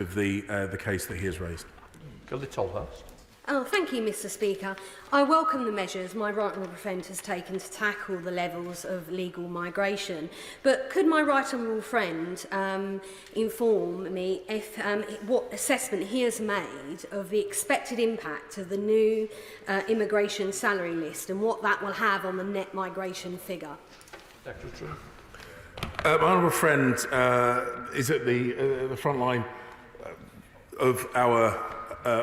of the case that he has raised. Oh, thank you, Mr. Speaker. I welcome the measures my right honourable friend has taken to tackle the levels of legal migration. But could my right honourable friend inform me if what assessment he has made of the expected impact of the new immigration salary list and what that will have on the net migration figure? Secretary. My honourable friend is at the front line of our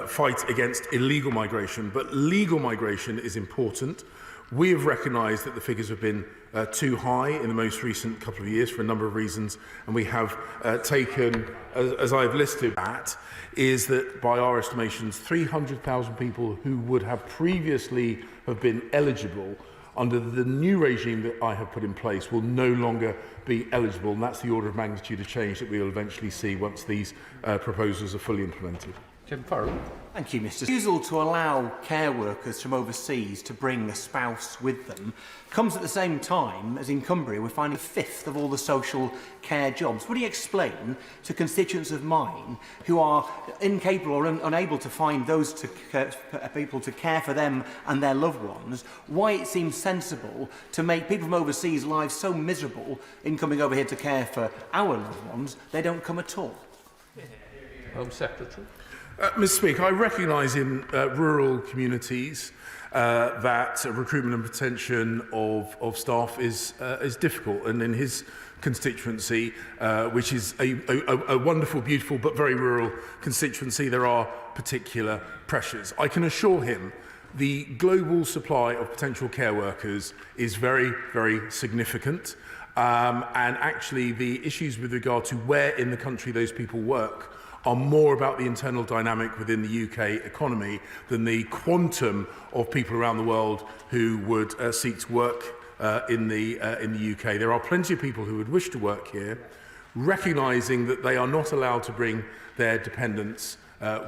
fight against illegal migration, but legal migration is important. We have recognised that the figures have been too high in the most recent couple of years for a number of reasons, and we have taken, as I've listed, that is that by our estimations, 300,000 people who would have previously have been eligible under the new regime that I have put in place will no longer be eligible, and that's the order of magnitude of change that we will eventually see once these proposals are fully implemented. Tim Farrell. Thank you, Mr. Refusal to allow care workers from overseas to bring a spouse with them comes at the same time as in Cumbria we're finding a fifth of all the social care jobs. Would you explain to constituents of mine who are incapable or unable to find those people to care for them and their loved ones why it seems sensible to make people from overseas lives so miserable in coming over here to care for our loved ones they don't come at all? Home Secretary. Mr. Speaker, I recognise in rural communities that recruitment and retention of staff is difficult, and in his constituency, which is a wonderful, beautiful but very rural constituency, there are particular pressures. I can assure him the global supply of potential care workers is very, very significant, and actually the issues with regard to where in the country those people work are more about the internal dynamic within the UK economy than the quantum of people around the world who would seek to work in the UK. There are plenty of people who would wish to work here, recognising that they are not allowed to bring their dependents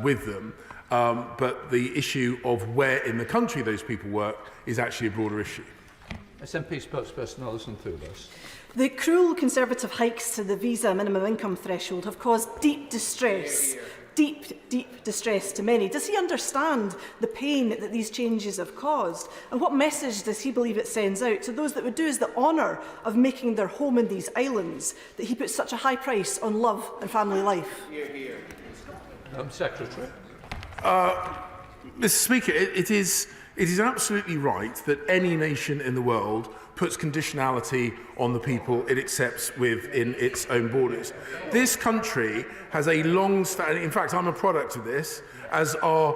with them. But the issue of where in the country those people work is actually a broader issue. SNP spokesperson Alison Thewlis. The cruel Conservative hikes to the visa minimum income threshold have caused deep distress, deep distress to many. Does he understand the pain that these changes have caused? And what message does he believe it sends out to those that would do us the honour of making their home in these islands, that he puts such a high price on love and family life? Secretary. Mr. Speaker, it is absolutely right that any nation in the world puts conditionality on the people it accepts within its own borders. This country has a long-standing, in fact, I'm a product of this, as are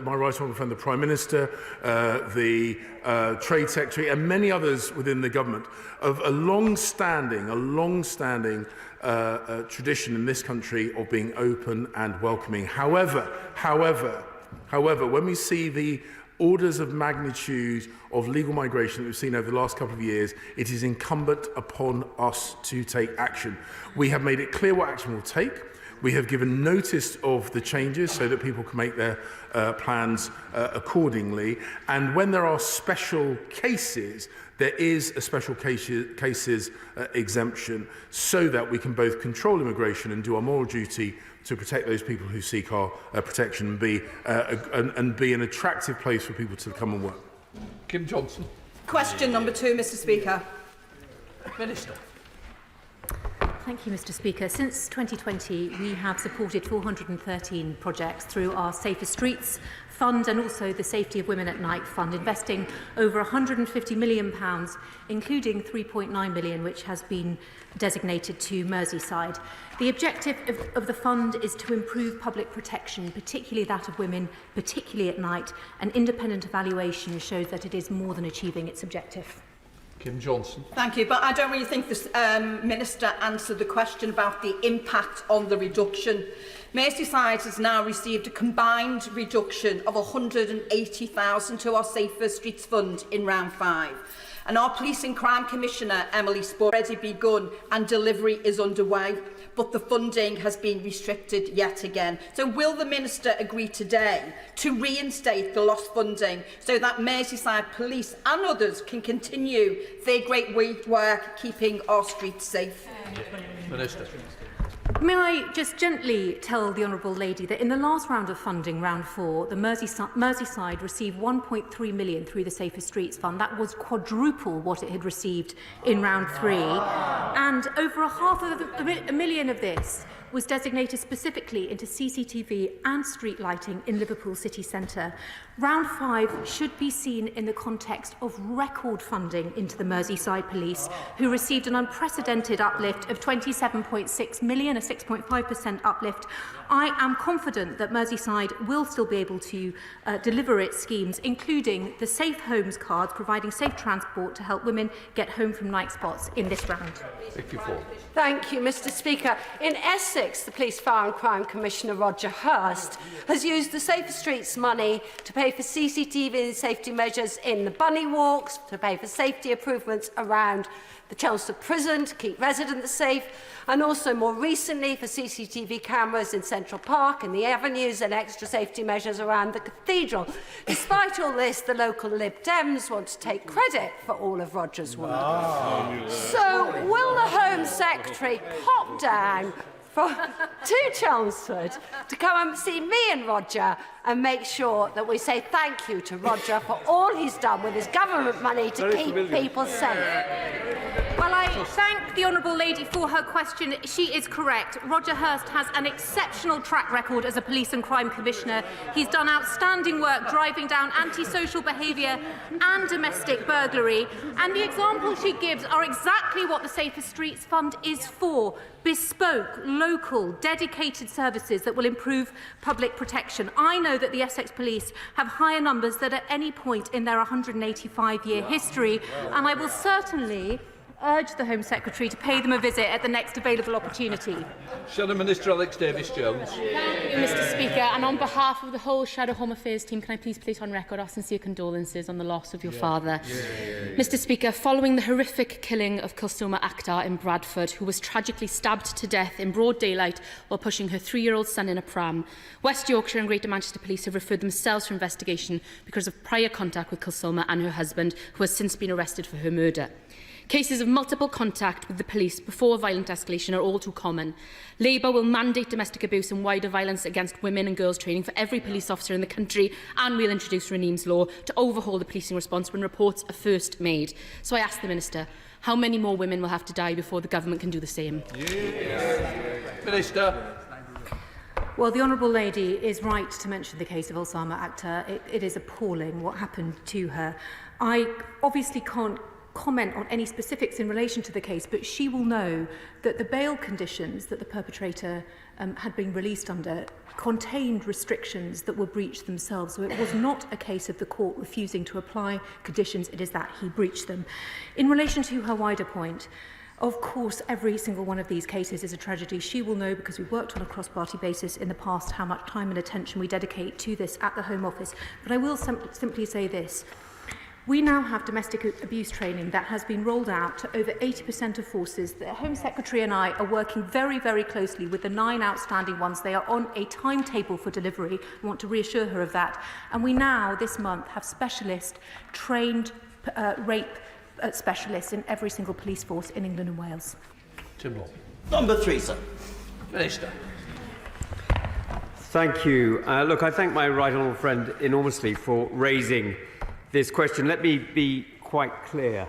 my right honourable friend, the Prime Minister, the Trade Secretary, and many others within the government, of a long-standing tradition in this country of being open and welcoming. However, when we see the orders of magnitude of legal migration that we've seen over the last couple of years, it is incumbent upon us to take action. We have made it clear what action we'll take. We have given notice of the changes so that people can make their plans accordingly. And when there are special cases, there is a special cases exemption so that we can both control immigration and do our moral duty to protect those people who seek our protection and be an attractive place for people to come and work. Kim Johnson. Question number 2, Mr. Speaker. Minister. Thank you, Mr. Speaker. Since 2020, we have supported 413 projects through our Safer Streets Fund and also the Safety of Women at Night Fund, investing over £150 million, including £3.9 million, which has been designated to Merseyside. The objective of the fund is to improve public protection, particularly that of women, particularly at night. An independent evaluation shows that it is more than achieving its objective. Kim Johnson. Thank you, but I don't really think the Minister answered the question about the impact on the reduction. Merseyside has now received a combined reduction of £180,000 to our Safer Streets Fund in round 5. And our Police and Crime Commissioner, Emily Sport, has already begun and delivery is underway, but the funding has been restricted yet again. So will the Minister agree today to reinstate the lost funding so that Merseyside Police and others can continue their great work keeping our streets safe? Minister. May I just gently tell the Honourable Lady that in the last round of funding, round 4, the Merseyside received 1.3 million through the Safer Streets Fund. That was quadruple what it had received in round 3. And over a million of this was designated specifically into CCTV and street lighting in Liverpool city centre. Round 5 should be seen in the context of record funding into the Merseyside Police, who received an unprecedented uplift of 27.6 million, a 6.5% uplift. I am confident that Merseyside will still be able to deliver its schemes, including the Safe Homes cards, providing safe transport to help women get home from night spots in this round. Thank you, Mr. Speaker. In Essex, the Police, Fire and Crime Commissioner Roger Hurst has used the Safer Streets money to pay for CCTV and safety measures in the bunny walks, to pay for safety improvements around the Chelmsford prison to keep residents safe, and also more recently for CCTV cameras in Central Park and the avenues and extra safety measures around the cathedral. Despite all this, the local Lib Dems want to take credit for all of Roger's work. So will the Home Secretary pop down to Chelmsford to come and see me and Roger and make sure that we say thank you to Roger for all he's done with his government money to keep people safe? Well, I thank the Honourable Lady for her question. She is correct. Roger Hurst has an exceptional track record as a Police and Crime Commissioner. He's done outstanding work driving down antisocial behaviour and domestic burglary. And the examples she gives are exactly what the Safer Streets Fund is for. Bespoke, local, dedicated services that will improve public protection. I know that the Essex Police have higher numbers than at any point in their 185-year history, and I will certainly urge the Home Secretary to pay them a visit at the next available opportunity. Shadow Minister Alex Davis-Jones. Thank you, Mr. Speaker. And on behalf of the whole Shadow Home Affairs team, can I please place on record our sincere condolences on the loss of your father. Mr. Speaker, following the horrific killing of Kulsuma Akhtar in Bradford, who was tragically stabbed to death in broad daylight while pushing her 3-year-old son in a pram, West Yorkshire and Greater Manchester Police have referred themselves for investigation because of prior contact with Kulsuma and her husband, who has since been arrested for her murder. Cases of multiple contact with the police before violent escalation are all too common. Labour will mandate domestic abuse and wider violence against women and girls training for every police officer in the country, and we'll introduce Raneem's law to overhaul the policing response when reports are first made. So I ask the Minister, how many more women will have to die before the government can do the same? Minister. Well, the Honourable Lady is right to mention the case of Kulsuma Akhtar. It is appalling what happened to her. I obviously can't comment on any specifics in relation to the case, but she will know that the bail conditions that the perpetrator had been released under contained restrictions that were breached themselves. So it was not a case of the court refusing to apply conditions, it is that he breached them. In relation to her wider point, of course, every single one of these cases is a tragedy. She will know, because we've worked on a cross-party basis in the past, how much time and attention we dedicate to this at the Home Office. But I will simply say this. We now have domestic abuse training that has been rolled out to over 80% of forces. The Home Secretary and I are working very, very closely with the 9 outstanding ones. They are on a timetable for delivery. I want to reassure her of that. And we now, this month, have specialist trained rape specialists in every single police force in England and Wales. Tim Law. Number 3, sir. Minister. Thank you. Look, I thank my right honourable friend enormously for raising this question. Let me be quite clear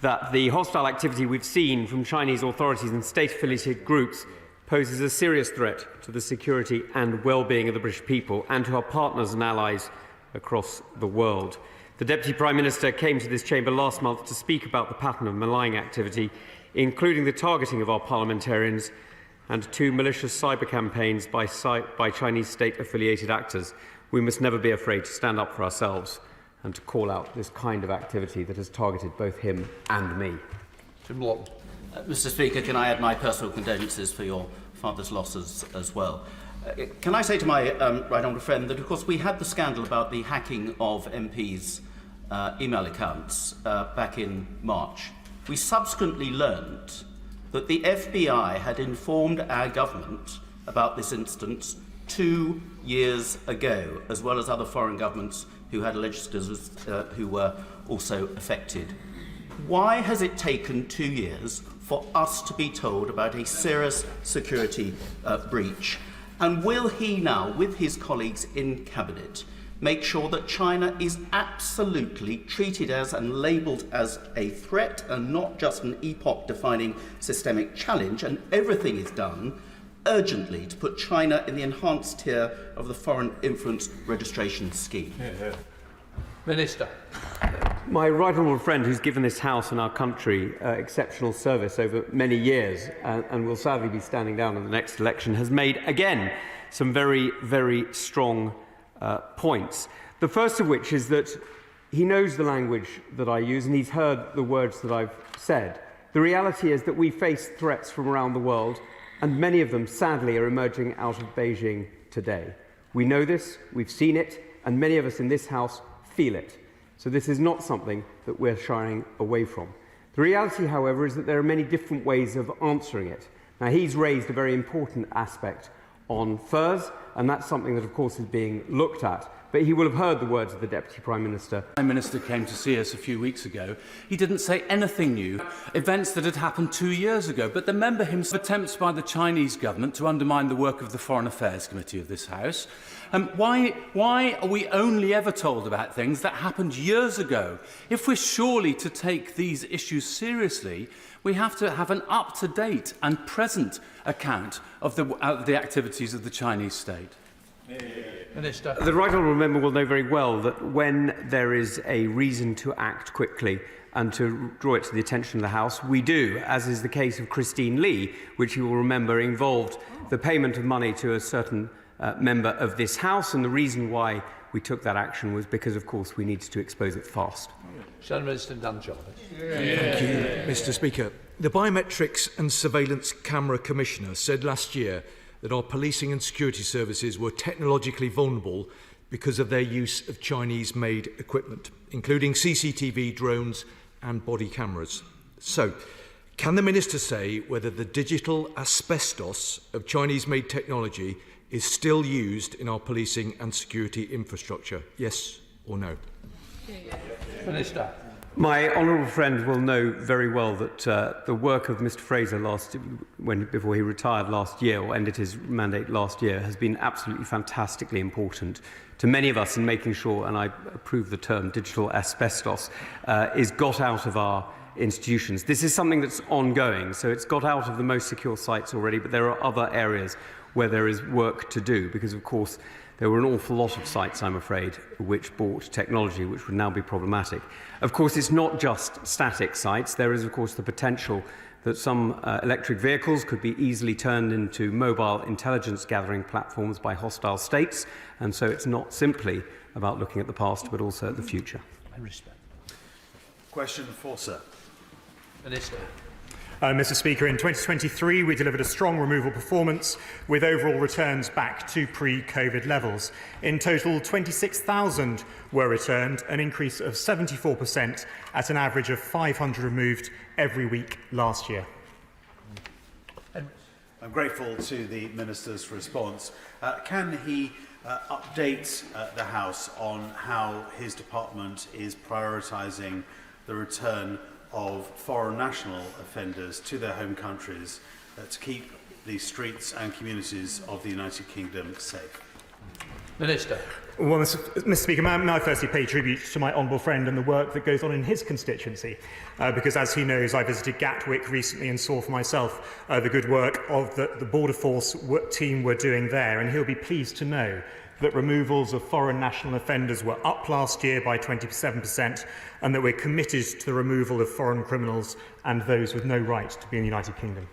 that the hostile activity we've seen from Chinese authorities and state-affiliated groups poses a serious threat to the security and well-being of the British people and to our partners and allies across the world. The Deputy Prime Minister came to this chamber last month to speak about the pattern of malign activity, including the targeting of our parliamentarians and 2 malicious cyber campaigns by Chinese state-affiliated actors. We must never be afraid to stand up for ourselves and to call out this kind of activity that has targeted both him and me. Tim Law. Mr. Speaker, can I add my personal condolences for your father's losses as well? Can I say to my right honourable friend that, of course, we had the scandal about the hacking of MPs' email accounts back in March. We subsequently learned that the FBI had informed our government about this instance 2 years ago, as well as other foreign governments who had legislators who were also affected. Why has it taken 2 years for us to be told about a serious security breach? And will he now, with his colleagues in Cabinet, make sure that China is absolutely treated as and labelled as a threat and not just an epoch-defining systemic challenge, and everything is done urgently to put China in the enhanced tier of the Foreign Influence Registration Scheme? Minister. My right honourable friend, who's given this House and our country exceptional service over many years and will sadly be standing down in the next election, has made, again, some very, very strong points. The first of which is that he knows the language that I use and he's heard the words that I've said. The reality is that we face threats from around the world, and many of them, sadly, are emerging out of Beijing today. We know this, we've seen it, and many of us in this House feel it. So this is not something that we're shying away from. The reality, however, is that there are many different ways of answering it. Now, he's raised a very important aspect on furs, and that's something that, of course, is being looked at. But he will have heard the words of the Deputy Prime Minister. The Prime Minister came to see us a few weeks ago. He didn't say anything new, events that had happened 2 years ago. But the member himself, attempts by the Chinese government to undermine the work of the Foreign Affairs Committee of this House. Why are we only ever told about things that happened years ago? If we're surely to take these issues seriously, we have to have an up-to-date and present account of the activities of the Chinese state. Minister. The right honourable member will know very well that when there is a reason to act quickly and to draw it to the attention of the House, we do, as is the case of Christine Lee, which you will remember involved the payment of money to a certain member of this House, and the reason why we took that action was because, of course, we needed to expose it fast. Shadow Minister Dan Jarvis. Thank you, Mr. Speaker. The Biometrics and Surveillance Camera Commissioner said last year that our policing and security services were technologically vulnerable because of their use of Chinese-made equipment, including CCTV, drones and body cameras. So, can the Minister say whether the digital asbestos of Chinese-made technology is still used in our policing and security infrastructure? Yes or no? Minister. My honourable friend will know very well that the work of Mr Fraser before he retired last year, or ended his mandate last year, has been absolutely fantastically important to many of us in making sure, and I approve the term digital asbestos, is got out of our institutions. This is something that's ongoing, so it's got out of the most secure sites already, but there are other areas where there is work to do, because of course there were an awful lot of sites, I'm afraid, which bought technology which would now be problematic. Of course, it's not just static sites. There is, of course, the potential that some electric vehicles could be easily turned into mobile intelligence gathering platforms by hostile states, and so it's not simply about looking at the past, but also at the future. I respect. Question 4, sir. Minister. Mr Speaker, in 2023 we delivered a strong removal performance with overall returns back to pre-COVID levels. In total, 26,000 were returned, an increase of 74% at an average of 500 removed every week last year. I'm grateful to the Minister's response. Can he update the House on how his department is prioritising the return of foreign national offenders to their home countries to keep the streets and communities of the United Kingdom safe? Minister. Well, Mr Speaker, may I firstly pay tribute to my honourable friend and the work that goes on in his constituency, because as he knows, I visited Gatwick recently and saw for myself the good work of the Border Force team were doing there, and he'll be pleased to know that removals of foreign national offenders were up last year by 27%, and that we're committed to the removal of foreign criminals and those with no right to be in the United Kingdom.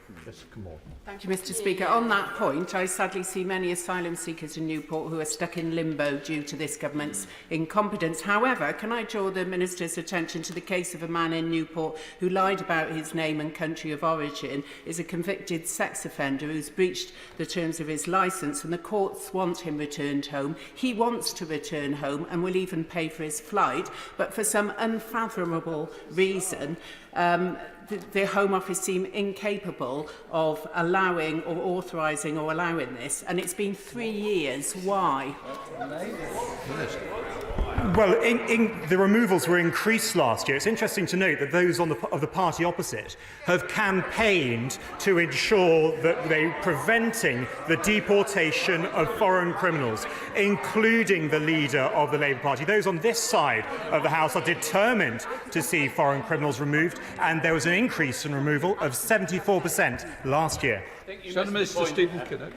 Thank you, Mr Speaker. On that point, I sadly see many asylum seekers in Newport who are stuck in limbo due to this government's incompetence. However, can I draw the Minister's attention to the case of a man in Newport who lied about his name and country of origin, is a convicted sex offender who's breached the terms of his licence, and the courts want him returned home. He wants to return home and will even pay for his flight, but for some unfathomable reason, the Home Office seem incapable of allowing or authorising or allowing this, and it's been 3 years. Why? Well, the removals were increased last year. It's interesting to note that those of the party opposite have campaigned to ensure that they're preventing the deportation of foreign criminals, including the leader of the Labour Party. Those on this side of the House are determined to see foreign criminals removed, and there was an increase in removal of 74% last year. Minister Stephen Kinnock.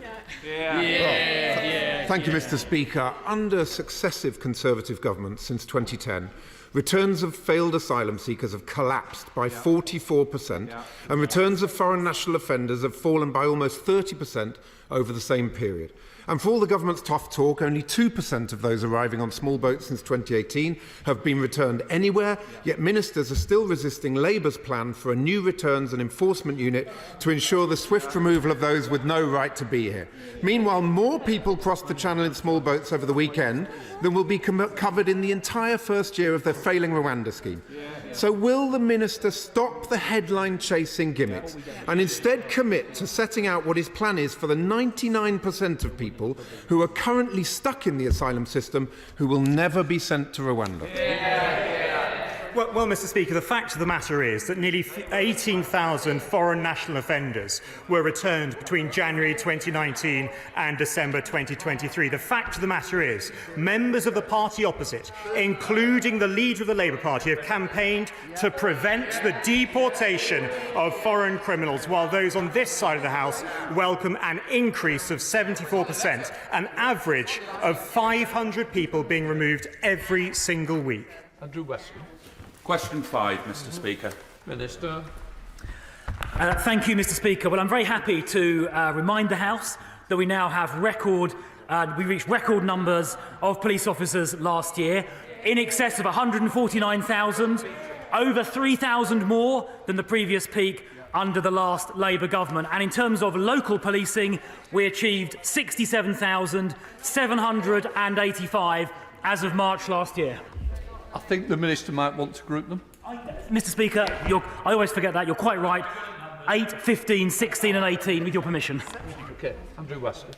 Thank you, Mr. Speaker. Under successive Conservative governments since 2010, returns of failed asylum seekers have collapsed by 44%, and returns of foreign national offenders have fallen by almost 30% over the same period. And for all the government's tough talk, only 2% of those arriving on small boats since 2018 have been returned anywhere, yet ministers are still resisting Labour's plan for a new returns and enforcement unit to ensure the swift removal of those with no right to be here. Meanwhile, more people crossed the Channel in small boats over the weekend than will be covered in the entire first year of their failing Rwanda scheme. So will the minister stop the headline-chasing gimmicks and instead commit to setting out what his plan is for the 99% of people who are currently stuck in the asylum system who will never be sent to Rwanda? Well, Mr. Speaker, the fact of the matter is that nearly 18,000 foreign national offenders were returned between January 2019 and December 2023. The fact of the matter is members of the party opposite, including the leader of the Labour Party, have campaigned to prevent the deportation of foreign criminals, while those on this side of the House welcome an increase of 74%, an average of 500 people being removed every single week. Andrew Weston. Question 5, Mr. Speaker. Minister. Thank you, Mr. Speaker. Well, I'm very happy to remind the House that we now have we reached record numbers of police officers last year, in excess of 149,000, over 3,000 more than the previous peak under the last Labour government. And in terms of local policing, we achieved 67,785 as of March last year. I think the Minister might want to group them. Mr. Speaker, I always forget that. You're quite right. 8, 15, 16 and 18, with your permission. Okay, Andrew Weston.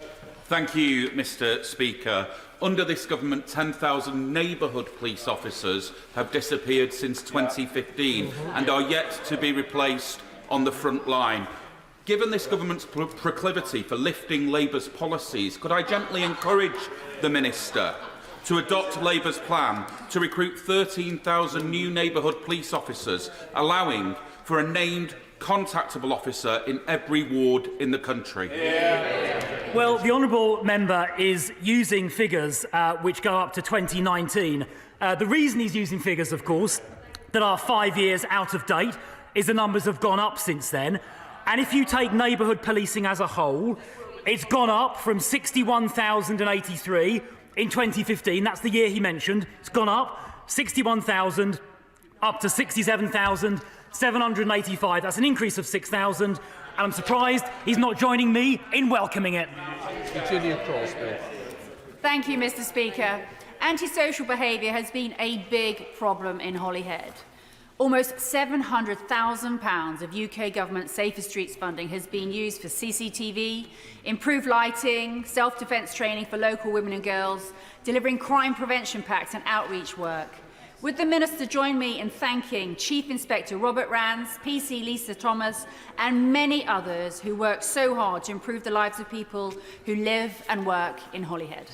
Thank you, Mr. Speaker. Under this government, 10,000 neighbourhood police officers have disappeared since 2015 and are yet to be replaced on the front line. Given this government's proclivity for lifting Labour's policies, could I gently encourage the Minister to adopt Labour's plan to recruit 13,000 new neighbourhood police officers, allowing for a named contactable officer in every ward in the country? Well, the honourable member is using figures which go up to 2019. The reason he's using figures, of course, that are 5 years out of date is the numbers have gone up since then. And if you take neighbourhood policing as a whole, it's gone up from 61,083 in 2015, that's the year he mentioned. It's gone up 61,000 up to 67,785. That's an increase of 6,000, and I'm surprised he's not joining me in welcoming it. Thank you, Mr. Speaker. Antisocial behaviour has been a big problem in Holyhead. Almost £700,000 of UK government Safer Streets funding has been used for CCTV, improved lighting, self-defence training for local women and girls, delivering crime prevention packs and outreach work. Would the Minister join me in thanking Chief Inspector Robert Rands, PC Lisa Thomas and many others who work so hard to improve the lives of people who live and work in Holyhead?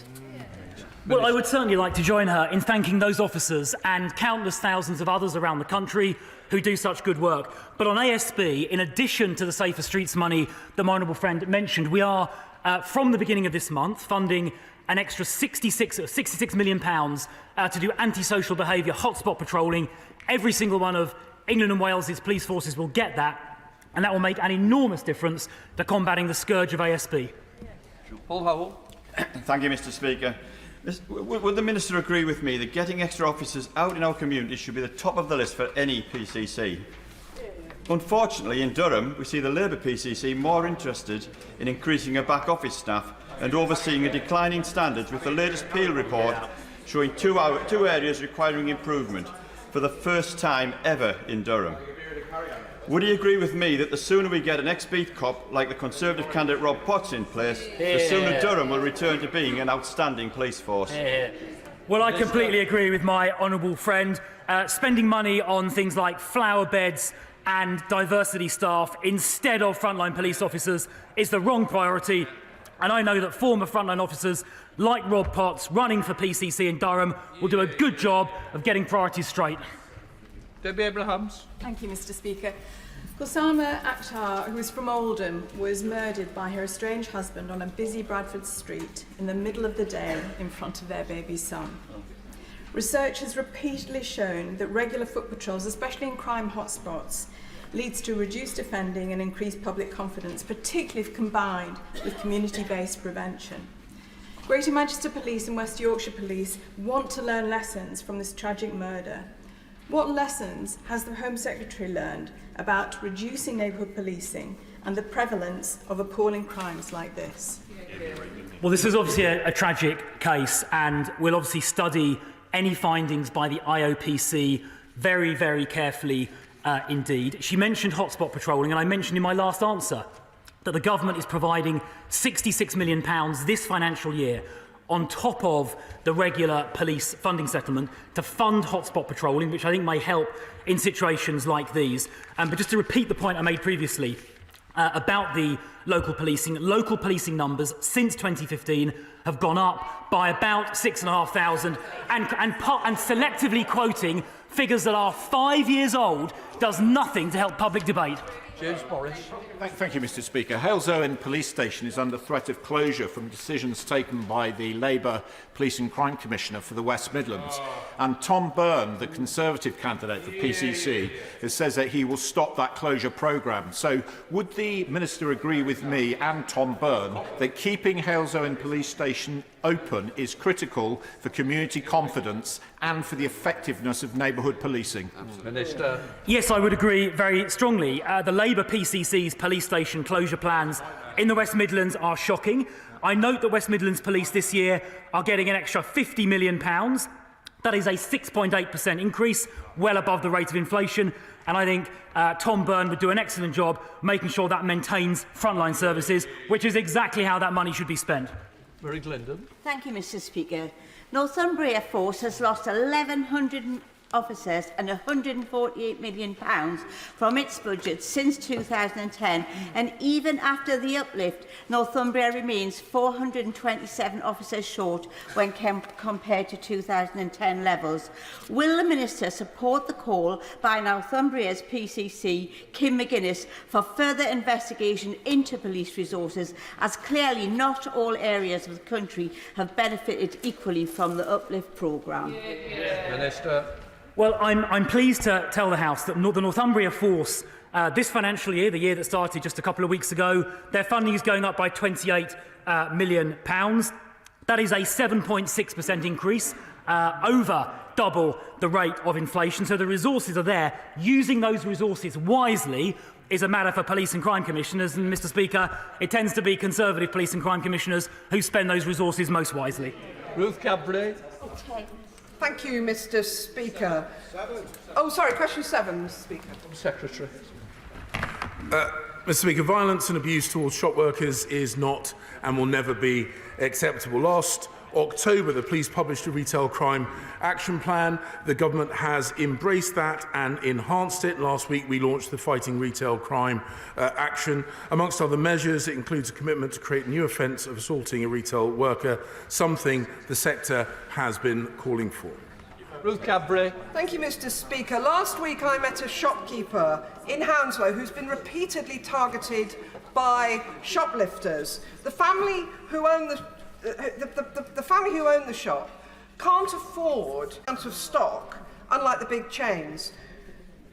Well, I would certainly like to join her in thanking those officers and countless thousands of others around the country who do such good work. But on ASB, in addition to the Safer Streets money that my honourable friend mentioned, we are, from the beginning of this month, funding an extra £66 million to do antisocial behaviour hotspot patrolling. Every single one of England and Wales's police forces will get that, and that will make an enormous difference to combating the scourge of ASB. Paul Howell. Thank you, Mr. Speaker. Would the Minister agree with me that getting extra officers out in our communities should be the top of the list for any PCC? Unfortunately, in Durham, we see the Labour PCC more interested in increasing her back office staff and overseeing a decline in standards, with the latest Peel report showing two areas requiring improvement for the first time ever in Durham. Would he agree with me that the sooner we get an ex-beat cop like the Conservative candidate Rob Potts in place, the sooner Durham will return to being an outstanding police force? Well, I completely agree with my honourable friend. Spending money on things like flower beds and diversity staff instead of frontline police officers is the wrong priority. And I know that former frontline officers like Rob Potts running for PCC in Durham will do a good job of getting priorities straight. Debbie Abrahams. Thank you, Mr. Speaker. Kusama Akhtar, who is from Oldham, was murdered by her estranged husband on a busy Bradford street in the middle of the day in front of their baby son. Research has repeatedly shown that regular foot patrols, especially in crime hotspots, leads to reduced offending and increased public confidence, particularly if combined with community-based prevention. Greater Manchester Police and West Yorkshire Police want to learn lessons from this tragic murder. What lessons has the Home Secretary learned about reducing neighbourhood policing and the prevalence of appalling crimes like this? Well, this is obviously a tragic case, and we'll obviously study any findings by the IOPC very, very carefully indeed. She mentioned hotspot patrolling, and I mentioned in my last answer that the government is providing £66 million this financial year on top of the regular police funding settlement to fund hotspot patrolling, which I think may help in situations like these. But just to repeat the point I made previously about the local policing numbers since 2015 have gone up by about 6,500, and selectively quoting figures that are 5 years old does nothing to help public debate. James Morris. Thank you, Mr. Speaker. Halesowen Police Station is under threat of closure from decisions taken by the Labour Police and Crime Commissioner for the West Midlands. And Tom Byrne, the Conservative candidate for PCC, has said that he will stop that closure programme. So would the Minister agree with me and Tom Byrne that keeping Halesowen Police Station open is critical for community confidence and for the effectiveness of neighbourhood policing? Minister. Yes, I would agree very strongly. The Labour PCC's police station closure plans in the West Midlands are shocking. I note that West Midlands Police this year are getting an extra £50 million. That is a 6.8% increase, well above the rate of inflation. And I think Tom Byrne would do an excellent job making sure that maintains frontline services, which is exactly how that money should be spent. Mary Glendon. Thank you, Mr. Speaker. Northumbria Force has lost 1,100 officers and £148 million from its budget since 2010, and even after the uplift, Northumbria remains 427 officers short when compared to 2010 levels. Will the Minister support the call by Northumbria's PCC, Kim McGuinness, for further investigation into police resources, as clearly not all areas of the country have benefited equally from the uplift programme? Minister. Well, I'm pleased to tell the House that the Northumbria Force, this financial year, the year that started just a couple of weeks ago, their funding is going up by £28 million. That is a 7.6% increase, over double the rate of inflation. So the resources are there. Using those resources wisely is a matter for police and crime commissioners. And, Mr. Speaker, it tends to be Conservative police and crime commissioners who spend those resources most wisely. Ruth Cadbury. Thank you, Mr. Speaker. Oh, sorry, question 7, Mr. Speaker. Secretary. Mr. Speaker, violence and abuse towards shop workers is not and will never be acceptable. Last October, the police published a retail crime action plan. The government has embraced that and enhanced it. Last week, we launched the Fighting Retail Crime Action. Amongst other measures, it includes a commitment to create a new offence of assaulting a retail worker, something the sector has been calling for. Ruth Cadbury. Thank you, Mr. Speaker. Last week, I met a shopkeeper in Hounslow who's been repeatedly targeted by shoplifters. The family who own the family who own the shop can't afford amount of stock, unlike the big chains.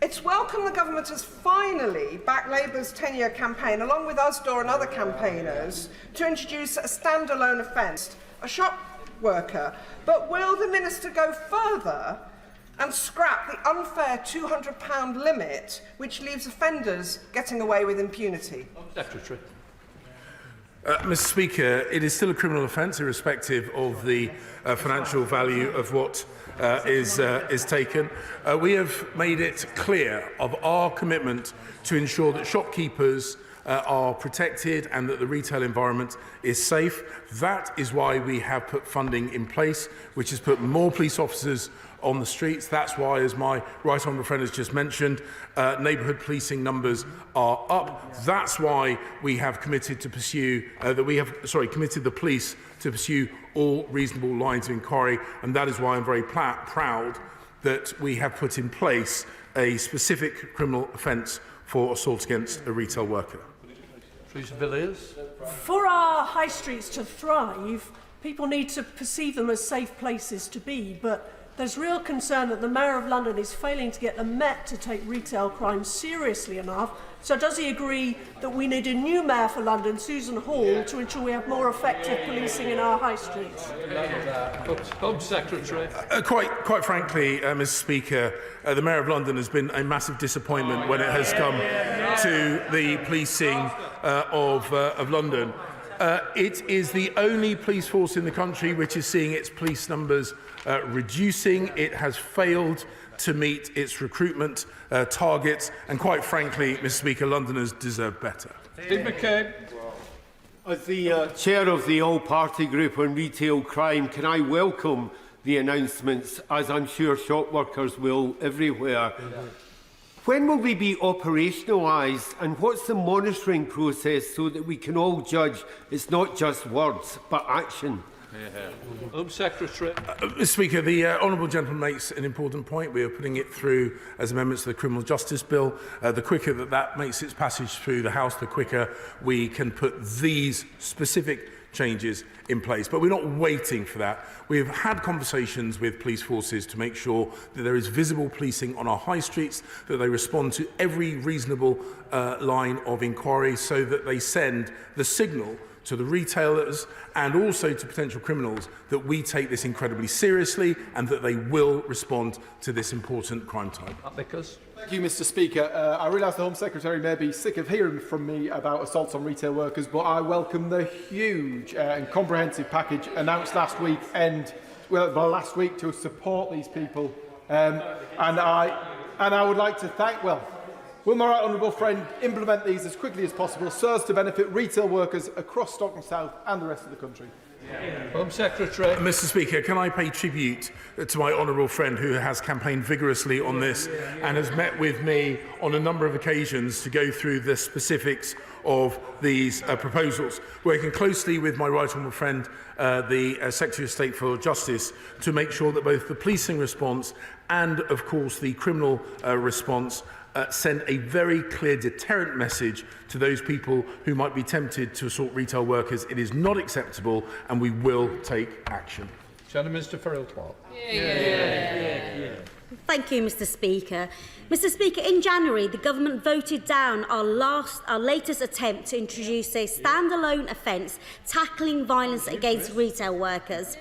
It's welcome the government has finally backed Labour's 10-year campaign, along with Usdaw and other campaigners, to introduce a standalone offence, a shop worker. But will the Minister go further and scrap the unfair £200 limit, which leaves offenders getting away with impunity? Secretary. Mr. Speaker, it is still a criminal offence, irrespective of the financial value of what is taken. We have made it clear of our commitment to ensure that shopkeepers are protected and that the retail environment is safe. That is why we have put funding in place, which has put more police officers on the streets. That's why, as my right honourable friend has just mentioned, neighbourhood policing numbers are up. That's why we have committed to pursue committed the police to pursue all reasonable lines of inquiry, and that is why I'm very proud that we have put in place a specific criminal offence for assault against a retail worker. For our high streets to thrive, people need to perceive them as safe places to be, but there's real concern that the Mayor of London is failing to get the Met to take retail crime seriously enough. So does he agree that we need a new Mayor for London, Susan Hall, to ensure we have more effective policing in our high streets? Home Secretary. Quite frankly, Mr. Speaker, the Mayor of London has been a massive disappointment when it has come to the policing of London. It is the only police force in the country which is seeing its police numbers reducing. It has failed to meet its recruitment targets, and quite frankly, Mr. Speaker, Londoners deserve better. As the chair of the all-party group on retail crime, can I welcome the announcements, as I'm sure shop workers will everywhere. When will they be operationalised, and what's the monitoring process so that we can all judge it's not just words but action? Home Secretary. Mr. Speaker, the honourable gentleman makes an important point. We are putting it through as amendments to the Criminal Justice Bill. The quicker that makes its passage through the House, the quicker we can put these specific changes in place. But we're not waiting for that. We've had conversations with police forces to make sure that there is visible policing on our high streets, that they respond to every reasonable line of inquiry, so that they send the signal to the retailers and also to potential criminals that we take this incredibly seriously and that they will respond to this important crime type. Thank you, Mr. Speaker. I realise the Home Secretary may be sick of hearing from me about assaults on retail workers, but I welcome the huge and comprehensive package announced last week last week to support these people. And I would like to thank, will my right honourable friend implement these as quickly as possible so as to benefit retail workers across Stockton South and the rest of the country? Home Secretary. Mr. Speaker, can I pay tribute to my honourable friend who has campaigned vigorously on this and has met with me on a number of occasions to go through the specifics of these proposals, working closely with my right honourable friend, the Secretary of State for Justice, to make sure that both the policing response and, of course, the criminal response send a very clear deterrent message to those people who might be tempted to assault retail workers. It is not acceptable, and we will take action. Mr. Farrell-Clark. Thank you, Mr. Speaker. Mr. Speaker, in January, the government voted down our latest attempt to introduce a standalone offence tackling violence against retail workers.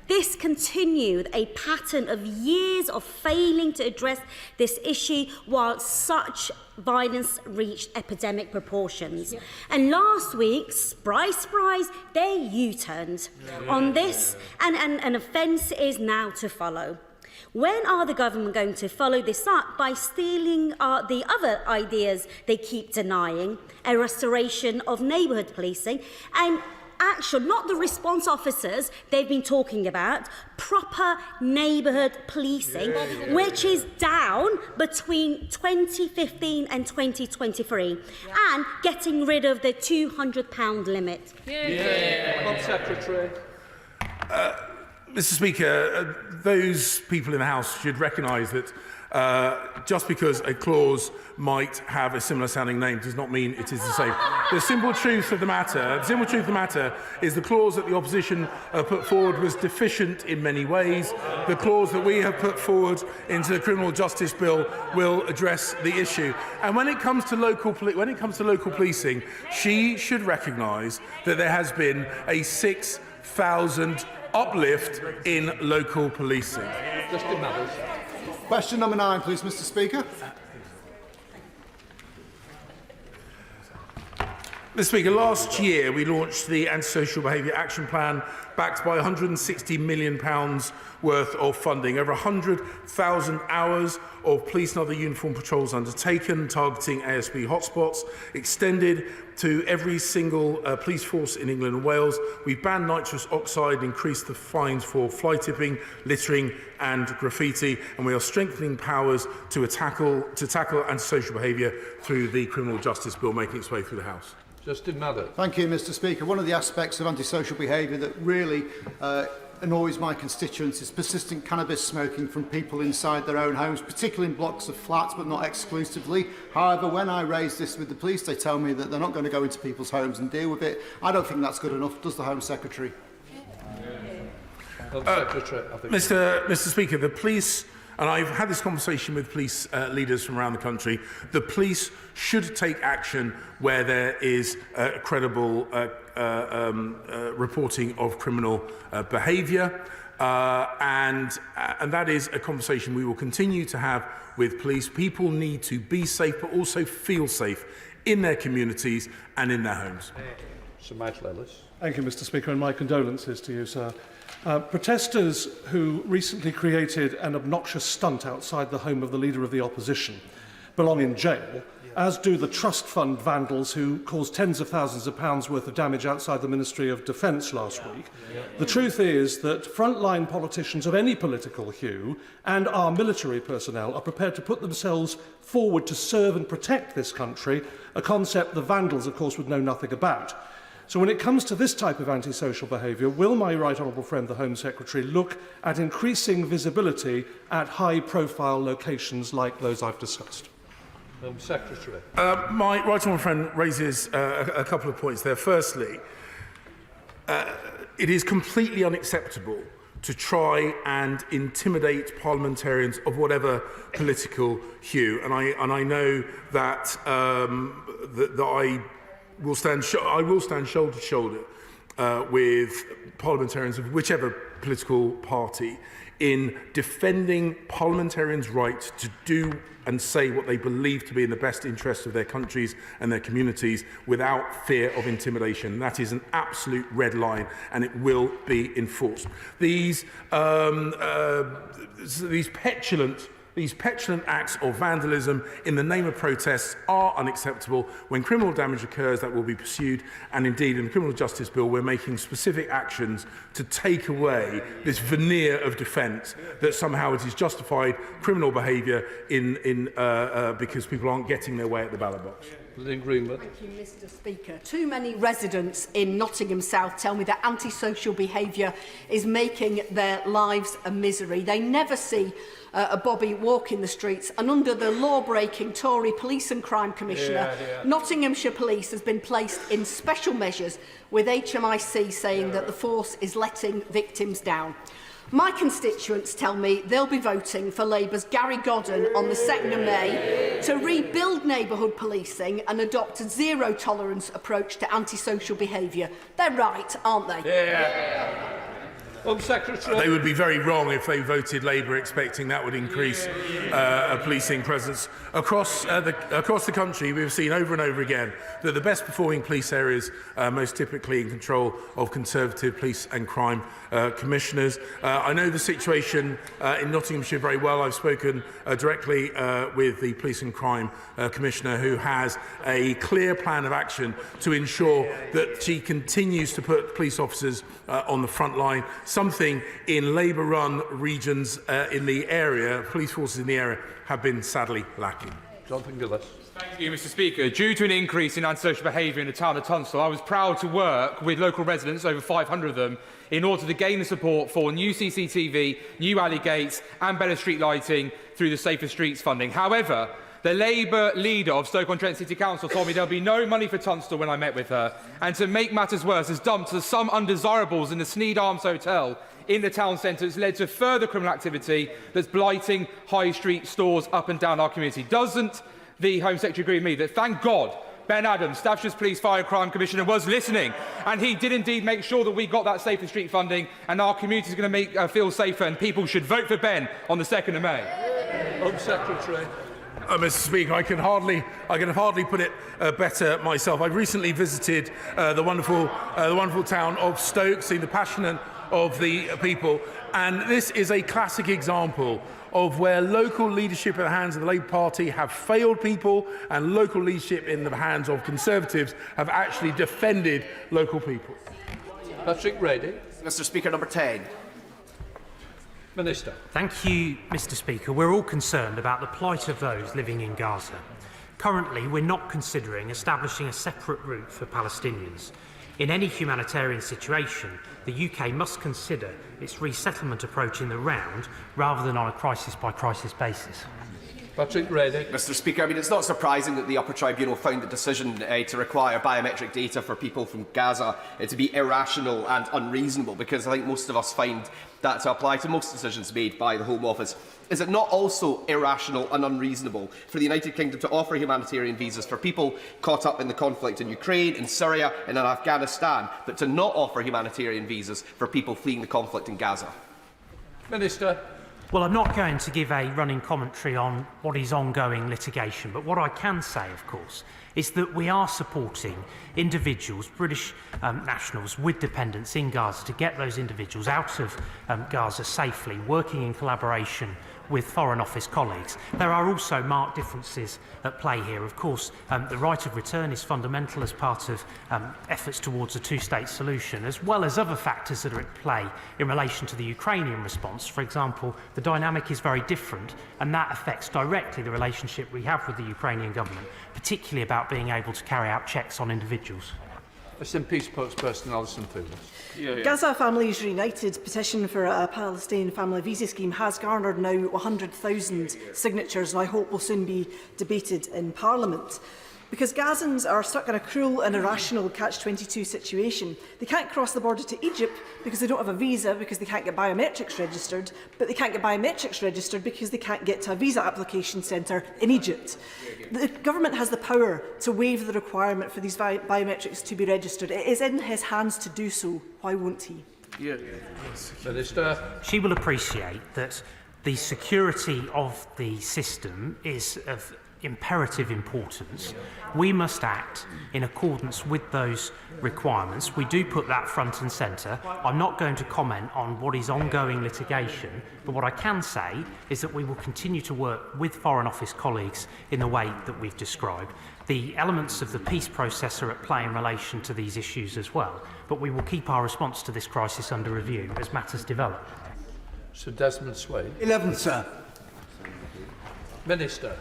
This continued a pattern of years of failing to address this issue while such violence reached epidemic proportions. And last week, surprise, they U-turned on this, and an offence is now to follow. When are the government going to follow this up by stealing the other ideas they keep denying, a restoration of neighbourhood policing, and action, not the response officers they've been talking about, proper neighbourhood policing, which is down between 2015 and 2023, and getting rid of the £200 limit. Secretary. Mr. Speaker, those people in the House should recognise that just because a clause might have a similar sounding name does not mean it is the same. The simple truth of the matter is the clause that the opposition put forward was deficient in many ways. The clause that we have put forward into the Criminal Justice Bill will address the issue. And when it comes to local policing, she should recognise that there has been a 6,000 uplift in local policing. Question number 9, please, Mr. Speaker. Mr. Speaker, last year we launched the Antisocial Behaviour Action Plan, backed by £160 million worth of funding, over 100,000 hours of police and other uniform patrols undertaken, targeting ASB hotspots, extended to every single police force in England and Wales. We've banned nitrous oxide, increased the fines for fly tipping, littering and graffiti, and we are strengthening powers to tackle antisocial behaviour through the Criminal Justice Bill making its way through the House. Justin Maddox. Thank you, Mr. Speaker. One of the aspects of antisocial behaviour that really annoys my constituents is persistent cannabis smoking from people inside their own homes, particularly in blocks of flats, but not exclusively. However, when I raise this with the police, they tell me that they're not going to go into people's homes and deal with it. I don't think that's good enough. Does the Home Secretary? Mr. Speaker, the police, and I've had this conversation with police leaders from around the country, the police should take action where there is credible reporting of criminal behaviour, and that is a conversation we will continue to have with police. People need to be safe, but also feel safe in their communities and in their homes. Sir Michael Ellis. Thank you, Mr. Speaker, and my condolences to you, sir. Protesters who recently created an obnoxious stunt outside the home of the Leader of the Opposition belong in jail, as do the trust fund vandals who caused tens of thousands of pounds worth of damage outside the Ministry of Defence last week. The truth is that frontline politicians of any political hue and our military personnel are prepared to put themselves forward to serve and protect this country, a concept the vandals, of course, would know nothing about. So when it comes to this type of antisocial behaviour, will my right honourable friend, the Home Secretary, look at increasing visibility at high-profile locations like those I've discussed? Home Secretary. My right honourable friend raises a couple of points there. Firstly, it is completely unacceptable to try and intimidate parliamentarians of whatever political hue, and I know that I will stand shoulder to shoulder with parliamentarians of whichever political party in defending parliamentarians' right to do and say what they believe to be in the best interest of their countries and their communities without fear of intimidation. That is an absolute red line, and it will be enforced. These petulant acts of vandalism in the name of protests are unacceptable. When criminal damage occurs, that will be pursued. And indeed, in the Criminal Justice Bill, we're making specific actions to take away this veneer of defence that somehow it is justified criminal behaviour because people aren't getting their way at the ballot box. Thank you, Mr. Speaker. Too many residents in Nottingham South tell me that antisocial behaviour is making their lives a misery. They never see a bobby walk in the streets, and under the law-breaking Tory Police and Crime Commissioner, Nottinghamshire Police has been placed in special measures, with HMIC saying that the force is letting victims down. My constituents tell me they'll be voting for Labour's Gary Godden on the 2nd of May to rebuild neighbourhood policing and adopt a zero-tolerance approach to antisocial behaviour. They're right, aren't they? Home Secretary. They would be very wrong if they voted Labour expecting that would increase a policing presence. Across the country, we've seen over and over again that the best performing police areas are most typically in control of Conservative police and crime commissioners. I know the situation in Nottinghamshire very well. I've spoken directly with the Police and Crime Commissioner, who has a clear plan of action to ensure that she continues to put police officers on the front line, something in Labour-run regions in the area, police forces in the area, have been sadly lacking. Jonathan Gillis. Thank you, Mr. Speaker. Due to an increase in antisocial behaviour in the town of Tunstall, I was proud to work with local residents, over 500 of them, in order to gain the support for new CCTV, new alley gates and better street lighting through the Safer Streets funding. However, the Labour leader of Stoke-on-Trent City Council told me there'll be no money for Tunstall when I met with her, and to make matters worse, has dumped some undesirables in the Sneed Arms Hotel in the town centre. It's led to further criminal activity that's blighting high street stores up and down our community. Doesn't the Home Secretary agree with me that, thank God, Ben Adams, Staffordshire's Police Fire and Crime Commissioner, was listening, and he did indeed make sure that we got that Safer Street funding, and our community is going to feel safer, and people should vote for Ben on the 2nd of May. Home Secretary. Mr. Speaker, I can hardly put it better myself. I recently visited the wonderful town of Stoke, seeing the passion of the people, and this is a classic example of where local leadership in the hands of the Labour Party have failed people, and local leadership in the hands of Conservatives have actually defended local people. Patrick Brady. Mr. Speaker, number 10. Minister. Thank you, Mr. Speaker. We're all concerned about the plight of those living in Gaza. Currently, we're not considering establishing a separate route for Palestinians. In any humanitarian situation, the UK must consider its resettlement approach in the round rather than on a crisis-by-crisis basis. Patrick Brady. Mr. Speaker, it's not surprising that the Upper Tribunal found the decision to require biometric data for people from Gaza to be irrational and unreasonable, because I think most of us find that to apply to most decisions made by the Home Office. Is it not also irrational and unreasonable for the United Kingdom to offer humanitarian visas for people caught up in the conflict in Ukraine, in Syria and in Afghanistan, but to not offer humanitarian visas for people fleeing the conflict in Gaza? Minister. Well, I'm not going to give a running commentary on what is ongoing litigation, but what I can say, of course, is that we are supporting individuals, British nationals with dependents in Gaza, to get those individuals out of Gaza safely, working in collaboration with Foreign Office colleagues. There are also marked differences at play here. Of course, the right of return is fundamental as part of efforts towards a two-state solution, as well as other factors that are at play in relation to the Ukrainian response. For example, the dynamic is very different, and that affects directly the relationship we have with the Ukrainian government, particularly about being able to carry out checks on individuals. SNP spokesperson Alison Phillips. Gaza Families United petition for a Palestinian family visa scheme has garnered now 100,000 signatures, and I hope will soon be debated in Parliament. Because Gazans are stuck in a cruel and irrational catch-22 situation. They can't cross the border to Egypt because they don't have a visa, because they can't get biometrics registered, but they can't get biometrics registered because they can't get to a visa application centre in Egypt. The government has the power to waive the requirement for these biometrics to be registered. It is in his hands to do so. Why won't he? Minister. She will appreciate that the security of the system is of imperative importance. We must act in accordance with those requirements. We do put that front and centre. I'm not going to comment on what is ongoing litigation, but what I can say is that we will continue to work with Foreign Office colleagues in the way that we've described. The elements of the peace process are at play in relation to these issues as well, but we will keep our response to this crisis under review as matters develop. Sir Desmond Swade. 11, sir. Minister.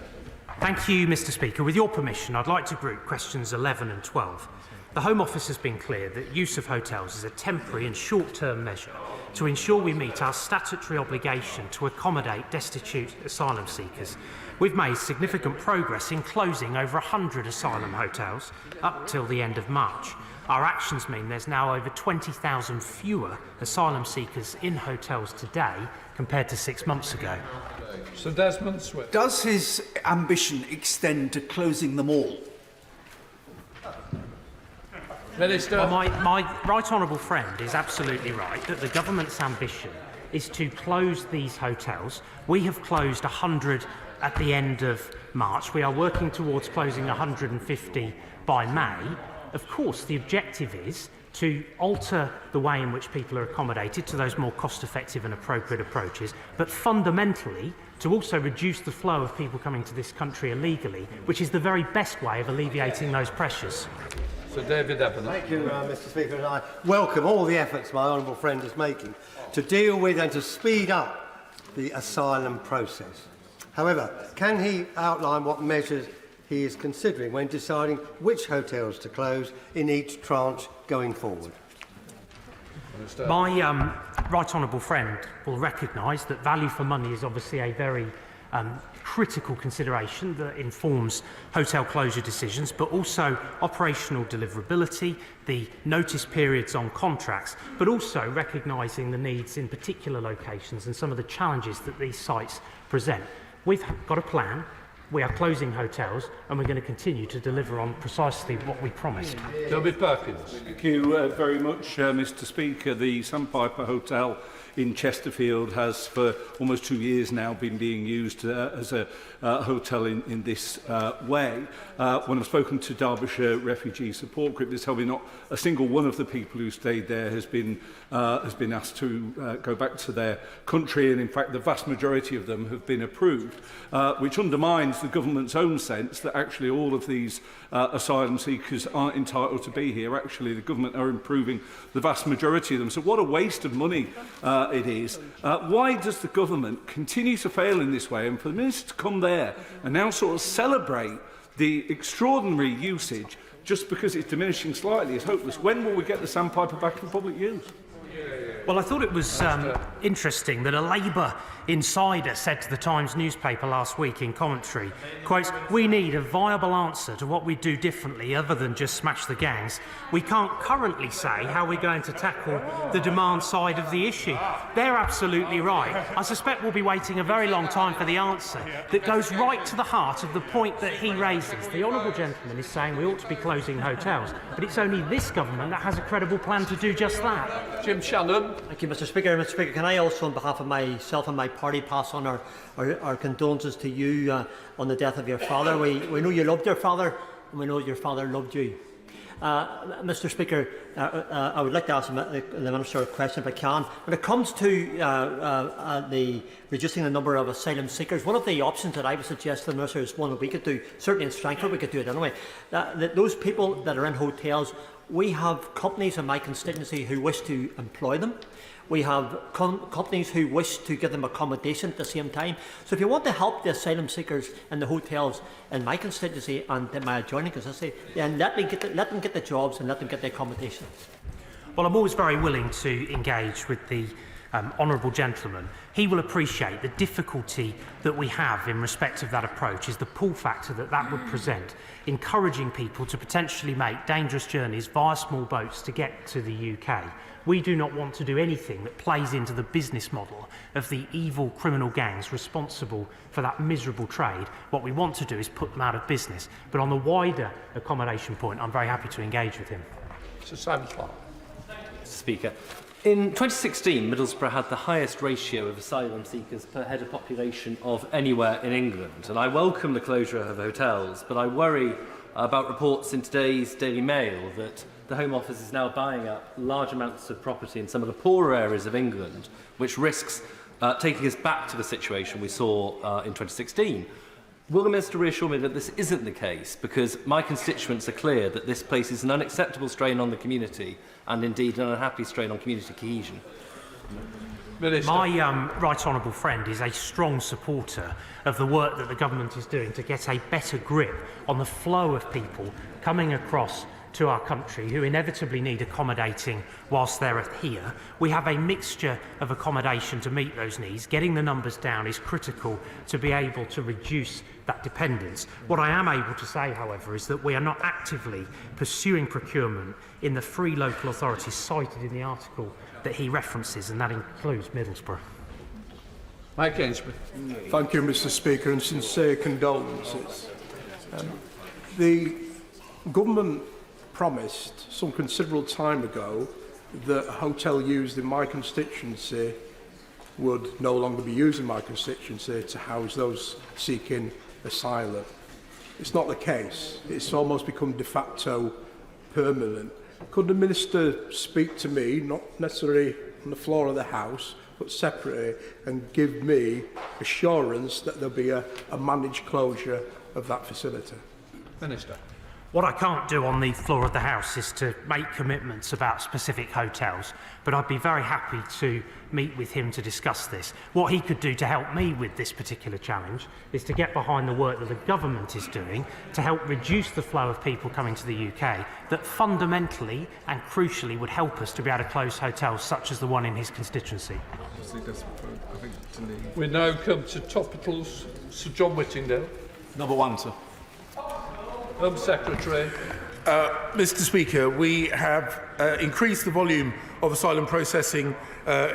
Thank you, Mr. Speaker. With your permission, I'd like to group questions 11 and 12. The Home Office has been clear that use of hotels is a temporary and short-term measure to ensure we meet our statutory obligation to accommodate destitute asylum seekers. We've made significant progress in closing over 100 asylum hotels up till the end of March. Our actions mean there's now over 20,000 fewer asylum seekers in hotels today compared to 6 months ago. Sir Desmond Swift. Does his ambition extend to closing them all? Minister. Well, my right honourable friend is absolutely right that the government's ambition is to close these hotels. We have closed 100 at the end of March. We are working towards closing 150 by May. Of course, the objective is to alter the way in which people are accommodated to those more cost-effective and appropriate approaches, but fundamentally to also reduce the flow of people coming to this country illegally, which is the very best way of alleviating those pressures. Sir David Evans. Thank you, Mr. Speaker, and I welcome all the efforts my honourable friend is making to deal with and to speed up the asylum process. However, can he outline what measures he is considering when deciding which hotels to close in each tranche going forward? My right honourable friend will recognise that value for money is obviously a very critical consideration that informs hotel closure decisions, but also operational deliverability, the notice periods on contracts, but also recognising the needs in particular locations and some of the challenges that these sites present. We've got a plan. We are closing hotels, and we're going to continue to deliver on precisely what we promised. Toby Perkins. Thank you very much, Mr. Speaker. The Sandpiper Hotel in Chesterfield has for almost 2 years now been being used as a hotel in this way. When I've spoken to Derbyshire Refugee Support Group, they tell me not a single one of the people who stayed there has been asked to go back to their country, and in fact the vast majority of them have been approved, which undermines the government's own sense that actually all of these asylum seekers aren't entitled to be here. Actually, the government are improving the vast majority of them. So what a waste of money it is. Why does the government continue to fail in this way? And for the minister to come there and now sort of celebrate the extraordinary usage just because it's diminishing slightly is hopeless. When will we get the sandpiper back in public use? Well, I thought it was interesting that a Labour insider said to the Times newspaper last week in commentary, quotes, "We need a viable answer to what we do differently other than just smash the gangs. We can't currently say how we're going to tackle the demand side of the issue." They're absolutely right. I suspect we'll be waiting a very long time for the answer that goes right to the heart of the point that he raises. The honourable gentleman is saying we ought to be closing hotels, but it's only this government that has a credible plan to do just that. Jim Shannon. Thank you, Mr. Speaker. Mr. Speaker, can I also, on behalf of myself and my party, pass on our condolences to you on the death of your father. We know you loved your father, and we know your father loved you. Mr. Speaker, I would like to ask the Minister a question if I can. When it comes to the reducing the number of asylum seekers, one of the options that I would suggest to the Minister is one that we could do, certainly in Strangford we could do it anyway, that those people that are in hotels, we have companies in my constituency who wish to employ them. We have companies who wish to give them accommodation at the same time. So if you want to help the asylum seekers in the hotels in my constituency and in my adjoining constituency, then let them get the jobs and let them get the accommodation. Well, I'm always very willing to engage with the honourable gentleman. He will appreciate the difficulty that we have in respect of that approach is the pull factor that would present, encouraging people to potentially make dangerous journeys via small boats to get to the UK. We do not want to do anything that plays into the business model of the evil criminal gangs responsible for that miserable trade. What we want to do is put them out of business. But on the wider accommodation point, I'm very happy to engage with him. Sir Simon Clark. Speaker. In 2016, Middlesbrough had the highest ratio of asylum seekers per head of population of anywhere in England. And I welcome the closure of hotels, but I worry about reports in today's Daily Mail that the Home Office is now buying up large amounts of property in some of the poorer areas of England, which risks taking us back to the situation we saw in 2016. Will the Minister reassure me that this isn't the case? Because my constituents are clear that this places an unacceptable strain on the community and indeed an unhappy strain on community cohesion. Minister. My right honourable friend is a strong supporter of the work that the government is doing to get a better grip on the flow of people coming across to our country who inevitably need accommodating whilst they're here. We have a mixture of accommodation to meet those needs. Getting the numbers down is critical to be able to reduce that dependence. What I am able to say, however, is that we are not actively pursuing procurement in the three local authorities cited in the article that he references, and that includes Middlesbrough. Mike Ainsworth. Thank you, Mr. Speaker, and sincere condolences. The government promised some considerable time ago that a hotel used in my constituency would no longer be used in my constituency to house those seeking asylum. It's not the case. It's almost become de facto permanent. Could the Minister speak to me, not necessarily on the floor of the House, but separately, and give me assurance that there'll be a managed closure of that facility? Minister. What I can't do on the floor of the House is to make commitments about specific hotels, but I'd be very happy to meet with him to discuss this. What he could do to help me with this particular challenge is to get behind the work that the government is doing to help reduce the flow of people coming to the UK that fundamentally and crucially would help us to be able to close hotels such as the one in his constituency. We now come to topicals. Sir John Whittingdale. Number one, sir. Home Secretary. Mr. Speaker, we have increased the volume of asylum processing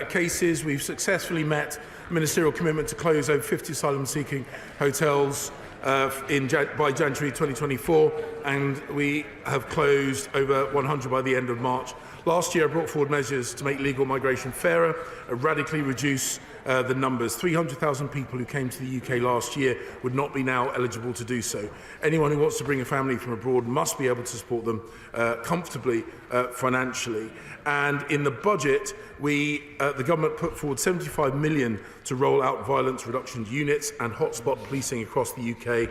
cases. We've successfully met ministerial commitment to close over 50 asylum-seeking hotels by January 2024, and we have closed over 100 by the end of March Last year, I brought forward measures to make legal migration fairer, radically reduce the numbers. 300,000 people who came to the UK last year would not be now eligible to do so. Anyone who wants to bring a family from abroad must be able to support them comfortably financially. And in the budget, the government put forward 75 million to roll out violence reduction units and hotspot policing across the UK,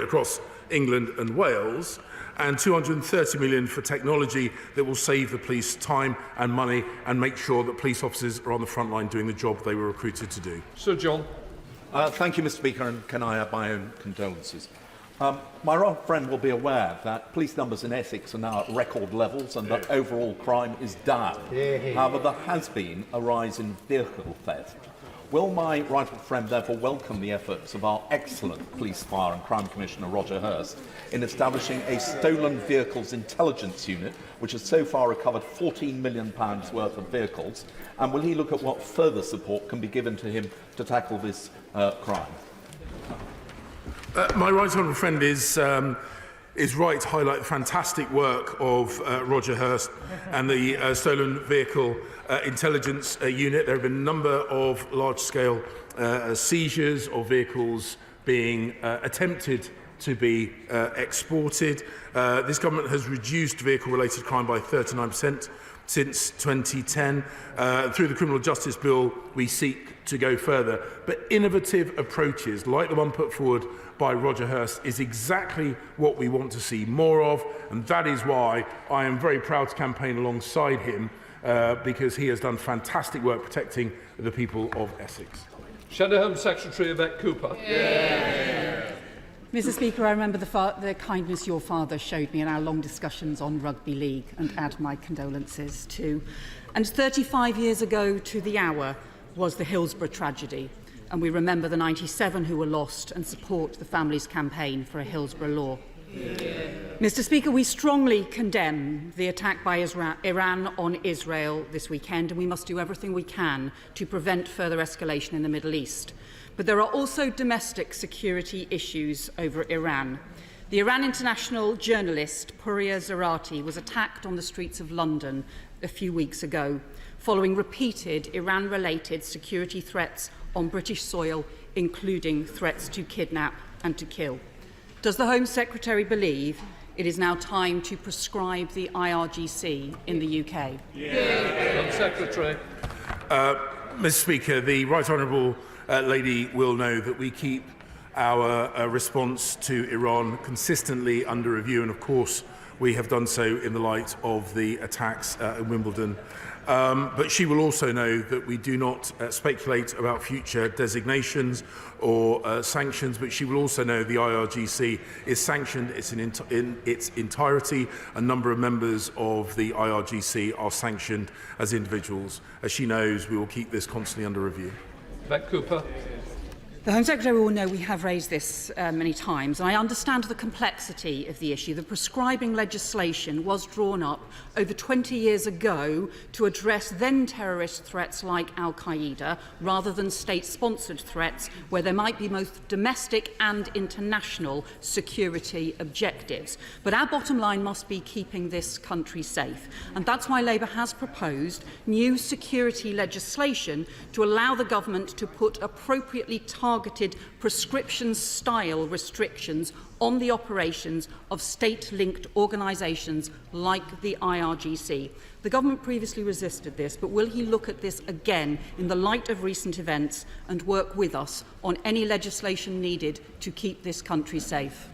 across England and Wales, and 230 million for technology that will save the police time and money and make sure that police officers are on the front line doing the job they were recruited to do. Sir John. Thank you, Mr. Speaker, and can I add my own condolences? My right friend will be aware that police numbers in Essex are now at record levels and that overall crime is down. However, there has been a rise in vehicle theft. Will my right friend therefore welcome the efforts of our excellent Police, Fire and Crime Commissioner Roger Hurst in establishing a Stolen Vehicles Intelligence Unit, which has so far recovered £14 million worth of vehicles? And will he look at what further support can be given to him to tackle this crime? My right honourable friend is right to highlight the fantastic work of Roger Hurst and the Stolen Vehicle Intelligence Unit. There have been a number of large-scale seizures of vehicles being attempted to be exported. This government has reduced vehicle-related crime by 39% since 2010. Through the Criminal Justice Bill, we seek to go further. But innovative approaches, like the one put forward by Roger Hurst, is exactly what we want to see more of, and that is why I am very proud to campaign alongside him, because he has done fantastic work protecting the people of Essex. Shadow Home Secretary Yvette Cooper. Mr. Speaker, I remember the kindness your father showed me in our long discussions on rugby league, and add my condolences too. And 35 years ago to the hour was the Hillsborough tragedy, and we remember the 97 who were lost and support the family's campaign for a Hillsborough law. Mr. Speaker, we strongly condemn the attack by Iran on Israel this weekend, and we must do everything we can to prevent further escalation in the Middle East. But there are also domestic security issues over Iran. The Iran international journalist Pouria Zarati was attacked on the streets of London a few weeks ago, following repeated Iran-related security threats on British soil, including threats to kidnap and to kill. Does the Home Secretary believe it is now time to prescribe the IRGC in the UK? Home Secretary. Mr. Speaker, the Right Honourable lady will know that we keep our response to Iran consistently under review, and of course we have done so in the light of the attacks in Wimbledon. But she will also know that we do not speculate about future designations or sanctions, but she will also know the IRGC is sanctioned in its entirety. A number of members of the IRGC are sanctioned as individuals. As she knows, we will keep this constantly under review. Beck Cooper. The Home Secretary will know we have raised this many times, and I understand the complexity of the issue. The prescribing legislation was drawn up over 20 years ago to address then terrorist threats like Al-Qaeda, rather than state-sponsored threats where there might be both domestic and international security objectives. But our bottom line must be keeping this country safe, and that's why Labour has proposed new security legislation to allow the government to put appropriately targeted prescription-style restrictions on the operations of state-linked organisations like the IRGC. The government previously resisted this, but will he look at this again in the light of recent events and work with us on any legislation needed to keep this country safe?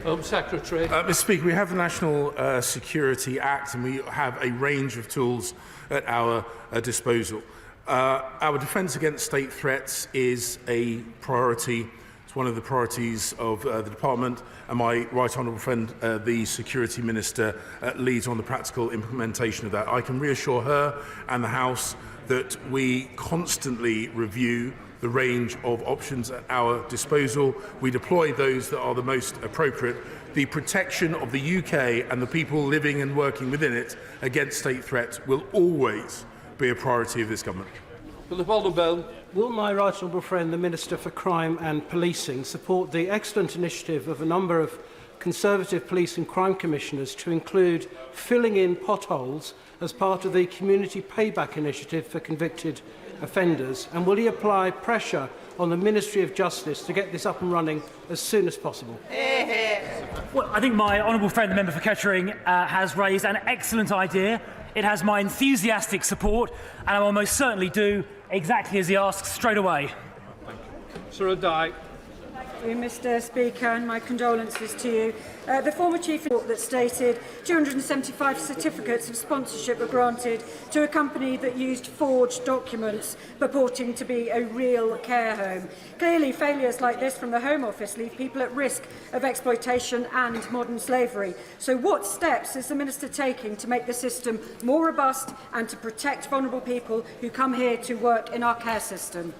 Home Secretary. Mr. Speaker, we have the National Security Act, and we have a range of tools at our disposal. Our defence against state threats is a priority. It's one of the priorities of the Department, and my right honourable friend, the Security Minister, leads on the practical implementation of that. I can reassure her and the House that we constantly review the range of options at our disposal. We deploy those that are the most appropriate. The protection of the UK and the people living and working within it against state threats will always be a priority of this government. Philip Alderman. Will my right honourable friend, the Minister for Crime and Policing, support the excellent initiative of a number of Conservative Police and Crime Commissioners to include filling in potholes as part of the Community Payback Initiative for convicted offenders? And will he apply pressure on the Ministry of Justice to get this up and running as soon as possible? Well, I think my honourable friend, the member for Kettering, has raised an excellent idea. It has my enthusiastic support, and I will most certainly do exactly as he asks straight away. Sir O'Dye. Thank you, Mr. Speaker, and my condolences to you. The former chief that stated 275 certificates of sponsorship were granted to a company that used forged documents purporting to be a real care home. Clearly, failures like this from the Home Office leave people at risk of exploitation and modern slavery. So what steps is the Minister taking to make the system more robust and to protect vulnerable people who come here to work in our care system?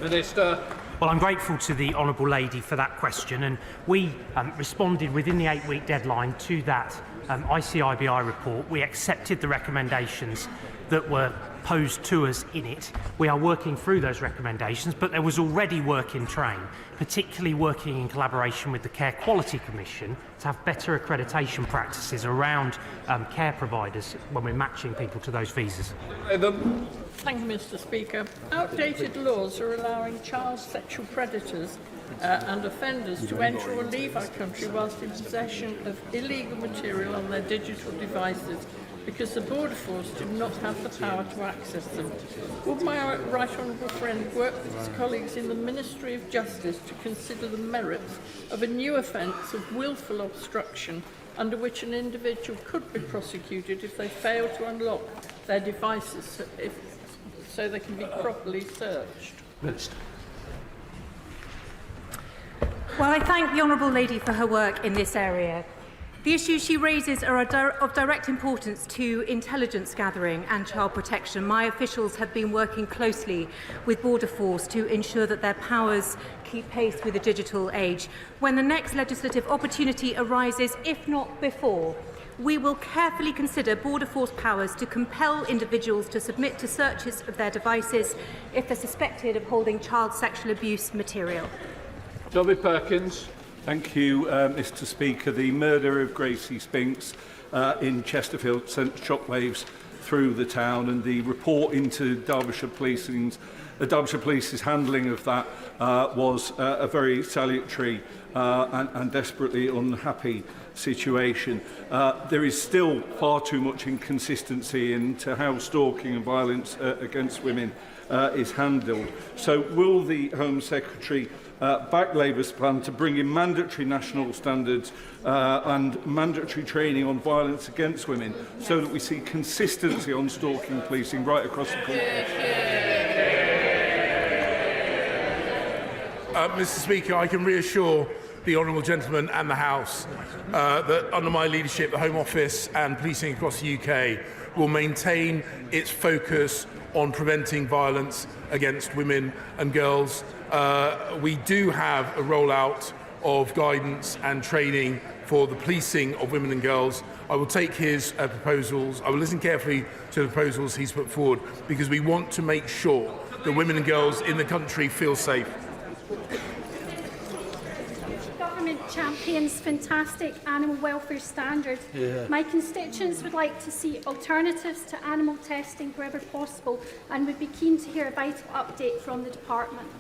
Minister. Well, I'm grateful to the honourable lady for that question, and we responded within the 8-week deadline to that ICIBI report. We accepted the recommendations that were posed to us in it. We are working through those recommendations, but there was already work in train, particularly working in collaboration with the Care Quality Commission to have better accreditation practices around care providers when we're matching people to those visas. Thank you, Mr. Speaker. Outdated laws are allowing child sexual predators and offenders to enter or leave our country whilst in possession of illegal material on their digital devices because the Border Force do not have the power to access them. Would my right honourable friend work with his colleagues in the Ministry of Justice to consider the merits of a new offence of wilful obstruction under which an individual could be prosecuted if they fail to unlock their devices so they can be properly searched? Minister. Well, I thank the honourable lady for her work in this area. The issues she raises are of direct importance to intelligence gathering and child protection. My officials have been working closely with Border Force to ensure that their powers keep pace with the digital age. When the next legislative opportunity arises, if not before, we will carefully consider Border Force powers to compel individuals to submit to searches of their devices if they're suspected of holding child sexual abuse material. Toby Perkins. Thank you, Mr. Speaker. The murder of Gracie Spinks in Chesterfield sent shockwaves through the town, and the report into Derbyshire Police's handling of that was a very salutary and desperately unhappy situation. There is still far too much inconsistency into how stalking and violence against women is handled. So will the Home Secretary back Labour's plan to bring in mandatory national standards and mandatory training on violence against women so that we see consistency on stalking policing right across the country? Mr. Speaker, I can reassure the honourable gentleman and the House that under my leadership, the Home Office and policing across the UK will maintain its focus on preventing violence against women and girls. We do have a rollout of guidance and training for the policing of women and girls. I will take his proposals. I will listen carefully to the proposals he's put forward because we want to make sure that women and girls in the country feel safe. Government champions fantastic animal welfare standards. My constituents would like to see alternatives to animal testing wherever possible and would be keen to hear a vital update from the department.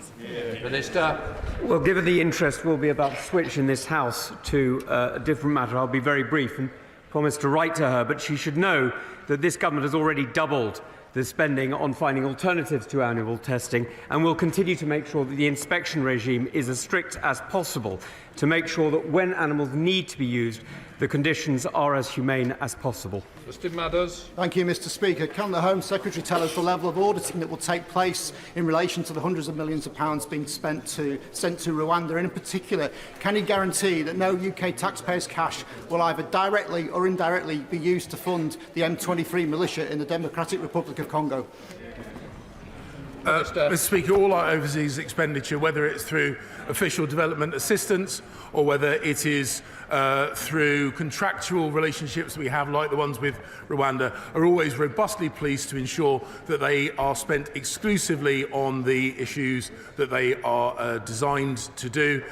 Minister. Well, given the interest will be about to switch in this House to a different matter, I'll be very brief and promise to write to her, but she should know that this government has already doubled the spending on finding alternatives to animal testing and will continue to make sure that the inspection regime is as strict as possible to make sure that when animals need to be used, the conditions are as humane as possible. Mr. Madders. Thank you, Mr. Speaker. Can the Home Secretary tell us the level of auditing that will take place in relation to the hundreds of millions of pounds being sent to Rwanda? And in particular, can he guarantee that no UK taxpayers' cash will either directly or indirectly be used to fund the M23 militia in the Democratic Republic of Congo? Mr. Speaker, all our overseas expenditure, whether it's through official development assistance or whether it is through contractual relationships that we have, like the ones with Rwanda, are always robustly policed to ensure that they are spent exclusively on the issues that they are designed to do.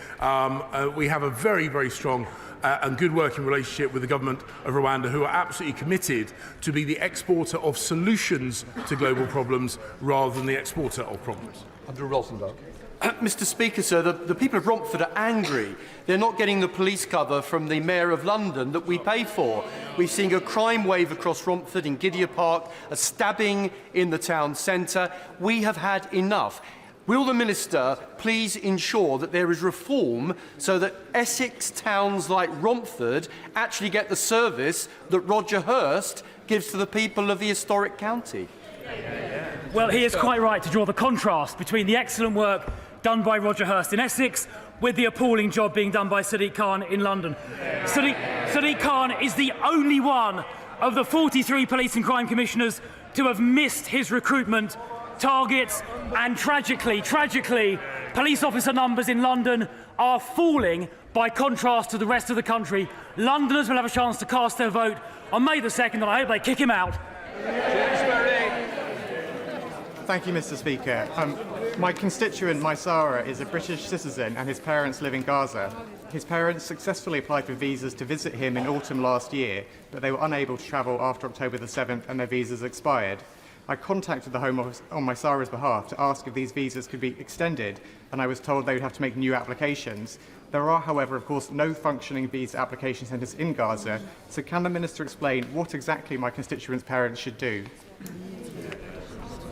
We have a very, very strong and good working relationship with the government of Rwanda, who are absolutely committed to be the exporter of solutions to global problems rather than the exporter of problems. Andrew Rosenberg. Mr. Speaker, sir, the people of Romford are angry. They're not getting the police cover from the Mayor of London that we pay for. We're seeing a crime wave across Romford, in Gidea Park, a stabbing in the town centre. We have had enough. Will the Minister please ensure that there is reform so that Essex towns like Romford actually get the service that Roger Hurst gives to the people of the historic county? Well, he is quite right to draw the contrast between the excellent work done by Roger Hurst in Essex with the appalling job being done by Sadiq Khan in London. Sadiq Khan is the only one of the 43 police and crime commissioners to have missed his recruitment targets, and tragically, police officer numbers in London are falling by contrast to the rest of the country. Londoners will have a chance to cast their vote on May the 2nd, and I hope they kick him out. Thank you, Mr. Speaker. My constituent, Maisara, is a British citizen and his parents live in Gaza. His parents successfully applied for visas to visit him in autumn last year, but they were unable to travel after October the 7th and their visas expired. I contacted the Home Office on Maisara's behalf to ask if these visas could be extended, and I was told they would have to make new applications. There are, however, of course, no functioning visa application centres in Gaza, so can the Minister explain what exactly my constituent's parents should do?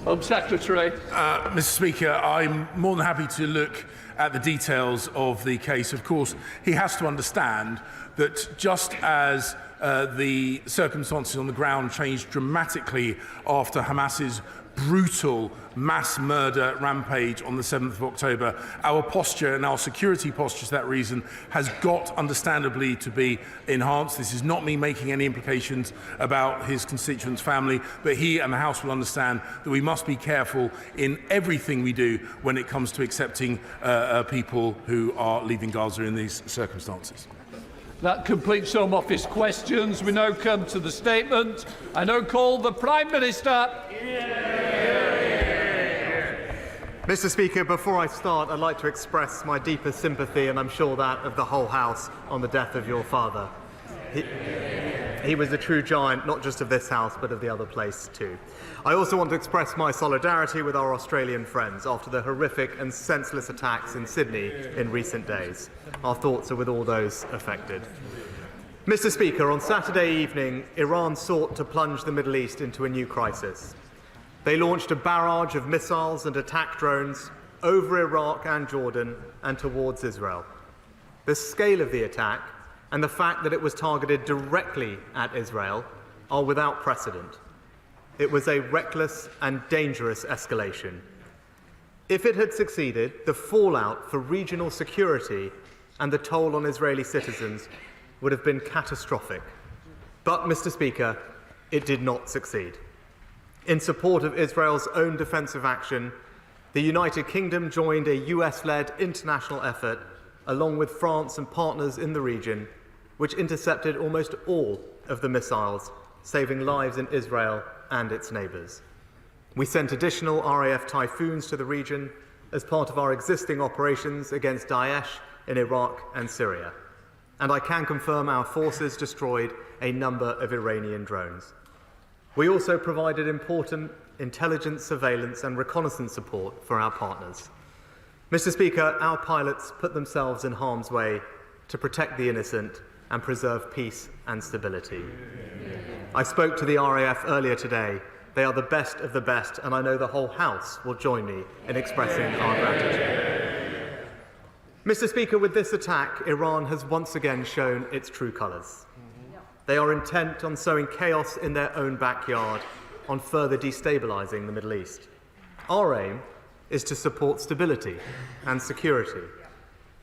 Home Secretary. Mr. Speaker, I'm more than happy to look at the details of the case. Of course, he has to understand that just as the circumstances on the ground changed dramatically after Hamas's brutal mass murder rampage on the 7th of October, our posture and our security posture for that reason has got understandably to be enhanced. This is not me making any implications about his constituent's family, but he and the House will understand that we must be careful in everything we do when it comes to accepting people who are leaving Gaza in these circumstances. That completes Home Office questions. We now come to the statement. I now call the Prime Minister. Mr. Speaker, before I start, I'd like to express my deepest sympathy, and I'm sure that of the whole House, on the death of your father. He was a true giant, not just of this House, but of the other place too. I also want to express my solidarity with our Australian friends after the horrific and senseless attacks in Sydney in recent days. Our thoughts are with all those affected. Mr. Speaker, on Saturday evening, Iran sought to plunge the Middle East into a new crisis. They launched a barrage of missiles and attack drones over Iraq and Jordan and towards Israel. The scale of the attack and the fact that it was targeted directly at Israel are without precedent. It was a reckless and dangerous escalation. If it had succeeded, the fallout for regional security and the toll on Israeli citizens would have been catastrophic. But, Mr. Speaker, it did not succeed. In support of Israel's own defensive action, the United Kingdom joined a US-led international effort, along with France and partners in the region, which intercepted almost all of the missiles, saving lives in Israel and its neighbours. We sent additional RAF Typhoons to the region as part of our existing operations against Daesh in Iraq and Syria. And I can confirm our forces destroyed a number of Iranian drones. We also provided important intelligence, surveillance and reconnaissance support for our partners. Mr. Speaker, our pilots put themselves in harm's way to protect the innocent and preserve peace and stability. I spoke to the RAF earlier today. They are the best of the best, and I know the whole House will join me in expressing our gratitude. Mr. Speaker, with this attack, Iran has once again shown its true colours. They are intent on sowing chaos in their own backyard, on further destabilising the Middle East. Our aim is to support stability and security,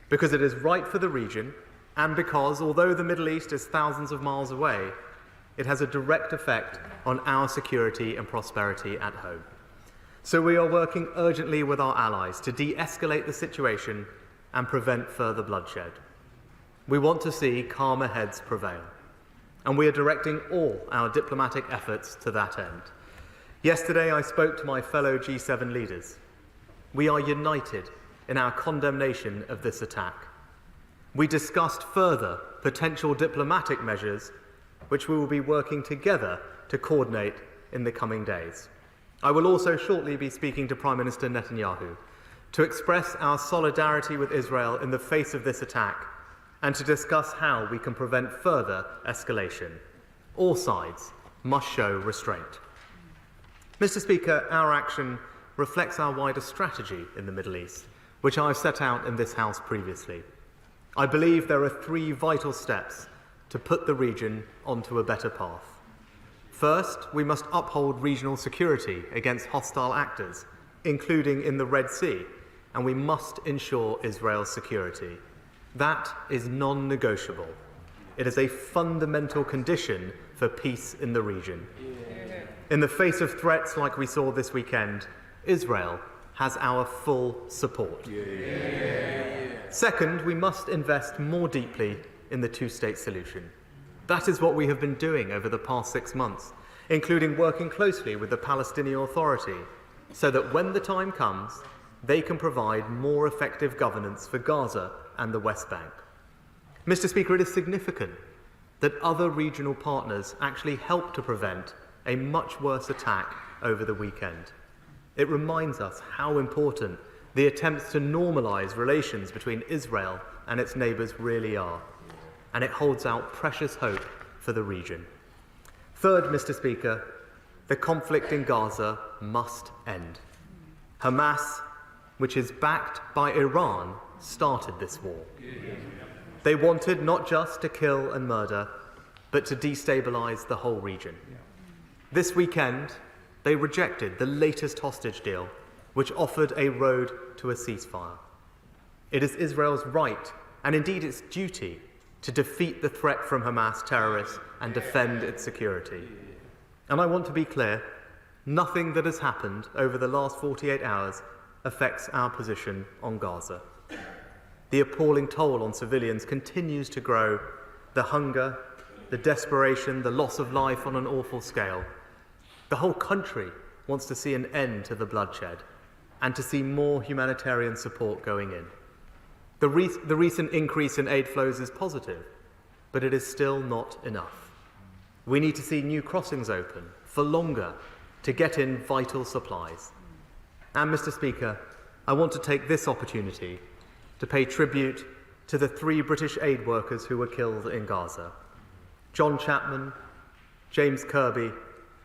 because it is right for the region, and because, although the Middle East is thousands of miles away, it has a direct effect on our security and prosperity at home. So we are working urgently with our allies to de-escalate the situation and prevent further bloodshed. We want to see calmer heads prevail, and we are directing all our diplomatic efforts to that end. Yesterday, I spoke to my fellow G7 leaders. We are united in our condemnation of this attack. We discussed further potential diplomatic measures which we will be working together to coordinate in the coming days. I will also shortly be speaking to Prime Minister Netanyahu to express our solidarity with Israel in the face of this attack and to discuss how we can prevent further escalation. All sides must show restraint. Mr. Speaker, our action reflects our wider strategy in the Middle East, which I have set out in this House previously. I believe there are 3 vital steps to put the region onto a better path. First, we must uphold regional security against hostile actors, including in the Red Sea, and we must ensure Israel's security. That is non-negotiable. It is a fundamental condition for peace in the region. In the face of threats like we saw this weekend, Israel has our full support. Second, we must invest more deeply in the two-state solution. That is what we have been doing over the past 6 months, including working closely with the Palestinian Authority, so that when the time comes, they can provide more effective governance for Gaza and the West Bank. Mr. Speaker, it is significant that other regional partners actually helped to prevent a much worse attack over the weekend. It reminds us how important the attempts to normalise relations between Israel and its neighbours really are, and it holds out precious hope for the region. Third, Mr. Speaker, the conflict in Gaza must end. Hamas, which is backed by Iran, started this war. They wanted not just to kill and murder, but to destabilise the whole region. This weekend, they rejected the latest hostage deal, which offered a road to a ceasefire. It is Israel's right, and indeed its duty, to defeat the threat from Hamas terrorists and defend its security. And I want to be clear, nothing that has happened over the last 48 hours affects our position on Gaza. The appalling toll on civilians continues to grow. The hunger, the desperation, the loss of life on an awful scale. The whole country wants to see an end to the bloodshed and to see more humanitarian support going in. The recent increase in aid flows is positive, but it is still not enough. We need to see new crossings open for longer to get in vital supplies. And, Mr. Speaker, I want to take this opportunity to pay tribute to the 3 British aid workers who were killed in Gaza: John Chapman, James Kirby,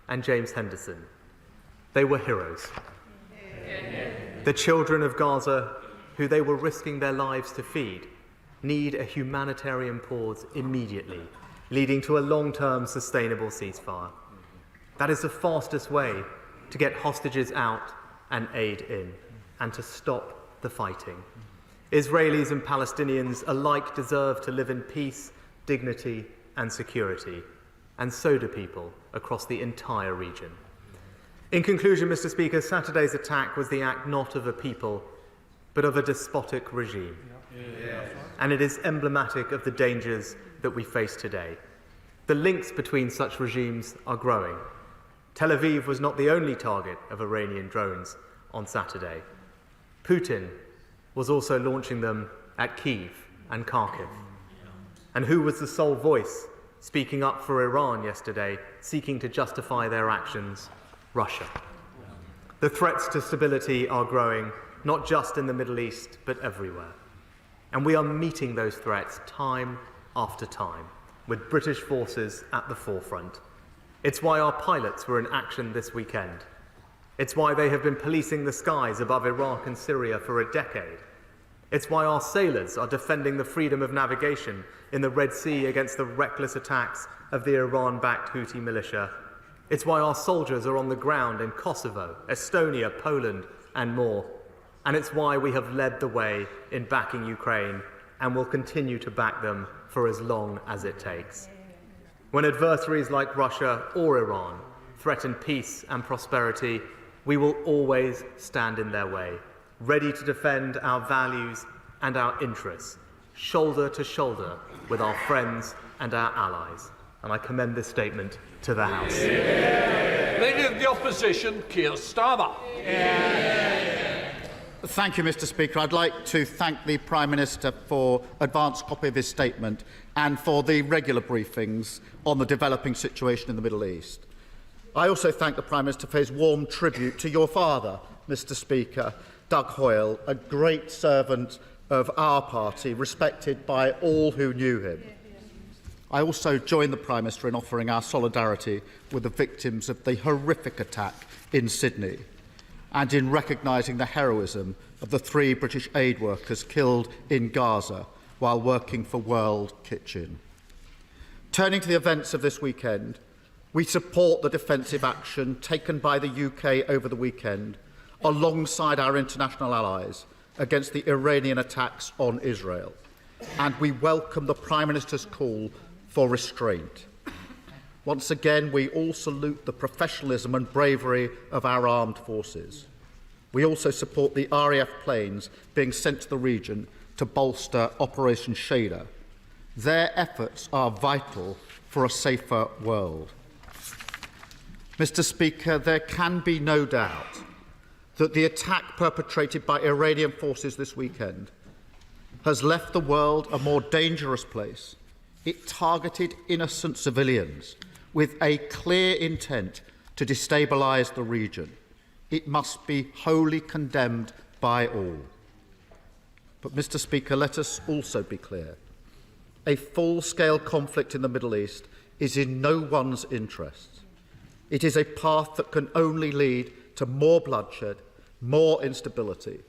and James Henderson. They were heroes. The children of Gaza, who they were risking their lives to feed, need a humanitarian pause immediately, leading to a long-term sustainable ceasefire. That is the fastest way to get hostages out and aid in, and to stop the fighting. Israelis and Palestinians alike deserve to live in peace, dignity, and security, and so do people across the entire region. In conclusion, Mr. Speaker, Saturday's attack was the act not of a people, but of a despotic regime. And it is emblematic of the dangers that we face today. The links between such regimes are growing. Tel Aviv was not the only target of Iranian drones on Saturday. Putin was also launching them at Kyiv and Kharkiv. And who was the sole voice speaking up for Iran yesterday, seeking to justify their actions? Russia. The threats to stability are growing, not just in the Middle East, but everywhere. And we are meeting those threats time after time, with British forces at the forefront. It's why our pilots were in action this weekend. It's why they have been policing the skies above Iraq and Syria for a decade. It's why our sailors are defending the freedom of navigation in the Red Sea against the reckless attacks of the Iran-backed Houthi militia. It's why our soldiers are on the ground in Kosovo, Estonia, Poland, and more. And it's why we have led the way in backing Ukraine and will continue to back them for as long as it takes. When adversaries like Russia or Iran threaten peace and prosperity, we will always stand in their way, ready to defend our values and our interests, shoulder to shoulder with our friends and our allies. And I commend this statement to the House. Leader of the Opposition, Keir Starmer. Thank you, Mr. Speaker. I'd like to thank the Prime Minister for advance copy of his statement and for the regular briefings on the developing situation in the Middle East. I also thank the Prime Minister for his warm tribute to your father, Mr. Speaker, Doug Hoyle, a great servant of our party, respected by all who knew him. I also join the Prime Minister in offering our solidarity with the victims of the horrific attack in Sydney and in recognising the heroism of the 3 British aid workers killed in Gaza while working for World Kitchen. Turning to the events of this weekend, we support the defensive action taken by the UK over the weekend alongside our international allies against the Iranian attacks on Israel, and we welcome the Prime Minister's call for restraint. Once again, we all salute the professionalism and bravery of our armed forces. We also support the RAF planes being sent to the region to bolster Operation Shader. Their efforts are vital for a safer world. Mr. Speaker, there can be no doubt that the attack perpetrated by Iranian forces this weekend has left the world a more dangerous place. It targeted innocent civilians with a clear intent to destabilise the region. It must be wholly condemned by all. But, Mr. Speaker, let us also be clear. A full-scale conflict in the Middle East is in no one's interests. It is a path that can only lead to more bloodshed, more instability,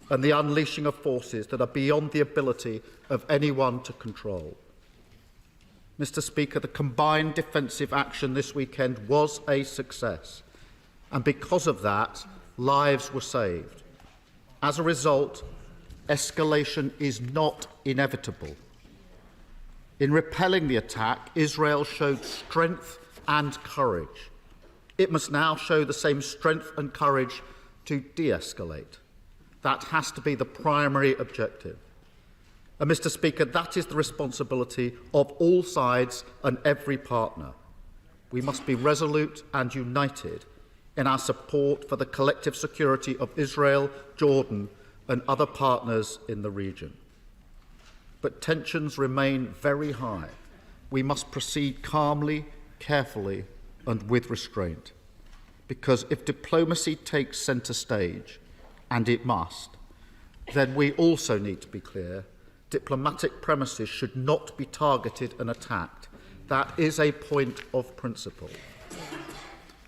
and the unleashing of forces that are beyond the ability of anyone to control. Mr. Speaker, the combined defensive action this weekend was a success, and because of that, lives were saved. As a result, escalation is not inevitable. In repelling the attack, Israel showed strength and courage. It must now show the same strength and courage to de-escalate. That has to be the primary objective. And, Mr. Speaker, that is the responsibility of all sides and every partner. We must be resolute and united in our support for the collective security of Israel, Jordan, and other partners in the region. But tensions remain very high. We must proceed calmly, carefully, and with restraint. Because if diplomacy takes centre stage, and it must, then we also need to be clear, diplomatic premises should not be targeted and attacked. That is a point of principle.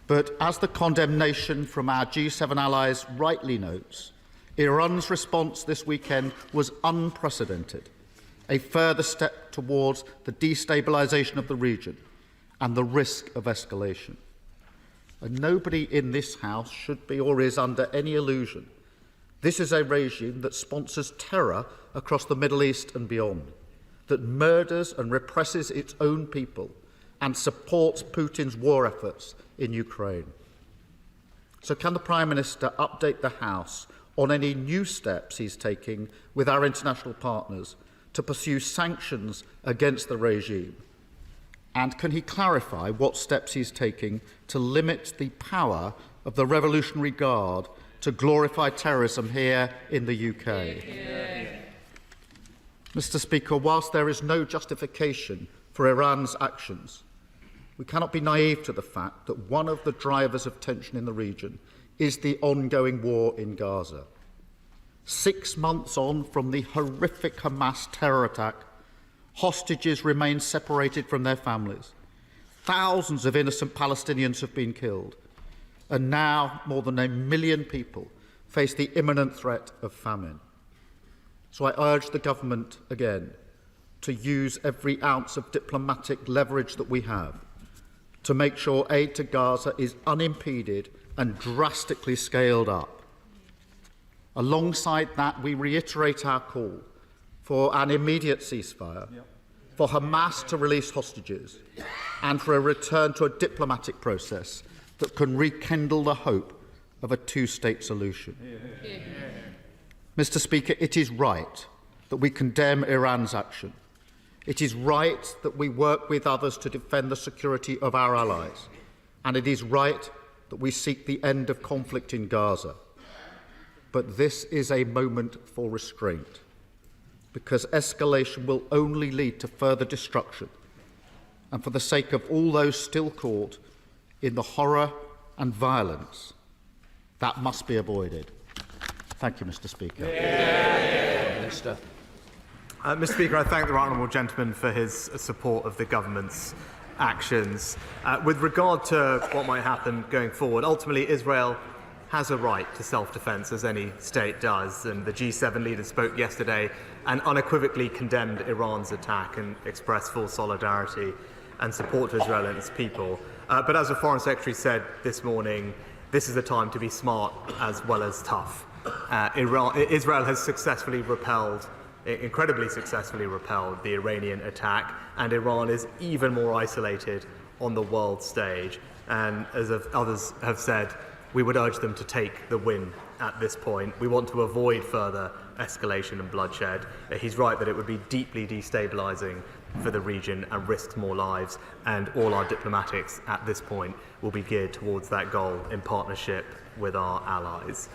But as the condemnation from our G7 allies rightly notes, Iran's response this weekend was unprecedented, a further step towards the destabilisation of the region and the risk of escalation. And nobody in this House should be or is under any illusion. This is a regime that sponsors terror across the Middle East and beyond, that murders and represses its own people and supports Putin's war efforts in Ukraine. So can the Prime Minister update the House on any new steps he's taking with our international partners to pursue sanctions against the regime? And can he clarify what steps he's taking to limit the power of the Revolutionary Guard to glorify terrorism here in the UK? Mr. Speaker, whilst there is no justification for Iran's actions, we cannot be naive to the fact that one of the drivers of tension in the region is the ongoing war in Gaza. 6 months on from the horrific Hamas terror attack, hostages remain separated from their families. Thousands of innocent Palestinians have been killed, and now more than 1 million people face the imminent threat of famine. So I urge the government again to use every ounce of diplomatic leverage that we have to make sure aid to Gaza is unimpeded and drastically scaled up. Alongside that, we reiterate our call for an immediate ceasefire, for Hamas to release hostages, and for a return to a diplomatic process that can rekindle the hope of a two-state solution. Mr. Speaker, it is right that we condemn Iran's action. It is right that we work with others to defend the security of our allies. And it is right that we seek the end of conflict in Gaza. but this is a moment for restraint, because escalation will only lead to further destruction, and for the sake of all those still caught in the horror and violence, that must be avoided. Thank you, Mr. Speaker. Mr. Speaker, I thank the right honourable gentleman for his support of the government's actions. With regard to what might happen going forward, ultimately Israel has a right to self-defence, as any state does, and the G7 leaders spoke yesterday and unequivocally condemned Iran's attack and expressed full solidarity and support to Israel and its people. But as the Foreign Secretary said this morning, this is a time to be smart as well as tough. Israel has incredibly successfully repelled the Iranian attack, and Iran is even more isolated on the world stage. And as others have said, we would urge them to take the win at this point. We want to avoid further escalation and bloodshed. He's right that it would be deeply destabilising for the region and risks more lives, and all our diplomatics at this point will be geared towards that goal in partnership with our allies.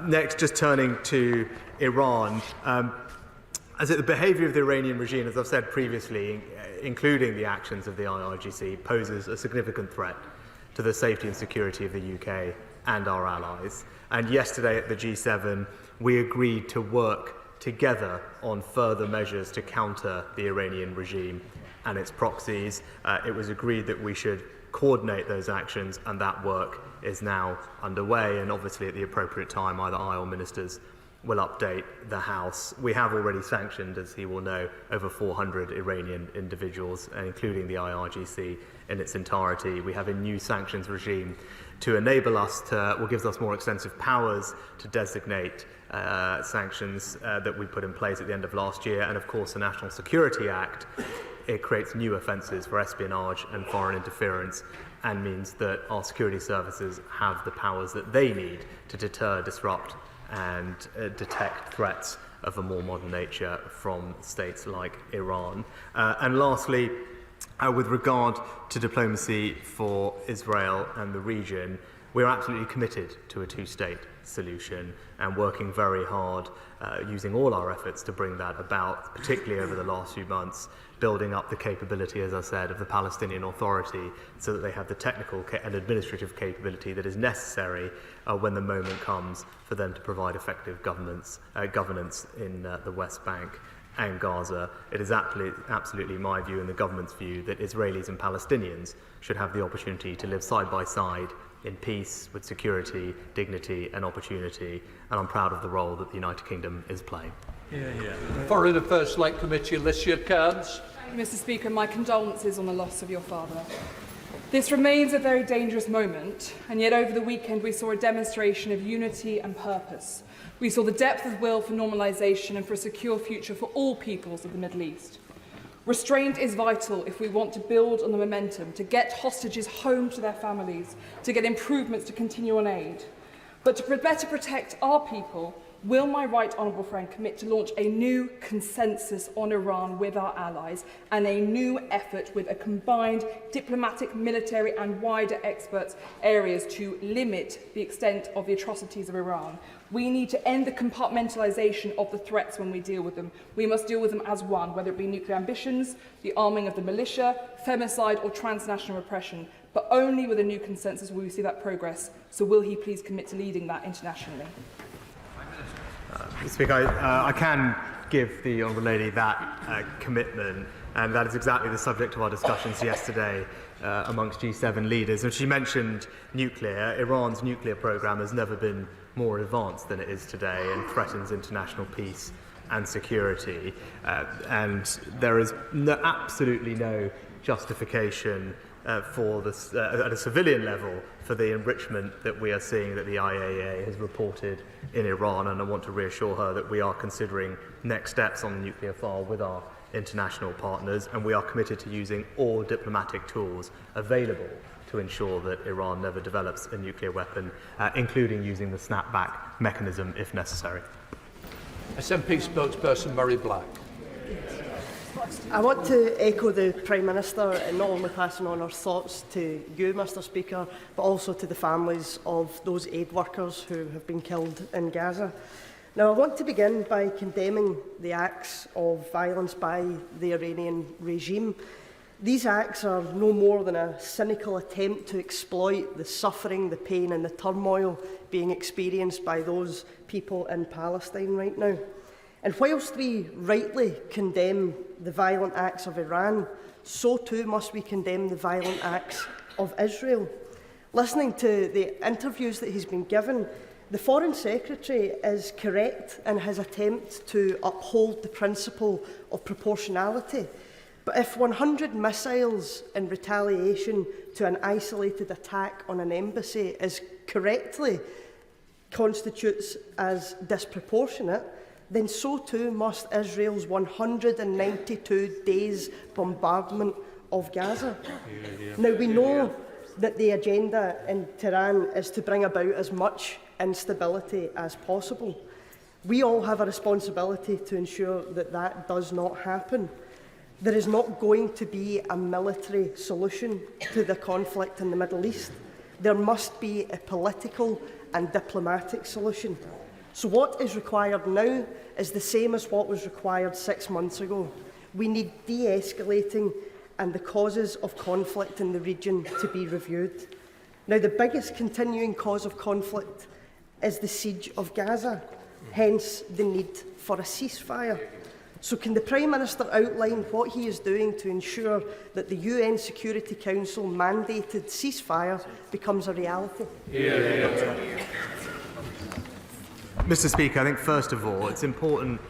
Next, just turning to Iran, the behaviour of the Iranian regime, as I've said previously, including the actions of the IRGC, poses a significant threat to the safety and security of the UK and our allies. And yesterday at the G7, we agreed to work together on further measures to counter the Iranian regime and its proxies. It was agreed that we should coordinate those actions, and that work is now underway, and obviously at the appropriate time either I or ministers will update the House. We have already sanctioned, as he will know, over 400 Iranian individuals, including the IRGC in its entirety. We have a new sanctions regime to enable us gives us more extensive powers to designate sanctions that we put in place at the end of last year. And of course, the National Security Act, it creates new offences for espionage and foreign interference, and means that our security services have the powers that they need to deter, disrupt and detect threats of a more modern nature from states like Iran. And lastly, with regard to diplomacy for Israel and the region, we're absolutely committed to a two-state solution and working very hard, using all our efforts to bring that about, particularly over the last few months, building up the capability, as I said, of the Palestinian Authority so that they have the technical and administrative capability that is necessary when the moment comes for them to provide effective governance in the West Bank and Gaza. It is absolutely my view and the government's view that Israelis and Palestinians should have the opportunity to live side by side in peace, with security, dignity and opportunity, and I'm proud of the role that the United Kingdom is playing. Foreign Affairs Select Committee, list your cards. Mr. Speaker, my condolences on the loss of your father. This remains a very dangerous moment, and yet over the weekend we saw a demonstration of unity and purpose. We saw the depth of will for normalisation and for a secure future for all peoples of the Middle East. Restraint is vital if we want to build on the momentum, to get hostages home to their families, to get improvements to continue on aid. But to better protect our people, will my right honourable friend commit to launch a new consensus on Iran with our allies and a new effort with a combined diplomatic, military and wider experts areas to limit the extent of the atrocities of Iran? We need to end the compartmentalisation of the threats when we deal with them. We must deal with them as one, whether it be nuclear ambitions, the arming of the militia, femicide or transnational repression. But only with a new consensus will we see that progress. So will he please commit to leading that internationally? Mr. Speaker, I can give the Honourable Lady that commitment, and that is exactly the subject of our discussions yesterday amongst G7 leaders. And she mentioned nuclear. Iran's nuclear programme has never been more advanced than it is today and threatens international peace and security. And there is absolutely no justification for this, at a civilian level, for the enrichment that we are seeing that the IAEA has reported in Iran, and I want to reassure her that we are considering next steps on the nuclear file with our international partners, and we are committed to using all diplomatic tools available to ensure that Iran never develops a nuclear weapon, including using the snapback mechanism if necessary. SNP spokesperson Murray Black. I want to echo the Prime Minister in not only passing on our thoughts to you, Mr Speaker, but also to the families of those aid workers who have been killed in Gaza. Now, I want to begin by condemning the acts of violence by the Iranian regime. These acts are no more than a cynical attempt to exploit the suffering, the pain and the turmoil being experienced by those people in Palestine right now. And whilst we rightly condemn the violent acts of Iran, so too must we condemn the violent acts of Israel. Listening to the interviews that he's been given, the Foreign Secretary is correct in his attempt to uphold the principle of proportionality. But if 100 missiles in retaliation to an isolated attack on an embassy is correctly constitutes as disproportionate, then so too must Israel's 192 days bombardment of Gaza. Now, we know that the agenda in Tehran is to bring about as much instability as possible. We all have a responsibility to ensure that that does not happen. There is not going to be a military solution to the conflict in the Middle East. There must be a political and diplomatic solution. So what is required now is the same as what was required 6 months ago. We need de-escalating and the causes of conflict in the region to be reviewed. Now, the biggest continuing cause of conflict is the siege of Gaza, hence the need for a ceasefire. So can the Prime Minister outline what he is doing to ensure that the UN Security Council mandated ceasefire becomes a reality? Mr Speaker, I think first of all it's important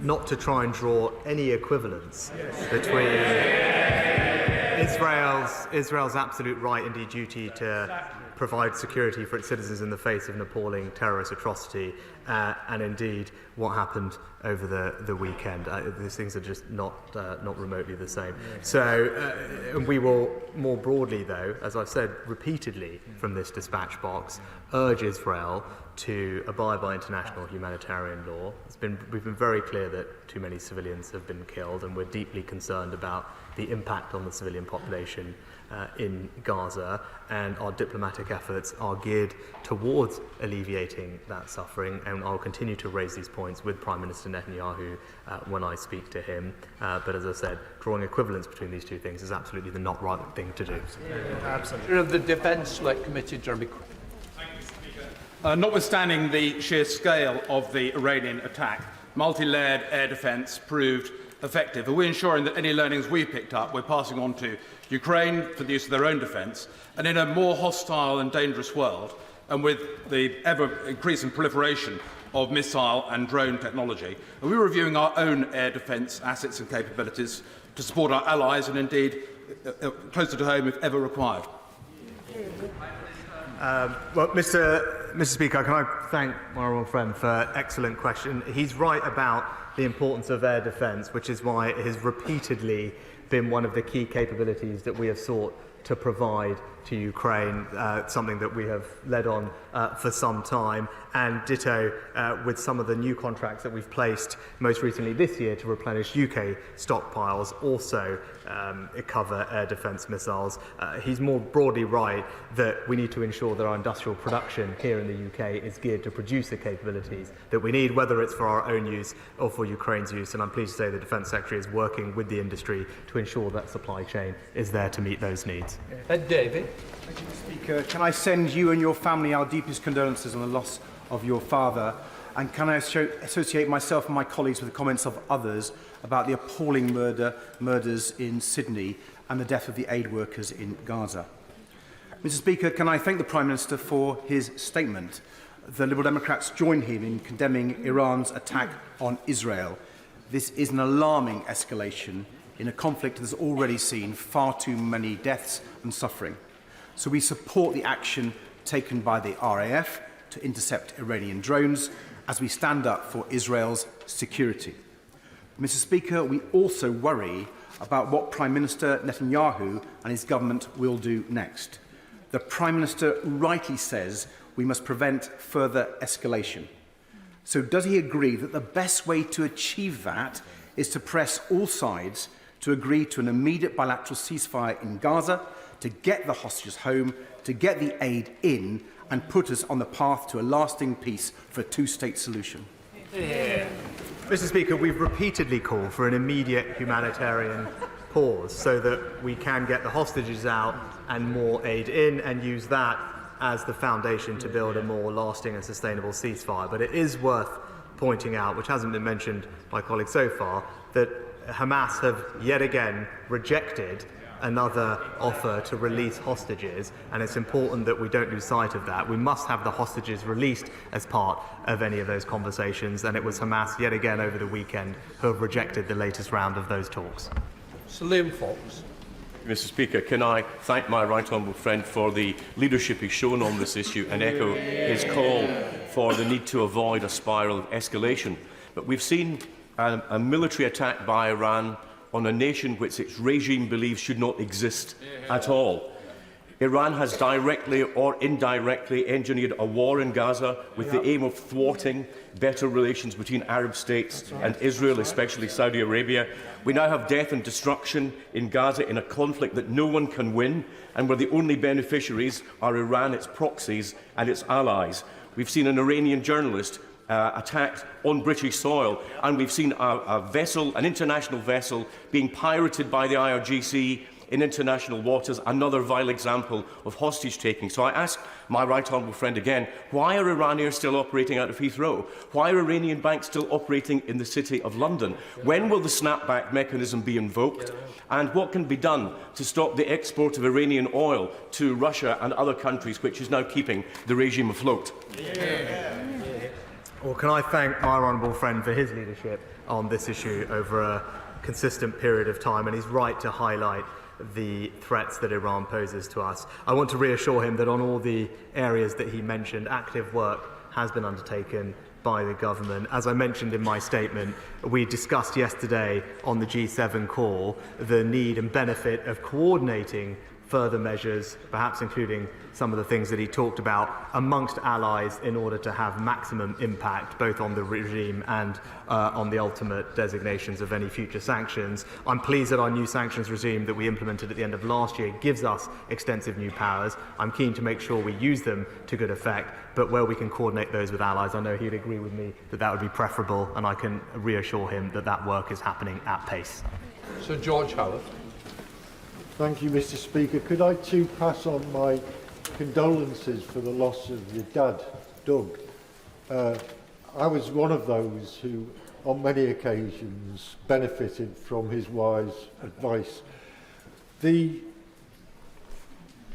not to try and draw any equivalence between Israel's absolute right, indeed duty, to provide security for its citizens in the face of an appalling terrorist atrocity and indeed what happened over the weekend. These things are just not remotely the same. So we will more broadly, though, as I've said repeatedly from this dispatch box, urge Israel to abide by international humanitarian law. We've been very clear that too many civilians have been killed, and we're deeply concerned about the impact on the civilian population in Gaza, and our diplomatic efforts are geared towards alleviating that suffering, and I'll continue to raise these points with Prime Minister Netanyahu when I speak to him. But as I said, drawing equivalence between these two things is absolutely the not right thing to do. Absolutely. Of the Defence Select Committee, Jeremy. Notwithstanding the sheer scale of the Iranian attack, multi-layered air defence proved effective. Are we ensuring that any learnings we picked up we're passing on to Ukraine for the use of their own defence? And in a more hostile and dangerous world, and with the ever-increasing proliferation of missile and drone technology, are we reviewing our own air defence assets and capabilities to support our allies and indeed closer to home if ever required? Well, Mr. Speaker, can I thank my honourable friend for an excellent question. He's right about the importance of air defence, which is why it has repeatedly been one of the key capabilities that we have sought to provide to Ukraine, something that we have led on for some time, and ditto with some of the new contracts that we've placed most recently this year to replenish UK stockpiles, also cover air defence missiles. He's more broadly right that we need to ensure that our industrial production here in the UK is geared to produce the capabilities that we need, whether it's for our own use or for Ukraine's use, and I'm pleased to say the Defence Secretary is working with the industry to ensure that supply chain is there to meet those needs. David. Thank you, Mr. Speaker. Can I send you and your family our deepest condolences on the loss of your father? And can I associate myself and my colleagues with the comments of others about the appalling murders in Sydney and the death of the aid workers in Gaza? Mr. Speaker, can I thank the Prime Minister for his statement? The Liberal Democrats join him in condemning Iran's attack on Israel. This is an alarming escalation in a conflict that has already seen far too many deaths and suffering. So we support the action taken by the RAF to intercept Iranian drones as we stand up for Israel's security. Mr. Speaker, we also worry about what Prime Minister Netanyahu and his government will do next. The Prime Minister rightly says we must prevent further escalation. So does he agree that the best way to achieve that is to press all sides to agree to an immediate bilateral ceasefire in Gaza, to get the hostages home, to get the aid in, and put us on the path to a lasting peace for a two-state solution. Yeah. Mr. Speaker, we've repeatedly called for an immediate humanitarian pause so that we can get the hostages out and more aid in, and use that as the foundation to build a more lasting and sustainable ceasefire. But it is worth pointing out, which hasn't been mentioned by colleagues so far, that Hamas have yet again rejected another offer to release hostages, and it's important that we don't lose sight of that. We must have the hostages released as part of any of those conversations, and it was Hamas yet again over the weekend who have rejected the latest round of those talks. Sir Liam Fox. Mr. Speaker, can I thank my right honourable friend for the leadership he's shown on this issue and echo his call for the need to avoid a spiral of escalation. But we've seen a military attack by Iran on a nation which its regime believes should not exist at all. Iran has directly or indirectly engineered a war in Gaza with the aim of thwarting better relations between Arab states and Israel, especially Saudi Arabia. We now have death and destruction in Gaza in a conflict that no one can win, and where the only beneficiaries are Iran, its proxies and its allies. We've seen an Iranian journalist attacked on British soil, and we've seen a vessel, an international vessel, being pirated by the IRGC in international waters, another vile example of hostage-taking. So I ask my right honourable friend again, why are Iranians still operating out of Heathrow? Why are Iranian banks still operating in the City of London? When will the snapback mechanism be invoked? And what can be done to stop the export of Iranian oil to Russia and other countries, which is now keeping the regime afloat? Well, can I thank my honourable friend for his leadership on this issue over a consistent period of time, and he's right to highlight the threats that Iran poses to us. I want to reassure him that on all the areas that he mentioned, active work has been undertaken by the government. As I mentioned in my statement, we discussed yesterday on the G7 call the need and benefit of coordinating further measures, perhaps including some of the things that he talked about, amongst allies in order to have maximum impact both on the regime and on the ultimate designations of any future sanctions. I'm pleased that our new sanctions regime that we implemented at the end of last year gives us extensive new powers. I'm keen to make sure we use them to good effect, but where we can coordinate those with allies, I know he'd agree with me that that would be preferable, and I can reassure him that that work is happening at pace. Sir George Howard. Thank you, Mr. Speaker. Could I too pass on my condolences for the loss of your dad, Doug? I was one of those who, on many occasions, benefited from his wise advice. There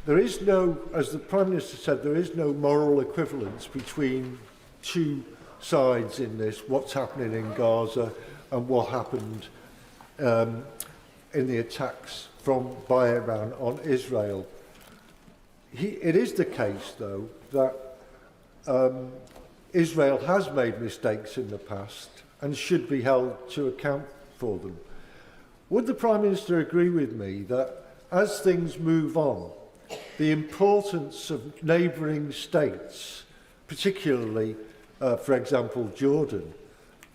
is no, as the Prime Minister said, there is no moral equivalence between two sides in this, what's happening in Gaza and what happened in the attacks by Iran on Israel. It is the case, though, that Israel has made mistakes in the past and should be held to account for them. Would the Prime Minister agree with me that as things move on, the importance of neighbouring states, particularly, for example, Jordan,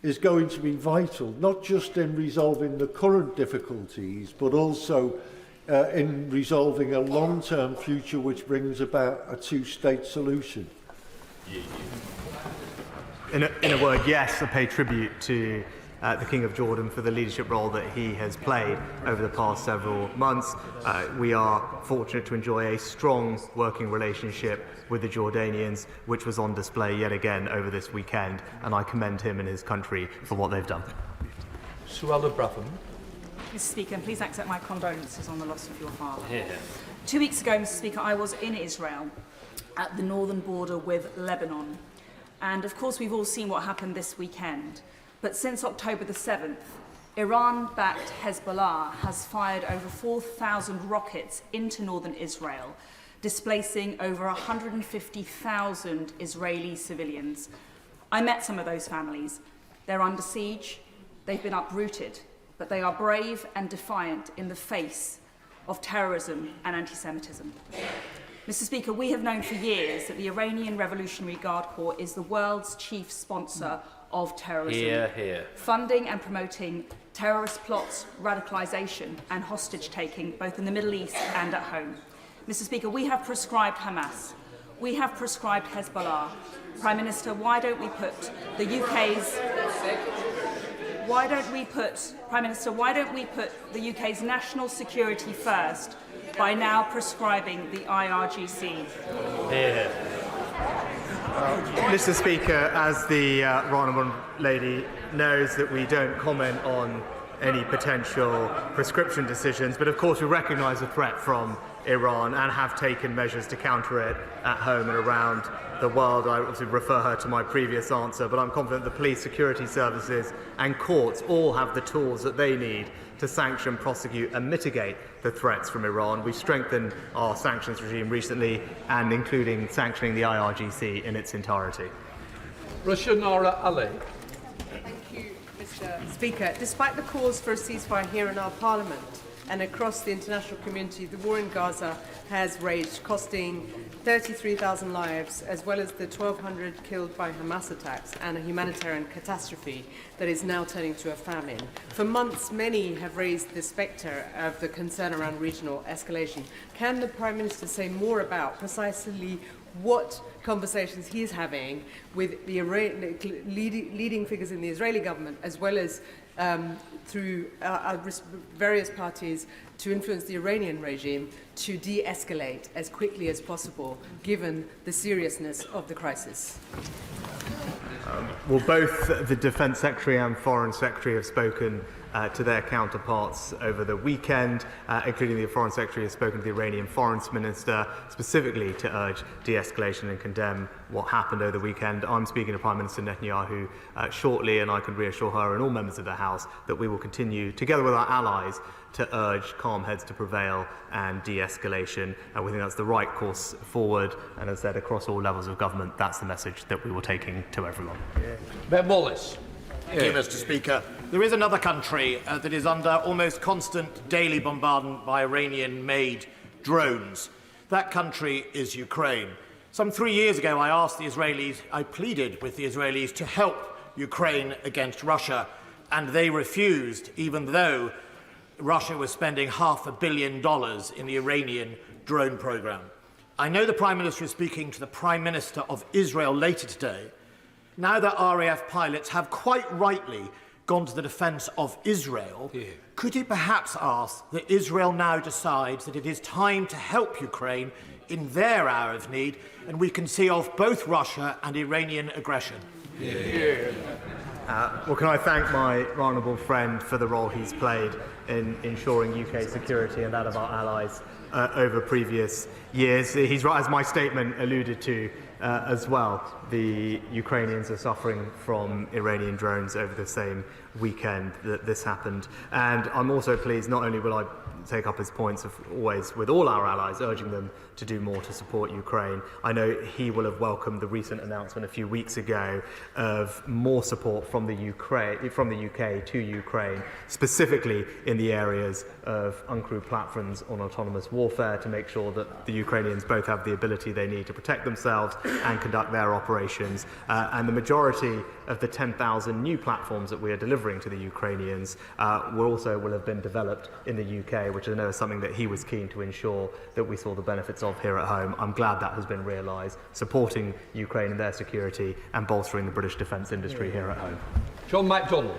is going to be vital, not just in resolving the current difficulties, but also in resolving a long-term future which brings about a two-state solution? In a word, yes, I pay tribute to the King of Jordan for the leadership role that he has played over the past several months. We are fortunate to enjoy a strong working relationship with the Jordanians, which was on display yet again over this weekend, and I commend him and his country for what they've done. Suella Bratham. Mr. Speaker, and please accept my condolences on the loss of your father. Yeah. 2 weeks ago, Mr. Speaker, I was in Israel at the northern border with Lebanon. And of course, we've all seen what happened this weekend. But since October the 7th, Iran-backed Hezbollah has fired over 4,000 rockets into northern Israel, displacing over 150,000 Israeli civilians. I met some of those families. They're under siege, they've been uprooted, but they are brave and defiant in the face of terrorism and anti-Semitism. Mr. Mr. Speaker, we have known for years that the Iranian Revolutionary Guard Corps is the world's chief sponsor of terrorism, funding and promoting terrorist plots, radicalisation and hostage-taking both in the Middle East and at home. Mr. Speaker, we have proscribed Hamas. We have proscribed Hezbollah. Prime Minister, why don't we put the UK's UK's national security first by now prescribing the IRGC? Mr. Speaker, as the Right Honourable Lady knows, that we don't comment on any potential prescription decisions, but of course we recognise the threat from Iran and have taken measures to counter it at home and around the world. I obviously refer her to my previous answer, but I'm confident the police, security services and courts all have the tools that they need to sanction, prosecute and mitigate the threats from Iran. We've strengthened our sanctions regime recently, and including sanctioning the IRGC in its entirety. Rushanara Ali. Thank you, Mr. Speaker. Despite the calls for a ceasefire here in our Parliament and across the international community, the war in Gaza has raged, costing 33,000 lives, as well as the 1,200 killed by Hamas attacks, and a humanitarian catastrophe that is now turning to a famine. For months, many have raised the spectre of the concern around regional escalation. Can the Prime Minister say more about precisely what conversations he is having with the leading figures in the Israeli government, as well as through various parties, to influence the Iranian regime to de-escalate as quickly as possible, given the seriousness of the crisis? Well, both the Defence Secretary and Foreign Secretary have spoken to their counterparts over the weekend, including the Foreign Secretary has spoken to the Iranian Foreign Minister specifically to urge de-escalation and condemn what happened over the weekend. I'm speaking to Prime Minister Netanyahu shortly, and I can reassure her and all members of the House that we will continue, together with our allies, to urge calm heads to prevail and de-escalation. And we think that's the right course forward, and as said, across all levels of government, that's the message that we were taking to everyone. Ben Wallace. Thank you, Mr. Speaker. There is another country that is under almost constant daily bombardment by Iranian-made drones. That country is Ukraine. Some 3 years ago, I pleaded with the Israelis to help Ukraine against Russia, and they refused, even though Russia was spending $500 million in the Iranian drone program. I know the Prime Minister is speaking to the Prime Minister of Israel later today. Now that RAF pilots have quite rightly gone to the defence of Israel, could he perhaps ask that Israel now decides that it is time to help Ukraine in their hour of need, and we can see off both Russia and Iranian aggression? Well, can I thank my honourable friend for the role he's played in ensuring UK security and that of our allies over previous years. He's right, as my statement alluded to as well. The Ukrainians are suffering from Iranian drones over the same weekend that this happened. And I'm also pleased, not only will I take up his points of always with all our allies, urging them to do more to support Ukraine. I know he will have welcomed the recent announcement a few weeks ago of more support from the UK to Ukraine, specifically in the areas of uncrewed platforms on autonomous warfare, to make sure that the Ukrainians both have the ability they need to protect themselves and conduct their operations. And the majority of the 10,000 new platforms that we are delivering to the Ukrainians will have been developed in the UK, which I know is something that he was keen to ensure that we saw the benefits of here at home. I'm glad that has been realised, supporting Ukraine in their security and bolstering the British defence industry here at home. John MacDonald.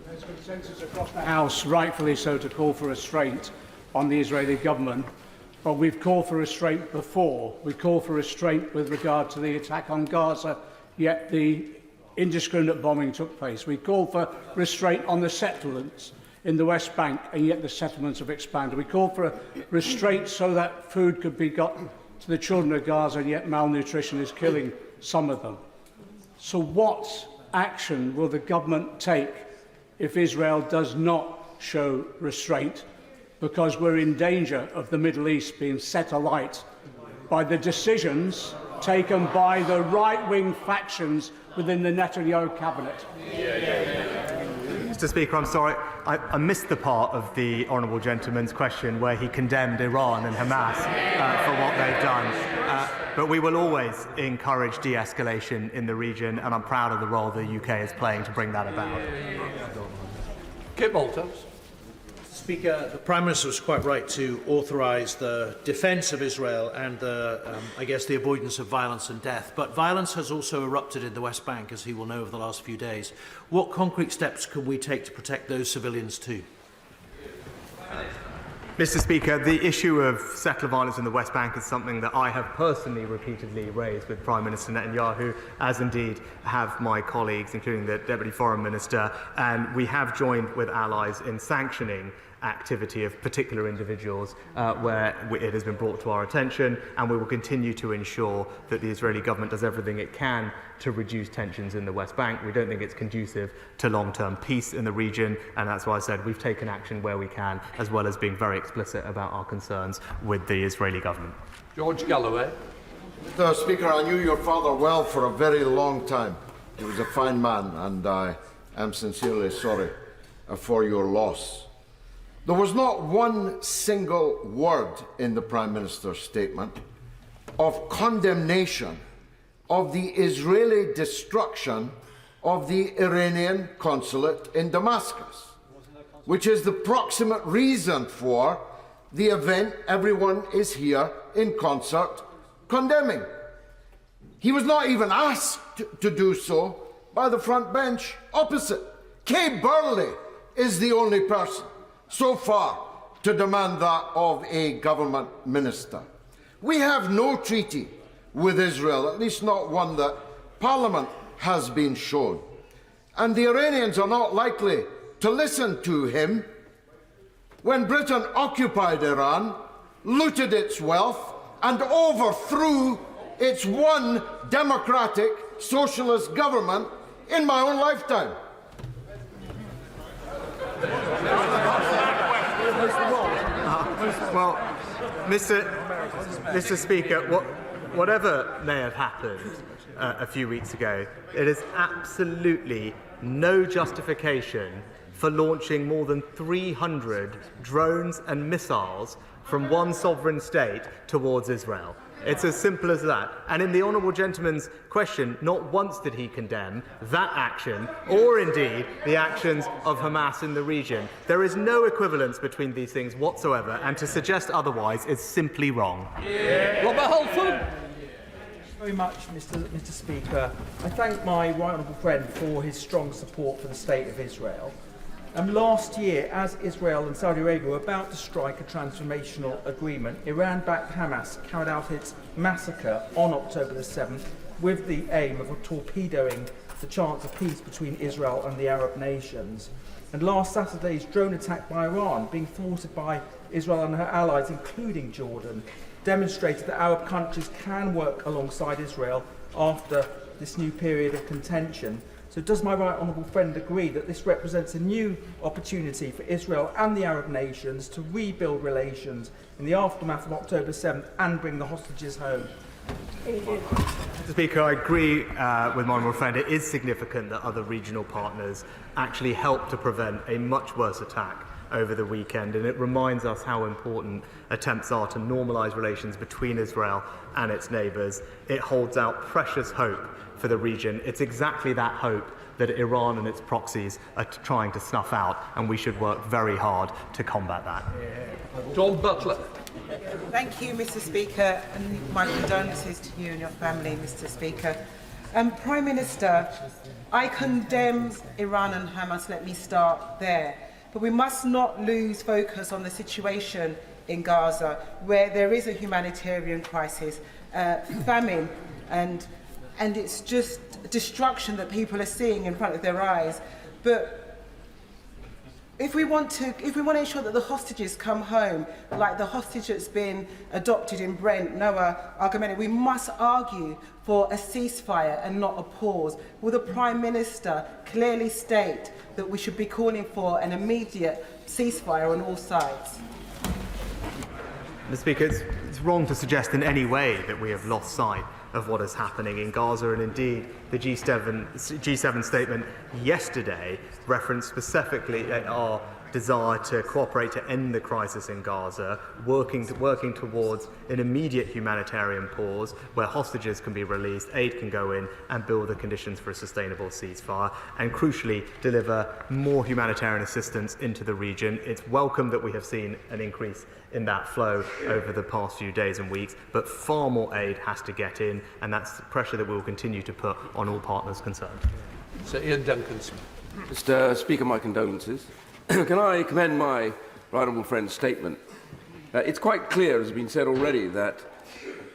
There's consensus across the House, rightfully so, to call for restraint on the Israeli government. But we've called for restraint before. We called for restraint with regard to the attack on Gaza, yet the indiscriminate bombing took place. We called for restraint on the settlements in the West Bank, and yet the settlements have expanded. We called for a restraint so that food could be got to the children of Gaza, and yet malnutrition is killing some of them. So what action will the government take if Israel does not show restraint? Because we're in danger of the Middle East being set alight by the decisions taken by the right-wing factions within the Netanyahu cabinet. Mr. Speaker, I'm sorry. I missed the part of the honourable gentleman's question where he condemned Iran and Hamas for what they've done. But we will always encourage de-escalation in the region, and I'm proud of the role the UK is playing to bring that about. Kit Walters. Speaker, the Prime Minister was quite right to authorise the defence of Israel and I guess, the avoidance of violence and death. But violence has also erupted in the West Bank, as he will know over the last few days. What concrete steps can we take to protect those civilians too? Mr. Speaker, the issue of settler violence in the West Bank is something that I have personally repeatedly raised with Prime Minister Netanyahu, as indeed have my colleagues, including the Deputy Foreign Minister, and we have joined with allies in sanctioning activity of particular individuals where it has been brought to our attention, and we will continue to ensure that the Israeli government does everything it can to reduce tensions in the West Bank. We don't think it's conducive to long-term peace in the region, and that's why I said we've taken action where we can, as well as being very explicit about our concerns with the Israeli government. George Galloway. Mr. Speaker, I knew your father well for a very long time. He was a fine man, and I am sincerely sorry for your loss. There was not one single word in the Prime Minister's statement of condemnation of the Israeli destruction of the Iranian consulate in Damascus, which is the proximate reason for the event everyone is here in concert condemning. He was not even asked to do so by the front bench opposite. Kay Burley is the only person so far to demand that of a government minister. We have no treaty with Israel, at least not one that Parliament has been shown. And the Iranians are not likely to listen to him. When Britain occupied Iran, looted its wealth, and overthrew its one democratic socialist government in my own lifetime. Well, Mr. Speaker, whatever may have happened a few weeks ago, it is absolutely no justification for launching more than 300 drones and missiles from one sovereign state towards Israel. It's as simple as that. And in the honourable gentleman's question, not once did he condemn that action, or indeed the actions of Hamas in the region. There is no equivalence between these things whatsoever, and to suggest otherwise is simply wrong. Robert Holford. Very much, Mr. Speaker. I thank my right honourable friend for his strong support for the State of Israel. Last year, as Israel and Saudi Arabia were about to strike a transformational agreement, Iran-backed Hamas carried out its massacre on October the 7th with the aim of torpedoing the chance of peace between Israel and the Arab nations. And last Saturday's drone attack by Iran, being thwarted by Israel and her allies, including Jordan, demonstrated that Arab countries can work alongside Israel after this new period of contention. So does my right honourable friend agree that this represents a new opportunity for Israel and the Arab nations to rebuild relations in the aftermath of October 7th and bring the hostages home? Mr. Speaker, I agree with my honourable friend. It is significant that other regional partners actually helped to prevent a much worse attack over the weekend, and it reminds us how important attempts are to normalise relations between Israel and its neighbours. It holds out precious hope for the region. It's exactly that hope that Iran and its proxies are trying to snuff out, and we should work very hard to combat that. John Butler. Thank you, Mr. Speaker, and my condolences to you and your family, Mr. Speaker. Prime Minister, I condemn Iran and Hamas, let me start there. But we must not lose focus on the situation in Gaza, where there is a humanitarian crisis, famine, and it's just destruction that people are seeing in front of their eyes. But if we want to ensure that the hostages come home, like the hostage that's been adopted in Brent, Noah Argameni, we must argue for a ceasefire and not a pause. Will the Prime Minister clearly state that we should be calling for an immediate ceasefire on all sides? Mr. Speaker, it's wrong to suggest in any way that we have lost sight of what is happening in Gaza, and indeed the G7 statement yesterday referenced specifically our desire to cooperate to end the crisis in Gaza, working towards an immediate humanitarian pause where hostages can be released, aid can go in and build the conditions for a sustainable ceasefire, and crucially deliver more humanitarian assistance into the region. It's welcome that we have seen an increase in that flow over the past few days and weeks, but far more aid has to get in, and that's the pressure that we will continue to put on all partners concerned. Sir Ian Duncan. Mr. Speaker, my condolences. Can I commend my right honourable friend's statement? It's quite clear, as has been said already, that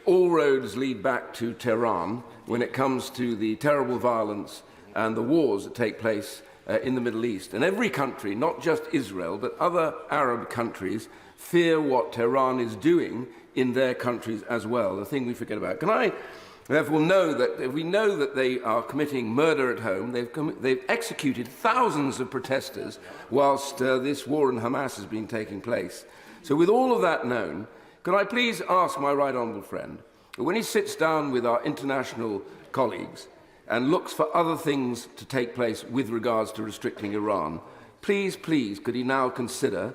all roads lead back to Tehran when it comes to the terrible violence and the wars that take place in the Middle East. And every country, not just Israel, but other Arab countries, fear what Tehran is doing in their countries as well, the thing we forget about. Can I therefore know that if we know that they are committing murder at home, they've executed thousands of protesters whilst this war in Hamas has been taking place. So with all of that known, can I please ask my right honourable friend, when he sits down with our international colleagues and looks for other things to take place with regards to restricting Iran, please, could he now consider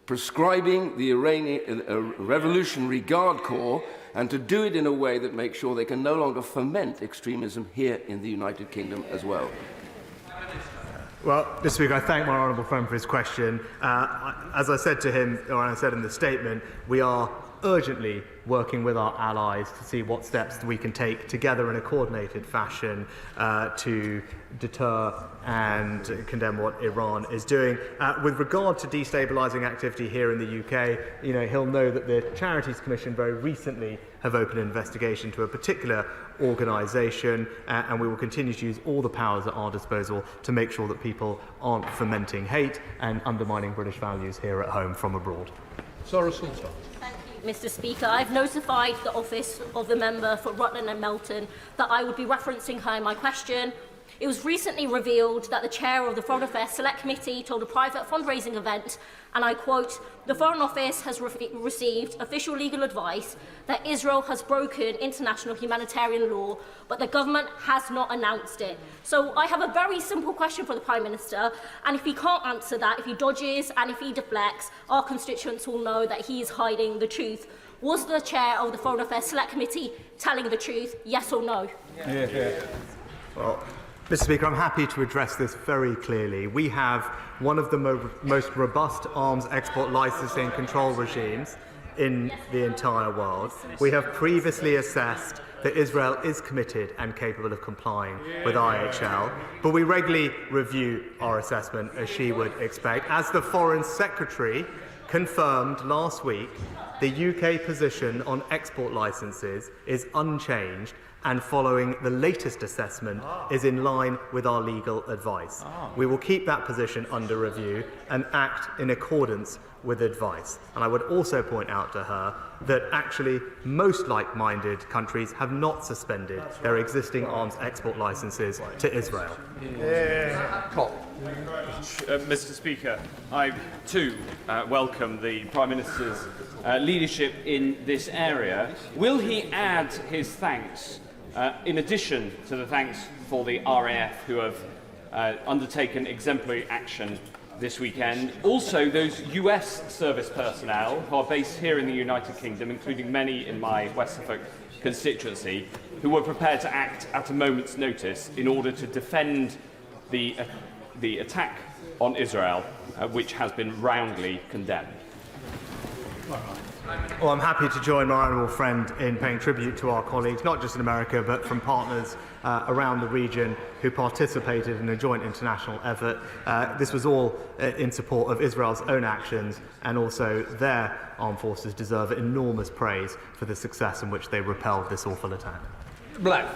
prescribing the Iranian Revolutionary Guard Corps, and to do it in a way that makes sure they can no longer foment extremism here in the United Kingdom as well? Well, Mr. Speaker, I thank my honourable friend for his question. As I said to him, or I said in the statement, we are urgently working with our allies to see what steps we can take together in a coordinated fashion to deter and condemn what Iran is doing. With regard to destabilising activity here in the UK, he'll know that the Charities Commission very recently have opened an investigation to a particular organisation, and we will continue to use all the powers at our disposal to make sure that people aren't fomenting hate and undermining British values here at home from abroad. Sarah Sultan. Mr. Speaker, I've notified the office of the member for Rutland and Melton that I would be referencing her in my question. It was recently revealed that the chair of the Foreign Affairs Select Committee told a private fundraising event, and I quote, "The Foreign Office has received official legal advice that Israel has broken international humanitarian law, but the government has not announced it." So I have a very simple question for the Prime Minister, and if he can't answer that, if he dodges and if he deflects, our constituents will know that he is hiding the truth. Was the chair of the Foreign Affairs Select Committee telling the truth, yes or no? Well, Mr. Speaker, I'm happy to address this very clearly. We have one of the most robust arms export licensing control regimes in the entire world. We have previously assessed that Israel is committed and capable of complying with IHL, but we regularly review our assessment, as she would expect. As the Foreign Secretary confirmed last week, the UK position on export licences is unchanged, and following the latest assessment is in line with our legal advice. We will keep that position under review and act in accordance with advice. And I would also point out to her that actually most like-minded countries have not suspended their existing arms export licences to Israel. Mr. Speaker, I too welcome the Prime Minister's leadership in this area. Will he add his thanks in addition to the thanks for the RAF who have undertaken exemplary action this weekend, also those US service personnel who are based here in the United Kingdom, including many in my West Suffolk constituency, who were prepared to act at a moment's notice in order to defend the attack on Israel, which has been roundly condemned? Well, I'm happy to join my honourable friend in paying tribute to our colleagues, not just in America, but from partners around the region who participated in a joint international effort. This was all in support of Israel's own actions, and also their armed forces deserve enormous praise for the success in which they repelled this awful attack. Black.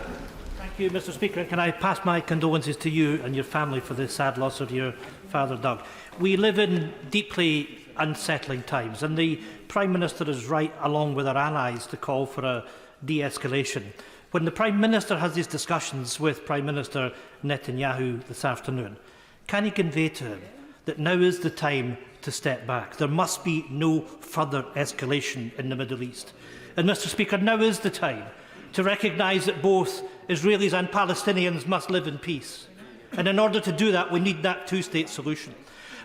Thank you, Mr. Speaker. Can I pass my condolences to you and your family for the sad loss of your father, Doug? We live in deeply unsettling times, and the Prime Minister is right, along with our allies, to call for a de-escalation. When the Prime Minister has these discussions with Prime Minister Netanyahu this afternoon, can he convey to him that now is the time to step back? There must be no further escalation in the Middle East. And, Mr. Speaker, now is the time to recognise that both Israelis and Palestinians must live in peace. And in order to do that, we need that two-state solution.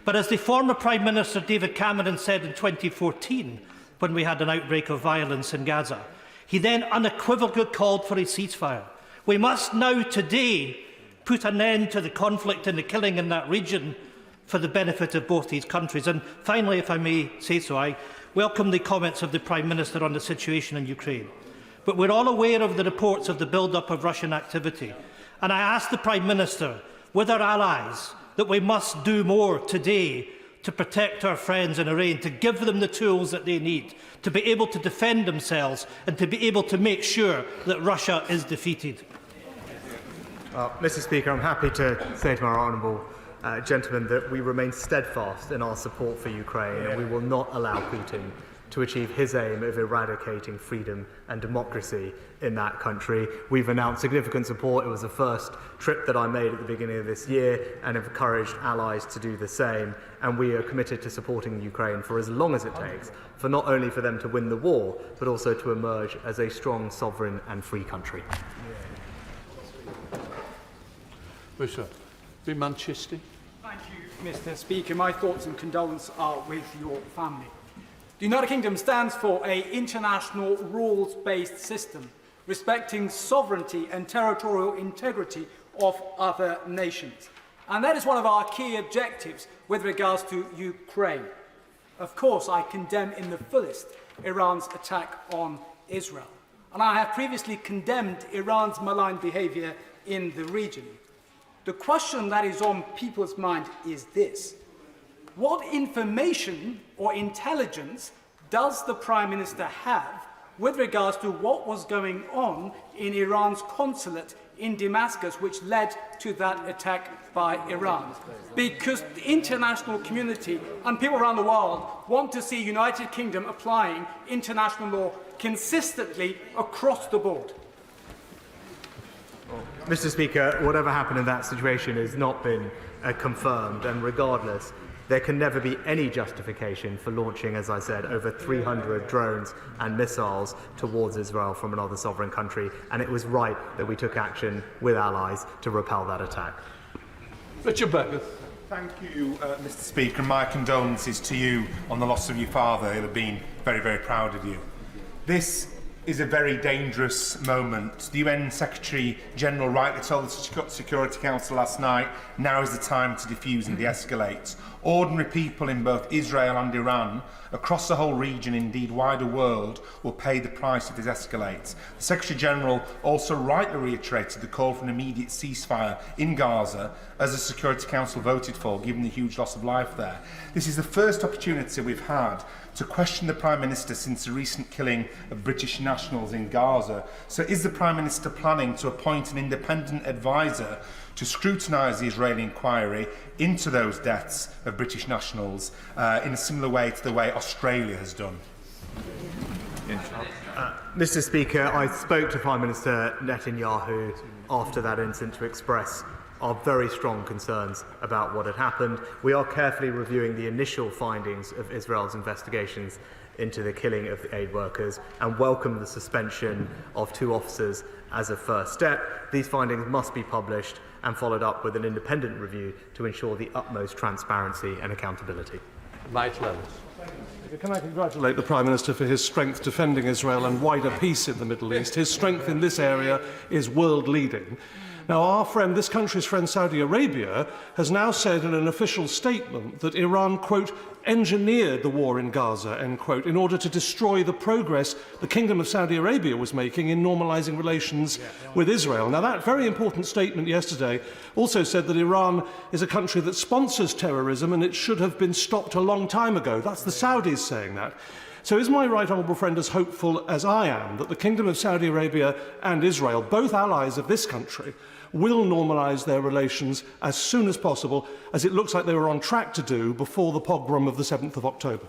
But as the former Prime Minister David Cameron said in 2014, when we had an outbreak of violence in Gaza, he then unequivocally called for a ceasefire. We must now, today, put an end to the conflict and the killing in that region for the benefit of both these countries. And finally, if I may say so, I welcome the comments of the Prime Minister on the situation in Ukraine. But we're all aware of the reports of the build-up of Russian activity. And I ask the Prime Minister, with our allies, that we must do more today to protect our friends in Iran, to give them the tools that they need, to be able to defend themselves and to be able to make sure that Russia is defeated. Mr. Speaker, I'm happy to say to our honourable gentleman that we remain steadfast in our support for Ukraine and we will not allow Putin to achieve his aim of eradicating freedom and democracy in that country. We've announced significant support. It was the first trip that I made at the beginning of this year and have encouraged allies to do the same. And we are committed to supporting Ukraine for as long as it takes, for not only for them to win the war, but also to emerge as a strong, sovereign and free country. Manchester. Thank you, Mr. Speaker. My thoughts and condolences are with your family. The United Kingdom stands for an international rules-based system, respecting sovereignty and territorial integrity of other nations. And that is one of our key objectives with regards to Ukraine. Of course, I condemn in the fullest Iran's attack on Israel. And I have previously condemned Iran's malign behaviour in the region. The question that is on people's mind is this: what information or intelligence does the Prime Minister have with regards to what was going on in Iran's consulate in Damascus, which led to that attack by Iran? Because the international community and people around the world want to see United Kingdom applying international law consistently across the board. Mr. Speaker, whatever happened in that situation has not been confirmed, and regardless, there can never be any justification for launching, as I said, over 300 drones and missiles towards Israel from another sovereign country, and it was right that we took action with allies to repel that attack. Richard Beckett. Thank you, Mr. Speaker. My condolences to you on the loss of your father. He'll have been very, very proud of you. This is a very dangerous moment. The UN Secretary-General rightly told the Security Council last night, now is the time to defuse and de-escalate. Ordinary people in both Israel and Iran, across the whole region, indeed wider world, will pay the price if this escalates. The Secretary-General also rightly reiterated the call for an immediate ceasefire in Gaza, as the Security Council voted for, given the huge loss of life there. This is the first opportunity we've had to question the Prime Minister since the recent killing of British nationals in Gaza. So is the Prime Minister planning to appoint an independent advisor to scrutinise the Israeli inquiry into those deaths of British nationals in a similar way to the way Australia has done? Mr. Speaker, I spoke to Prime Minister Netanyahu after that incident to express our very strong concerns about what had happened. We are carefully reviewing the initial findings of Israel's investigations into the killing of the aid workers and welcome the suspension of 2 officers as a first step. These findings must be published and followed up with an independent review to ensure the utmost transparency and accountability. Mike Lewis. Can I congratulate the Prime Minister for his strength defending Israel and wider peace in the Middle East? His strength in this area is world-leading. Now, our friend, this country's friend, Saudi Arabia, has now said in an official statement that Iran, quote, engineered the war in Gaza, end quote, in order to destroy the progress the Kingdom of Saudi Arabia was making in normalising relations with Israel. Now, that very important statement yesterday also said that Iran is a country that sponsors terrorism and it should have been stopped a long time ago. That's the Saudis saying that. So is my right honourable friend as hopeful as I am that the Kingdom of Saudi Arabia and Israel, both allies of this country, will normalise their relations as soon as possible, as it looks like they were on track to do before the pogrom of the 7th of October?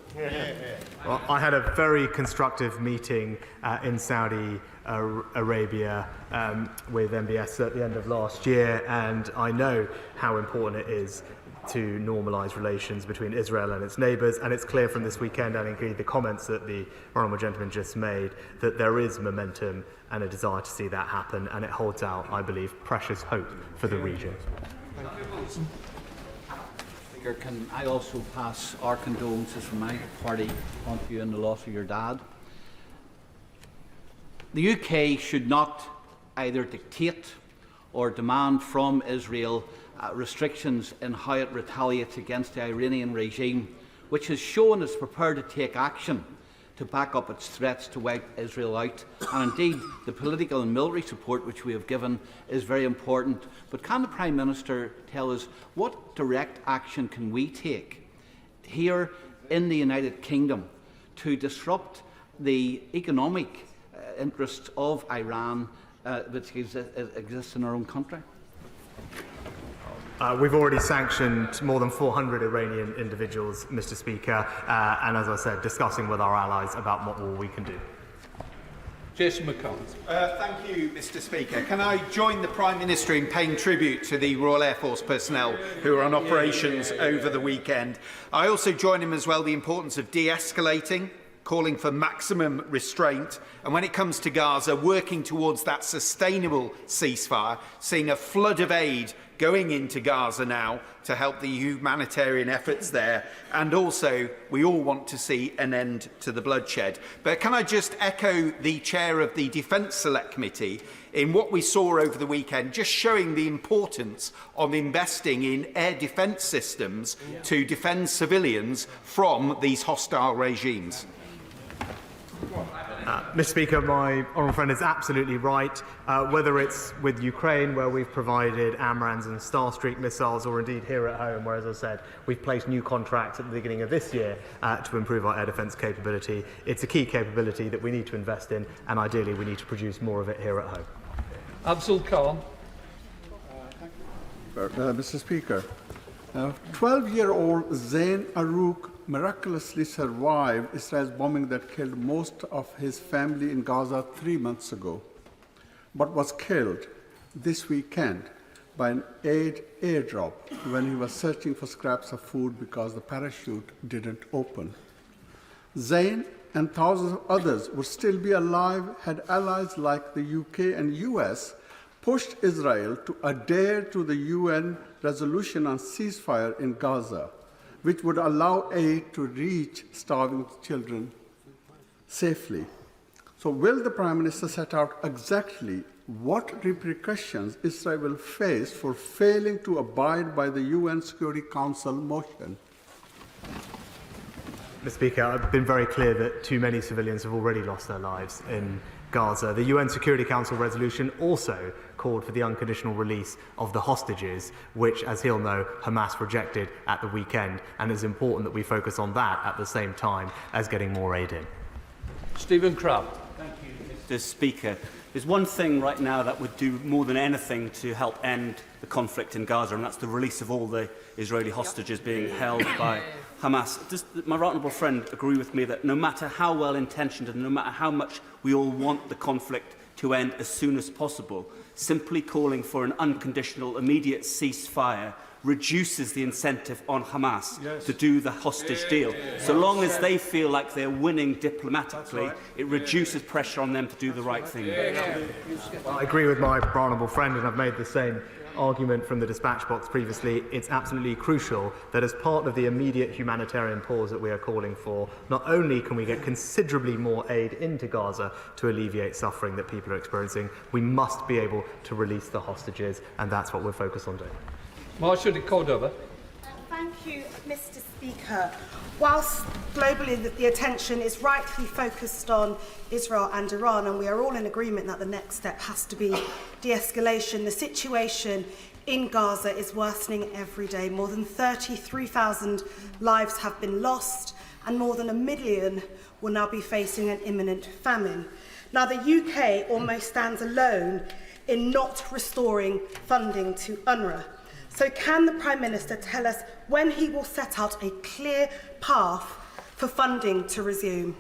Well, I had a very constructive meeting in Saudi Arabia with MBS at the end of last year, and I know how important it is to normalise relations between Israel and its neighbours, and it's clear from this weekend and indeed the comments that the honourable gentleman just made that there is momentum and a desire to see that happen, and it holds out, I believe, precious hope for the region. Speaker, can I also pass our condolences from my party on to you in the loss of your dad? The UK should not either dictate or demand from Israel restrictions in how it retaliates against the Iranian regime, which has shown it's prepared to take action to back up its threats to wipe Israel out. And indeed, the political and military support which we have given is very important. But can the Prime Minister tell us what direct action can we take here in the United Kingdom to disrupt the economic interests of Iran which exists in our own country? We've already sanctioned more than 400 Iranian individuals, Mr. Speaker, and as I said, discussing with our allies about what more we can do. Jason McCall. Thank you, Mr. Speaker. Can I join the Prime Minister in paying tribute to the Royal Air Force personnel who are on operations over the weekend? I also join him as well the importance of de-escalating, calling for maximum restraint, and when it comes to Gaza, working towards that sustainable ceasefire, seeing a flood of aid going into Gaza now to help the humanitarian efforts there, and also we all want to see an end to the bloodshed. But can I just echo the chair of the Defence Select Committee in what we saw over the weekend, just showing the importance of investing in air defence systems to defend civilians from these hostile regimes. Mr. Speaker, my honourable friend is absolutely right. Whether it's with Ukraine, where we've provided AMRAAMs and Starstreak missiles, or indeed here at home, where, as I said, we've placed new contracts at the beginning of this year to improve our air defence capability. It's a key capability that we need to invest in, and ideally we need to produce more of it here at home. Abdul Khan. Mr. Speaker, 12-year-old Zain Arouk miraculously survived Israel's bombing that killed most of his family in Gaza 3 months ago, but was killed this weekend by an aid airdrop when he was searching for scraps of food because the parachute didn't open. Zain and thousands of others would still be alive had allies like the UK and US pushed Israel to adhere to the UN resolution on ceasefire in Gaza, which would allow aid to reach starving children safely. So will the Prime Minister set out exactly what repercussions Israel will face for failing to abide by the UN Security Council motion? Mr. Speaker, I've been very clear that too many civilians have already lost their lives in Gaza. The UN Security Council resolution also called for the unconditional release of the hostages, which, as he'll know, Hamas rejected at the weekend, and it's important that we focus on that at the same time as getting more aid in. Stephen Crabb. Thank you, Mr. Speaker. There's one thing right now that would do more than anything to help end the conflict in Gaza, and that's the release of all the Israeli hostages being held by Hamas. Does my right honourable friend agree with me that no matter how well-intentioned and no matter how much we all want the conflict to end as soon as possible, simply calling for an unconditional, immediate ceasefire reduces the incentive on Hamas to do the hostage deal? So long as they feel like they're winning diplomatically, it reduces pressure on them to do the right thing. Well, I agree with my honourable friend, and I've made the same argument from the dispatch box previously. It's absolutely crucial that as part of the immediate humanitarian pause that we are calling for, not only can we get considerably more aid into Gaza to alleviate suffering that people are experiencing, we must be able to release the hostages, and that's what we're focused on doing. Marcia de Cordova. Thank you, Mr. Speaker. Whilst globally the attention is rightly focused on Israel and Iran, and we are all in agreement that the next step has to be de-escalation, the situation in Gaza is worsening every day. More than 33,000 lives have been lost, and more than 1 million will now be facing an imminent famine. Now, the UK almost stands alone in not restoring funding to UNRWA. So can the Prime Minister tell us when he will set out a clear path for funding to resume?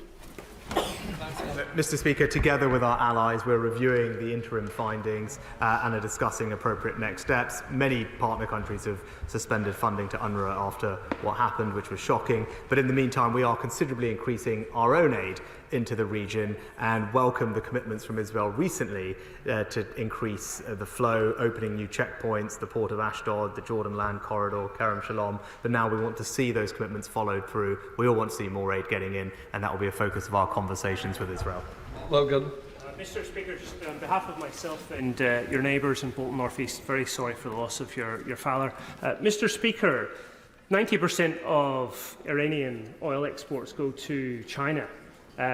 Mr. Speaker, together with our allies, we're reviewing the interim findings and are discussing appropriate next steps. Many partner countries have suspended funding to UNRWA after what happened, which was shocking. But in the meantime, we are considerably increasing our own aid into the region and welcome the commitments from Israel recently to increase the flow, opening new checkpoints, the port of Ashdod, the Jordan Land Corridor, Kerem Shalom. But now we want to see those commitments followed through. We all want to see more aid getting in, and that will be a focus of our conversations with Israel. Logan. Mr. Speaker, just on behalf of myself and your neighbours in Bolton North East, very sorry for the loss of your father. Mr. Speaker, 90% of Iranian oil exports go to China.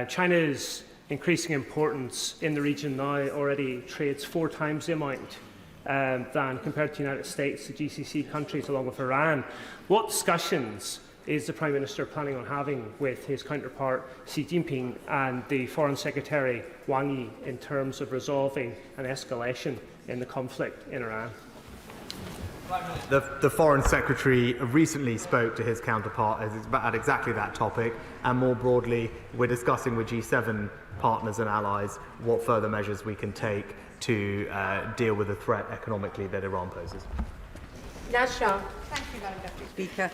China's increasing importance in the region now already trades 4 times the amount than compared to the United States, the GCC countries, along with Iran. What discussions is the Prime Minister planning on having with his counterpart Xi Jinping and the Foreign Secretary Wang Yi in terms of resolving an escalation in the conflict in Iran? The Foreign Secretary recently spoke to his counterpart at exactly that topic, and more broadly, we're discussing with G7 partners and allies what further measures we can take to deal with the threat economically that Iran poses. Nasha. Thank you, Madam Deputy Speaker.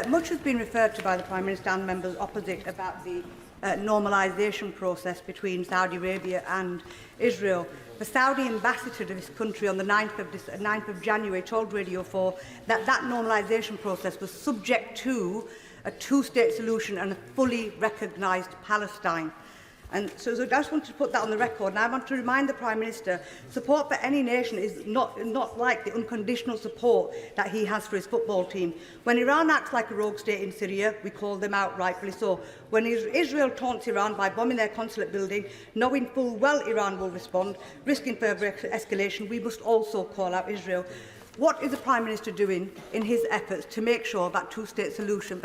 Much has been referred to by the Prime Minister and members opposite about the normalisation process between Saudi Arabia and Israel. The Saudi ambassador to this country on the 9th of January told Radio 4 that that normalisation process was subject to a two-state solution and a fully recognised Palestine. And so I just want to put that on the record, and I want to remind the Prime Minister support for any nation is not like the unconditional support that he has for his football team. When Iran acts like a rogue state in Syria, we call them out, rightfully so. When Israel taunts Iran by bombing their consulate building, knowing full well Iran will respond, risking further escalation, we must also call out Israel. What is the Prime Minister doing in his efforts to make sure that two-state solution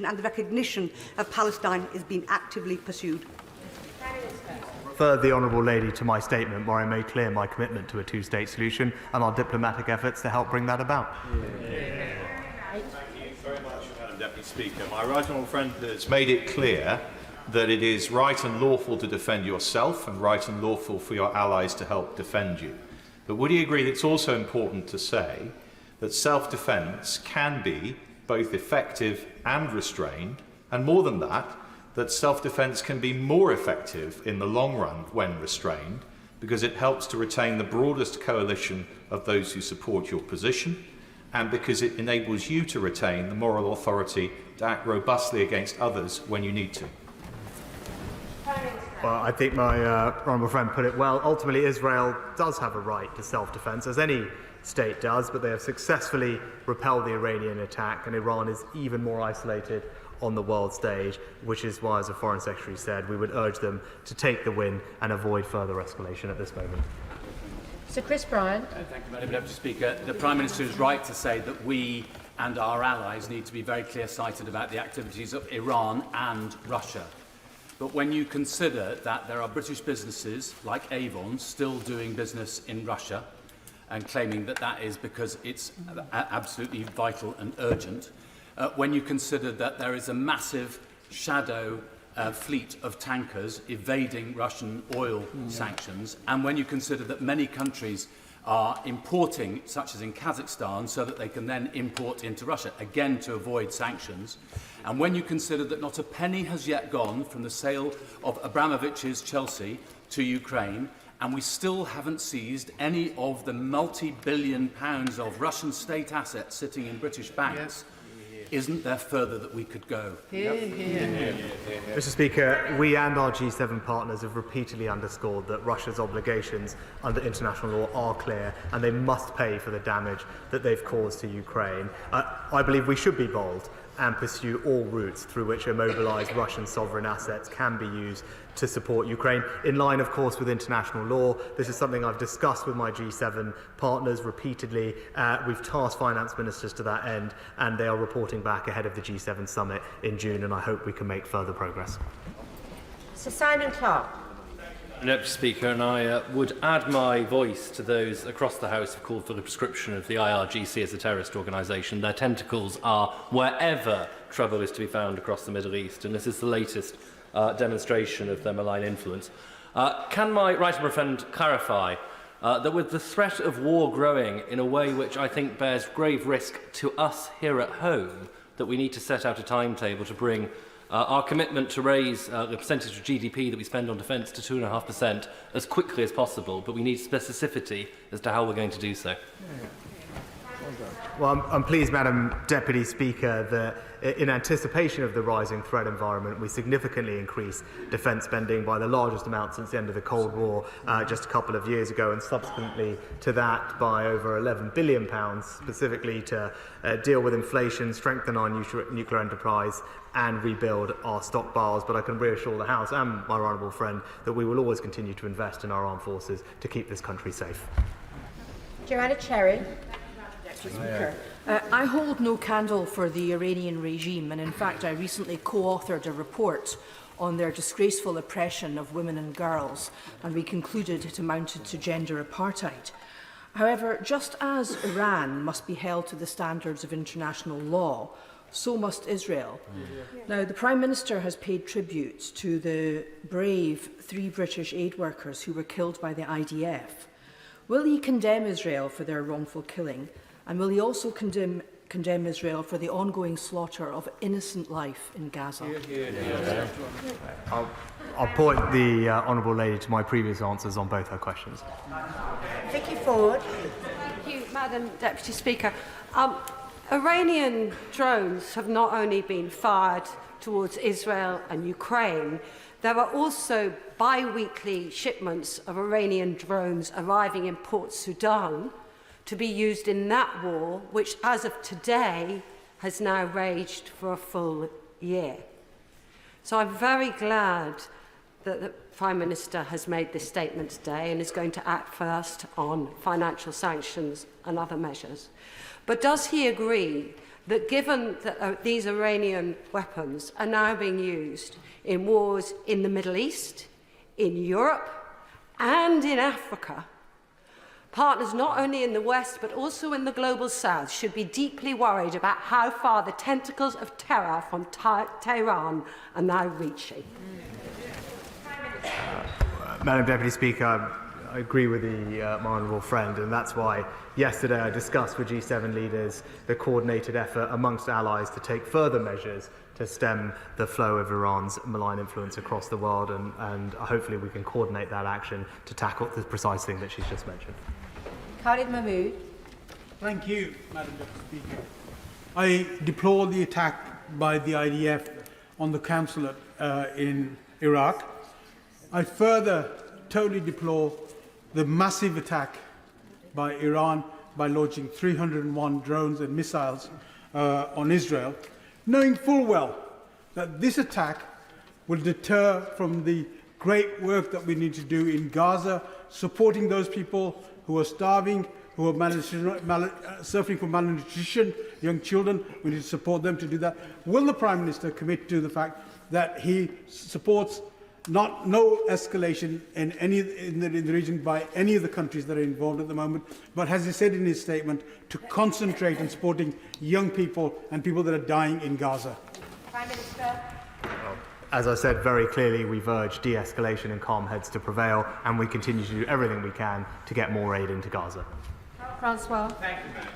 and the recognition of Palestine is being actively pursued? Refer the Honourable Lady to my statement where I made clear my commitment to a two-state solution and our diplomatic efforts to help bring that about. Thank you very much, Madam Deputy Speaker. My right honourable friend has made it clear that it is right and lawful to defend yourself and right and lawful for your allies to help defend you. But would he agree that it's also important to say that self-defence can be both effective and restrained, and more than that self-defence can be more effective in the long run when restrained, because it helps to retain the broadest coalition of those who support your position, and because it enables you to retain the moral authority to act robustly against others when you need to. Well, I think my honourable friend put it well. Ultimately, Israel does have a right to self-defence, as any state does, but they have successfully repelled the Iranian attack, and Iran is even more isolated on the world stage, which is why, as the Foreign Secretary said, we would urge them to take the win and avoid further escalation at this moment. Sir Chris Bryan. Thank you, Madam Deputy Speaker. The Prime Minister is right to say that we and our allies need to be very clear-sighted about the activities of Iran and Russia. But when you consider that there are British businesses like Avon still doing business in Russia and claiming that that is because it's absolutely vital and urgent, when you consider that there is a massive shadow fleet of tankers evading Russian oil sanctions, and when you consider that many countries are importing, such as in Kazakhstan, so that they can then import into Russia, again to avoid sanctions, and when you consider that not a penny has yet gone from the sale of Abramovich's Chelsea to Ukraine, and we still haven't seized any of the multi-billion pounds of Russian state assets sitting in British banks, isn't there further that we could go? Mr. Speaker, we and our G7 partners have repeatedly underscored that Russia's obligations under international law are clear and they must pay for the damage that they've caused to Ukraine. I believe we should be bold and pursue all routes through which immobilised Russian sovereign assets can be used to support Ukraine, in line, of course, with international law. This is something I've discussed with my G7 partners repeatedly. We've tasked finance ministers to that end, and they are reporting back ahead of the G7 summit in June, and I hope we can make further progress. Sir Simon Clarke. Mr. Speaker, and I would add my voice to those across the House who called for the proscription of the IRGC as a terrorist organisation. Their tentacles are wherever trouble is to be found across the Middle East, and this is the latest demonstration of their malign influence. Can my right honourable friend clarify that with the threat of war growing in a way which I think bears grave risk to us here at home, that we need to set out a timetable to bring our commitment to raise the percentage of GDP that we spend on defence to 2.5% as quickly as possible, but we need specificity as to how we're going to do so. Well, I'm pleased, Madam Deputy Speaker, that in anticipation of the rising threat environment, we significantly increased defence spending by the largest amount since the end of the Cold War just a couple of years ago, and subsequently to that by over £11 billion, specifically to deal with inflation, strengthen our nuclear enterprise and rebuild our stockpiles. But I can reassure the House and my honourable friend that we will always continue to invest in our armed forces to keep this country safe. Joanna Cherry. I hold no candle for the Iranian regime, and in fact I recently co-authored a report on their disgraceful oppression of women and girls, and we concluded it amounted to gender apartheid. However, just as Iran must be held to the standards of international law, so must Israel. Now, the Prime Minister has paid tribute to the brave 3 British aid workers who were killed by the IDF. Will he condemn Israel for their wrongful killing? And will he also condemn Israel for the ongoing slaughter of innocent life in Gaza? I'll point the honourable lady to my previous answers on both her questions. Vicky Ford. Thank you, Madam Deputy Speaker. Iranian drones have not only been fired towards Israel and Ukraine, there are also bi-weekly shipments of Iranian drones arriving in Port Sudan to be used in that war, which as of today has now raged for a full year. So I'm very glad that the Prime Minister has made this statement today and is going to act first on financial sanctions and other measures. But does he agree that given that these Iranian weapons are now being used in wars in the Middle East, in Europe and in Africa, partners not only in the West but also in the global South should be deeply worried about how far the tentacles of terror from Tehran are now reaching? Madam Deputy Speaker, I agree with my honourable friend, and that's why yesterday I discussed with G7 leaders the coordinated effort amongst allies to take further measures to stem the flow of Iran's malign influence across the world, and hopefully we can coordinate that action to tackle the precise thing that she's just mentioned. Khalid Mahmood. Thank you, Madam Deputy Speaker. I deplore the attack by the IDF on the consulate in Iraq. I further totally deplore the massive attack by Iran by launching 301 drones and missiles on Israel, knowing full well that this attack will deter from the great work that we need to do in Gaza, supporting those people who are starving, who are suffering from malnutrition, young children. We need to support them to do that. Will the Prime Minister commit to the fact that he supports no escalation in the region by any of the countries that are involved at the moment, but as he said in his statement, to concentrate on supporting young people and people that are dying in Gaza? Prime Minister. As I said very clearly, we've urged de-escalation and calm heads to prevail, and we continue to do everything we can to get more aid into Gaza. Francois. Thank you, Madam.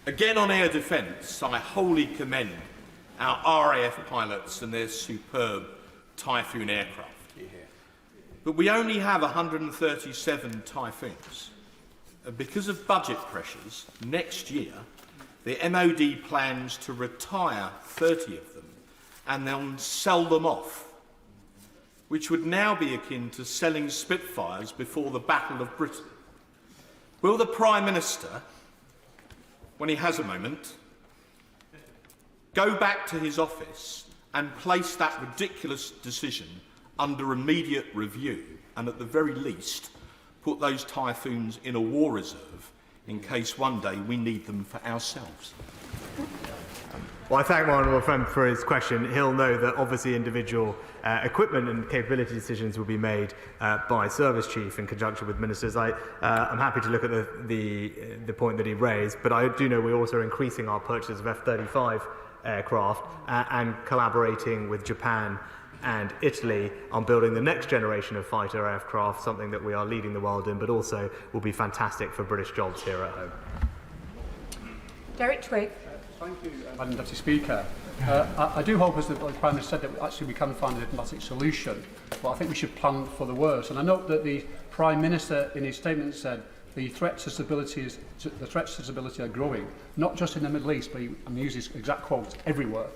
Again on air defence, I wholly commend our RAF pilots and their superb Typhoon aircraft. But we only have 137 Typhoons. Because of budget pressures, next year the MOD plans to retire 30 of them and then sell them off, which would now be akin to selling Spitfires before the Battle of Britain. Will the Prime Minister, when he has a moment, go back to his office and place that ridiculous decision under immediate review, and at the very least put those Typhoons in a war reserve in case one day we need them for ourselves? Well, I thank my honourable friend for his question. He'll know that obviously individual equipment and capability decisions will be made by Service Chief in conjunction with ministers. I'm happy to look at the point that he raised, but I do know we're also increasing our purchases of F-35 aircraft and collaborating with Japan and Italy on building the next generation of fighter aircraft, something that we are leading the world in, but also will be fantastic for British jobs here at home. Derek Twigg. Thank you, Madam Deputy Speaker. I do hope, as the Prime Minister said, that actually we can find a diplomatic solution, but I think we should plan for the worst. And I note that the Prime Minister in his statement said the threats to stability are growing, not just in the Middle East, but I'm using his exact quotes, everywhere.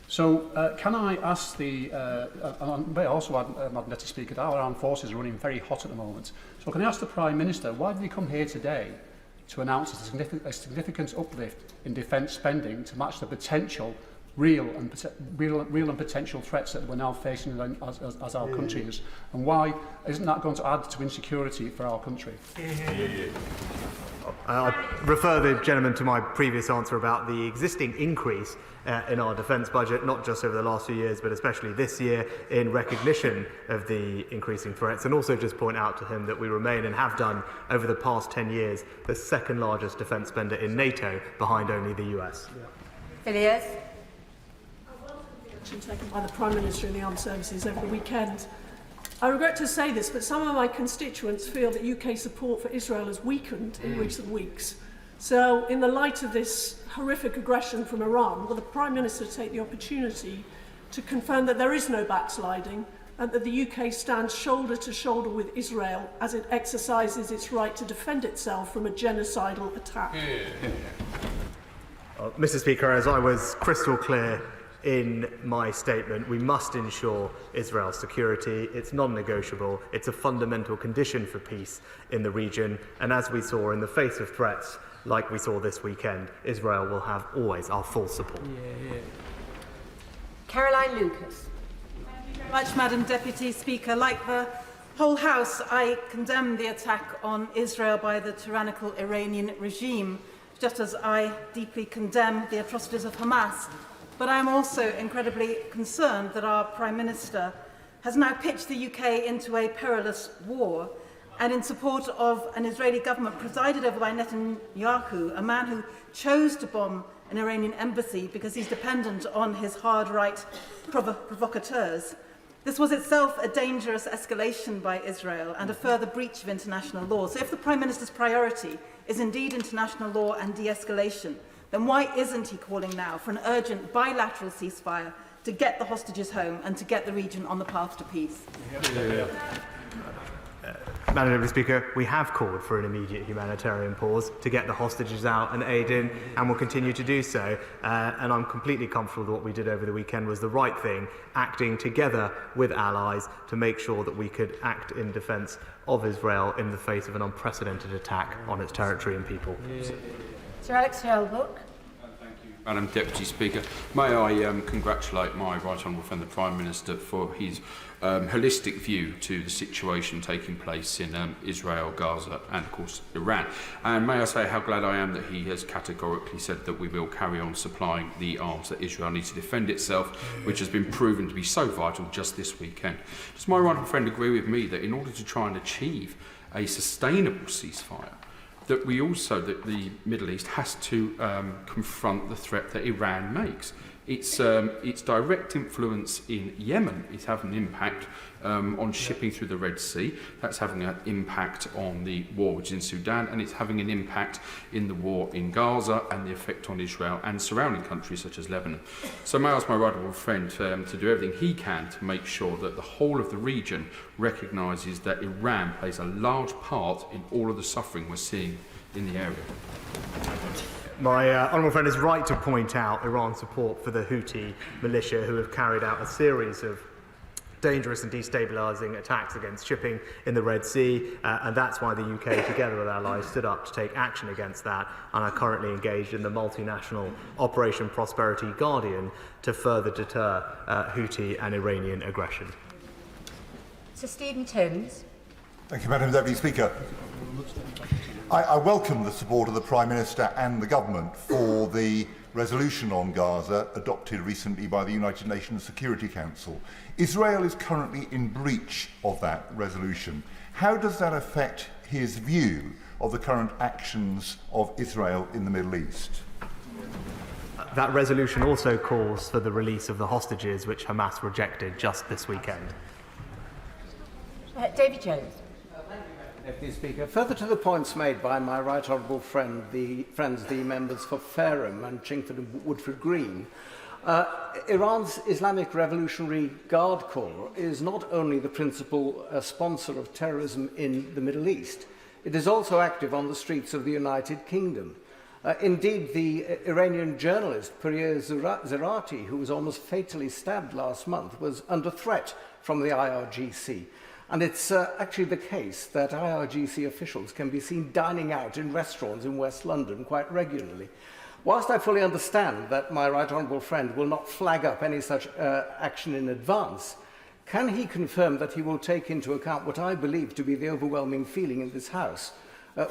So can I ask the, may I also add, Madam Deputy Speaker, that our armed forces are running very hot at the moment. So can I ask the Prime Minister, why did he come here today to announce a significant uplift in defence spending to match the potential real and potential threats that we're now facing as our country is, and why isn't that going to add to insecurity for our country? I refer the gentleman to my previous answer about the existing increase in our defence budget, not just over the last few years, but especially this year, in recognition of the increasing threats, and also just point out to him that we remain and have done over the past 10 years the second largest defence spender in NATO, behind only the US. Villiers. Taken by the Prime Minister and the Armed Services over the weekend. I regret to say this, but some of my constituents feel that UK support for Israel has weakened in recent weeks. So, in the light of this horrific aggression from Iran, will the Prime Minister take the opportunity to confirm that there is no backsliding and that the UK stands shoulder to shoulder with Israel as it exercises its right to defend itself from a genocidal attack? Mr. Speaker, as I was crystal clear in my statement, we must ensure Israel's security. It's non-negotiable. It's a fundamental condition for peace in the region. And as we saw, in the face of threats like we saw this weekend, Israel will have always our full support. Caroline Lucas. Thank you very much, Madam Deputy Speaker. Like the whole House, I condemn the attack on Israel by the tyrannical Iranian regime, just as I deeply condemn the atrocities of Hamas. But I am also incredibly concerned that our Prime Minister has now pitched the UK into a perilous war, and in support of an Israeli government presided over by Netanyahu, a man who chose to bomb an Iranian embassy because he's dependent on his hard-right provocateurs. This was itself a dangerous escalation by Israel and a further breach of international law. So if the Prime Minister's priority is indeed international law and de-escalation, then why isn't he calling now for an urgent bilateral ceasefire to get the hostages home and to get the region on the path to peace? Madam Deputy Speaker, we have called for an immediate humanitarian pause to get the hostages out and aid in, and will continue to do so. And I'm completely comfortable that what we did over the weekend was the right thing, acting together with allies to make sure that we could act in defence of Israel in the face of an unprecedented attack on its territory and people. Sir Alex Hurlbrook. Madam Deputy Speaker, may I congratulate my right honourable friend the Prime Minister for his holistic view to the situation taking place in Israel, Gaza and of course Iran. And may I say how glad I am that he has categorically said that we will carry on supplying the arms that Israel needs to defend itself, which has been proven to be so vital just this weekend. Does my right honourable friend agree with me that in order to try and achieve a sustainable ceasefire, that the Middle East has to confront the threat that Iran makes? Its direct influence in Yemen is having an impact on shipping through the Red Sea. That's having an impact on the war which is in Sudan, and it's having an impact in the war in Gaza and the effect on Israel and surrounding countries such as Lebanon. So may I ask my right honourable friend to do everything he can to make sure that the whole of the region recognises that Iran plays a large part in all of the suffering we're seeing in the area. My honourable friend is right to point out Iran's support for the Houthi militia, who have carried out a series of dangerous and destabilising attacks against shipping in the Red Sea, and that's why the UK, together with allies, stood up to take action against that and are currently engaged in the multinational Operation Prosperity Guardian to further deter Houthi and Iranian aggression. Sir Stephen Timms. Thank you, Madam Deputy Speaker. I welcome the support of the Prime Minister and the Government for the resolution on Gaza adopted recently by the United Nations Security Council. Israel is currently in breach of that resolution. How does that affect his view of the current actions of Israel in the Middle East? That resolution also calls for the release of the hostages, which Hamas rejected just this weekend. David Jones. Deputy Speaker, further to the points made by my right honourable friends, the members for Fareham and Chingford and Woodford Green, Iran's Islamic Revolutionary Guard Corps is not only the principal sponsor of terrorism in the Middle East, it is also active on the streets of the United Kingdom. Indeed, the Iranian journalist Puriya Zarati, who was almost fatally stabbed last month, was under threat from the IRGC. And it's actually the case that IRGC officials can be seen dining out in restaurants in West London quite regularly. Whilst I fully understand that my right honourable friend will not flag up any such action in advance, can he confirm that he will take into account what I believe to be the overwhelming feeling in this House,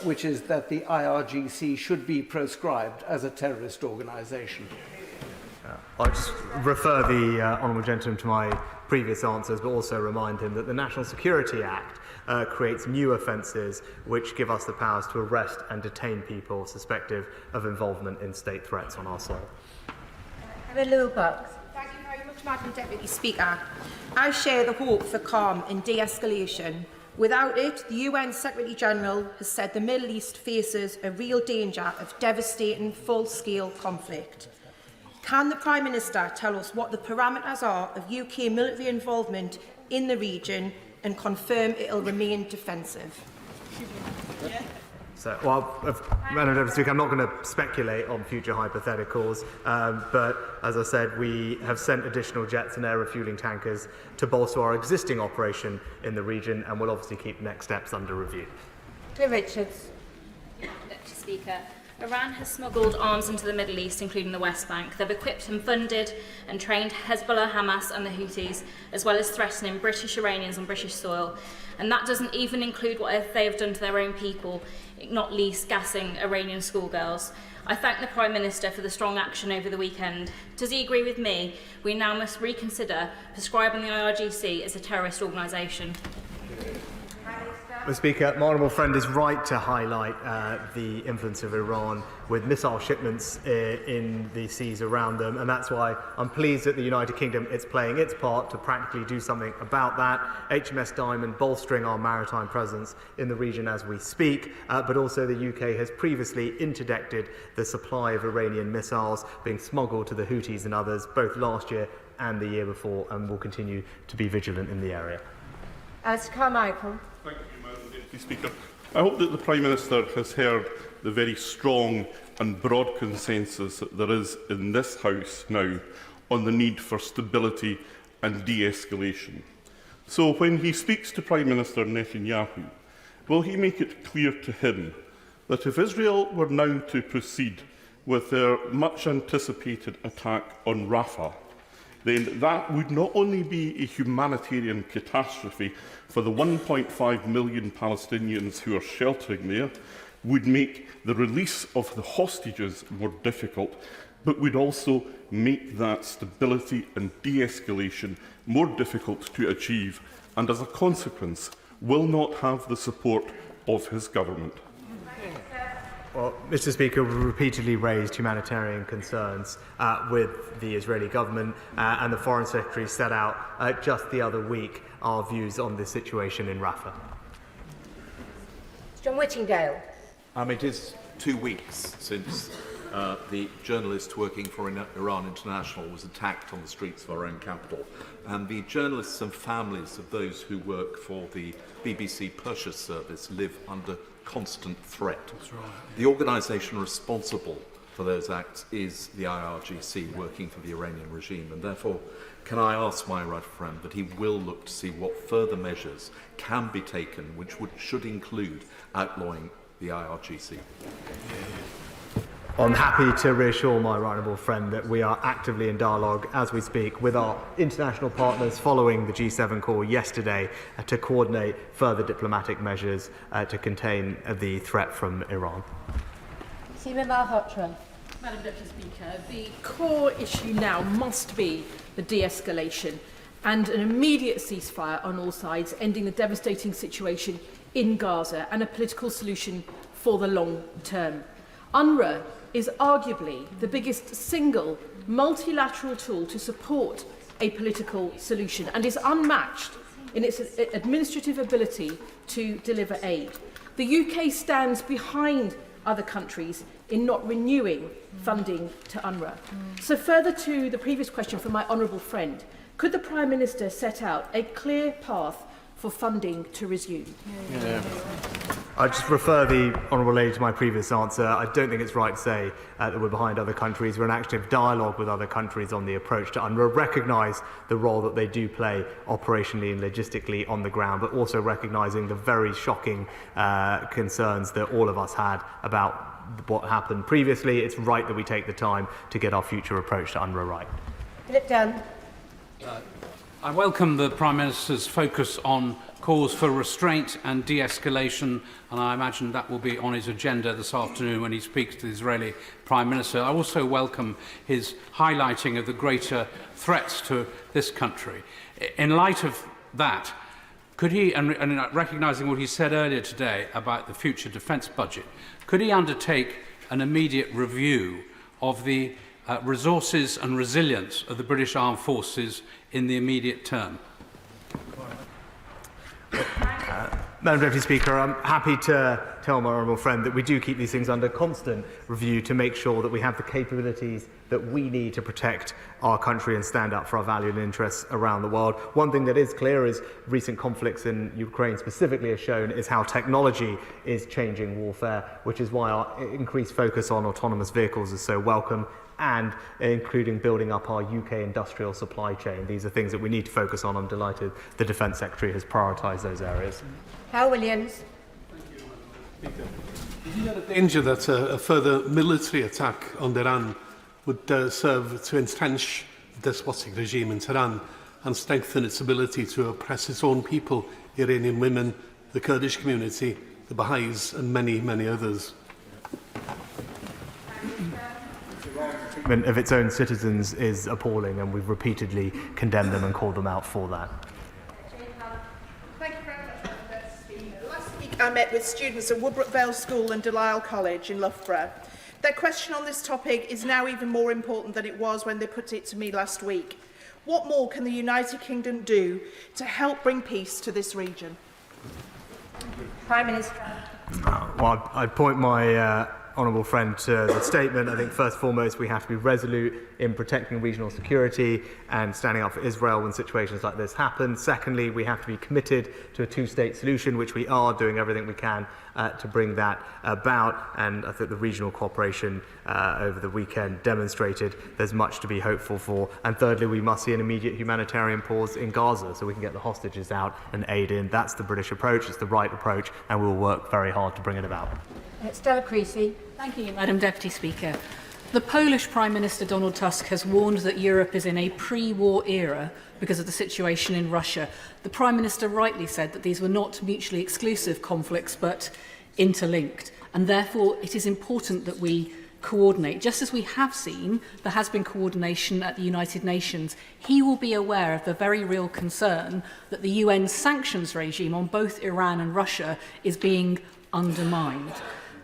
which is that the IRGC should be proscribed as a terrorist organisation? I'll just refer the honourable gentleman to my previous answers, but also remind him that the National Security Act creates new offences which give us the powers to arrest and detain people suspected of involvement in state threats on our soil. Thank you very much, Madam Deputy Speaker. I share the hope for calm and de-escalation. Without it, the UN Secretary-General has said the Middle East faces a real danger of devastating full-scale conflict. Can the Prime Minister tell us what the parameters are of UK military involvement in the region and confirm it will remain defensive? So, Madam Deputy Speaker, I'm not going to speculate on future hypotheticals, but as I said, we have sent additional jets and air refuelling tankers to bolster our existing operation in the region, and we'll obviously keep next steps under review. Richards. Deputy Speaker, Iran has smuggled arms into the Middle East, including the West Bank. They've equipped and funded and trained Hezbollah, Hamas and the Houthis, as well as threatening British Iranians on British soil. And that doesn't even include what they have done to their own people, not least gassing Iranian schoolgirls. I thank the Prime Minister for the strong action over the weekend. Does he agree with me? We now must reconsider prescribing the IRGC as a terrorist organisation. Mr. Speaker, my honourable friend is right to highlight the influence of Iran with missile shipments in the seas around them, and that's why I'm pleased that the United Kingdom is playing its part to practically do something about that. HMS Diamond bolstering our maritime presence in the region as we speak, but also the UK has previously interdicted the supply of Iranian missiles being smuggled to the Houthis and others, both last year and the year before, and will continue to be vigilant in the area. Alistair Carmichael. Thank you, Madam Deputy Speaker. I hope that the Prime Minister has heard the very strong and broad consensus that there is in this House now on the need for stability and de-escalation. So when he speaks to Prime Minister Netanyahu, will he make it clear to him that if Israel were now to proceed with their much-anticipated attack on Rafah, then that would not only be a humanitarian catastrophe for the 1.5 million Palestinians who are sheltering there, would make the release of the hostages more difficult, but would also make that stability and de-escalation more difficult to achieve, and as a consequence will not have the support of his government. Well, Mr. Speaker, we repeatedly raised humanitarian concerns with the Israeli government, and the Foreign Secretary set out just the other week our views on the situation in Rafah. John Whittingdale. It is 2 weeks since the journalist working for Iran International was attacked on the streets of our own capital, and the journalists and families of those who work for the BBC Persia service live under constant threat. The organisation responsible for those acts is the IRGC, working for the Iranian regime, and therefore can I ask my right friend that he will look to see what further measures can be taken which should include outlawing the IRGC. I'm happy to reassure my right honourable friend that we are actively in dialogue as we speak with our international partners following the G7 call yesterday to coordinate further diplomatic measures to contain the threat from Iran. Seema Malhotra. Madam Deputy Speaker, the core issue now must be the de-escalation and an immediate ceasefire on all sides, ending the devastating situation in Gaza and a political solution for the long term. UNRWA is arguably the biggest single multilateral tool to support a political solution and is unmatched in its administrative ability to deliver aid. The UK stands behind other countries in not renewing funding to UNRWA. So further to the previous question from my honourable friend, could the Prime Minister set out a clear path for funding to resume? I just refer the honourable lady to my previous answer. I don't think it's right to say that we're behind other countries. We're in active dialogue with other countries on the approach to UNRWA, recognise the role that they do play operationally and logistically on the ground, but also recognising the very shocking concerns that all of us had about what happened previously. It's right that we take the time to get our future approach to UNRWA right. Philip Dunn. I welcome the Prime Minister's focus on calls for restraint and de-escalation, and I imagine that will be on his agenda this afternoon when he speaks to the Israeli Prime Minister. I also welcome his highlighting of the greater threats to this country. In light of that, could he, and recognising what he said earlier today about the future defence budget, could he undertake an immediate review of the resources and resilience of the British Armed Forces in the immediate term? Madam Deputy Speaker, I'm happy to tell my honourable friend that we do keep these things under constant review to make sure that we have the capabilities that we need to protect our country and stand up for our valued interests around the world. One thing that is clear is recent conflicts in Ukraine specifically has shown is how technology is changing warfare, which is why our increased focus on autonomous vehicles is so welcome, and including building up our UK industrial supply chain. These are things that we need to focus on. I'm delighted the Defence Secretary has prioritised those areas. Hal Williams. Is there a danger that a further military attack on Iran would serve to entrench the despotic regime in Tehran and strengthen its ability to oppress its own people, Iranian women, the Kurdish community, the Baha'is and many, many others? Of its own citizens is appalling, and we've repeatedly condemned them and called them out for that. Thank you very much, Madam Speaker. Last week I met with students at Woodbrook Vale School and Delisle College in Loughborough. Their question on this topic is now even more important than it was when they put it to me last week. What more can the United Kingdom do to help bring peace to this region? Prime Minister. Well, I'd point my honourable friend to the statement. I think first and foremost we have to be resolute in protecting regional security and standing up for Israel when situations like this happen. Secondly, we have to be committed to a two-state solution, which we are doing everything we can to bring that about, and I think the regional cooperation over the weekend demonstrated there's much to be hopeful for. And thirdly, we must see an immediate humanitarian pause in Gaza so we can get the hostages out and aid in. That's the British approach, it's the right approach, and we'll work very hard to bring it about. Stella Creasy. Thank you, Madam Deputy Speaker. The Polish Prime Minister Donald Tusk has warned that Europe is in a pre-war era because of the situation in Russia. The Prime Minister rightly said that these were not mutually exclusive conflicts but interlinked, and therefore it is important that we coordinate. Just as we have seen, there has been coordination at the United Nations. He will be aware of the very real concern that the UN sanctions regime on both Iran and Russia is being undermined.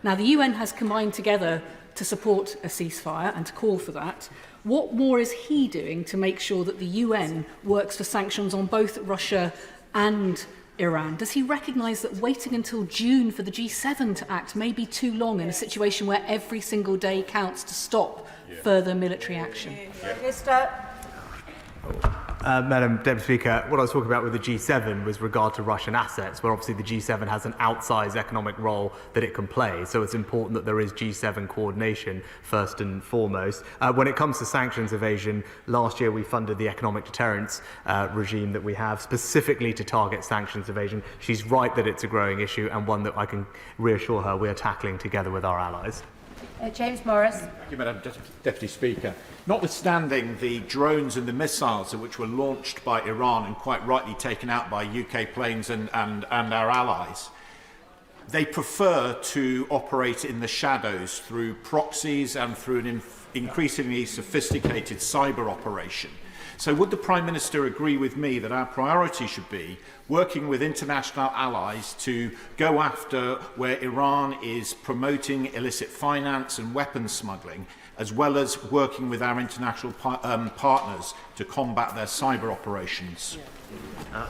Now, the UN has combined together to support a ceasefire and to call for that. What more is he doing to make sure that the UN works for sanctions on both Russia and Iran? Does he recognise that waiting until June for the G7 to act may be too long in a situation where every single day counts to stop further military action? Madam Deputy Speaker, what I was talking about with the G7 was regard to Russian assets, where obviously the G7 has an outsized economic role that it can play. So it's important that there is G7 coordination first and foremost. When it comes to sanctions evasion, last year we funded the economic deterrence regime that we have specifically to target sanctions evasion. She's right that it's a growing issue and one that I can reassure her we are tackling together with our allies. James Morris. Thank you, Madam Deputy Speaker. Notwithstanding the drones and the missiles which were launched by Iran and quite rightly taken out by UK planes and our allies, they prefer to operate in the shadows through proxies and through an increasingly sophisticated cyber operation. So would the Prime Minister agree with me that our priority should be working with international allies to go after where Iran is promoting illicit finance and weapons smuggling, as well as working with our international partners to combat their cyber operations.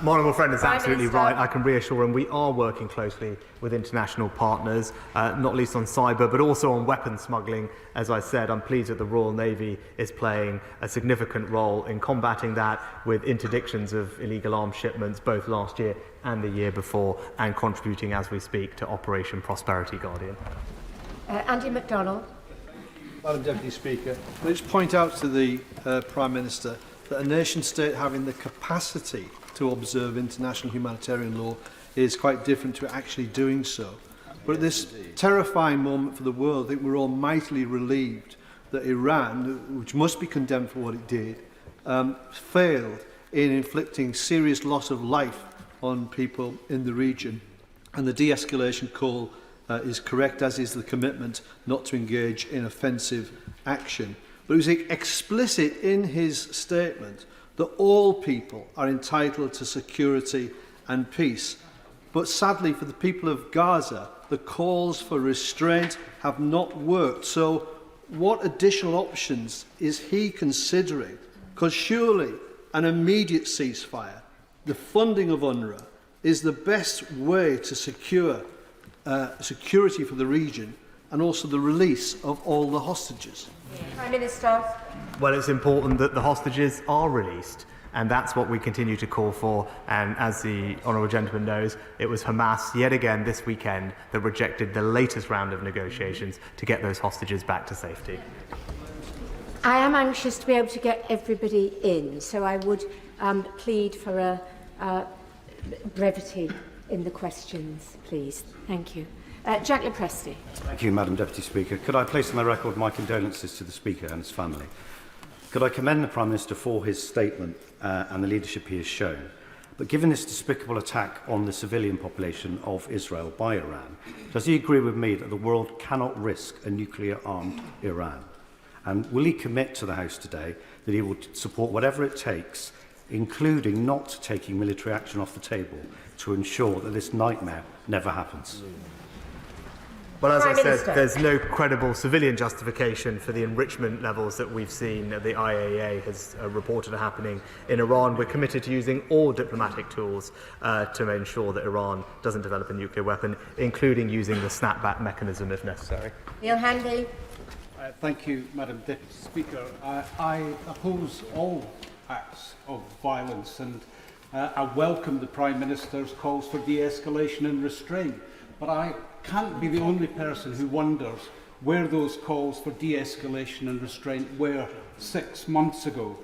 My honourable friend is Prime absolutely Minister. right. I can reassure him we are working closely with international partners, not least on cyber, but also on weapons smuggling. As I said, I'm pleased that the Royal Navy is playing a significant role in combating that with interdictions of illegal arms shipments both last year and the year before, and contributing as we speak to Operation Prosperity Guardian. Andy MacDonald. Madam Deputy Speaker, I just point out to the Prime Minister that a nation state having the capacity to observe international humanitarian law is quite different to actually doing so. But at this terrifying moment for the world, I think we're all mightily relieved that Iran, which must be condemned for what it did, failed in inflicting serious loss of life on people in the region. And the de-escalation call is correct, as is the commitment not to engage in offensive action. But it was explicit in his statement that all people are entitled to security and peace. But sadly for the people of Gaza, the calls for restraint have not worked. So what additional options is he considering? Because surely an immediate ceasefire, the funding of UNRWA, is the best way to secure security for the region and also the release of all the hostages. Prime Minister. Well, it's important that the hostages are released, and that's what we continue to call for. And as the honourable gentleman knows, it was Hamas yet again this weekend that rejected the latest round of negotiations to get those hostages back to safety. I am anxious to be able to get everybody in, so I would plead for a brevity in the questions, please. Thank you. Jack Lepresti. Thank you, Madam Deputy Speaker. Could I place on the record my condolences to the Speaker and his family? Could I commend the Prime Minister for his statement and the leadership he has shown? But given this despicable attack on the civilian population of Israel by Iran, does he agree with me that the world cannot risk a nuclear-armed Iran? And will he commit to the House today that he will support whatever it takes, including not taking military action off the table, to ensure that this nightmare never happens? Well, as Prime I said, Minister. there's no credible civilian justification for the enrichment levels that we've seen the IAEA has reported are happening in Iran. We're committed to using all diplomatic tools to ensure that Iran doesn't develop a nuclear weapon, including using the snapback mechanism if necessary. Neil Handy. Thank you, Madam Deputy Speaker. I oppose all acts of violence, and I welcome the Prime Minister's calls for de-escalation and restraint. But I can't be the only person who wonders where those calls for de-escalation and restraint were 6 months ago.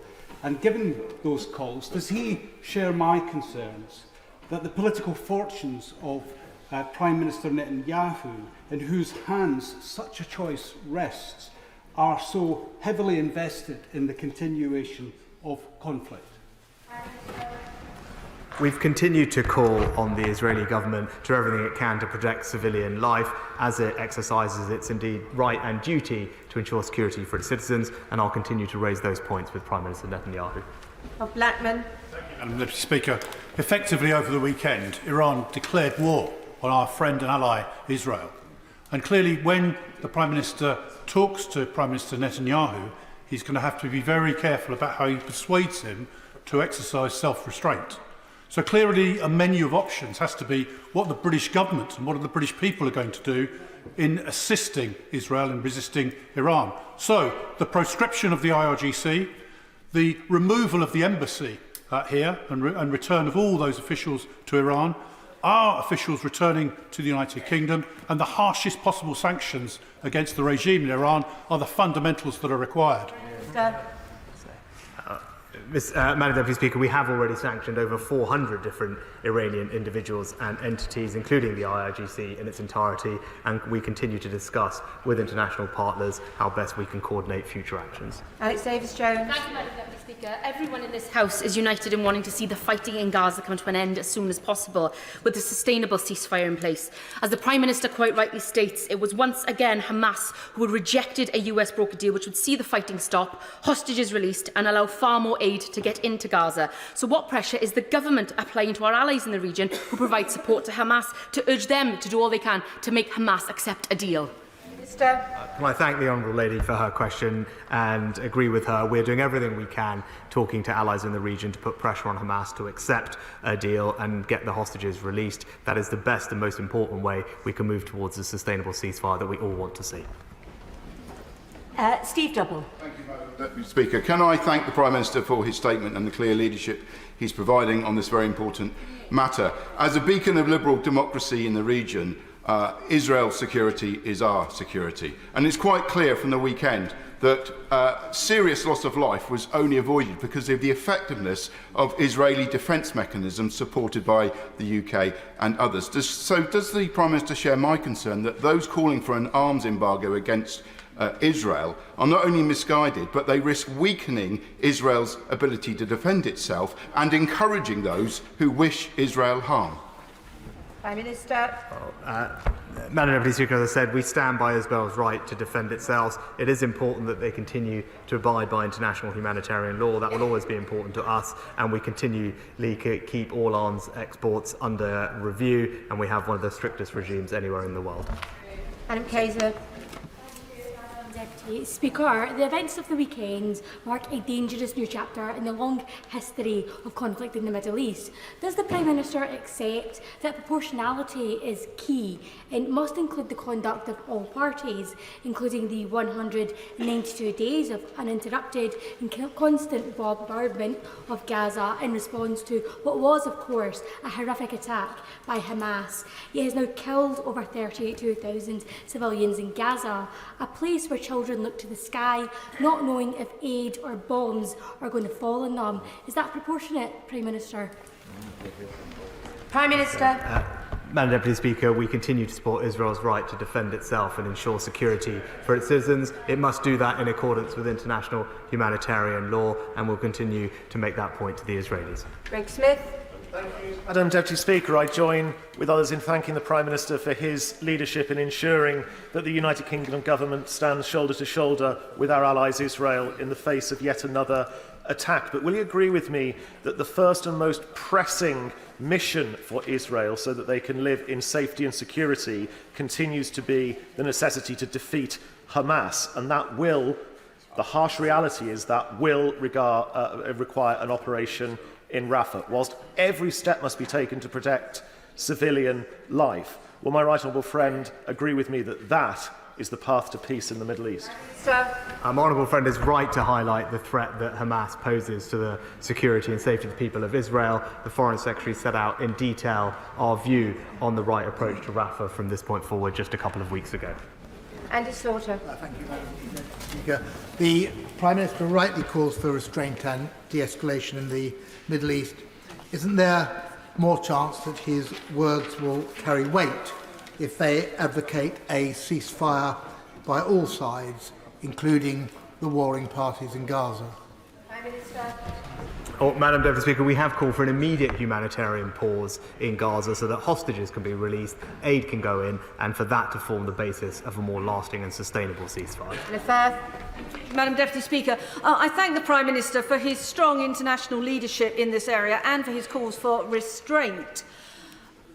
And given those calls, does he share my concerns that the political fortunes of Prime Minister Netanyahu, in whose hands such a choice rests, are so heavily invested in the continuation of conflict? We've continued to call on the Israeli government to do everything it can to protect civilian life as it exercises its indeed right and duty to ensure security for its citizens, and I'll continue to raise those points with Prime Minister Netanyahu. Of Blackman. Madam Deputy Speaker, effectively over the weekend, Iran declared war on our friend and ally Israel. And clearly when the Prime Minister talks to Prime Minister Netanyahu, he's going to have to be very careful about how he persuades him to exercise self-restraint. So clearly a menu of options has to be what the British government and what the British people are going to do in assisting Israel in resisting Iran. So the proscription of the IRGC, the removal of the embassy here and return of all those officials to Iran, our officials returning to the United Kingdom, and the harshest possible sanctions against the regime in Iran are the fundamentals that are required. Madam Deputy Speaker, we have already sanctioned over 400 different Iranian individuals and entities, including the IRGC in its entirety, and we continue to discuss with international partners how best we can coordinate future actions. Alex Davis-Jones. Thank you, Madam Deputy Speaker. Everyone in this House is united in wanting to see the fighting in Gaza come to an end as soon as possible, with a sustainable ceasefire in place. As the Prime Minister quite rightly states, it was once again Hamas who had rejected a US broker deal which would see the fighting stop, hostages released, and allow far more aid to get into Gaza. So what pressure is the government applying to our allies in the region who provide support to Hamas to urge them to do all they can to make Hamas accept a deal? Can I thank the Honourable Lady for her question and agree with her. We're doing everything we can, talking to allies in the region to put pressure on Hamas to accept a deal and get the hostages released. That is the best and most important way we can move towards a sustainable ceasefire that we all want to see. Steve Double. Thank you, Madam Deputy Speaker. Can I thank the Prime Minister for his statement and the clear leadership he's providing on this very important matter. As a beacon of liberal democracy in the region, Israel's security is our security. And it's quite clear from the weekend that serious loss of life was only avoided because of the effectiveness of Israeli defence mechanisms supported by the UK and others. Does the Prime Minister share my concern that those calling for an arms embargo against Israel are not only misguided, but they risk weakening Israel's ability to defend itself and encouraging those who wish Israel harm? Prime Minister. Madam Deputy Speaker, as I said, we stand by Israel's right to defend itself. It is important that they continue to abide by international humanitarian law. That will always be important to us, and we continually keep all arms exports under review, and we have one of the strictest regimes anywhere in the world. Madam Kaiser. Deputy Speaker, the events of the weekend mark a dangerous new chapter in the long history of conflict in the Middle East. Does the Prime Minister accept that proportionality is key and must include the conduct of all parties, including the 192 days of uninterrupted and constant bombardment of Gaza in response to what was, of course, a horrific attack by Hamas? It has now killed over 32,000 civilians in Gaza, a place where children look to the sky, not knowing if aid or bombs are going to fall on them. Is that proportionate, Prime Minister? Prime Minister. Madam Deputy Speaker, we continue to support Israel's right to defend itself and ensure security for its citizens. It must do that in accordance with international humanitarian law, and will continue to make that point to the Israelis. Greg Smith. Thank you. Madam Deputy Speaker, I join with others in thanking the Prime Minister for his leadership in ensuring that the United Kingdom government stands shoulder to shoulder with our allies Israel in the face of yet another attack. But will you agree with me that the first and most pressing mission for Israel so that they can live in safety and security continues to be the necessity to defeat Hamas, and that will, the harsh reality is that will require an operation in Rafah, whilst every step must be taken to protect civilian life? Will my right honourable friend agree with me that that is the path to peace in the Middle East? Sir. My honourable friend is right to highlight the threat that Hamas poses to the security and safety of the people of Israel. The Foreign Secretary set out in detail our view on the right approach to Rafah from this point forward just a couple of weeks ago. Andy Slaughter. Thank you, Madam Speaker. The Prime Minister rightly calls for restraint and de-escalation in the Middle East. Isn't there more chance that his words will carry weight if they advocate a ceasefire by all sides, including the warring parties in Gaza? Prime Minister. Madam Deputy Speaker, we have called for an immediate humanitarian pause in Gaza so that hostages can be released, aid can go in, and for that to form the basis of a more lasting and sustainable ceasefire. Madam Deputy Speaker, I thank the Prime Minister for his strong international leadership in this area and for his calls for restraint.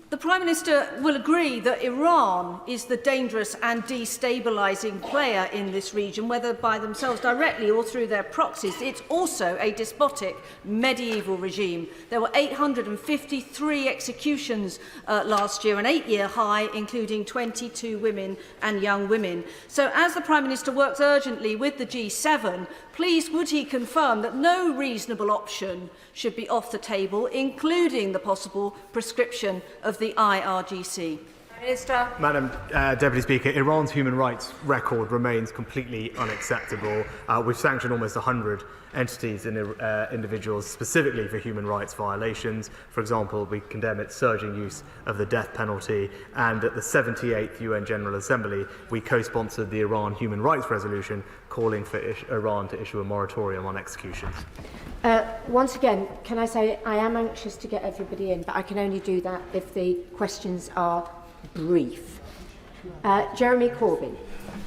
The Prime Minister will agree that Iran is the dangerous and destabilising player in this region, whether by themselves directly or through their proxies. It's also a despotic medieval regime. There were 853 executions last year, an 8-year high, including 22 women and young women. So as the Prime Minister works urgently with the G7, please would he confirm that no reasonable option should be off the table, including the possible prescription of the IRGC? Minister. Madam Deputy Speaker, Iran's human rights record remains completely unacceptable. We've sanctioned almost 100 entities and individuals specifically for human rights violations. For example, we condemn its surging use of the death penalty, and at the 78th UN General Assembly, we co-sponsored the Iran Human Rights Resolution calling for Iran to issue a moratorium on executions. Once again, can I say I am anxious to get everybody in, but I can only do that if the questions are brief. Jeremy Corbyn.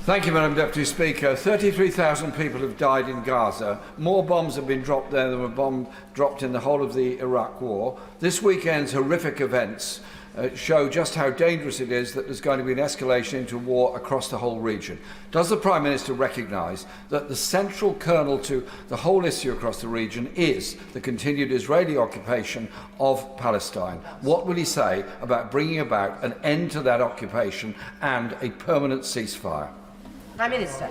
Thank you, Madam Deputy Speaker. 33,000 people have died in Gaza. More bombs have been dropped there than were dropped in the whole of the Iraq War. This weekend's horrific events show just how dangerous it is that there's going to be an escalation into war across the whole region. Does the Prime Minister recognise that the central kernel to the whole issue across the region is the continued Israeli occupation of Palestine? What will he say about bringing about an end to that occupation and a permanent ceasefire? Prime Minister.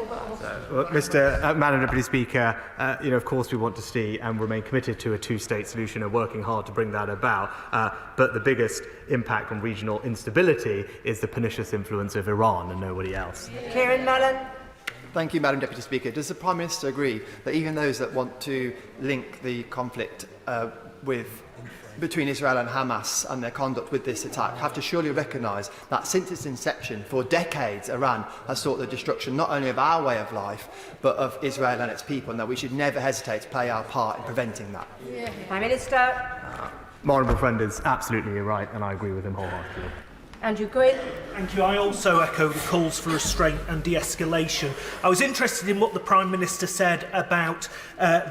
Madam Deputy Speaker, of course we want to see and remain committed to a two-state solution and working hard to bring that about. But the biggest impact on regional instability is the pernicious influence of Iran and nobody else. Kieran Mullen. Thank you, Madam Deputy Speaker. Does the Prime Minister agree that even those that want to link the conflict between Israel and Hamas and their conduct with this attack have to surely recognise that since its inception, for decades, Iran has sought the destruction not only of our way of life, but of Israel and its people, and that we should never hesitate to play our part in preventing that? Prime Minister. My honourable friend is absolutely right, and I agree with him wholeheartedly. Andrew Gwynn. Thank you. I also echo the calls for restraint and de-escalation. I was interested in what the Prime Minister said about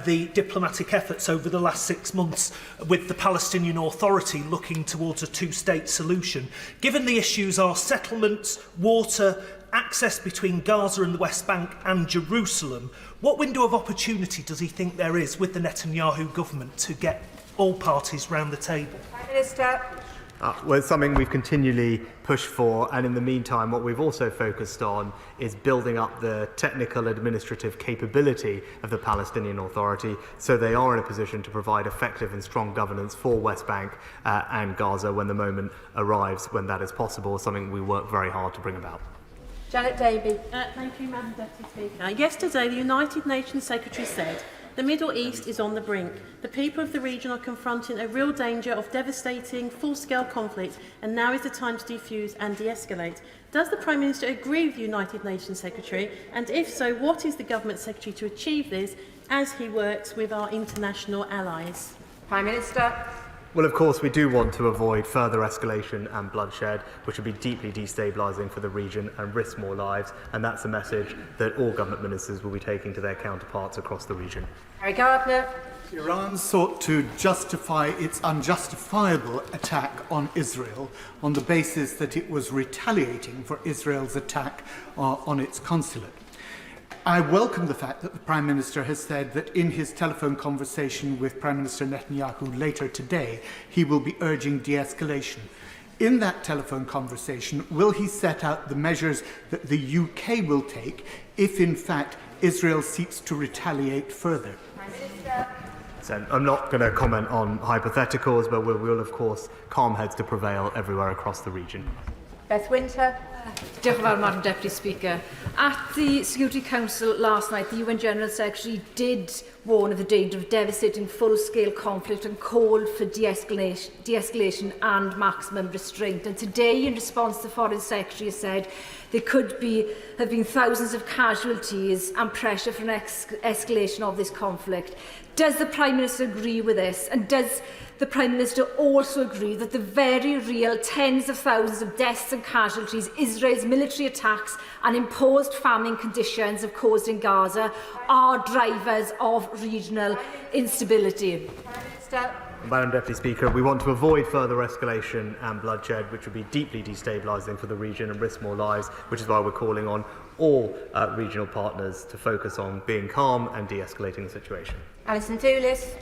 the diplomatic efforts over the last 6 months with the Palestinian Authority looking towards a two-state solution. Given the issues are settlements, water, access between Gaza and the West Bank and Jerusalem, what window of opportunity does he think there is with the Netanyahu government to get all parties round the table? Prime Minister. Well, it's something we've continually pushed for, and in the meantime what we've also focused on is building up the technical administrative capability of the Palestinian Authority so they are in a position to provide effective and strong governance for West Bank and Gaza when the moment arrives when that is possible, something we work very hard to bring about. Janet Davey. Thank you, Madam Deputy Speaker. Yesterday, the United Nations Secretary said the Middle East is on the brink. The people of the region are confronting a real danger of devastating, full-scale conflict, and now is the time to defuse and de-escalate. Does the Prime Minister agree with the United Nations Secretary? And if so, what is the Government Secretary to achieve this as he works with our international allies? Prime Minister. Well, of course, we do want to avoid further escalation and bloodshed, which would be deeply destabilising for the region and risk more lives, and that's a message that all government ministers will be taking to their counterparts across the region. Harry Gardner. Iran sought to justify its unjustifiable attack on Israel on the basis that it was retaliating for Israel's attack on its consulate. I welcome the fact that the Prime Minister has said that in his telephone conversation with Prime Minister Netanyahu later today, he will be urging de-escalation. In that telephone conversation, will he set out the measures that the UK will take if, in fact, Israel seeks to retaliate further? Prime Minister. So I'm not going to comment on hypotheticals, but we will, of course, calm heads to prevail everywhere across the region. Beth Winter. Diolch yn fawr, Madam Deputy Speaker. At the Security Council last night, the UN General Secretary did warn of the danger of devastating full-scale conflict and called for de-escalation and maximum restraint. And today, in response, the Foreign Secretary has said there could have been thousands of casualties and pressure for an escalation of this conflict. Does the Prime Minister agree with this? And does the Prime Minister also agree that the very real tens of thousands of deaths and casualties Israel's military attacks and imposed famine conditions have caused in Gaza are drivers of regional instability? Madam Deputy Speaker, we want to avoid further escalation and bloodshed, which would be deeply destabilising for the region and risk more lives, which is why we're calling on all regional partners to focus on being calm and de-escalating the situation. Alison Toulis.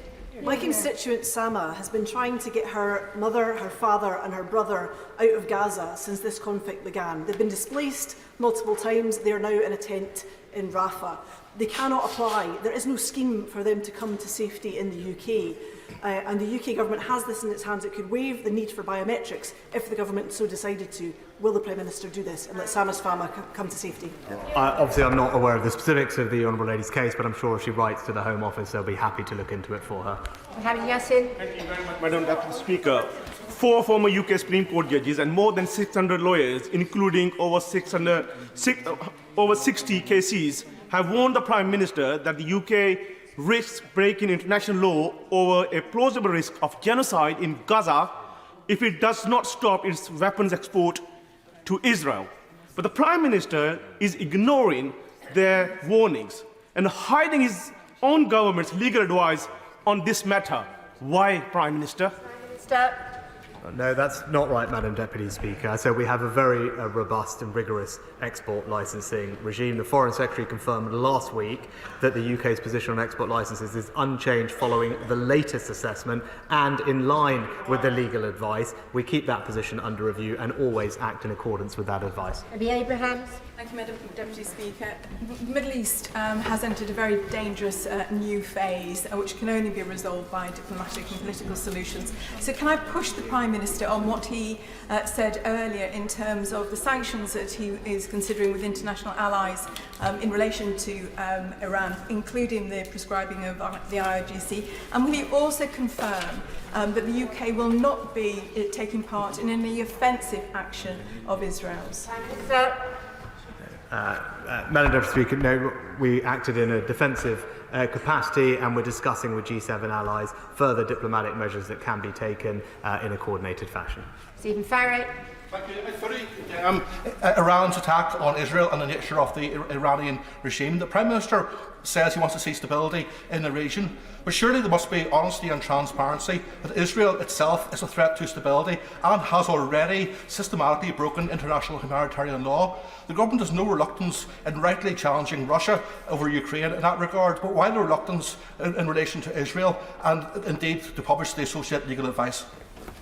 My constituent Sama has been trying to get her mother, her father and her brother out of Gaza since this conflict began. They've been displaced multiple times. They are now in a tent in Rafah. They cannot apply. There is no scheme for them to come to safety in the UK. And the UK government has this in its hands. It could waive the need for biometrics if the government so decided to. Will the Prime Minister do this and let Sama's family come to safety? Obviously, I'm not aware of the specifics of the Honourable Lady's case, but I'm sure if she writes to the Home Office, they'll be happy to look into it for her. Mohammed Yassin. Thank you very much, Madam Deputy Speaker. 4 former UK Supreme Court judges and more than 600 lawyers, including over 60 cases, have warned the Prime Minister that the UK risks breaking international law over a plausible risk of genocide in Gaza if it does not stop its weapons export to Israel. But the Prime Minister is ignoring their warnings and hiding his own government's legal advice on this matter. Why, Prime Minister? No, that's not right, Madam Deputy Speaker. So we have a very robust and rigorous export licensing regime. The Foreign Secretary confirmed last week that the UK's position on export licences is unchanged following the latest assessment and in line with the legal advice. We keep that position under review and always act in accordance with that advice. Abby Abrahams. Thank you, Madam Deputy Speaker. The Middle East has entered a very dangerous new phase, which can only be resolved by diplomatic and political solutions. So can I push the Prime Minister on what he said earlier in terms of the sanctions that he is considering with international allies in relation to Iran, including the prescribing of the IRGC? And will he also confirm that the UK will not be taking part in any offensive action of Israel's? Madam Deputy Speaker, no, we acted in a defensive capacity and we're discussing with G7 allies further diplomatic measures that can be taken in a coordinated fashion. Stephen Farrell. Thank you. Iran's attack on Israel and the nature of the Iranian regime. The Prime Minister says he wants to see stability in the region, but surely there must be honesty and transparency that Israel itself is a threat to stability and has already systematically broken international humanitarian law. The government has no reluctance in rightly challenging Russia over Ukraine in that regard, but why the reluctance in relation to Israel and indeed to publish the associate legal advice?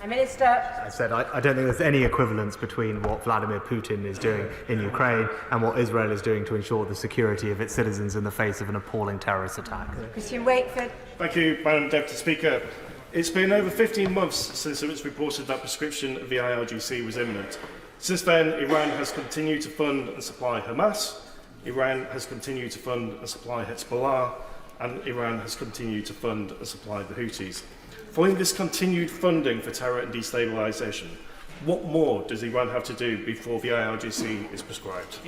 Minister. I said I don't think there's any equivalence between what Vladimir Putin is doing in Ukraine and what Israel is doing to ensure the security of its citizens in the face of an appalling terrorist attack. Christian Wakeford. Thank you, Madam Deputy Speaker. It's been over 15 months since it was reported that prescription of the IRGC was imminent. Since then, Iran has continued to fund and supply Hamas, Iran has continued to fund and supply Hezbollah, and Iran has continued to fund and supply the Houthis. Following this continued funding for terror and destabilisation, what more does Iran have to do before the IRGC is prescribed?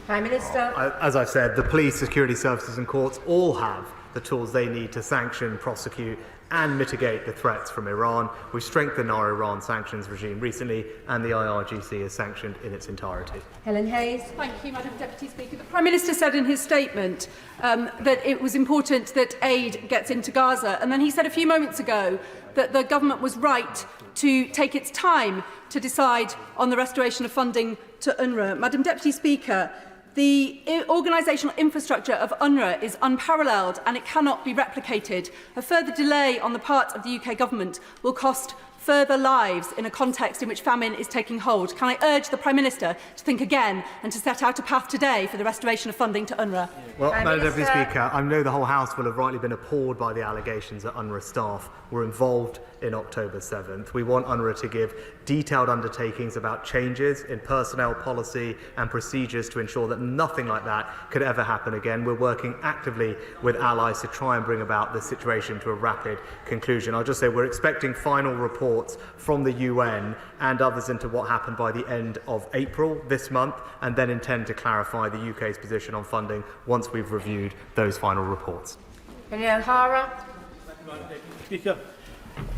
Prime Minister. As I said, the police, security services and courts all have the tools they need to sanction, prosecute and mitigate the threats from Iran. We've strengthened our Iran sanctions regime recently and the IRGC is sanctioned in its entirety. Helen Hayes. Thank you, Madam Deputy Speaker. The Prime Minister said in his statement that it was important that aid gets into Gaza, and then he said a few moments ago that the government was right to take its time to decide on the restoration of funding to UNRWA. Madam Deputy Speaker, the organisational infrastructure of UNRWA is unparalleled and it cannot be replicated. A further delay on the part of the UK government will cost further lives in a context in which famine is taking hold. Can I urge the Prime Minister to think again and to set out a path today for the restoration of funding to UNRWA? Well, Madam Deputy Speaker, I know the whole House will have rightly been appalled by the allegations that UNRWA staff were involved in October 7th. We want UNRWA to give detailed undertakings about changes in personnel policy and procedures to ensure that nothing like that could ever happen again. We're working actively with allies to try and bring about this situation to a rapid conclusion. I'll just say we're expecting final reports from the UN and others into what happened by the end of April this month, and then intend to clarify the UK's position on funding once we've reviewed those final reports. O'Hara. Speaker,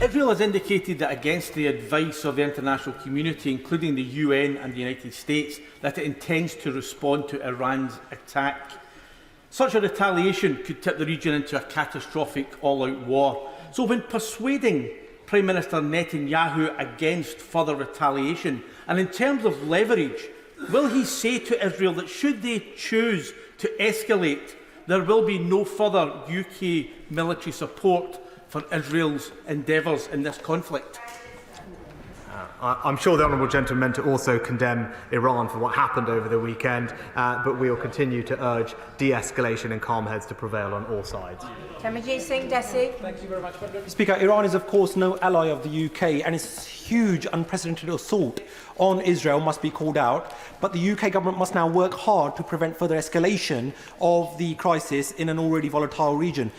Israel has indicated that against the advice of the international community, including the UN and the United States, that it intends to respond to Iran's attack. Such a retaliation could tip the region into a catastrophic all-out war. So when persuading Prime Minister Netanyahu against further retaliation, and in terms of leverage, will he say to Israel that should they choose to escalate, there will be no further UK military support for Israel's endeavours in this conflict? I'm sure the honourable gentleman to also condemn Iran for what happened over the weekend, but we will continue to urge de-escalation and calm heads to prevail on all sides. Tamarjeet Singh Desi. Thank you very much, Speaker. Iran is, of course, no ally of the UK, and its huge, unprecedented assault on Israel must be called out. But the UK government must now work hard to prevent further escalation of the crisis in an already volatile region.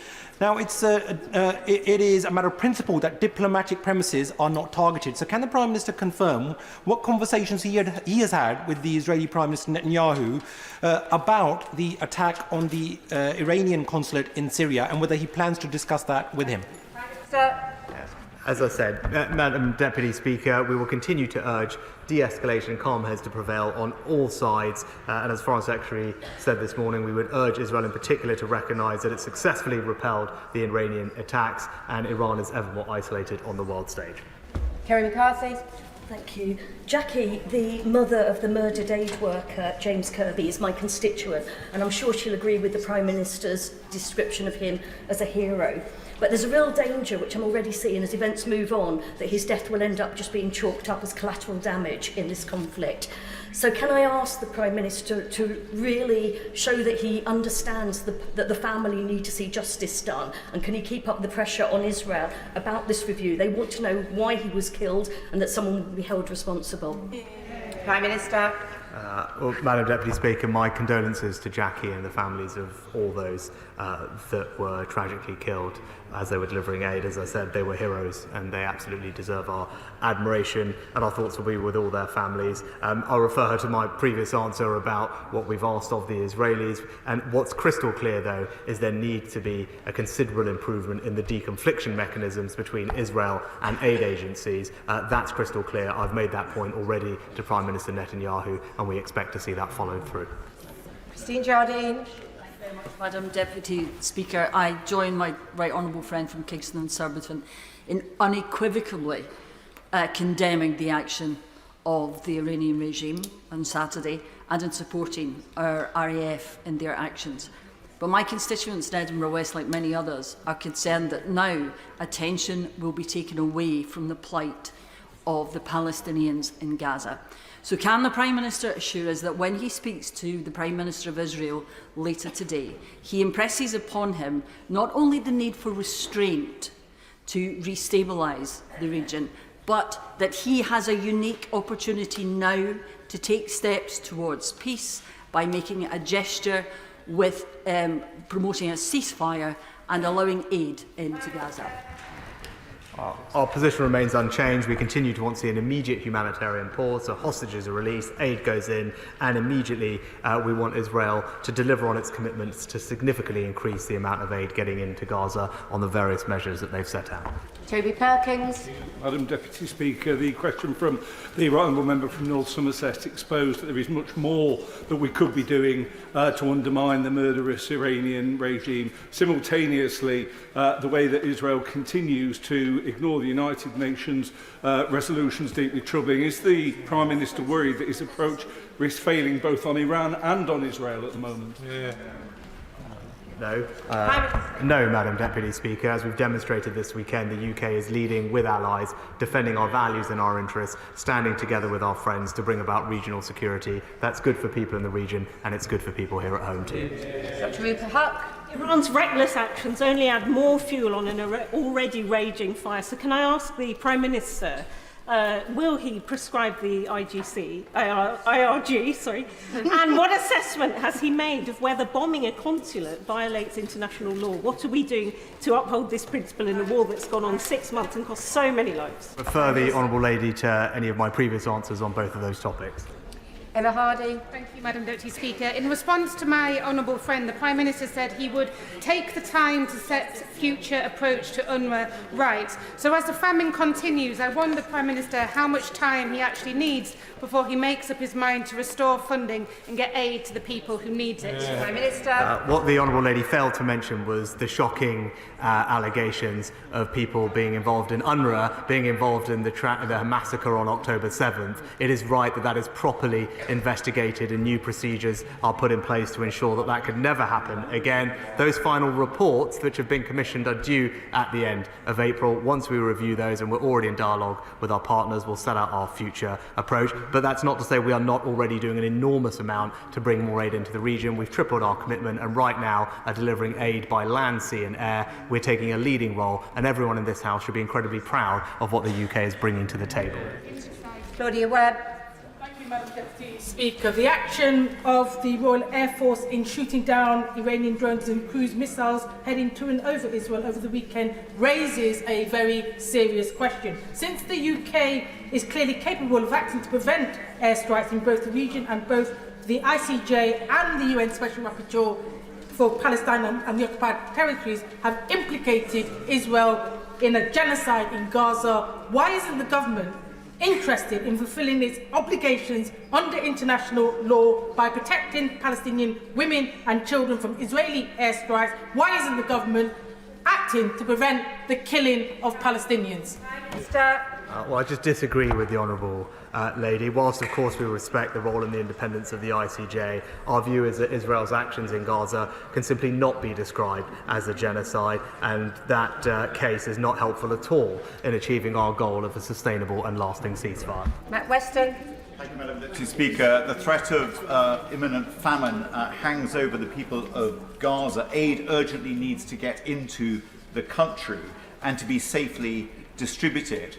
Now, it is a matter of principle that diplomatic premises are not targeted. So can the Prime Minister confirm what conversations he has had with the Israeli Prime Minister Netanyahu about the attack on the Iranian consulate in Syria, and whether he plans to discuss that with him? As I said, Madam Deputy Speaker, we will continue to urge de-escalation and calm heads to prevail on all sides. And as Foreign Secretary said this morning, we would urge Israel in particular to recognise that it successfully repelled the Iranian attacks and Iran is ever more isolated on the world stage. Kerry McCarthy. Thank you. Jackie, the mother of the murdered aid worker, James Kirby, is my constituent, and I'm sure she'll agree with the Prime Minister's description of him as a hero. But there's a real danger, which I'm already seeing as events move on, that his death will end up just being chalked up as collateral damage in this conflict. So can I ask the Prime Minister to really show that he understands that the family need to see justice done, and can he keep up the pressure on Israel about this review? They want to know why he was killed and that someone will be held responsible. Prime Minister. Well, Madam Deputy Speaker, my condolences to Jackie and the families of all those that were tragically killed as they were delivering aid. As I said, they were heroes and they absolutely deserve our admiration, and our thoughts will be with all their families. I'll refer her to my previous answer about what we've asked of the Israelis, and what's crystal clear though is there needs to be a considerable improvement in the deconfliction mechanisms between Israel and aid agencies. That's crystal clear. I've made that point already to Prime Minister Netanyahu, and we expect to see that followed through. Christine Jardine. Madam Deputy Speaker, I join my right honourable friend from Kingston and Surbiton in unequivocally condemning the action of the Iranian regime on Saturday and in supporting our RAF in their actions. But my constituents in Edinburgh West, like many others, are concerned that now attention will be taken away from the plight of the Palestinians in Gaza. So can the Prime Minister assure us that when he speaks to the Prime Minister of Israel later today, he impresses upon him not only the need for restraint to restabilise the region, but that he has a unique opportunity now to take steps towards peace by making a gesture with promoting a ceasefire and allowing aid into Gaza? Our position remains unchanged. We continue to want to see an immediate humanitarian pause, so hostages are released, aid goes in, and immediately we want Israel to deliver on its commitments to significantly increase the amount of aid getting into Gaza on the various measures that they've set out. Toby Perkins. Madam Deputy Speaker, the question from the right honourable member from North Somerset exposed that there is much more that we could be doing to undermine the murderous Iranian regime. Simultaneously, the way that Israel continues to ignore the United Nations resolutions deeply troubling. Is the Prime Minister worried that his approach risks failing both on Iran and on Israel at the moment? No. No, Madam Deputy Speaker. As we've demonstrated this weekend, the UK is leading with allies, defending our values and our interests, standing together with our friends to bring about regional security. That's good for people in the region, and it's good for people here at home too. Dr. Rupert Huck. Iran's reckless actions only add more fuel on an already raging fire. So can I ask the Prime Minister, will he prescribe the IRG, and what assessment has he made of whether bombing a consulate violates international law? What are we doing to uphold this principle in a war that's gone on 6 months and cost so many lives? Refer the Honourable Lady to any of my previous answers on both of those topics. Emma Hardy. Thank you, Madam Deputy Speaker. In response to my honourable friend, the Prime Minister said he would take the time to set future approach to UNRWA right. So as the famine continues, I wonder, Prime Minister, how much time he actually needs before he makes up his mind to restore funding and get aid to the people who need it. Prime Minister. What the Honourable Lady failed to mention was the shocking allegations of people being involved in UNRWA, being involved in the massacre on October 7th. It is right that that is properly investigated and new procedures are put in place to ensure that that could never happen again. Those final reports which have been commissioned are due at the end of April. Once we review those, and we're already in dialogue with our partners, we'll set out our future approach. But that's not to say we are not already doing an enormous amount to bring more aid into the region. We've tripled our commitment and right now are delivering aid by land, sea and air. We're taking a leading role, and everyone in this House should be incredibly proud of what the UK is bringing to the table. Claudia Webb. Madam Deputy Speaker, the action of the Royal Air Force in shooting down Iranian drones and cruise missiles heading to and over Israel over the weekend raises a very serious question. Since the UK is clearly capable of acting to prevent airstrikes in both the region, and both the ICJ and the UN Special Rapporteur for Palestine and the occupied territories have implicated Israel in a genocide in Gaza, why isn't the government interested in fulfilling its obligations under international law by protecting Palestinian women and children from Israeli airstrikes? Why isn't the government acting to prevent the killing of Palestinians? Well, I just disagree with the Honourable Lady. Whilst, of course, we respect the role and the independence of the ICJ, our view is that Israel's actions in Gaza can simply not be described as a genocide, and that case is not helpful at all in achieving our goal of a sustainable and lasting ceasefire. Matt Weston. Thank you, Madam Deputy Speaker. The threat of imminent famine hangs over the people of Gaza. Aid urgently needs to get into the country and to be safely distributed.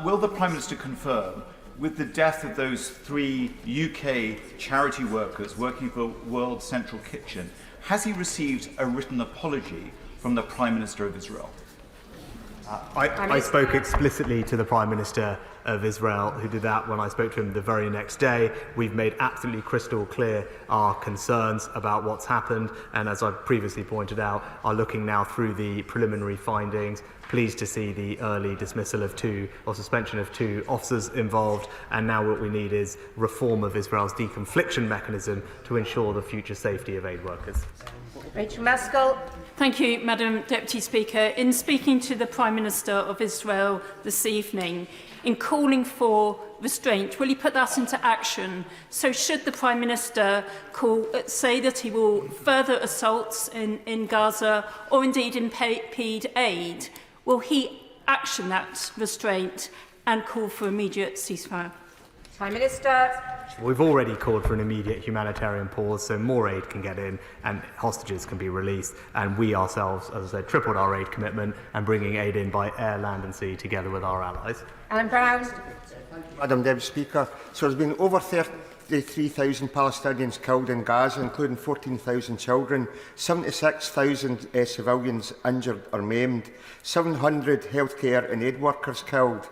Will the Prime Minister confirm, with the death of those 3 UK charity workers working for World Central Kitchen, has he received a written apology from the Prime Minister of Israel? I spoke explicitly to the Prime Minister of Israel, who did that when I spoke to him the very next day. We've made absolutely crystal clear our concerns about what's happened, and as I previously pointed out, are looking now through the preliminary findings. Pleased to see the early dismissal of 2 or suspension of 2 officers involved, and now what we need is reform of Israel's deconfliction mechanism to ensure the future safety of aid workers. Rachel Maskell. Thank you, Madam Deputy Speaker. In speaking to the Prime Minister of Israel this evening, in calling for restraint, will he put that into action? So should the Prime Minister say that he will further assaults in Gaza or indeed impede aid, will he action that restraint and call for immediate ceasefire? Prime Minister. We've already called for an immediate humanitarian pause so more aid can get in and hostages can be released, and we ourselves, as I said, tripled our aid commitment and bringing aid in by air, land and sea together with our allies. Alan Brown. Madam Deputy Speaker, so there's been over 33,000 Palestinians killed in Gaza, including 14,000 children, 76,000 civilians injured or maimed, 700 healthcare and aid workers killed.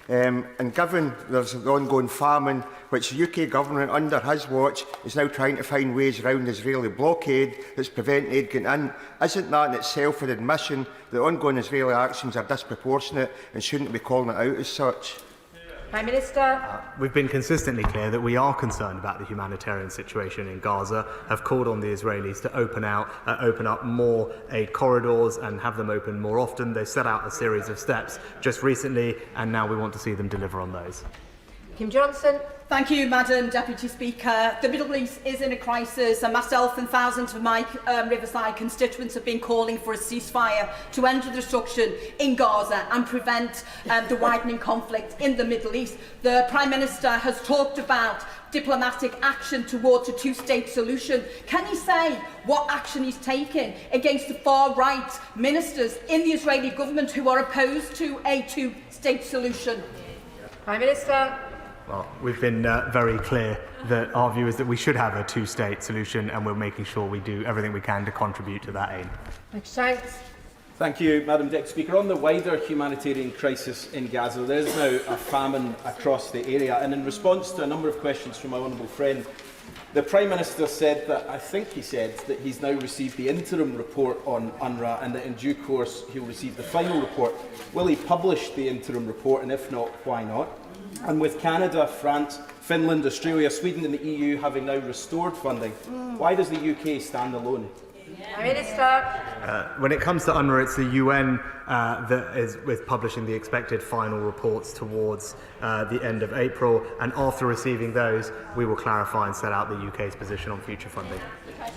And given there's the ongoing famine, which the UK government under his watch is now trying to find ways around the Israeli blockade that's preventing aid getting in, isn't that in itself an admission that ongoing Israeli actions are disproportionate and shouldn't be calling it out as such? Prime Minister. We've been consistently clear that we are concerned about the humanitarian situation in Gaza, have called on the Israelis to open up more aid corridors and have them open more often. They set out a series of steps just recently, and now we want to see them deliver on those. Kim Johnson. Thank you, Madam Deputy Speaker. The Middle East is in a crisis, and myself and thousands of my Riverside constituents have been calling for a ceasefire to end the destruction in Gaza and prevent the widening conflict in the Middle East. The Prime Minister has talked about diplomatic action towards a 2-state solution. Can he say what action he's taken against the far-right ministers in the Israeli government who are opposed to a 2-state solution? Prime Minister. Well, we've been very clear that our view is that we should have a 2-state solution, and we're making sure we do everything we can to contribute to that aim. Thanks. Thank you, Madam Deputy Speaker. On the wider humanitarian crisis in Gaza, there is now a famine across the area, and in response to a number of questions from my honourable friend, the Prime Minister said that, I think he said, that he's now received the interim report on UNRWA and that in due course he'll receive the final report. Will he publish the interim report, and if not, why not? And with Canada, France, Finland, Australia, Sweden and the EU having now restored funding, why does the UK stand alone? Prime Minister. When it comes to UNRWA, it's the UN that is publishing the expected final reports towards the end of April, and after receiving those, we will clarify and set out the UK's position on future funding.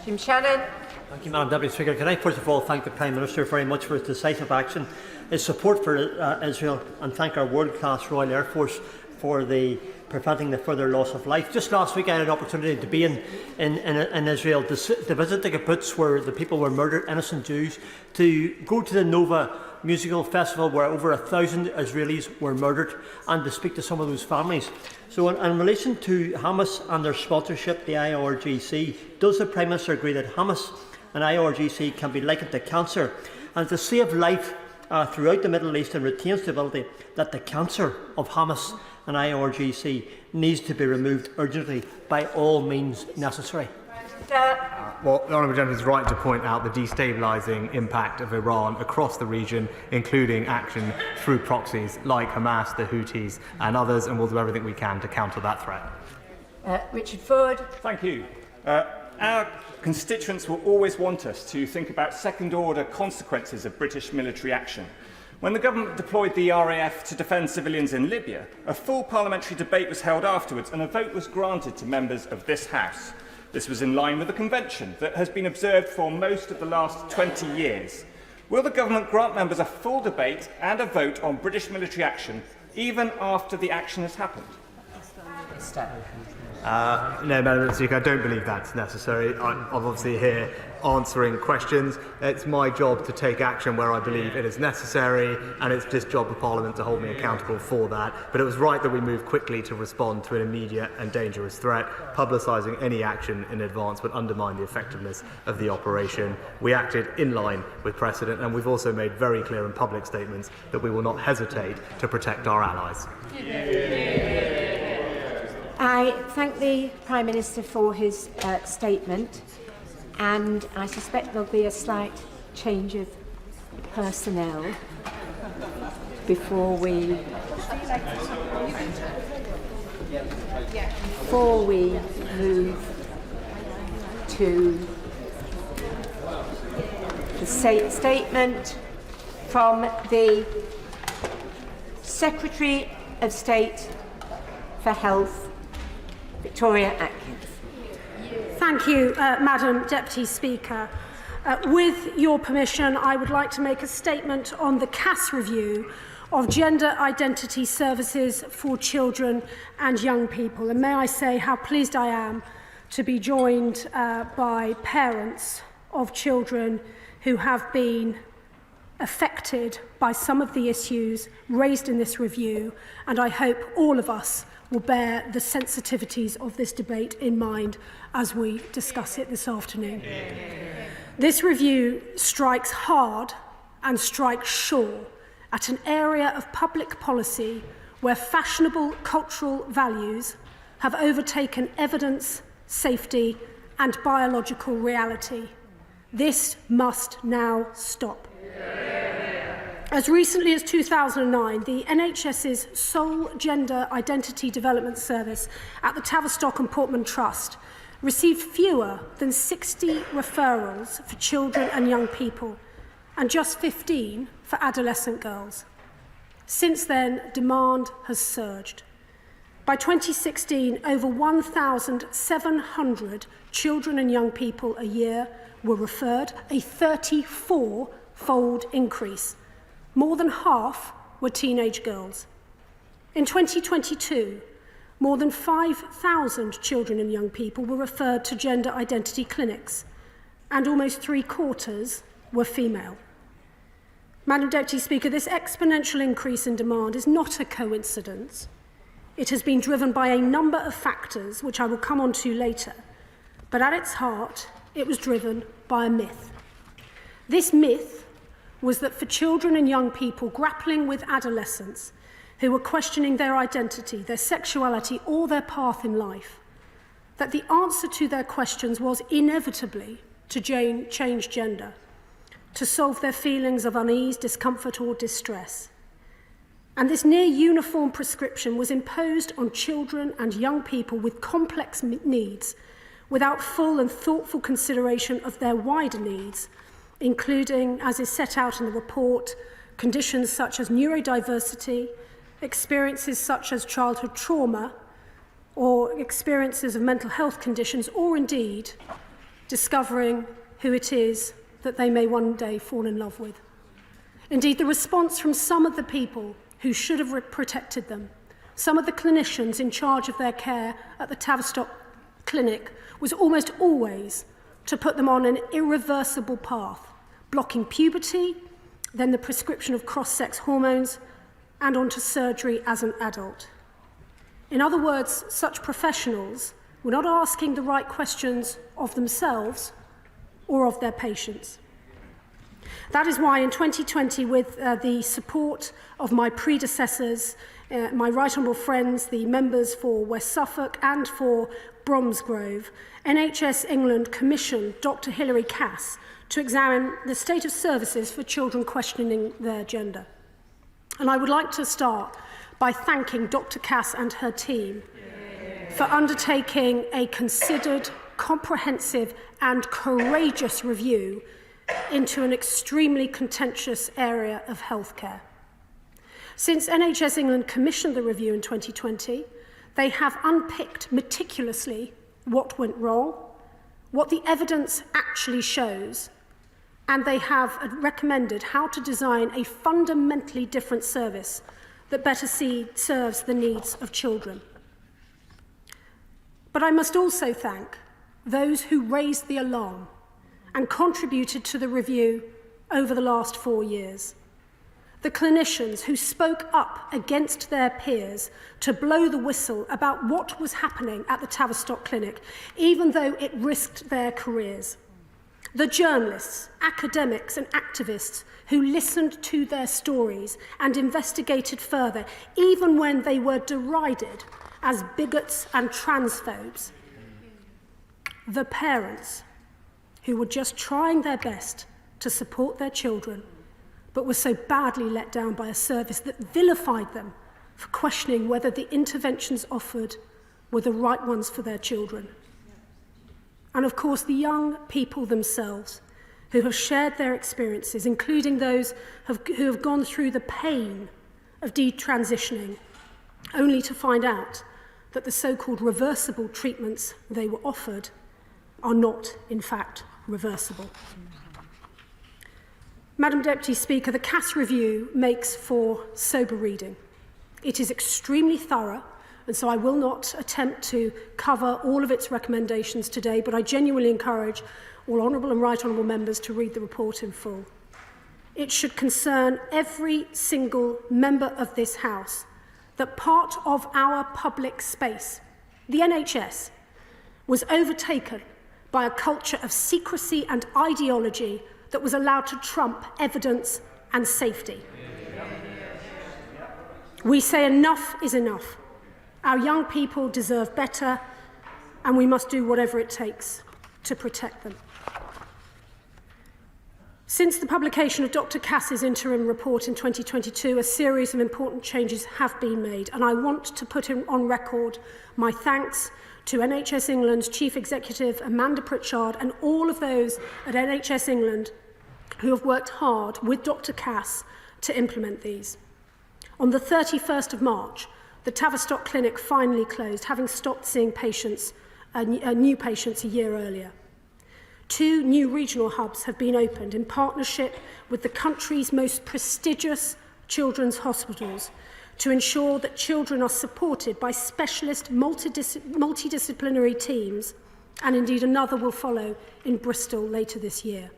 Jim Shannon. Thank you, Madam Deputy Speaker. Can I first of all thank the Prime Minister very much for his decisive action, his support for Israel, and thank our world-class Royal Air Force for preventing the further loss of life. Just last week I had an opportunity to be in Israel, to visit the kibbutz where the people were murdered, innocent Jews, to go to the Nova musical festival where over 1,000 Israelis were murdered, and to speak to some of those families. So in relation to Hamas and their sponsorship, the IRGC, does the Prime Minister agree that Hamas and IRGC can be likened to cancer, and to save life throughout the Middle East and retain stability, that the cancer of Hamas and IRGC needs to be removed urgently by all means necessary? Well, the Honourable Gentleman is right to point out the destabilising impact of Iran across the region, including action through proxies like Hamas, the Houthis and others, and we'll do everything we can to counter that threat. Richard Ford. Thank you. Our constituents will always want us to think about second-order consequences of British military action. When the government deployed the RAF to defend civilians in Libya, a full parliamentary debate was held afterwards and a vote was granted to members of this House. This was in line with the convention that has been observed for most of the last 20 years. Will the government grant members a full debate and a vote on British military action even after the action has happened? No, Madam Speaker, I don't believe that's necessary. I'm obviously here answering questions. It's my job to take action where I believe it is necessary, and it's this job of Parliament to hold me accountable for that. But it was right that we moved quickly to respond to an immediate and dangerous threat. Publicising any action in advance would undermine the effectiveness of the operation. We acted in line with precedent, and we've also made very clear in public statements that we will not hesitate to protect our allies. I thank the Prime Minister for his statement, and I suspect there'll be a slight change of personnel before we move to the statement from the Secretary of State for Health, Victoria Atkins. Thank you, Madam Deputy Speaker. With your permission, I would like to make a statement on the CAS review of gender identity services for children and young people. And may I say how pleased I am to be joined by parents of children who have been affected by some of the issues raised in this review, and I hope all of us will bear the sensitivities of this debate in mind as we discuss it this afternoon. This review strikes hard and strikes sure at an area of public policy where fashionable cultural values have overtaken evidence, safety, and biological reality. This must now stop. As recently as 2009, the NHS's sole gender identity development service at the Tavistock and Portman Trust received fewer than 60 referrals for children and young people, and just 15 for adolescent girls. Since then, demand has surged. By 2016, over 1,700 children and young people a year were referred, a 34-fold increase. More than half were teenage girls. In 2022, more than 5,000 children and young people were referred to gender identity clinics, and almost 3/4 were female. Madam Deputy Speaker, this exponential increase in demand is not a coincidence. It has been driven by a number of factors, which I will come on to later, but at its heart, it was driven by a myth. This myth was that for children and young people grappling with adolescence who were questioning their identity, their sexuality, or their path in life, that the answer to their questions was inevitably to change gender, to solve their feelings of unease, discomfort, or distress. And this near-uniform prescription was imposed on children and young people with complex needs without full and thoughtful consideration of their wider needs, including, as is set out in the report, conditions such as neurodiversity, experiences such as childhood trauma, or experiences of mental health conditions, or indeed discovering who it is that they may one day fall in love with. Indeed, the response from some of the people who should have protected them, some of the clinicians in charge of their care at the Tavistock Clinic, was almost always to put them on an irreversible path, blocking puberty, then the prescription of cross-sex hormones, and onto surgery as an adult. In other words, such professionals were not asking the right questions of themselves or of their patients. That is why in 2020, with the support of my predecessors, my right honourable friends, the members for West Suffolk and for Bromsgrove, NHS England commissioned Dr. Hilary Cass to examine the state of services for children questioning their gender. And I would like to start by thanking Dr. Cass and her team for undertaking a considered, comprehensive and courageous review into an extremely contentious area of healthcare. Since NHS England commissioned the review in 2020, they have unpicked meticulously what went wrong, what the evidence actually shows, and they have recommended how to design a fundamentally different service that better serves the needs of children. But I must also thank those who raised the alarm and contributed to the review over the last 4 years. The clinicians who spoke up against their peers to blow the whistle about what was happening at the Tavistock Clinic, even though it risked their careers. The journalists, academics and activists who listened to their stories and investigated further, even when they were derided as bigots and transphobes. The parents who were just trying their best to support their children, but were so badly let down by a service that vilified them for questioning whether the interventions offered were the right ones for their children. And of course, the young people themselves who have shared their experiences, including those who have gone through the pain of detransitioning, only to find out that the so-called reversible treatments they were offered are not, in fact, reversible. Madam Deputy Speaker, the Cass review makes for sober reading. It is extremely thorough, and so I will not attempt to cover all of its recommendations today, but I genuinely encourage all honourable and right honourable members to read the report in full. It should concern every single member of this House that part of our public space, the NHS, was overtaken by a culture of secrecy and ideology that was allowed to trump evidence and safety. We say enough is enough. Our young people deserve better, and we must do whatever it takes to protect them. Since the publication of Dr. Cass's interim report in 2022, a series of important changes have been made, and I want to put on record my thanks to NHS England's Chief Executive, Amanda Pritchard, and all of those at NHS England who have worked hard with Dr. Cass to implement these. On the 31st of March, the Tavistock Clinic finally closed, having stopped seeing new patients a year earlier. 2 new regional hubs have been opened in partnership with the country's most prestigious children's hospitals to ensure that children are supported by specialist multidisciplinary teams, and indeed another will follow in Bristol later this year.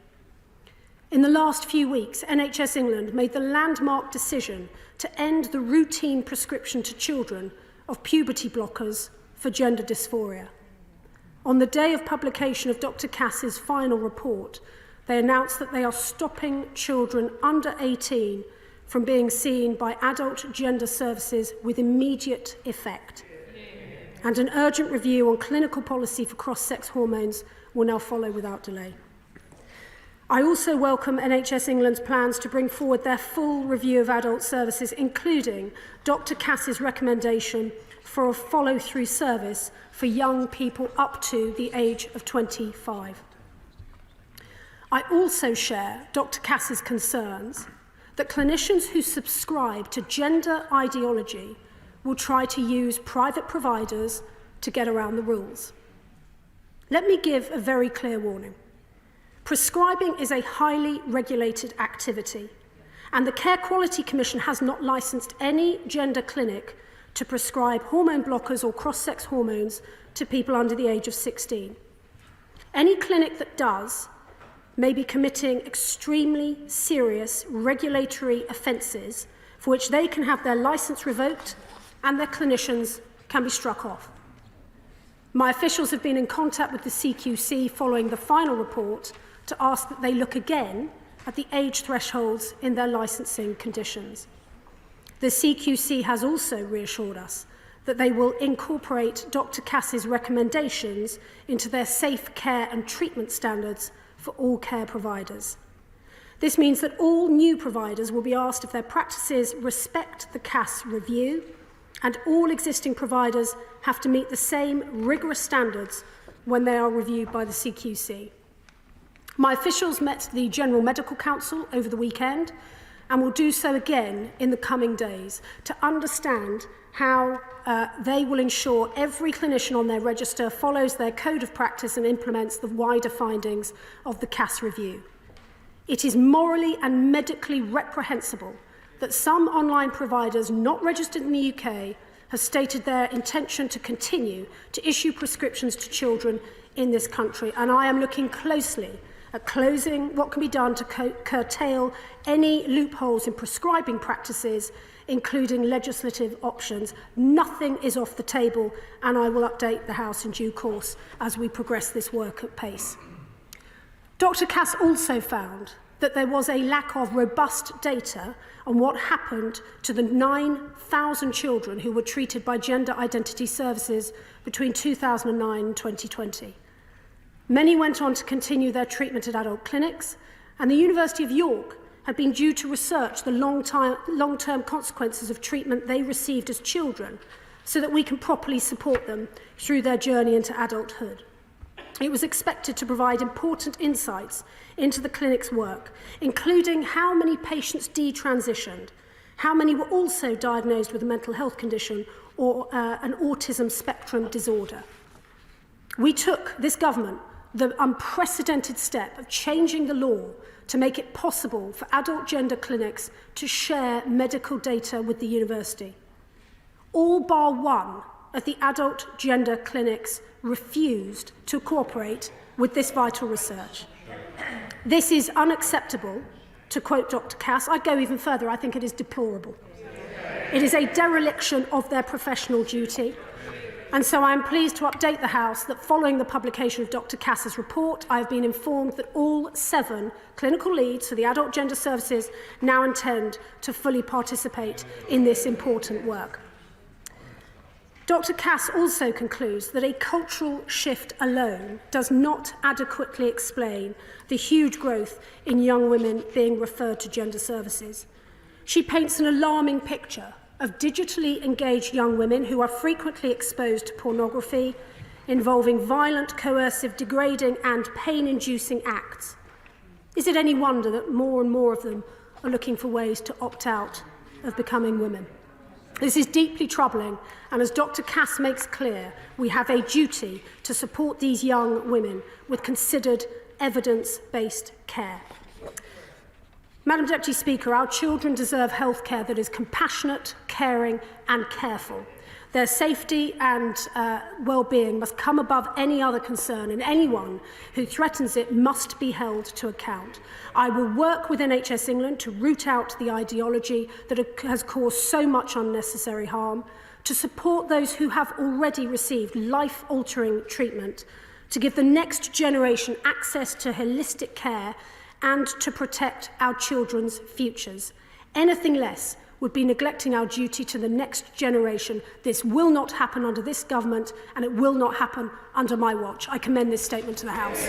In the last few weeks, NHS England made the landmark decision to end the routine prescription to children of puberty blockers for gender dysphoria. On the day of publication of Dr. Cass's final report, they announced that they are stopping children under 18 from being seen by adult gender services with immediate effect. And an urgent review on clinical policy for cross-sex hormones will now follow without delay. I also welcome NHS England's plans to bring forward their full review of adult services, including Dr. Cass's recommendation for a follow-through service for young people up to the age of 25. I also share Dr. Cass's concerns that clinicians who subscribe to gender ideology will try to use private providers to get around the rules. Let me give a very clear warning. Prescribing is a highly regulated activity, and the Care Quality Commission has not licensed any gender clinic to prescribe hormone blockers or cross-sex hormones to people under the age of 16. Any clinic that does may be committing extremely serious regulatory offences for which they can have their licence revoked and their clinicians can be struck off. My officials have been in contact with the CQC following the final report to ask that they look again at the age thresholds in their licensing conditions. The CQC has also reassured us that they will incorporate Dr. Cass's recommendations into their safe care and treatment standards for all care providers. This means that all new providers will be asked if their practices respect the Cass review, and all existing providers have to meet the same rigorous standards when they are reviewed by the CQC. My officials met the General Medical Council over the weekend, and will do so again in the coming days to understand how they will ensure every clinician on their register follows their code of practice and implements the wider findings of the CAS review. It is morally and medically reprehensible that some online providers not registered in the UK have stated their intention to continue to issue prescriptions to children in this country, and I am looking closely at closing what can be done to curtail any loopholes in prescribing practices, including legislative options. Nothing is off the table, and I will update the House in due course as we progress this work at pace. Dr. Cass also found that there was a lack of robust data on what happened to the 9,000 children who were treated by gender identity services between 2009 and 2020. Many went on to continue their treatment at adult clinics, and the University of York had been due to research the long-term consequences of treatment they received as children so that we can properly support them through their journey into adulthood. It was expected to provide important insights into the clinic's work, including how many patients detransitioned, how many were also diagnosed with a mental health condition or an autism spectrum disorder. We took, this government, the unprecedented step of changing the law to make it possible for adult gender clinics to share medical data with the university. All bar one of the adult gender clinics refused to cooperate with this vital research. This is unacceptable, to quote Dr. Cass. I'd go even further. I think it is deplorable. It is a dereliction of their professional duty. And so I am pleased to update the House that following the publication of Dr. Cass's report, I have been informed that all 7 clinical leads for the adult gender services now intend to fully participate in this important work. Dr. Cass also concludes that a cultural shift alone does not adequately explain the huge growth in young women being referred to gender services. She paints an alarming picture of digitally engaged young women who are frequently exposed to pornography involving violent, coercive, degrading and pain-inducing acts. Is it any wonder that more and more of them are looking for ways to opt out of becoming women? This is deeply troubling, and as Dr. Cass makes clear, we have a duty to support these young women with considered evidence-based care. Madam Deputy Speaker, our children deserve healthcare that is compassionate, caring and careful. Their safety and well-being must come above any other concern, and anyone who threatens it must be held to account. I will work with NHS England to root out the ideology that has caused so much unnecessary harm, to support those who have already received life-altering treatment, to give the next generation access to holistic care and to protect our children's futures. Anything less would be neglecting our duty to the next generation. This will not happen under this government, and it will not happen under my watch. I commend this statement to the House.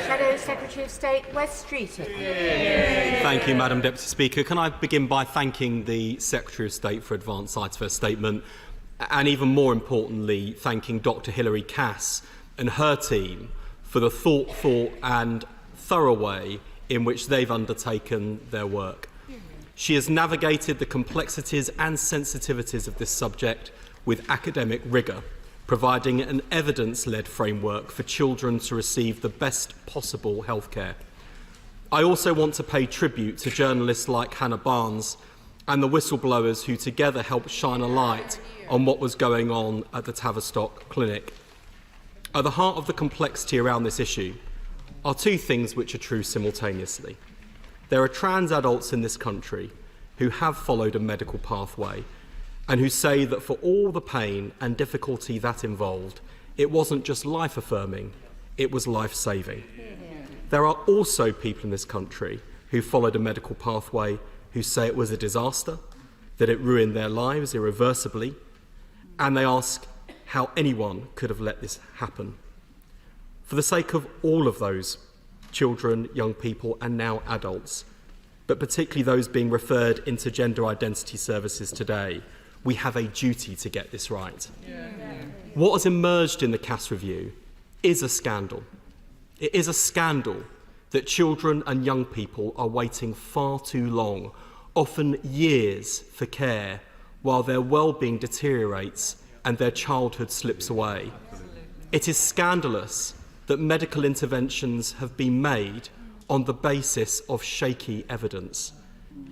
Shadow Secretary of State, West Streeting. Thank you, Madam Deputy Speaker. Can I begin by thanking the Secretary of State for advance sight of her statement, and even more importantly, thanking Dr. Hilary Cass and her team for the thoughtful and thorough way in which they've undertaken their work. She has navigated the complexities and sensitivities of this subject with academic rigour, providing an evidence-led framework for children to receive the best possible healthcare. I also want to pay tribute to journalists like Hannah Barnes and the whistleblowers who together helped shine a light on what was going on at the Tavistock Clinic. At the heart of the complexity around this issue are 2 things which are true simultaneously. There are trans adults in this country who have followed a medical pathway and who say that for all the pain and difficulty that involved, it wasn't just life-affirming, it was life-saving. There are also people in this country who followed a medical pathway who say it was a disaster, that it ruined their lives irreversibly, and they ask how anyone could have let this happen. For the sake of all of those children, young people and now adults, but particularly those being referred into gender identity services today, we have a duty to get this right. What has emerged in the Cass review is a scandal. It is a scandal that children and young people are waiting far too long, often years, for care, while their well-being deteriorates and their childhood slips away. It is scandalous that medical interventions have been made on the basis of shaky evidence.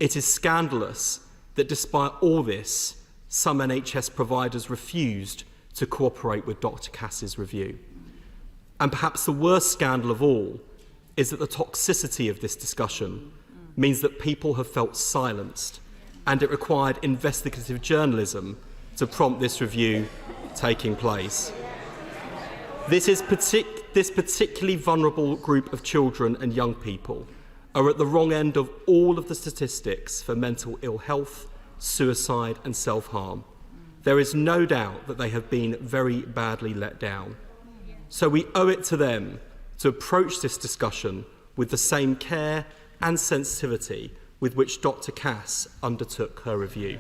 It is scandalous that despite all this, some NHS providers refused to cooperate with Dr. Cass's review. And perhaps the worst scandal of all is that the toxicity of this discussion means that people have felt silenced, and it required investigative journalism to prompt this review taking place. This particularly vulnerable group of children and young people are at the wrong end of all of the statistics for mental ill health, suicide and self-harm. There is no doubt that they have been very badly let down. So we owe it to them to approach this discussion with the same care and sensitivity with which Dr. Cass undertook her review.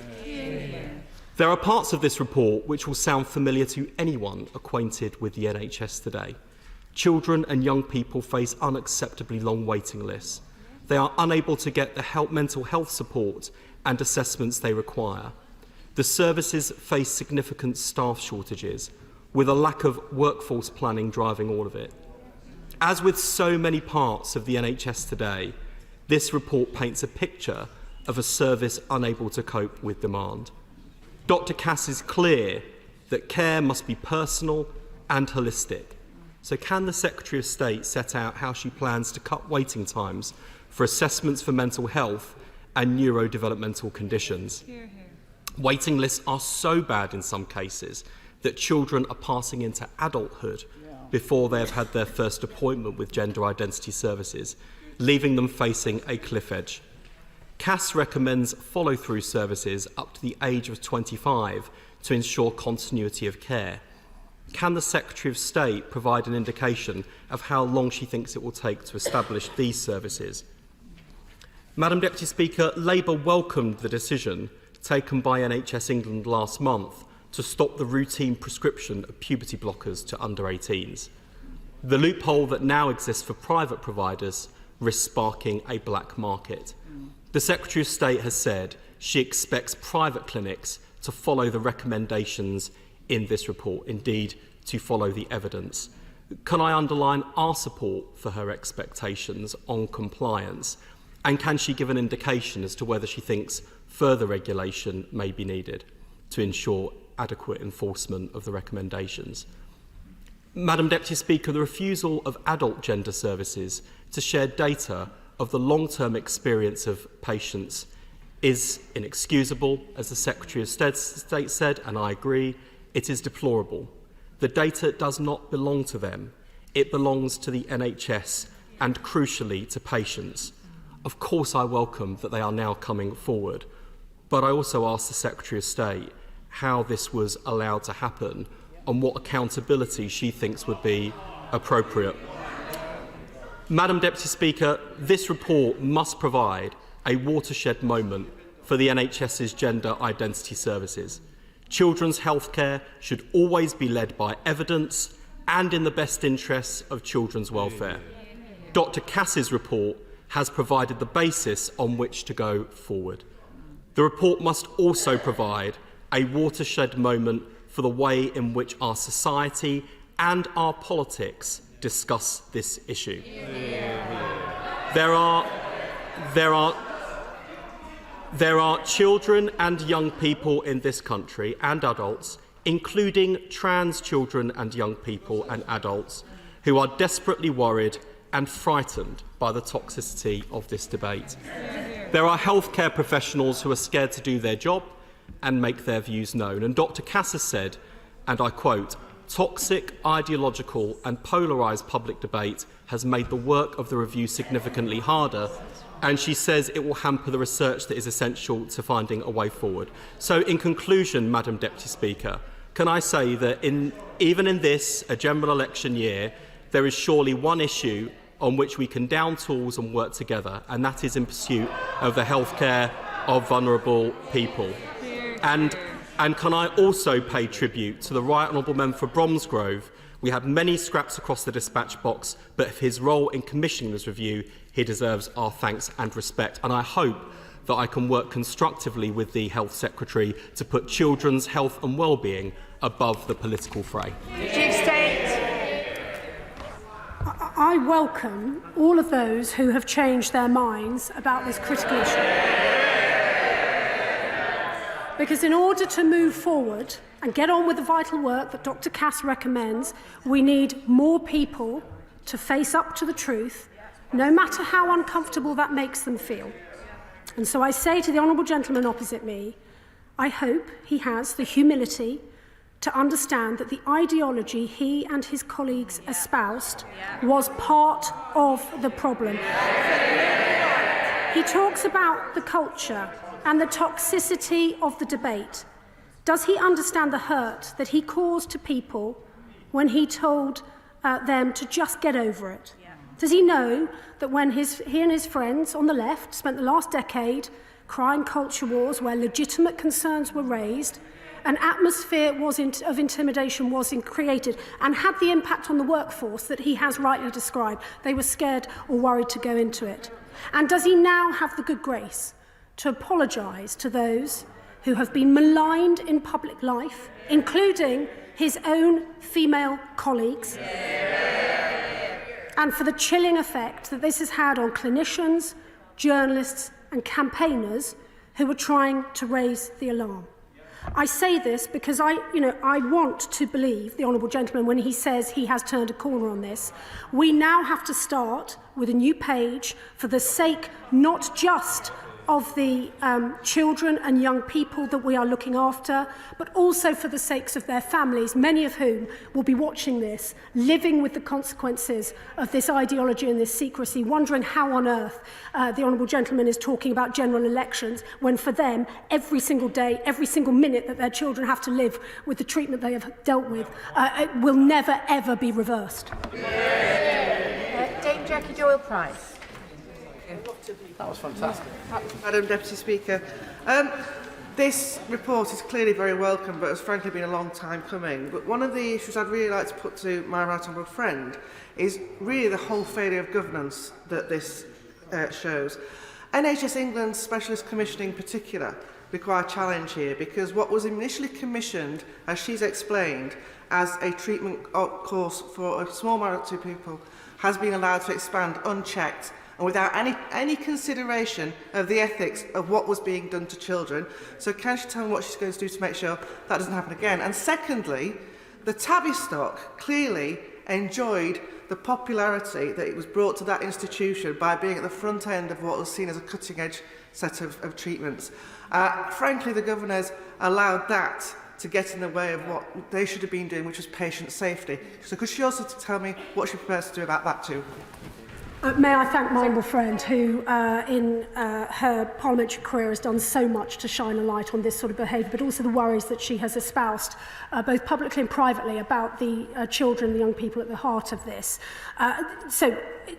There are parts of this report which will sound familiar to anyone acquainted with the NHS today. Children and young people face unacceptably long waiting lists. They are unable to get the mental health support and assessments they require. The services face significant staff shortages, with a lack of workforce planning driving all of it. As with so many parts of the NHS today, this report paints a picture of a service unable to cope with demand. Dr. Cass is clear that care must be personal and holistic. So can the Secretary of State set out how she plans to cut waiting times for assessments for mental health and neurodevelopmental conditions? Waiting lists are so bad in some cases that children are passing into adulthood before they have had their first appointment with gender identity services, leaving them facing a cliff edge. Cass recommends follow-through services up to the age of 25 to ensure continuity of care. Can the Secretary of State provide an indication of how long she thinks it will take to establish these services? Madam Deputy Speaker, Labour welcomed the decision taken by NHS England last month to stop the routine prescription of puberty blockers to under 18s. The loophole that now exists for private providers risks sparking a black market. The Secretary of State has said she expects private clinics to follow the recommendations in this report, indeed to follow the evidence. Can I underline our support for her expectations on compliance? And can she give an indication as to whether she thinks further regulation may be needed to ensure adequate enforcement of the recommendations? Madam Deputy Speaker, the refusal of adult gender services to share data of the long-term experience of patients is inexcusable, as the Secretary of State said, and I agree. It is deplorable. The data does not belong to them. It belongs to the NHS and, crucially, to patients. Of course, I welcome that they are now coming forward, but I also ask the Secretary of State how this was allowed to happen and what accountability she thinks would be appropriate. Madam Deputy Speaker, this report must provide a watershed moment for the NHS's gender identity services. Children's healthcare should always be led by evidence and in the best interests of children's welfare. Dr. Cass's report has provided the basis on which to go forward. The report must also provide a watershed moment for the way in which our society and our politics discuss this issue. There are children and young people in this country and adults, including trans children and young people and adults, who are desperately worried and frightened by the toxicity of this debate. There are healthcare professionals who are scared to do their job and make their views known. And Dr. Cass has said, and I quote, "Toxic, ideological and polarised public debate has made the work of the review significantly harder," and she says it will hamper the research that is essential to finding a way forward. So in conclusion, Madam Deputy Speaker, can I say that even in this, a general election year, there is surely one issue on which we can down tools and work together, and that is in pursuit of the healthcare of vulnerable people. And can I also pay tribute to the Right Honourable Member for Bromsgrove We had many scraps across the dispatch box, but for his role in commissioning this review, he deserves our thanks and respect. And I hope that I can work constructively with the Health Secretary to put children's health and well-being above the political fray. Chief State. I welcome all of those who have changed their minds about this critical issue. Because in order to move forward and get on with the vital work that Dr. Cass recommends, we need more people to face up to the truth, no matter how uncomfortable that makes them feel. And so I say to the honourable gentleman opposite me, I hope he has the humility to understand that the ideology he and his colleagues espoused was part of the problem. He talks about the culture and the toxicity of the debate. Does he understand the hurt that he caused to people when he told them to just get over it? Does he know that when he and his friends on the left spent the last decade crying culture wars where legitimate concerns were raised, an atmosphere of intimidation was created and had the impact on the workforce that he has rightly described? They were scared or worried to go into it. And does he now have the good grace to apologise to those who have been maligned in public life, including his own female colleagues, and for the chilling effect that this has had on clinicians, journalists and campaigners who are trying to raise the alarm? I say this because I want to believe the honourable gentleman when he says he has turned a corner on this. We now have to start with a new page for the sake not just of the children and young people that we are looking after, but also for the sakes of their families, many of whom will be watching this, living with the consequences of this ideology and this secrecy, wondering how on earth the honourable gentleman is talking about general elections, when for them, every single day, every single minute that their children have to live with the treatment they have dealt with, it will never, ever be reversed. Dame Jackie Doyle-Price. That was fantastic. Madam Deputy Speaker, this report is clearly very welcome, but has frankly been a long time coming. But one of the issues I'd really like to put to my right honourable friend is really the whole failure of governance that this shows. NHS England's specialist commissioning in particular require challenge here, because what was initially commissioned, as she's explained, as a treatment course for a small minority of people has been allowed to expand unchecked and without any consideration of the ethics of what was being done to children. So can she tell me what she's going to do to make sure that doesn't happen again? And secondly, the Tavistock clearly enjoyed the popularity that it was brought to that institution by being at the front end of what was seen as a cutting-edge set of treatments. Frankly, the governors allowed that to get in the way of what they should have been doing, which was patient safety. So could she also tell me what she prepares to do about that too? May I thank my honourable friend who, in her parliamentary career, has done so much to shine a light on this sort of behaviour, but also the worries that she has espoused, both publicly and privately, about the children, the young people at the heart of this. So,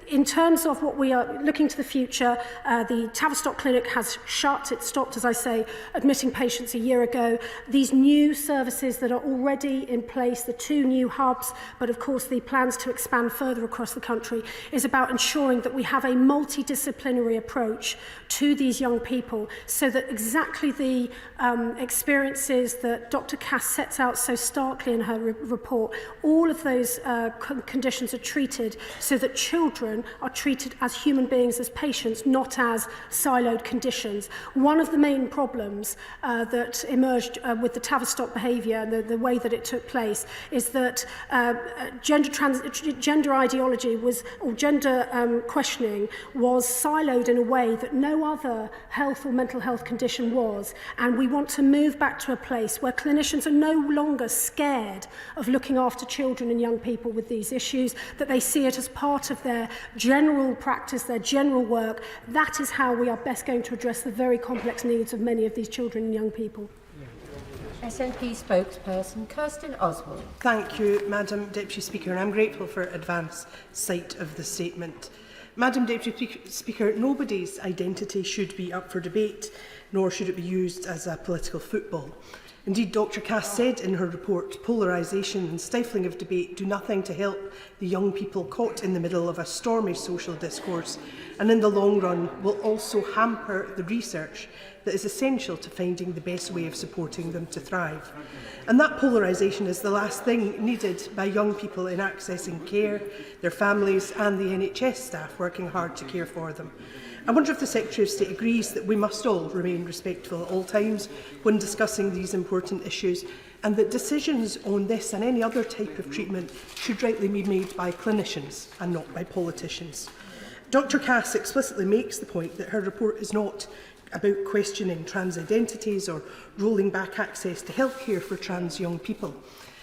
in terms of what we are looking to the future, the Tavistock Clinic has shut. It stopped, as I say, admitting patients a year ago. These new services that are already in place, the 2 new hubs, but of course the plans to expand further across the country, is about ensuring that we have a multidisciplinary approach to these young people, so that exactly the experiences that Dr. Cass sets out so starkly in her report, all of those conditions are treated so that children are treated as human beings, as patients, not as siloed conditions. One of the main problems that emerged with the Tavistock behaviour, the way that it took place, is that gender ideology was, or gender questioning was siloed in a way that no other health or mental health condition was. And we want to move back to a place where clinicians are no longer scared of looking after children and young people with these issues, that they see it as part of their general practice, their general work. That is how we are best going to address the very complex needs of many of these children and young people. SNP spokesperson Kirsten Oswald. Thank you, Madam Deputy Speaker, and I'm grateful for advance sight of the statement. Madam Deputy Speaker, nobody's identity should be up for debate, nor should it be used as a political football. Indeed, Dr Cass said in her report, polarisation and stifling of debate do nothing to help the young people caught in the middle of a stormy social discourse, and in the long run will also hamper the research that is essential to finding the best way of supporting them to thrive. And that polarisation is the last thing needed by young people in accessing care, their families and the NHS staff working hard to care for them. I wonder if the Secretary of State agrees that we must all remain respectful at all times when discussing these important issues, and that decisions on this and any other type of treatment should rightly be made by clinicians and not by politicians. Dr Cass explicitly makes the point that her report is not about questioning trans identities or rolling back access to healthcare for trans young people.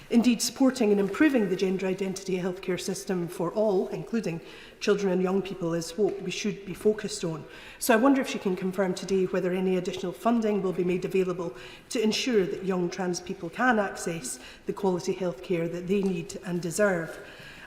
Indeed, supporting and improving the gender identity healthcare system for all, including children and young people, is what we should be focused on. So I wonder if she can confirm today whether any additional funding will be made available to ensure that young trans people can access the quality healthcare that they need and deserve.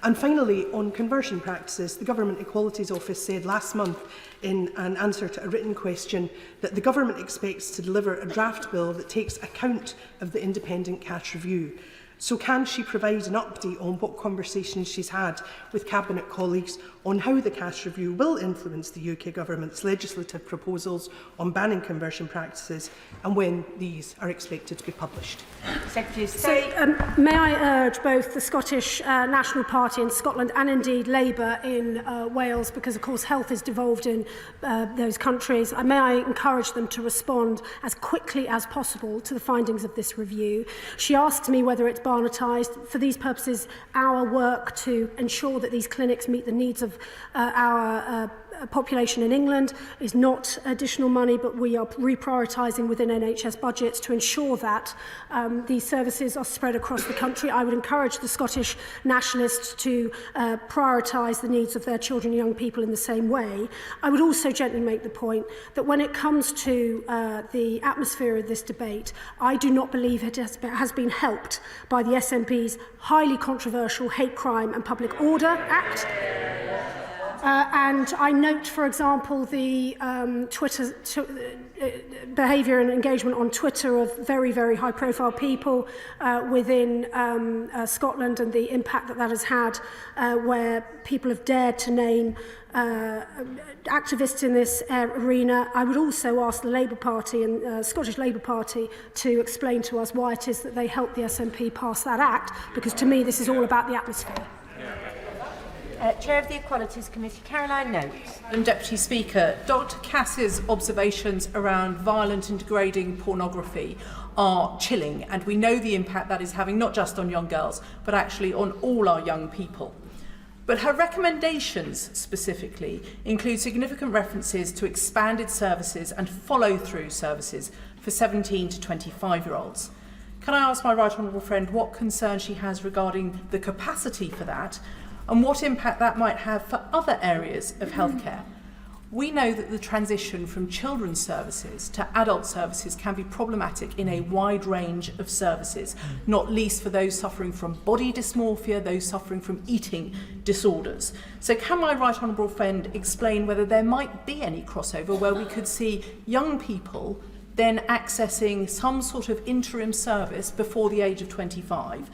And finally, on conversion practices, the Government Equalities Office said last month in an answer to a written question that the Government expects to deliver a draft bill that takes account of the independent cash review. So can she provide an update on what conversations she's had with Cabinet colleagues on how the cash review will influence the UK Government's legislative proposals on banning conversion practices and when these are expected to be published? Secretary of State. May I urge both the Scottish National Party in Scotland and indeed Labour in Wales, because of course health is devolved in those countries, may I encourage them to respond as quickly as possible to the findings of this review. She asks me whether it's barnetised. For these purposes, our work to ensure that these clinics meet the needs of our population in England is not additional money, but we are reprioritising within NHS budgets to ensure that these services are spread across the country. I would encourage the Scottish Nationalists to prioritise the needs of their children and young people in the same way. I would also gently make the point that when it comes to the atmosphere of this debate, I do not believe it has been helped by the SNP's highly controversial Hate Crime and Public Order Act. And I note, for example, the Twitter behaviour and engagement on Twitter of very, very high-profile people within Scotland and the impact that that has had, where people have dared to name activists in this arena. I would also ask the Labour Party and Scottish Labour Party to explain to us why it is that they helped the SNP pass that act, because to me this is all about the atmosphere. Chair of the Equalities Committee, Caroline Notes. Deputy Speaker, Dr Cass's observations around violent and degrading pornography are chilling, and we know the impact that is having not just on young girls, but actually on all our young people. But her recommendations specifically include significant references to expanded services and follow-through services for 17 to 25-year-olds. Can I ask my right honourable friend what concern she has regarding the capacity for that, and what impact that might have for other areas of healthcare? We know that the transition from children's services to adult services can be problematic in a wide range of services, not least for those suffering from body dysmorphia, those suffering from eating disorders. So can my right honourable friend explain whether there might be any crossover where we could see young people then accessing some sort of interim service before the age of 25?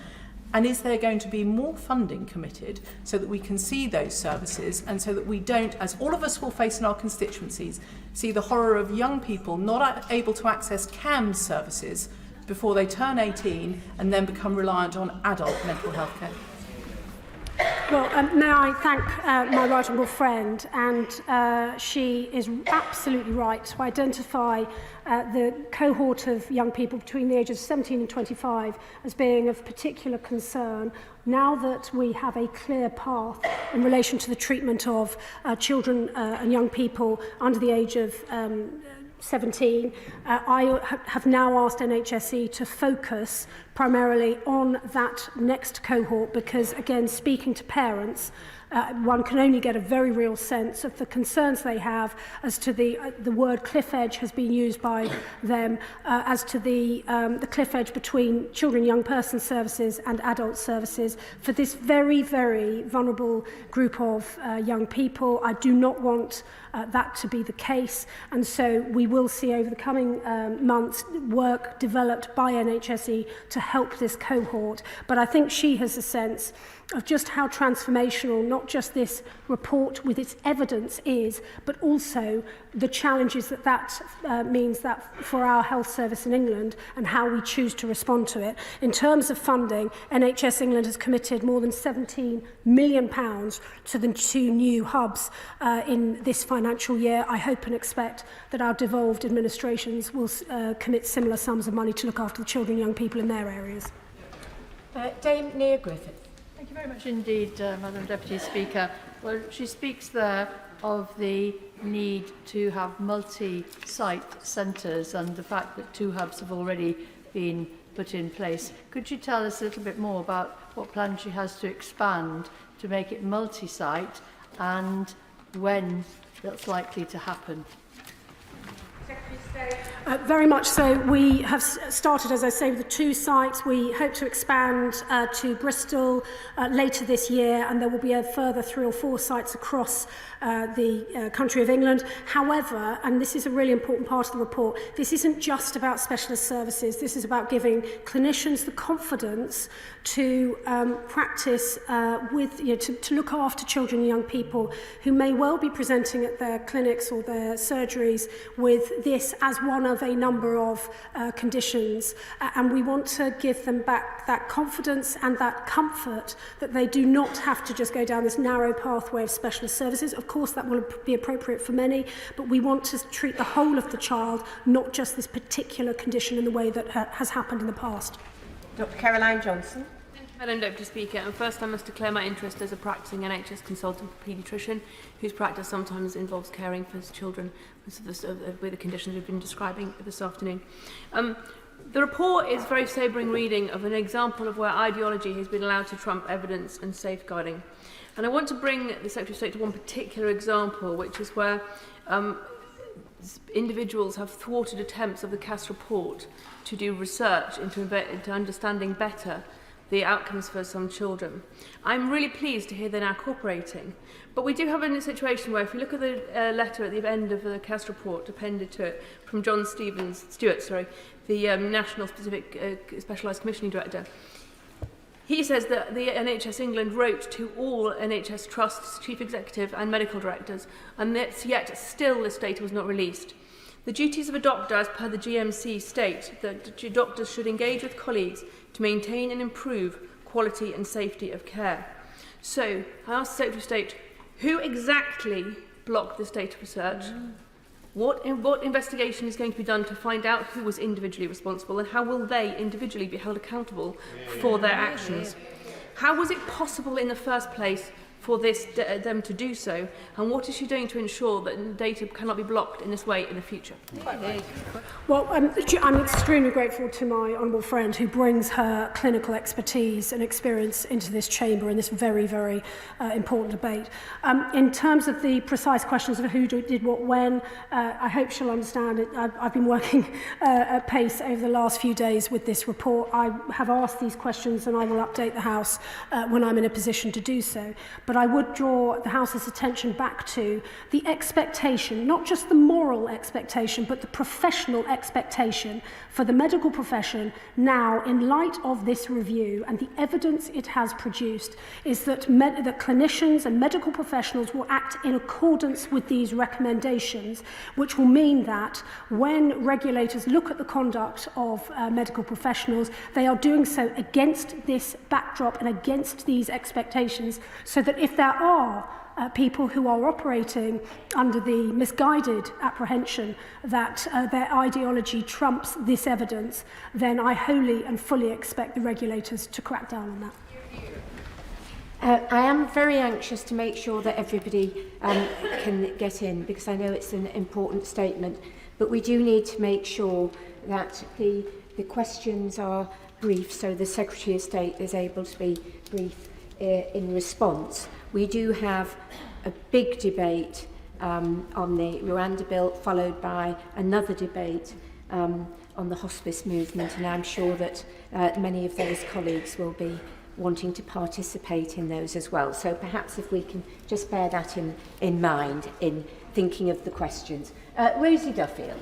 And is there going to be more funding committed so that we can see those services, and so that we don't, as all of us will face in our constituencies, see the horror of young people not able to access CAMS services before they turn 18 and then become reliant on adult mental health care? Well, may I thank my right honourable friend, and she is absolutely right to identify the cohort of young people between the ages of 17 and 25 as being of particular concern now that we have a clear path in relation to the treatment of children and young people under the age of 17. I have now asked NHSE to focus primarily on that next cohort because, again, speaking to parents, one can only get a very real sense of the concerns they have as to the word cliff edge has been used by them, as to the cliff edge between children, young person services and adult services for this very, very vulnerable group of young people. I do not want that to be the case, and so we will see over the coming months work developed by NHSE to help this cohort. But I think she has a sense of just how transformational not just this report with its evidence is, but also the challenges that means that for our health service in England and how we choose to respond to it. In terms of funding, NHS England has committed more than £17 million to the 2 new hubs in this financial year. I hope and expect that our devolved administrations will commit similar sums of money to look after the children and young people in their areas. Dame Nia Griffith. Thank you very much indeed, Madam Deputy Speaker. Well, she speaks there of the need to have multi-site centres and the fact that 2 hubs have already been put in place. Could you tell us a little bit more about what plan she has to expand to make it multi-site and when that's likely to happen? Very much so. We have started, as I say, with the 2 sites. We hope to expand to Bristol later this year, and there will be a further 3 or 4 sites across the country of England. However, and this is a really important part of the report, this isn't just about specialist services. This is about giving clinicians the confidence to practice with, to look after children and young people who may well be presenting at their clinics or their surgeries with this as one of a number of conditions. And we want to give them back that confidence and that comfort that they do not have to just go down this narrow pathway of specialist services. Of course, that will be appropriate for many, but we want to treat the whole of the child, not just this particular condition in the way that has happened in the past. Dr. Caroline Johnson. Madam Deputy Speaker, and first I must declare my interest as a practising NHS consultant paediatrician whose practice sometimes involves caring for children with the conditions we've been describing this afternoon. The report is very sobering reading of an example of where ideology has been allowed to trump evidence and safeguarding. And I want to bring the Secretary of State to one particular example, which is where individuals have thwarted attempts of the Cass report to do research into understanding better the outcomes for some children. I'm really pleased to hear they're now cooperating, but we do have a situation where if you look at the letter at the end of the Cass report appended to it from John Stewart, the National Specialised Commissioning Director, he says that the NHS England wrote to all NHS trusts, chief executive and medical directors, and that yet still this data was not released. The duties of a doctor, as per the GMC, state that doctors should engage with colleagues to maintain and improve quality and safety of care. So, I ask the Secretary of State, who exactly blocked this data research? What investigation is going to be done to find out who was individually responsible, and how will they individually be held accountable for their actions? How was it possible in the first place for them to do so, and what is she doing to ensure that data cannot be blocked in this way in the future? Well, I'm extremely grateful to my honourable friend who brings her clinical expertise and experience into this chamber in this very, very important debate. In terms of the precise questions of who did what when, I hope she'll understand it. I've been working at pace over the last few days with this report. I have asked these questions and I will update the House when I'm in a position to do so. But I would draw the House's attention back to the expectation, not just the moral expectation, but the professional expectation for the medical profession now, in light of this review and the evidence it has produced, is that clinicians and medical professionals will act in accordance with these recommendations, which will mean that when regulators look at the conduct of medical professionals, they are doing so against this backdrop and against these expectations, so that if there are people who are operating under the misguided apprehension that their ideology trumps this evidence, then I wholly and fully expect the regulators to crack down on that. I am very anxious to make sure that everybody can get in, because I know it's an important statement, but we do need to make sure that the questions are brief, so the Secretary of State is able to be brief in response, we do have a big debate on the Rwanda bill, followed by another debate on the hospice movement, and I'm sure that many of those colleagues will be wanting to participate in those as well. So perhaps if we can just bear that in mind in thinking of the questions. Rosie Duffield.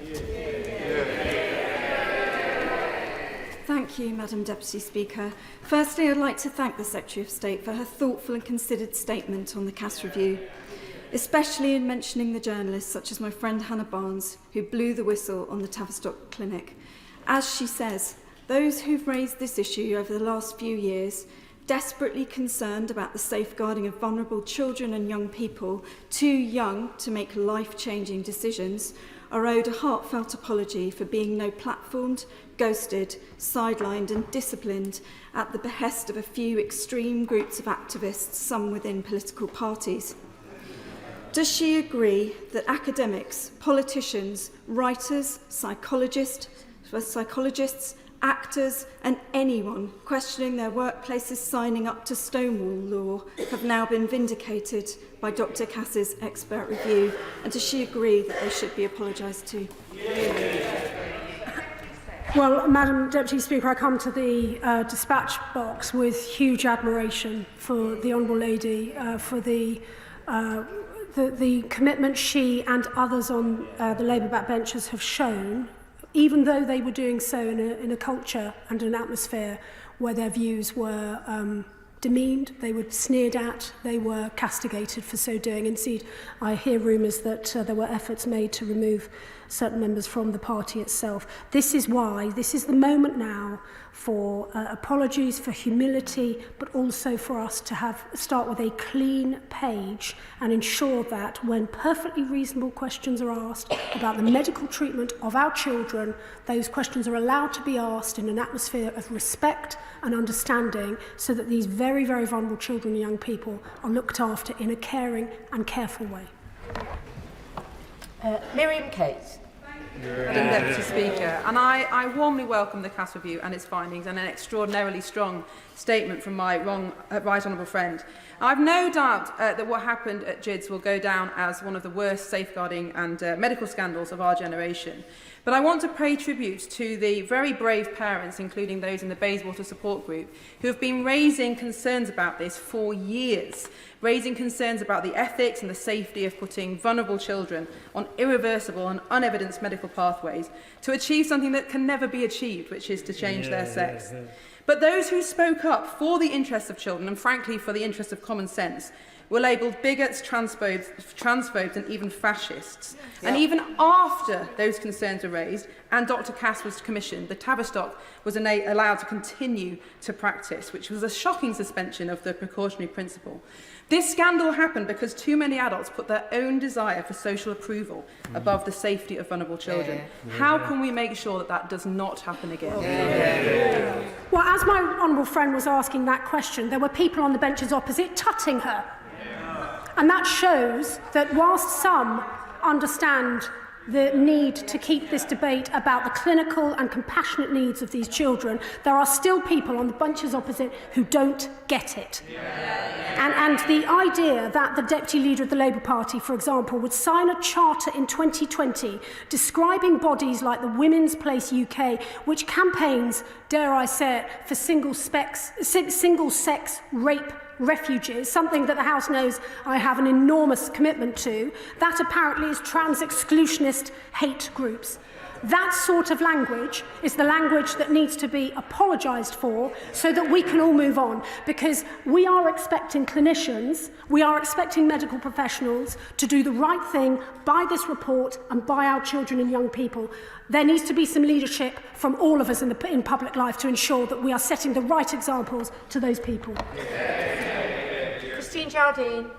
Thank you, Madam Deputy Speaker. Firstly, I'd like to thank the Secretary of State for her thoughtful and considered statement on the CAS review, especially in mentioning the journalists such as my friend Hannah Barnes, who blew the whistle on the Tavistock Clinic. As she says, those who've raised this issue over the last few years, desperately concerned about the safeguarding of vulnerable children and young people, too young to make life-changing decisions, are owed a heartfelt apology for being no-platformed, ghosted, sidelined and disciplined at the behest of a few extreme groups of activists, some within political parties. Does she agree that academics, politicians, writers, psychologists, actors and anyone questioning their workplaces signing up to Stonewall law have now been vindicated by Dr. Cass's expert review? And does she agree that they should be apologised to? Well, Madam Deputy Speaker, I come to the dispatch box with huge admiration for the Honourable Lady, for the commitment she and others on the Labour backbenchers have shown, even though they were doing so in a culture and an atmosphere where their views were demeaned, they were sneered at, they were castigated for so doing. Indeed, I hear rumours that there were efforts made to remove certain members from the party itself. This is why, this is the moment now for apologies, for humility, but also for us to start with a clean page and ensure that when perfectly reasonable questions are asked about the medical treatment of our children, those questions are allowed to be asked in an atmosphere of respect and understanding so that these very, very vulnerable children and young people are looked after in a caring and careful way. Miriam Cates. Madam Deputy Speaker, and I warmly welcome the CAS review and its findings and an extraordinarily strong statement from my right honourable friend. I've no doubt that what happened at GIDS will go down as one of the worst safeguarding and medical scandals of our generation. But I want to pay tribute to the very brave parents, including those in the Bayswater support group, who have been raising concerns about this for years, raising concerns about the ethics and the safety of putting vulnerable children on irreversible and unevidenced medical pathways to achieve something that can never be achieved, which is to change their sex. But those who spoke up for the interests of children, and frankly for the interests of common sense, were labelled bigots, transphobes and even fascists. And even after those concerns were raised and Dr. Cass was commissioned, the Tavistock was allowed to continue to practice, which was a shocking suspension of the precautionary principle. This scandal happened because too many adults put their own desire for social approval above the safety of vulnerable children. How can we make sure that that does not happen again? Well, as my honourable friend was asking that question, there were people on the benches opposite tutting her. And that shows that whilst some understand the need to keep this debate about the clinical and compassionate needs of these children, there are still people on the benches opposite who don't get it. And the idea that the Deputy Leader of the Labour Party, for example, would sign a charter in 2020 describing bodies like the Women's Place UK, which campaigns, dare I say it, for single-sex rape refugees, something that the House knows I have an enormous commitment to, that apparently is trans-exclusionist hate groups. That sort of language is the language that needs to be apologised for so that we can all move on, because we are expecting clinicians, we are expecting medical professionals to do the right thing by this report and by our children and young people. There needs to be some leadership from all of us in public life to ensure that we are setting the right examples to those people. Christine Jardine.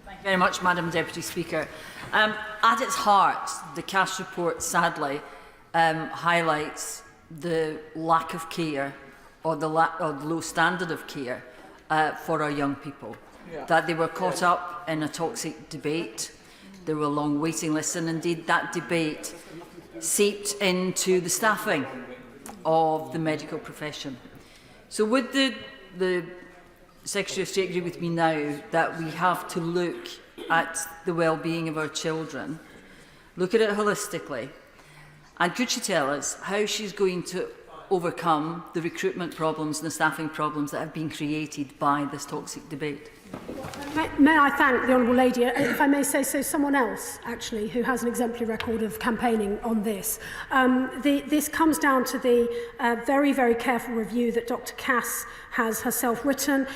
Thank you very much, Madam Deputy Speaker. At its heart, the CAS report sadly highlights the lack of care or the low standard of care for our young people. That they were caught up in a toxic debate, there were long waiting lists, and indeed that debate seeped into the staffing of the medical profession. So would the Secretary of State agree with me now that we have to look at the well-being of our children, look at it holistically, and could she tell us how she's going to overcome the recruitment problems and the staffing problems that have been created by this toxic debate? May I thank the Honourable Lady, if I may say so, someone else, actually, who has an exemplary record of campaigning on this. This comes down to the very, very careful review that Dr Cass has herself written.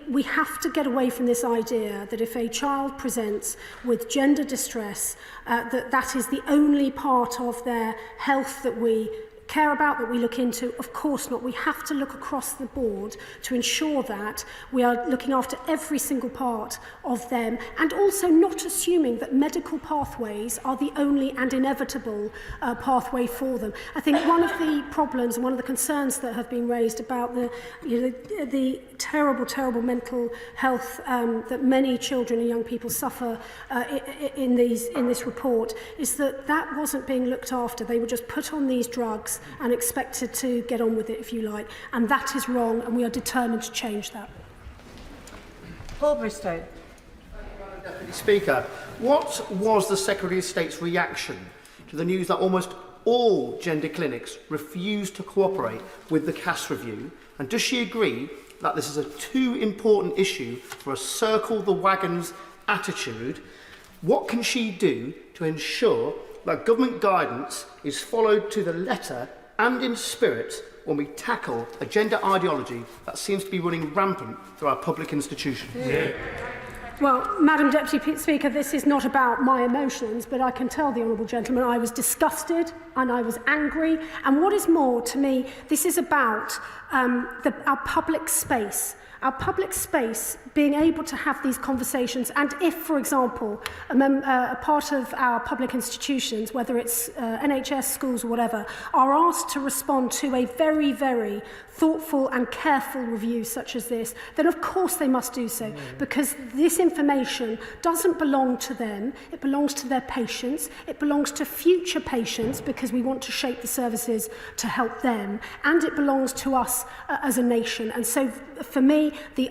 We have to get away from this idea that if a child presents with gender distress, that is the only part of their health that we care about, that we look into. Of course not. We have to look across the board to ensure that we are looking after every single part of them, and also not assuming that medical pathways are the only and inevitable pathway for them. I think one of the problems and one of the concerns that have been raised about the terrible, terrible mental health that many children and young people suffer in this report is that wasn't being looked after. They were just put on these drugs and expected to get on with it, if you like. And that is wrong, and we are determined to change that. Paul Bristow. Deputy Speaker, what was the Secretary of State's reaction to the news that almost all gender clinics refused to cooperate with the Cass review? And does she agree that this is a too important issue for a circle the wagons attitude? What can she do to ensure that government guidance is followed to the letter and in spirit when we tackle a gender ideology that seems to be running rampant through our public institutions? Yeah. Well, Madam Deputy Speaker, this is not about my emotions, but I can tell the honourable gentleman I was disgusted and I was angry. And what is more, to me, this is about our public space. Our public space being able to have these conversations, and if, for example, a part of our public institutions, whether it's NHS, schools or whatever, are asked to respond to a very, very thoughtful and careful review such as this, then of course they must do so, because this information doesn't belong to them, it belongs to their patients, it belongs to future patients, because we want to shape the services to help them, and it belongs to us as a nation. And so for me, the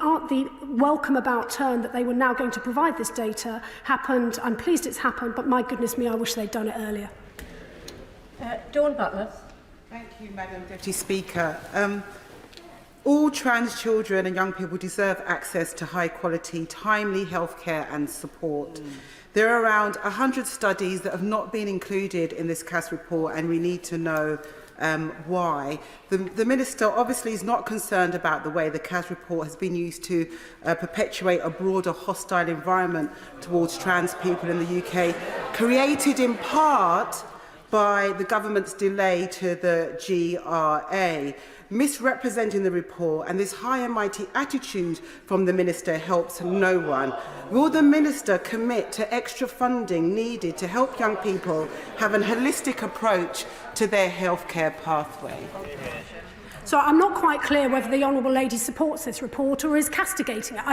welcome about turn that they were now going to provide this data happened. I'm pleased it's happened, but my goodness me, I wish they'd done it earlier. Dawn Butler. Thank you, Madam Deputy Speaker. All trans children and young people deserve access to high-quality, timely healthcare and support. There are around 100 studies that have not been included in this Cass report, and we need to know why. The Minister obviously is not concerned about the way the Cass report has been used to perpetuate a broader hostile environment towards trans people in the UK, created in part by the government's delay to the GRA. Misrepresenting the report and this high and mighty attitude from the Minister helps no one. Will the Minister commit to extra funding needed to help young people have a holistic approach to their healthcare pathway? So I'm not quite clear whether the Honourable Lady supports this report or is castigating it.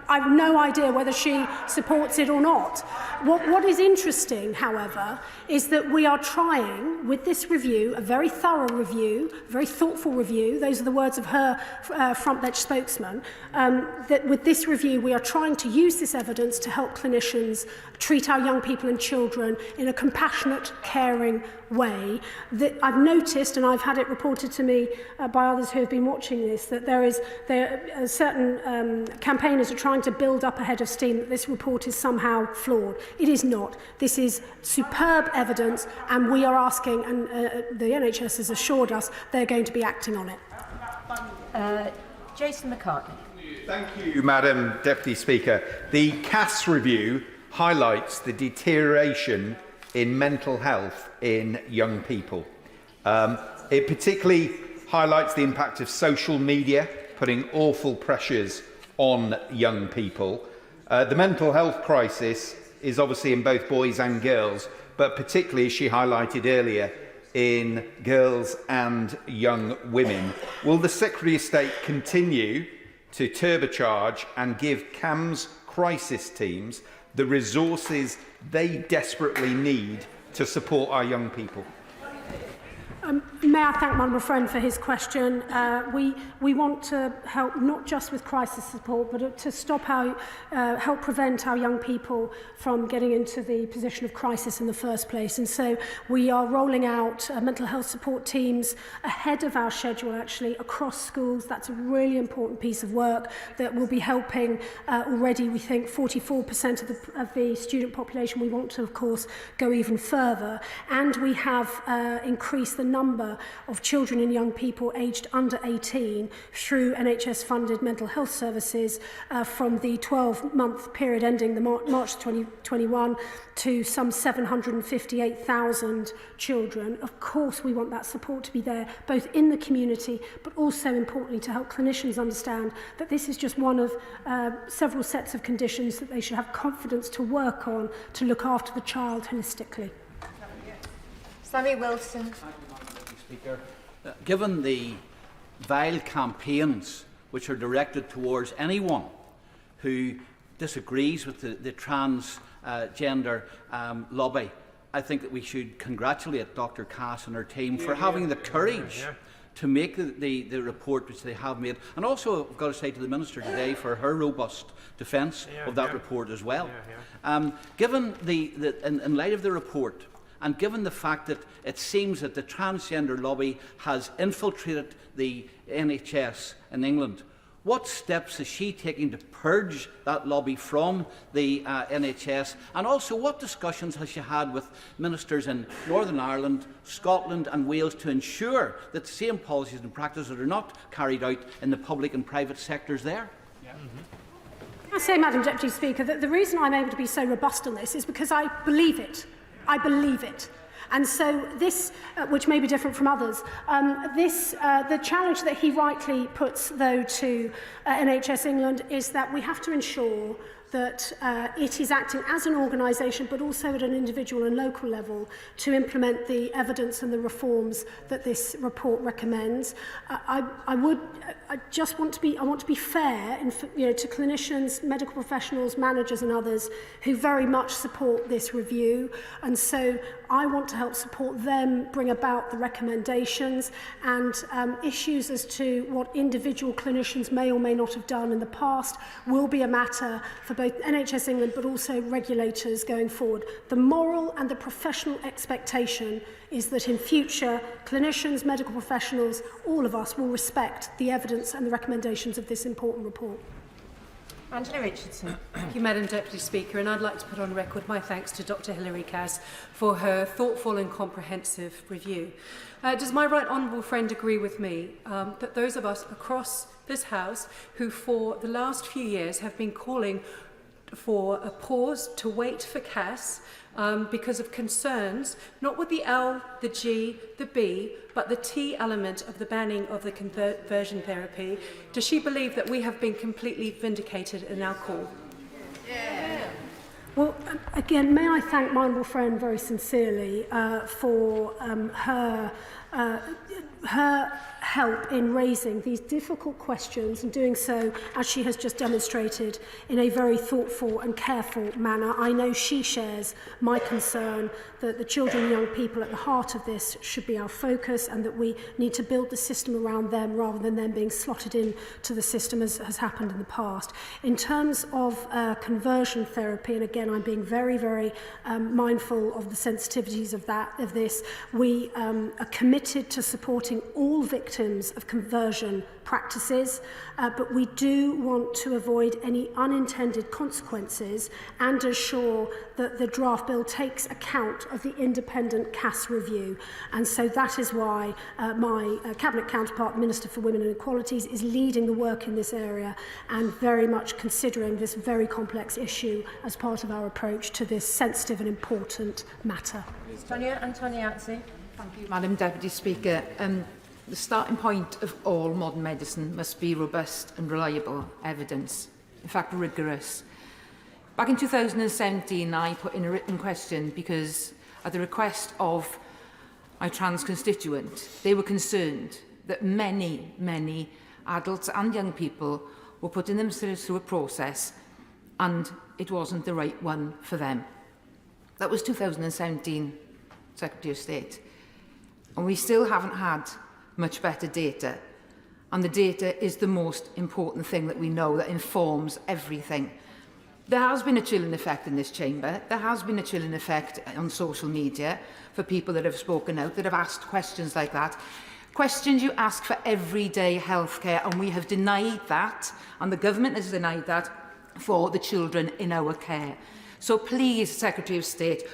I have no idea whether she supports it or not. What is interesting, however, is that we are trying, with this review, a very thorough review, a very thoughtful review, those are the words of her front bench spokesman, that with this review we are trying to use this evidence to help clinicians treat our young people and children in a compassionate, caring way. That I've noticed, and I've had it reported to me by others who have been watching this, that certain campaigners are trying to build up a head of steam that this report is somehow flawed. It is not. This is superb evidence, and we are asking, and the NHS has assured us they're going to be acting on it. Jason McCartney. Thank you, Madam Deputy Speaker. The Cass review highlights the deterioration in mental health in young people. It particularly highlights the impact of social media, putting awful pressures on young people. The mental health crisis is obviously in both boys and girls, but particularly, as she highlighted earlier, in girls and young women. Will the Secretary of State continue to turbocharge and give CAMS crisis teams the resources they desperately need to support our young people? May I thank my friend for his question. We want to help not just with crisis support, but to help prevent our young people from getting into the position of crisis in the first place. And so we are rolling out mental health support teams ahead of our schedule, actually, across schools. That's a really important piece of work that will be helping already, we think, 44% of the student population. We want to, of course, go even further. And we have increased the number of children and young people aged under 18 through NHS-funded mental health services from the 12-month period ending the March 2021 to some 758,000 children. Of course, we want that support to be there, both in the community, but also importantly to help clinicians understand that this is just one of several sets of conditions that they should have confidence to work on to look after the child holistically. Sammy Wilson. Speaker, given the vile campaigns which are directed towards anyone who disagrees with the transgender lobby, I think that we should congratulate Dr. Cass and her team for having the courage to make the report which they have made, and also I've got to say to the Minister today for her robust defence of that report as well. Given in light of the report, and given the fact that it seems that the transgender lobby has infiltrated the NHS in England, what steps is she taking to purge that lobby from the NHS? And also, what discussions has she had with ministers in Northern Ireland, Scotland and Wales to ensure that the same policies and practices are not carried out in the public and private sectors there? I say, Madam Deputy Speaker, that the reason I'm able to be so robust on this is because I believe it. I believe it. And so this, which may be different from others, the challenge that he rightly puts, though, to NHS England is that we have to ensure that it is acting as an organisation, but also at an individual and local level, to implement the evidence and the reforms that this report recommends. I want to be fair, to clinicians, medical professionals, managers, and others who very much support this review, and so I want to help support them bring about the recommendations, and issues as to what individual clinicians may or may not have done in the past will be a matter for both NHS England but also regulators going forward. The moral and the professional expectation is that in future, clinicians, medical professionals, all of us will respect the evidence and the recommendations of this important report. Angela Richardson. Thank you, Madam Deputy Speaker, and I'd like to put on record my thanks to Dr. Hilary Cass for her thoughtful and comprehensive review. Does my right honourable friend agree with me that those of us across this House who for the last few years have been calling for a pause to wait for Cass because of concerns, not with the L, the G, the B, but the T element of the banning of the conversion therapy, does she believe that we have been completely vindicated in our call? Well, again, may I thank my honourable friend very sincerely for her help in raising these difficult questions and doing so, as she has just demonstrated, in a very thoughtful and careful manner. I know she shares my concern that the children and young people at the heart of this should be our focus, and that we need to build the system around them rather than them being slotted into the system as has happened in the past. In terms of conversion therapy, and again I'm being very, very mindful of the sensitivities of this, we are committed to supporting all victims of conversion practices, but we do want to avoid any unintended consequences and ensure that the draft bill takes account of the independent Cass review. And so that is why my Cabinet counterpart, Minister for Women and Equalities, is leading the work in this area and very much considering this very complex issue as part of our approach to this sensitive and important matter. Antoniazzi. Thank you, Madam Deputy Speaker. The starting point of all modern medicine must be robust and reliable evidence, in fact rigorous. Back in 2017, I put in a written question because, at the request of my trans constituent, they were concerned that many adults and young people were putting themselves through a process and it wasn't the right one for them. That was 2017, Secretary of State. and we still haven't had much better data. And the data is the most important thing that we know, that informs everything. There has been a chilling effect in this chamber. There has been a chilling effect on social media for people that have spoken out, that have asked questions like that. Questions you ask for everyday healthcare, and we have denied that, and the government has denied that for the children in our care. So please, Secretary of State,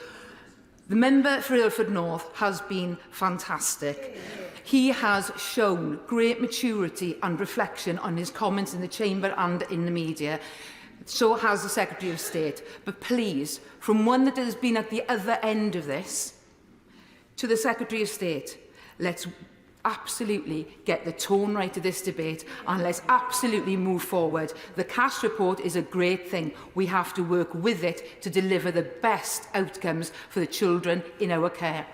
the member for Ilford North has been fantastic. He has shown great maturity and reflection on his comments in the chamber and in the media. So has the Secretary of State. But please, from one that has been at the other end of this, to the Secretary of State, let's absolutely get the tone right of this debate, and let's absolutely move forward. The Cass report is a great thing. We have to work with it to deliver the best outcomes for the children in our care.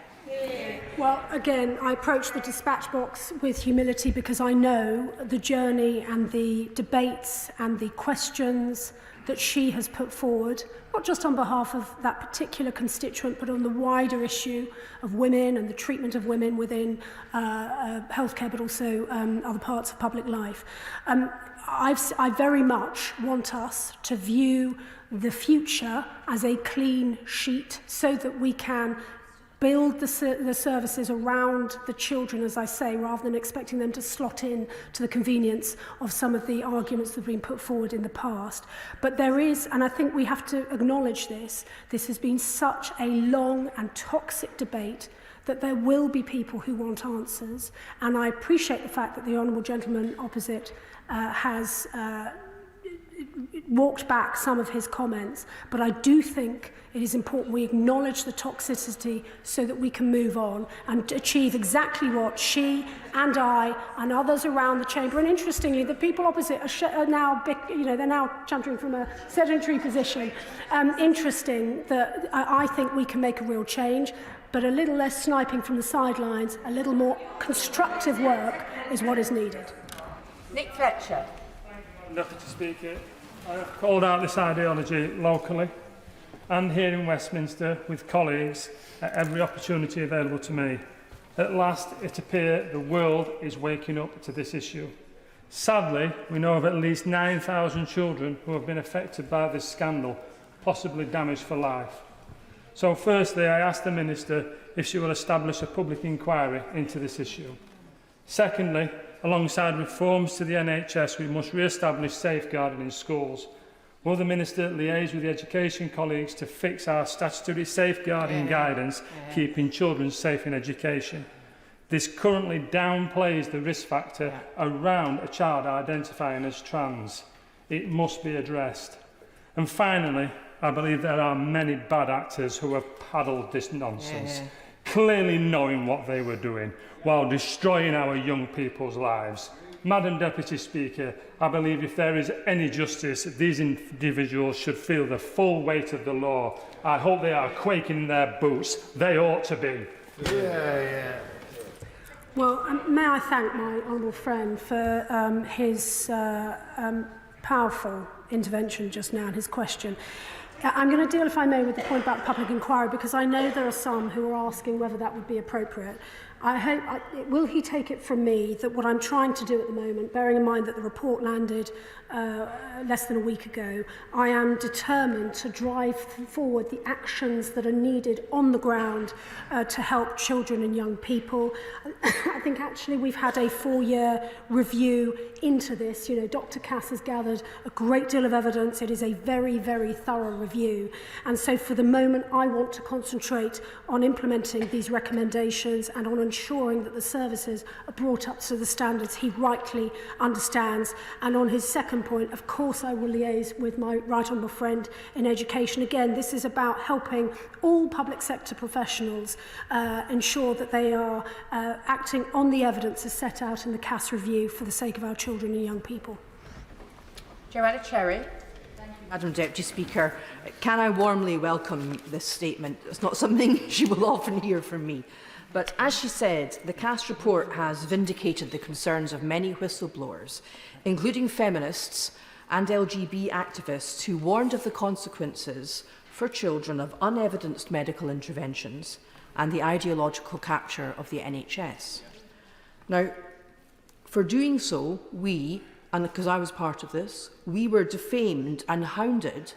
Well, again, I approach the dispatch box with humility because I know the journey and the debates and the questions that she has put forward, not just on behalf of that particular constituent, but on the wider issue of women and the treatment of women within healthcare, but also other parts of public life. I very much want us to view the future as a clean sheet so that we can build the services around the children, as I say, rather than expecting them to slot in to the convenience of some of the arguments that have been put forward in the past. But there is, and I think we have to acknowledge this has been such a long and toxic debate that there will be people who want answers. And I appreciate the fact that the honourable gentleman opposite has walked back some of his comments, but I do think it is important we acknowledge the toxicity so that we can move on and achieve exactly what she and I and others around the chamber, and interestingly, the people opposite are now, they're now chanting from a sedentary position. Interesting that I think we can make a real change, but a little less sniping from the sidelines, a little more constructive work is what is needed. Nick Fletcher. Deputy Speaker, I have called out this ideology locally and here in Westminster with colleagues at every opportunity available to me. At last, it appears the world is waking up to this issue. Sadly, we know of at least 9,000 children who have been affected by this scandal, possibly damaged for life. So firstly, I ask the Minister if she will establish a public inquiry into this issue. Secondly, alongside reforms to the NHS, we must re-establish safeguarding in schools. Will the Minister liaise with the education colleagues to fix our statutory safeguarding guidance, keeping children safe in education? This currently downplays the risk factor around a child identifying as trans. It must be addressed. And finally, I believe there are many bad actors who have paddled this nonsense, clearly knowing what they were doing, while destroying our young people's lives. Madam Deputy Speaker, I believe if there is any justice, these individuals should feel the full weight of the law. I hope they are quaking in their boots. They ought to be. Well, may I thank my honourable friend for his powerful intervention just now and his question. I'm going to deal, if I may, with the point about public inquiry, because I know there are some who are asking whether that would be appropriate. I hope, will he take it from me that what I'm trying to do at the moment, bearing in mind that the report landed less than a week ago, I am determined to drive forward the actions that are needed on the ground to help children and young people. I think actually we've had a 4-year review into this. You know, Dr. Cass has gathered a great deal of evidence. It is a very, very thorough review. And so for the moment, I want to concentrate on implementing these recommendations and on ensuring that the services are brought up to the standards he rightly understands. And on his second point, of course, I will liaise with my right honourable friend in education. Again, this is about helping all public sector professionals ensure that they are acting on the evidence as set out in the Cass review for the sake of our children and young people. Joanna Cherry. Madam Deputy Speaker, can I warmly welcome this statement? It's not something she will often hear from me. But as she said, the Cass report has vindicated the concerns of many whistleblowers, including feminists and LGBT activists who warned of the consequences for children of unevidenced medical interventions and the ideological capture of the NHS. Now, for doing so, we, and because I was part of this, we were defamed and hounded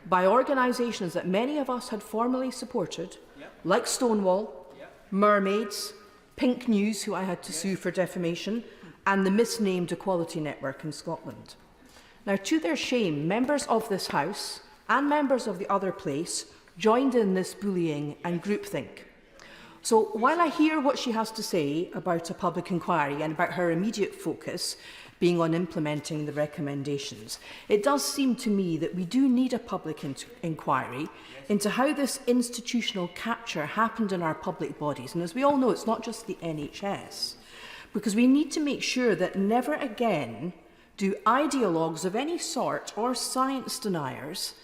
by organisations that many of us had formerly supported, like Stonewall, Mermaids, Pink News, who I had to sue for defamation, and the misnamed Equality Network in Scotland. Now, to their shame, members of this House and members of the other place joined in this bullying and groupthink. So while I hear what she has to say about a public inquiry and about her immediate focus being on implementing the recommendations, it does seem to me that we do need a public inquiry into how this institutional capture happened in our public bodies. And as we all know, it's not just the NHS, because we need to make sure that never again do ideologues of any sort or science deniers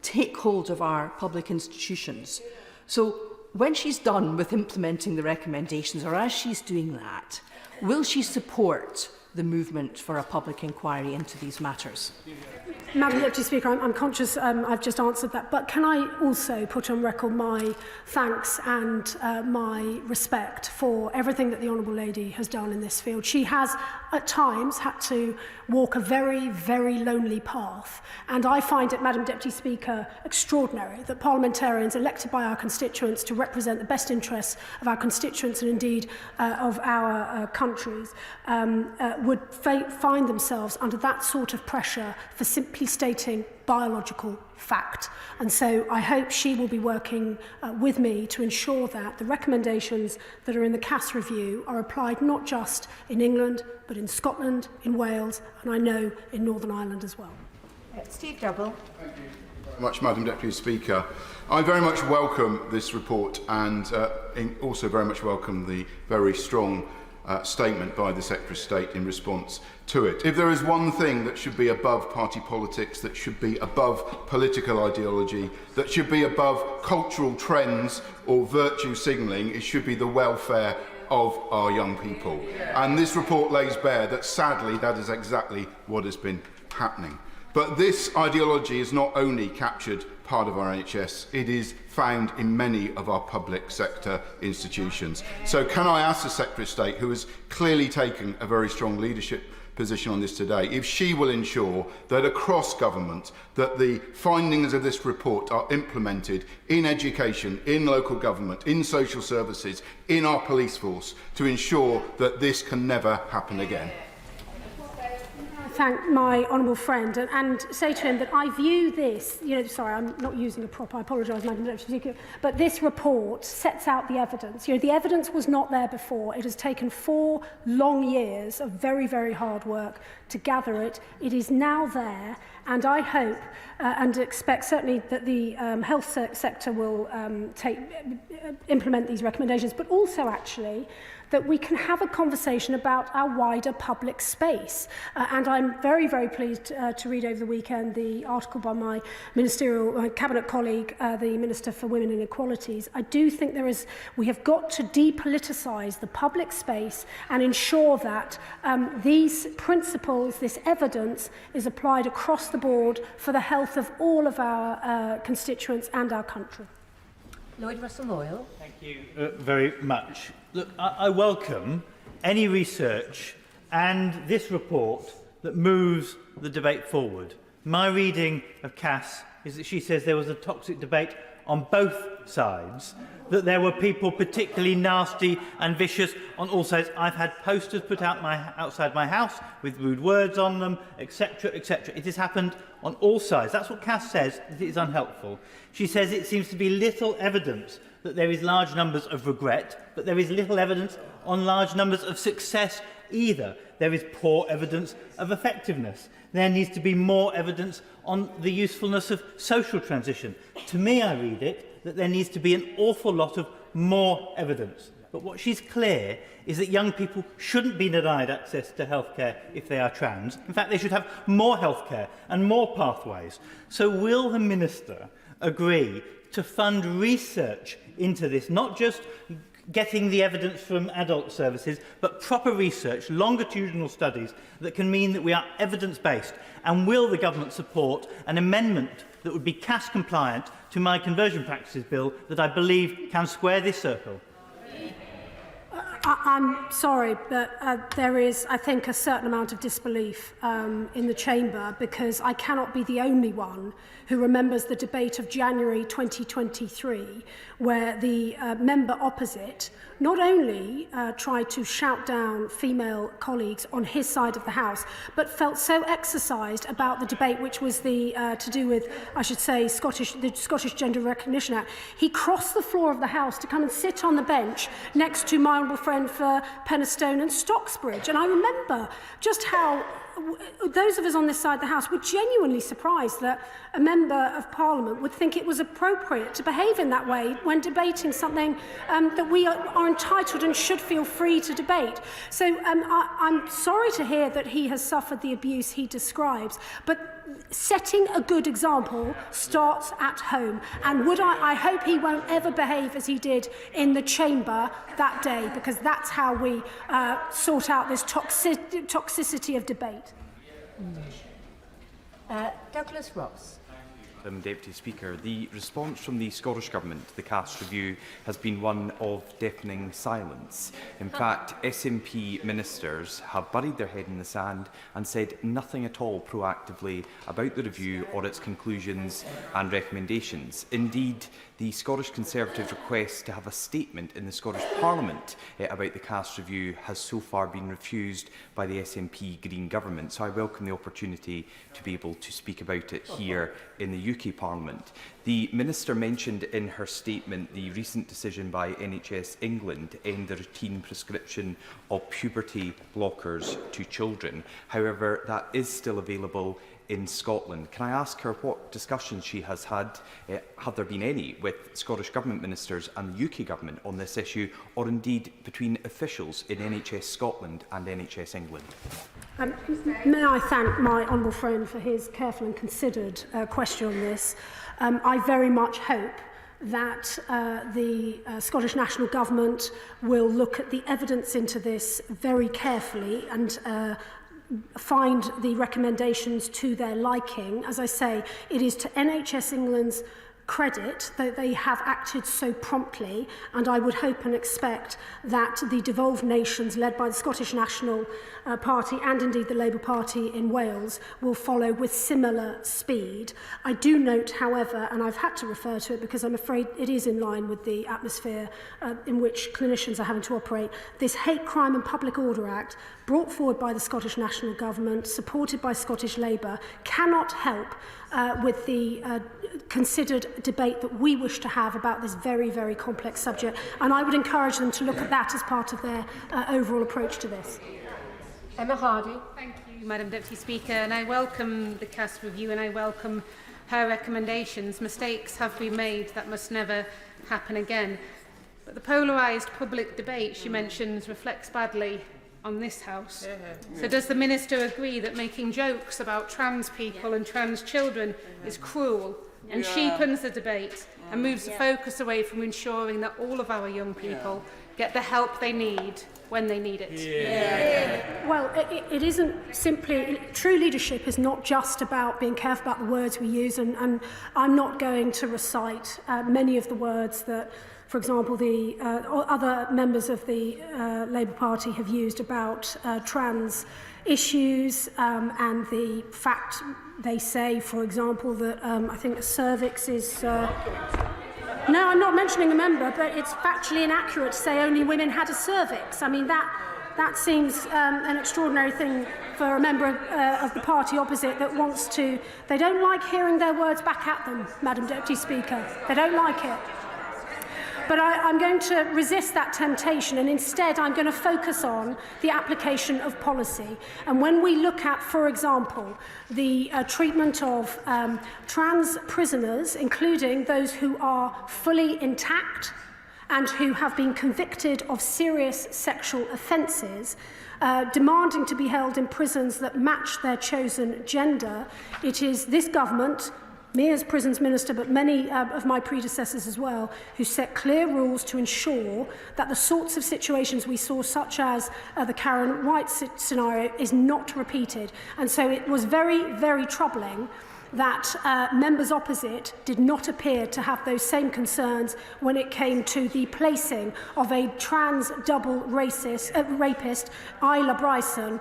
take hold of our public institutions. So when she's done with implementing the recommendations, or as she's doing that, will she support the movement for a public inquiry into these matters? Madam Deputy Speaker, I'm conscious I've just answered that, but can I also put on record my thanks and my respect for everything that the Honourable Lady has done in this field. She has, at times, had to walk a very, very lonely path, and I find it, Madam Deputy Speaker, extraordinary that parliamentarians elected by our constituents to represent the best interests of our constituents and indeed of our countries would find themselves under that sort of pressure for simply stating biological fact. And so I hope she will be working with me to ensure that the recommendations that are in the Cass review are applied not just in England, but in Scotland, in Wales, and I know in Northern Ireland as well. Steve Double. Thank you very much, Madam Deputy Speaker. I very much welcome this report and also very much welcome the very strong statement by the Secretary of State in response to it. If there is one thing that should be above party politics, that should be above political ideology, that should be above cultural trends or virtue signalling, it should be the welfare of our young people. And this report lays bare that sadly that is exactly what has been happening. But this ideology is not only captured part of our NHS, it is found in many of our public sector institutions. So can I ask the Secretary of State, who has clearly taken a very strong leadership position on this today, if she will ensure that across government that the findings of this report are implemented in education, in local government, in social services, in our police force, to ensure that this can never happen again. Thank my honourable friend and say to him that I view this, sorry, I'm not using a prop, I apologise, Madam Deputy Speaker, but this report sets out the evidence. The evidence was not there before. It has taken 4 long years of very, very hard work to gather it. It is now there, and I hope and expect certainly that the health sector will implement these recommendations, but also actually that we can have a conversation about our wider public space. And I'm very, very pleased to read over the weekend the article by my cabinet colleague, the Minister for Women and Equalities. I do think we have got to depoliticise the public space and ensure that these principles, this evidence, is applied across the board for the health of all of our constituents and our country. Lloyd Russell-Moyle. Thank you very much. Look, I welcome any research and this report that moves the debate forward. My reading of Cass is that she says there was a toxic debate on both sides, that there were people particularly nasty and vicious on all sides. I've had posters put out outside my house with rude words on them, etc., etc. It has happened on all sides. That's what Cass says, that it is unhelpful. She says it seems to be little evidence that there is large numbers of regret, but there is little evidence on large numbers of success either. There is poor evidence of effectiveness. There needs to be more evidence on the usefulness of social transition. To me, I read it, that there needs to be an awful lot of more evidence. But what she's clear is that young people shouldn't be denied access to healthcare if they are trans. In fact, they should have more healthcare and more pathways. So will the Minister agree to fund research into this, not just getting the evidence from adult services, but proper research, longitudinal studies that can mean that we are evidence-based? And will the government support an amendment that would be CAS compliant to my conversion practices bill that I believe can square this circle? I'm sorry, but there is, I think, a certain amount of disbelief in the chamber, because I cannot be the only one who remembers the debate of January 2023, where the member opposite not only tried to shout down female colleagues on his side of the House, but felt so exercised about the debate, which was the to do with, I should say, the Scottish Gender Recognition Act. He crossed the floor of the House to come and sit on the bench next to my honourable friend for Penistone and Stocksbridge. And I remember just how those of us on this side of the House were genuinely surprised that a member of Parliament would think it was appropriate to behave in that way when debating something that we are entitled and should feel free to debate. So I'm sorry to hear that he has suffered the abuse he describes, but setting a good example starts at home. And I hope he won't ever behave as he did in the chamber that day, because that's how we sort out this toxicity of debate. Douglas Ross. Deputy Speaker, the response from the Scottish Government to the CAS review has been one of deafening silence. In fact, SNP ministers have buried their head in the sand and said nothing at all proactively about the review or its conclusions and recommendations. Indeed, the Scottish Conservatives' request to have a statement in the Scottish Parliament about the CAS review has so far been refused by the SNP Green Government. So I welcome the opportunity to be able to speak about it here in the UK Parliament. The Minister mentioned in her statement the recent decision by NHS England to end the routine prescription of puberty blockers to children. However, that is still available in Scotland. Can I ask her what discussions she has had, have there been any, with Scottish Government ministers and the UK Government on this issue, or indeed between officials in NHS Scotland and NHS England? May I thank my honourable friend for his careful and considered question on this. I very much hope that the Scottish National Government will look at the evidence into this very carefully and find the recommendations to their liking. As I say, it is to NHS England's credit that they have acted so promptly, and I would hope and expect that the devolved nations led by the Scottish National Party and indeed the Labour Party in Wales will follow with similar speed. I do note, however, and I've had to refer to it because I'm afraid it is in line with the atmosphere in which clinicians are having to operate, this Hate Crime and Public Order Act brought forward by the Scottish National Government, supported by Scottish Labour, cannot help with the considered debate that we wish to have about this very, very complex subject. And I would encourage them to look at that as part of their overall approach to this. Emma Hardy. Thank you, Madam Deputy Speaker, and I welcome the CAS review and I welcome her recommendations. Mistakes have been made that must never happen again. But the polarised public debate she mentions reflects badly on this House. So does the Minister agree that making jokes about trans people and trans children is cruel and cheapens the debate and moves the focus away from ensuring that all of our young people get the help they need when they need it? Well, it isn't simply, true leadership is not just about being careful about the words we use, and I'm not going to recite many of the words that, for example, the other members of the Labour Party have used about trans issues and the fact they say, for example, that I think the cervix is... No, I'm not mentioning a member, but it's factually inaccurate to say only women had a cervix. I mean, that seems an extraordinary thing for a member of the party opposite that wants to... They don't like hearing their words back at them, Madam Deputy Speaker. They don't like it. But I'm going to resist that temptation, and instead I'm going to focus on the application of policy. And when we look at, for example, the treatment of trans prisoners, including those who are fully intact and who have been convicted of serious sexual offences, demanding to be held in prisons that match their chosen gender, it is this government, me as Prisons Minister, but many of my predecessors as well, who set clear rules to ensure that the sorts of situations we saw, such as the Karen White scenario, is not repeated. And so it was very, very troubling that members opposite did not appear to have those same concerns when it came to the placing of a trans double rapist, Isla Bryson,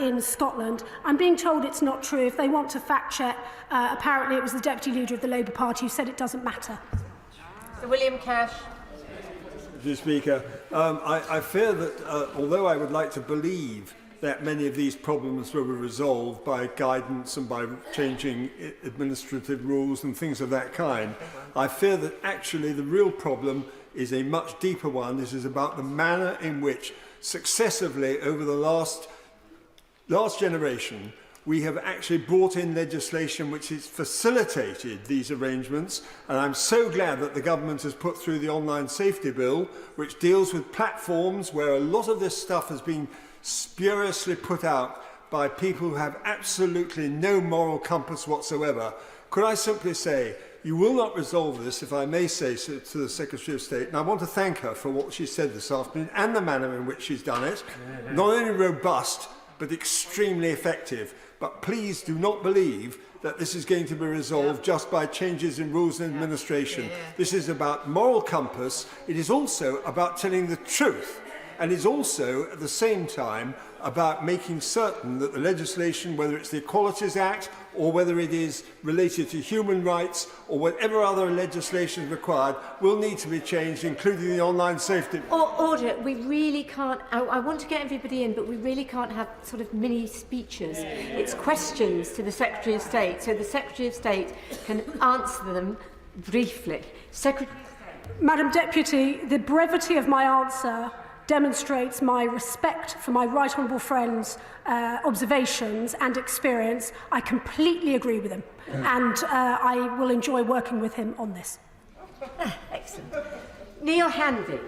in Scotland. I'm being told it's not true. If they want to fact check, apparently it was the Deputy Leader of the Labour Party who said it doesn't matter. Sir William Cash. Mr. Speaker, I fear that although I would like to believe that many of these problems will be resolved by guidance and by changing administrative rules and things of that kind, I fear that actually the real problem is a much deeper one. This is about the manner in which successively over the last generation we have actually brought in legislation which has facilitated these arrangements, and I'm so glad that the government has put through the online safety bill, which deals with platforms where a lot of this stuff has been spuriously put out by people who have absolutely no moral compass whatsoever. Could I simply say, you will not resolve this, if I may say so, to the Secretary of State, and I want to thank her for what she said this afternoon and the manner in which she's done it. Not only robust, but extremely effective. But please do not believe that this is going to be resolved just by changes in rules and administration. This is about moral compass. It is also about telling the truth. And is also, at the same time, about making certain that the legislation, whether it's the Equalities Act or whether it is related to human rights or whatever other legislation is required, will need to be changed, including the online safety. Order. We really can't. I want to get everybody in, but we really can't have sort of mini speeches. It's questions to the Secretary of State, so the Secretary of State can answer them briefly. Madam Deputy, the brevity of my answer demonstrates my respect for my right honourable friend's observations and experience. I completely agree with him, and I will enjoy working with him on this. Excellent. Neil Handy.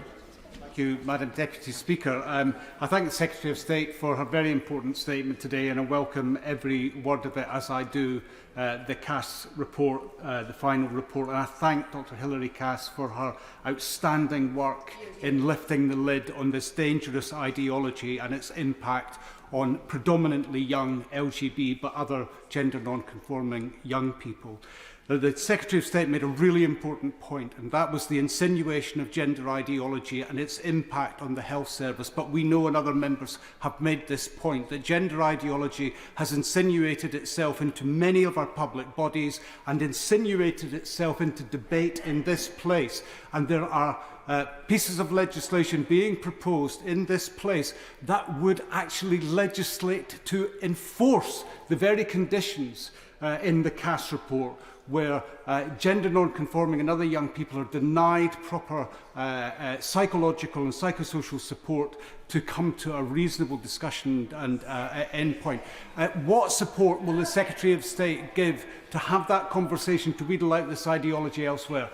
Thank you, Madam Deputy Speaker. I thank the Secretary of State for her very important statement today, and I welcome every word of it, as I do the Cass report, the final report. And I thank Dr Hilary Cass for her outstanding work in lifting the lid on this dangerous ideology and its impact on predominantly young LGBT but other gender non-conforming young people. The Secretary of State made a really important point, and that was the insinuation of gender ideology and its impact on the health service. But we know, and other members have made this point, that gender ideology has insinuated itself into many of our public bodies and insinuated itself into debate in this place. And there are pieces of legislation being proposed in this place that would actually legislate to enforce the very conditions in the Cass report, where gender non-conforming and other young people are denied proper psychological and psychosocial support to come to a reasonable discussion and endpoint. What support will the Secretary of State give to have that conversation, to wheedle out this ideology elsewhere?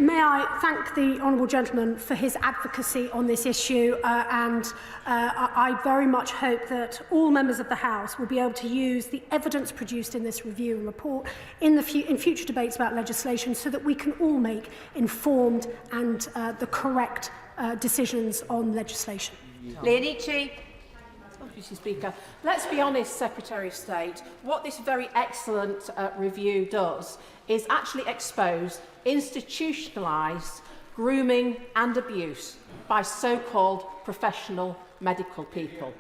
May I thank the honourable gentleman for his advocacy on this issue, and I very much hope that all members of the House will be able to use the evidence produced in this review and report in future debates about legislation, so that we can all make informed and the correct decisions on legislation. Leonici. Mr. Speaker, let's be honest, Secretary of State, what this very excellent review does is actually expose institutionalised grooming and abuse by so-called professional medical people.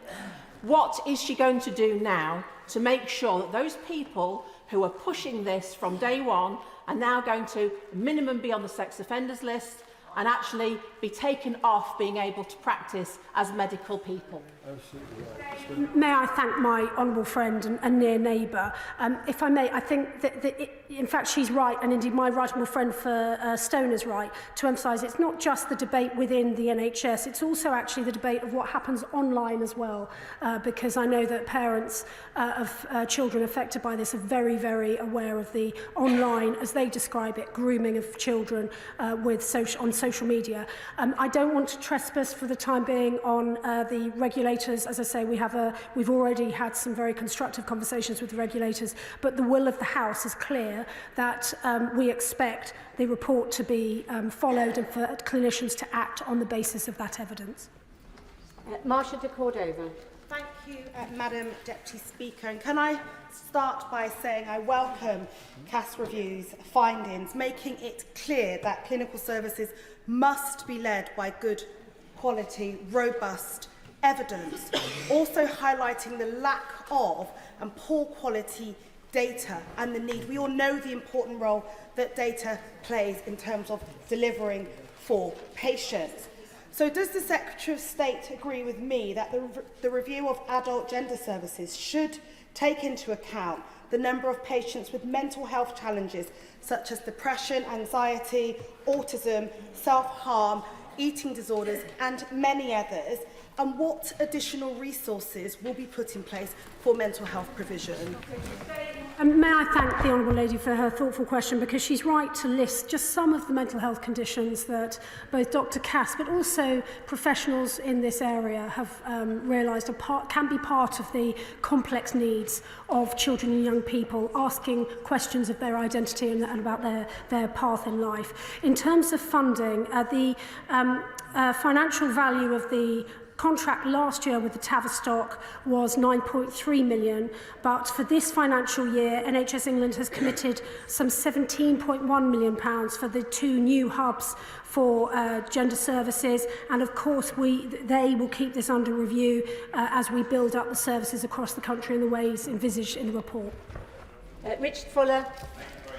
What is she going to do now to make sure that those people who are pushing this from day one are now going to minimum be on the sex offenders list and actually be taken off being able to practice as medical people? May I thank my honourable friend and near neighbour. If I may, I think that in fact she's right, and indeed my right honourable friend for Stone is right, to emphasise it's not just the debate within the NHS, it's also actually the debate of what happens online as well, because I know that parents of children affected by this are very, very aware of the online, as they describe it, grooming of children on social media. I don't want to trespass for the time being on the regulators. As I say, we've already had some very constructive conversations with the regulators, but the will of the House is clear that we expect the report to be followed and for clinicians to act on the basis of that evidence. Marsha de Cordova. Thank you, Madam Deputy Speaker. And can I start by saying I welcome CAS Review's findings, making it clear that clinical services must be led by good quality, robust evidence, also highlighting the lack of and poor quality data and the need. We all know the important role that data plays in terms of delivering for patients. So does the Secretary of State agree with me that the review of adult gender services should take into account the number of patients with mental health challenges such as depression, anxiety, autism, self-harm, eating disorders and many others, and what additional resources will be put in place for mental health provision? May I thank the Honourable Lady for her thoughtful question, because she's right to list just some of the mental health conditions that both Dr Cass but also professionals in this area have realised can be part of the complex needs of children and young people, asking questions of their identity and about their path in life. In terms of funding, the financial value of the contract last year with the Tavistock was 9.3 million, but for this financial year, NHS England has committed some 17.1 million pounds for the 2 new hubs for gender services, and of course they will keep this under review as we build up the services across the country in the ways envisaged in the report. Richard Fuller.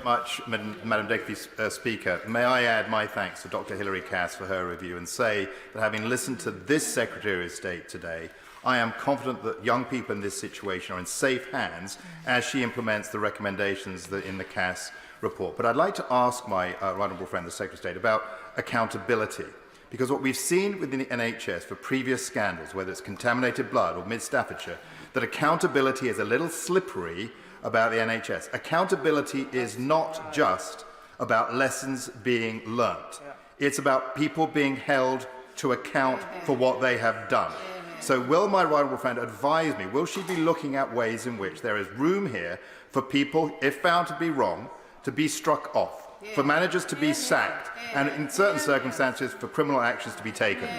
Much, Madam Deputy Speaker. May I add my thanks to Dr Hilary Cass for her review and say that having listened to this Secretary of State today, I am confident that young people in this situation are in safe hands as she implements the recommendations in the Cass report. But I'd like to ask my right honourable friend, the Secretary of State, about accountability. Because what we've seen within the NHS for previous scandals, whether it's contaminated blood or Mid Staffordshire, that accountability is a little slippery about the NHS. Accountability is not just about lessons being learnt. It's about people being held to account for what they have done. So will my right honourable friend advise me, will she be looking at ways in which there is room here for people, if found to be wrong, to be struck off, for managers to be sacked, and in certain circumstances for criminal actions to be taken?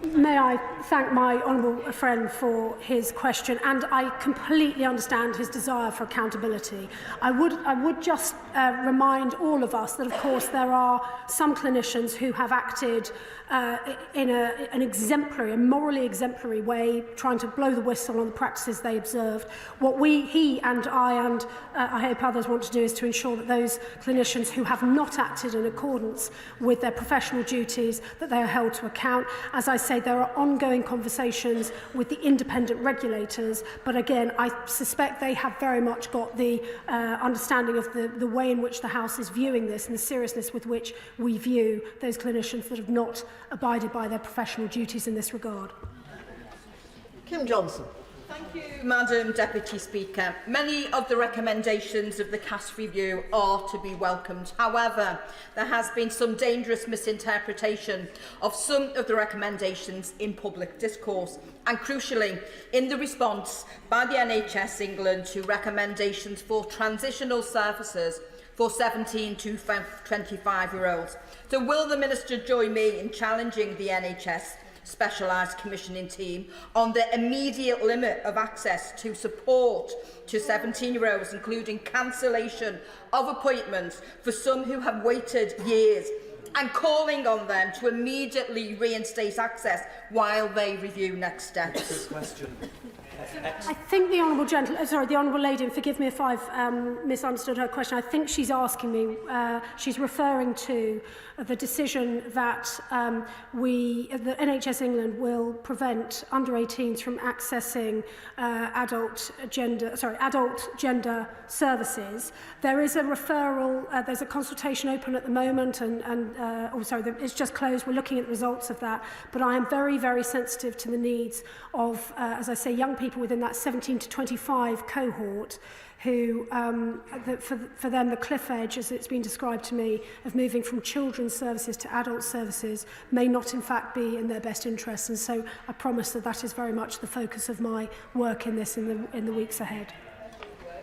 May I thank my honourable friend for his question, and I completely understand his desire for accountability. I would just remind all of us that, of course, there are some clinicians who have acted in an exemplary, a morally exemplary way, trying to blow the whistle on the practices they observed. What he and I hope others want to do is to ensure that those clinicians who have not acted in accordance with their professional duties, that they are held to account. As I say, there are ongoing conversations with the independent regulators, but again, I suspect they have very much got the understanding of the way in which the House is viewing this and the seriousness with which we view those clinicians that have not abided by their professional duties in this regard. Kim Johnson. Thank you, Madam Deputy Speaker. Many of the recommendations of the Cass review are to be welcomed. However, there has been some dangerous misinterpretation of some of the recommendations in public discourse, and crucially, in the response by the NHS England to recommendations for transitional services for 17 to 25-year-olds. So will the Minister join me in challenging the NHS specialised commissioning team on the immediate limit of access to support to 17-year-olds, including cancellation of appointments for some who have waited years, and calling on them to immediately reinstate access while they review next steps? I think the Honourable Lady, and forgive me if I've misunderstood her question, I think she's asking me, she's referring to the decision that the NHS England will prevent under 18s from accessing adult gender services. There is a referral, there's a consultation open at the moment, it's just closed. We're looking at the results of that, but I am very, very sensitive to the needs of, as I say, young people within that 17 to 25 cohort who, for them, the cliff edge, as it's been described to me, of moving from children's services to adult services may not, in fact, be in their best interests. And so I promise that that is very much the focus of my work in this in the weeks ahead.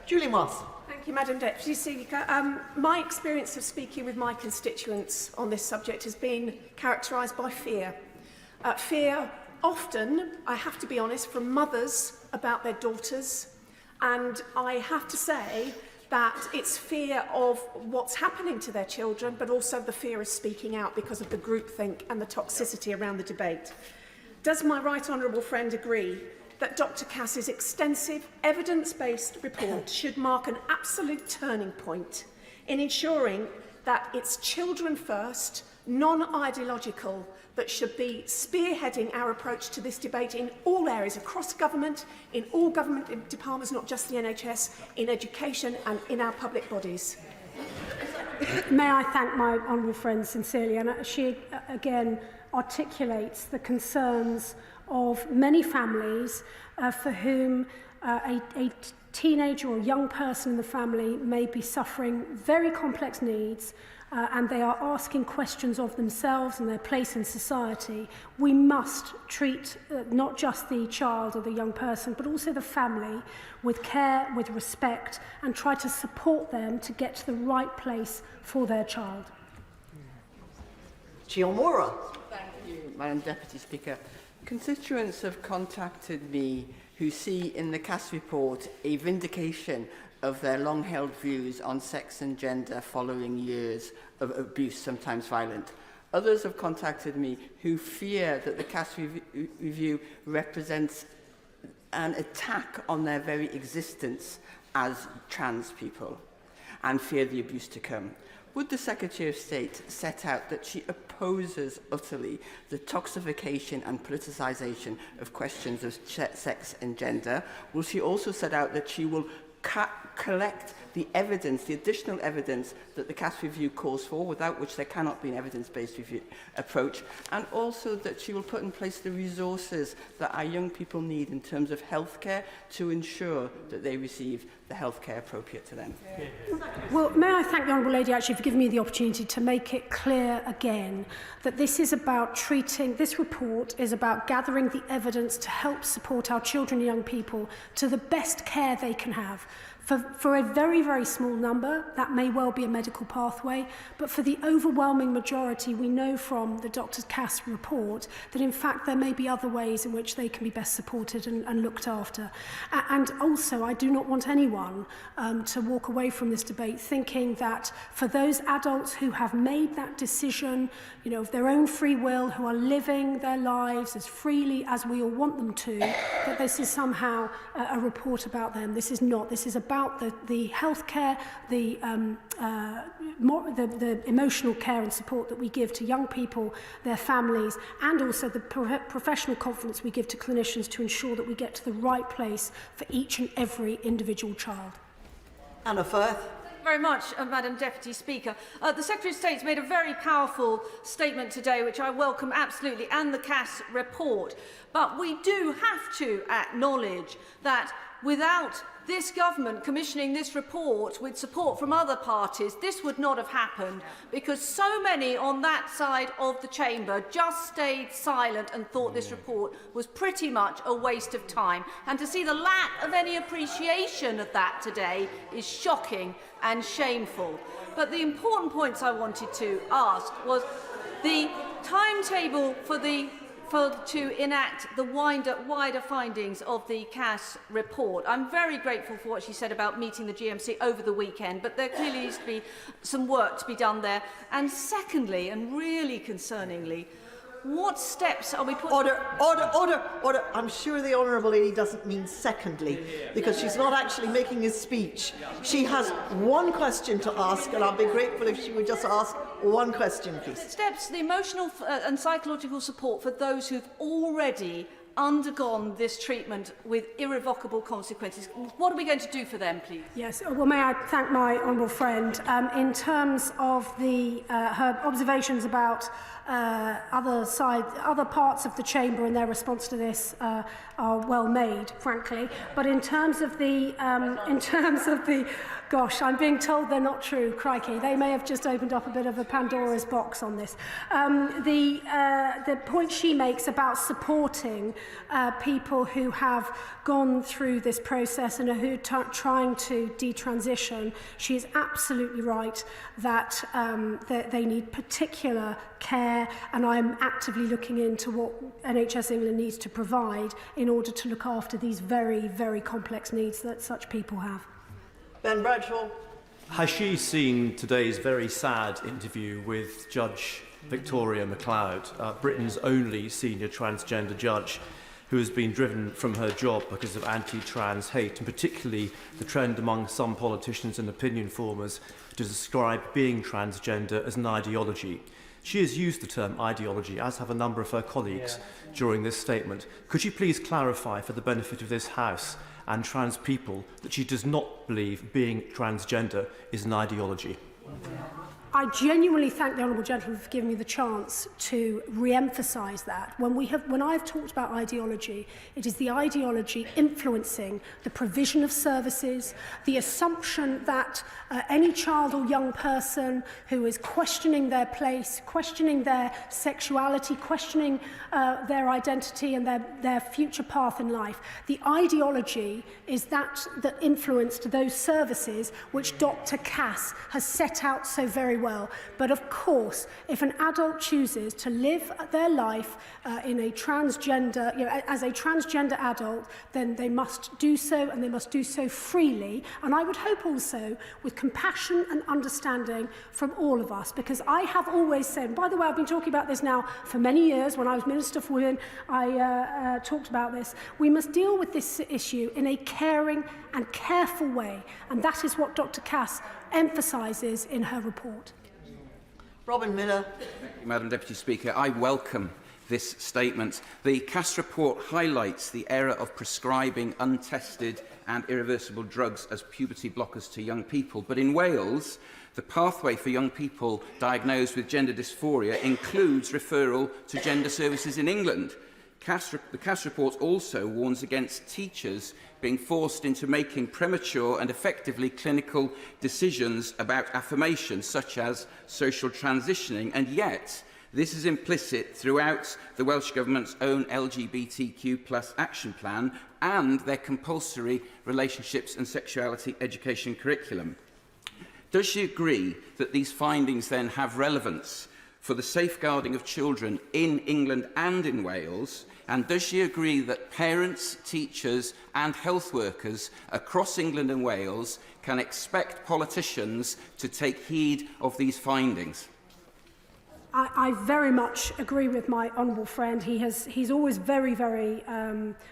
Julie Moss. Thank you, Madam Deputy Speaker. My experience of speaking with my constituents on this subject has been characterised by fear. Fear often, I have to be honest, from mothers about their daughters. And I have to say that it's fear of what's happening to their children, but also the fear of speaking out because of the groupthink and the toxicity around the debate. Does my right honourable friend agree that Dr. Cass's extensive evidence-based report should mark an absolute turning point in ensuring that it's children first, non-ideological, that should be spearheading our approach to this debate in all areas, across government, in all government departments, not just the NHS, in education and in our public bodies? May I thank my honourable friend sincerely, and she again articulates the concerns of many families for whom a teenager or young person in the family may be suffering very complex needs, and they are asking questions of themselves and their place in society. We must treat not just the child or the young person, but also the family with care, with respect, and try to support them to get to the right place for their child. Chiomora. Thank you, Madam Deputy Speaker. Constituents have contacted me who see in the Cass report a vindication of their long-held views on sex and gender following years of abuse, sometimes violent. Others have contacted me who fear that the Cass review represents an attack on their very existence as trans people and fear the abuse to come. Would the Secretary of State set out that she opposes utterly the toxification and politicisation of questions of sex and gender? Will she also set out that she will collect the evidence, the additional evidence that the Cass review calls for, without which there cannot be an evidence-based approach, and also that she will put in place the resources that our young people need in terms of healthcare to ensure that they receive the healthcare appropriate to them? Well, may I thank the Honourable Lady actually for giving me the opportunity to make it clear again that this is about treating, this report is about gathering the evidence to help support our children and young people to the best care they can have. For a very, very small number, that may well be a medical pathway, but for the overwhelming majority, we know from the Dr. Cass report that in fact there may be other ways in which they can be best supported and looked after. And also, I do not want anyone to walk away from this debate thinking that for those adults who have made that decision, you know, of their own free will, who are living their lives as freely as we all want them to, that this is somehow a report about them. This is not. This is about the healthcare, the emotional care and support that we give to young people, their families, and also the professional confidence we give to clinicians to ensure that we get to the right place for each and every individual child. Anna Firth. Very much, Madam Deputy Speaker. The Secretary of State's made a very powerful statement today, which I welcome absolutely, and the Cass report. But we do have to acknowledge that without this government commissioning this report with support from other parties, this would not have happened, because so many on that side of the chamber just stayed silent and thought this report was pretty much a waste of time. And to see the lack of any appreciation of that today is shocking and shameful. But the important points I wanted to ask was the timetable to enact the wider findings of the Cass report. I'm very grateful for what she said about meeting the GMC over the weekend, but there clearly needs to be some work to be done there. And secondly, and really concerningly, what steps are we putting... Order. I'm sure the Honourable Lady doesn't mean secondly, because she's not actually making a speech. She has one question to ask, and I'll be grateful if she would just ask one question, please. Steps, the emotional and psychological support for those who've already undergone this treatment with irrevocable consequences. What are we going to do for them, please? Yes, well, may I thank my honourable friend. In terms of her observations about other parts of the chamber and their response to this are well made, frankly. But in terms of the gosh, I'm being told they're not true. Crikey, they may have just opened up a bit of a Pandora's box on this. The point she makes about supporting people who have gone through this process and who are trying to detransition. She is absolutely right that they need particular care, and I'm actively looking into what NHS England needs to provide in order to look after these very, very complex needs that such people have. Ben Bradshaw. Has she seen today's very sad interview with Judge Victoria MacLeod, Britain's only senior transgender judge, who has been driven from her job because of anti-trans hate, and particularly the trend among some politicians and opinion formers to describe being transgender as an ideology? She has used the term ideology, as have a number of her colleagues, during this statement. Could you please clarify, for the benefit of this House and trans people, that she does not believe being transgender is an ideology? I genuinely thank the honourable gentleman for giving me the chance to re-emphasise that. When I've talked about ideology, it is the ideology influencing the provision of services, the assumption that any child or young person who is questioning their place, questioning their sexuality, questioning their identity and their future path in life, the ideology is that influenced those services which Dr. Cass has set out so very well. But of course, if an adult chooses to live their life in a transgender, as a transgender adult, then they must do so, and they must do so freely. And I would hope also with compassion and understanding from all of us, because I have always said, and by the way, I've been talking about this now for many years. When I was Minister for Women, I talked about this. We must deal with this issue in a caring and careful way, and that is what Dr. Cass emphasises in her report. Robin Miller. Thank you, Madam Deputy Speaker. I welcome this statement. The Cass report highlights the error of prescribing untested and irreversible drugs as puberty blockers to young people. But in Wales, the pathway for young people diagnosed with gender dysphoria includes referral to gender services in England. The Cass report also warns against teachers being forced into making premature and effectively clinical decisions about affirmation, such as social transitioning, and yet this is implicit throughout the Welsh Government's own LGBTQ+ action plan and their compulsory relationships and sexuality education curriculum. Does she agree that these findings then have relevance for the safeguarding of children in England and in Wales? And does she agree that parents, teachers and health workers across England and Wales can expect politicians to take heed of these findings? I very much agree with my honourable friend. He's always very, very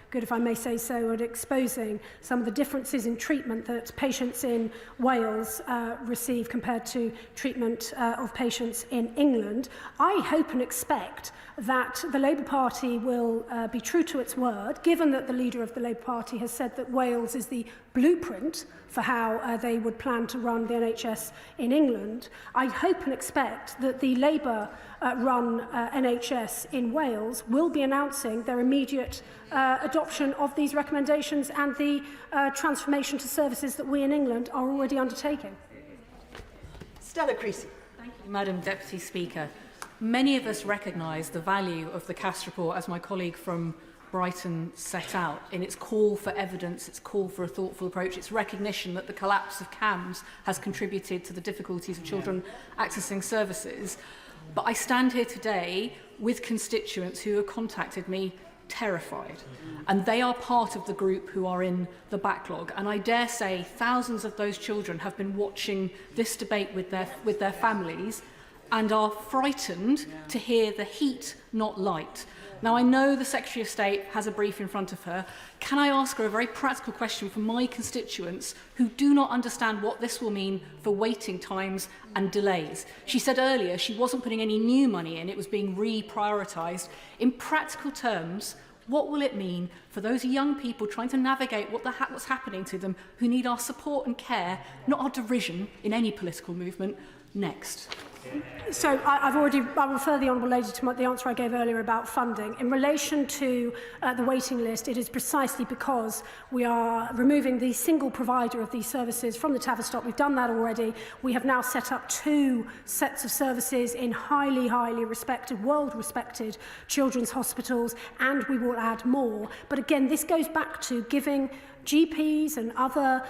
good, if I may say so, at exposing some of the differences in treatment that patients in Wales receive compared to treatment of patients in England. I hope and expect that the Labour Party will be true to its word, given that the leader of the Labour Party has said that Wales is the blueprint for how they would plan to run the NHS in England. I hope and expect that the Labour-run NHS in Wales will be announcing their immediate adoption of these recommendations and the transformation to services that we in England are already undertaking. Stella Creasy. Thank you, Madam Deputy Speaker. Many of us recognise the value of the Cass report, as my colleague from Brighton set out, in its call for evidence, its call for a thoughtful approach, its recognition that the collapse of CAMS has contributed to the difficulties of children accessing services. But I stand here today with constituents who have contacted me terrified, and they are part of the group who are in the backlog. And I dare say thousands of those children have been watching this debate with their families and are frightened to hear the heat, not light. Now, I know the Secretary of State has a brief in front of her. Can I ask her a very practical question for my constituents who do not understand what this will mean for waiting times and delays? She said earlier she wasn't putting any new money in, it was being reprioritised. In practical terms, what will it mean for those young people trying to navigate what's happening to them, who need our support and care, not our derision in any political movement, next? So I'll refer the Honourable Lady to the answer I gave earlier about funding. In relation to the waiting list, it is precisely because we are removing the single provider of these services from the Tavistock. We've done that already. We have now set up 2 sets of services in highly, highly respected, world-respected children's hospitals, and we will add more. But again, this goes back to giving GPs and other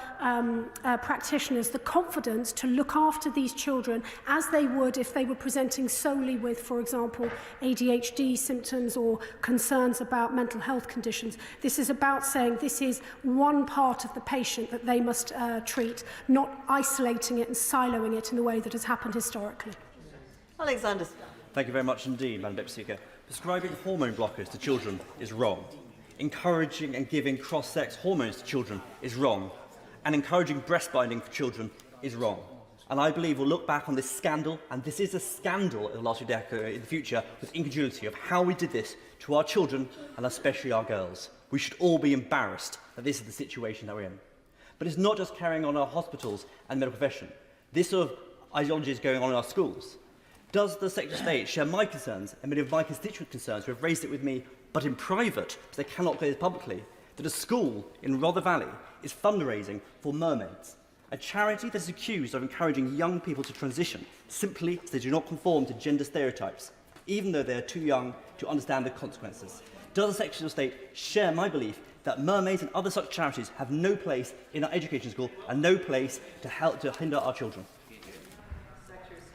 practitioners the confidence to look after these children as they would if they were presenting solely with, for example, ADHD symptoms or concerns about mental health conditions. This is about saying this is one part of the patient that they must treat, not isolating it and siloing it in the way that has happened historically. Alexander. Thank you very much indeed, Madam Deputy Speaker. Prescribing hormone blockers to children is wrong. Encouraging and giving cross-sex hormones to children is wrong, and encouraging breast binding for children is wrong. And I believe we'll look back on this scandal, and this is a scandal in the last few decades in the future, with incredulity of how we did this to our children, and especially our girls. We should all be embarrassed that this is the situation that we're in. But it's not just carrying on our hospitals and medical profession. This sort of ideology is going on in our schools. Does the Secretary of State share my concerns and many of my constituent concerns who have raised it with me, but in private, because they cannot say this publicly, that a school in Rother Valley is fundraising for mermaids, a charity that is accused of encouraging young people to transition simply because they do not conform to gender stereotypes, even though they are too young to understand the consequences? Does the Secretary of State share my belief that mermaids and other such charities have no place in our education school and no place to help to hinder our children?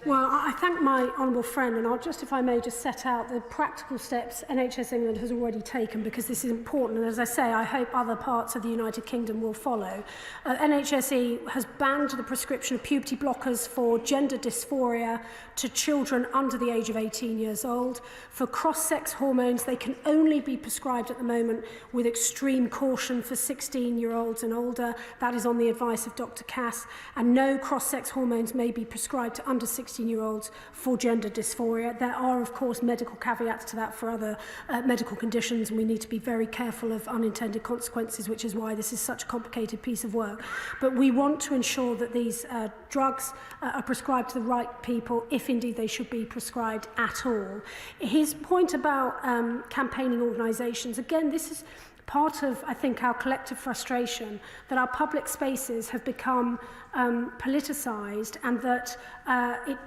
Well, I thank my honourable friend, and I'll just, if I may, just set out the practical steps NHS England has already taken, because this is important, and as I say, I hope other parts of the United Kingdom will follow. NHSE has banned the prescription of puberty blockers for gender dysphoria to children under the age of 18 years old. For cross-sex hormones, they can only be prescribed at the moment with extreme caution for 16-year-olds and older. That is on the advice of Dr. Cass, and no cross-sex hormones may be prescribed to under 16-year-olds for gender dysphoria. There are, of course, medical caveats to that for other medical conditions, and we need to be very careful of unintended consequences, which is why this is such a complicated piece of work. But we want to ensure that these drugs are prescribed to the right people, if indeed they should be prescribed at all. His point about campaigning organisations, again, this is part of, I think, our collective frustration that our public spaces have become politicised, and that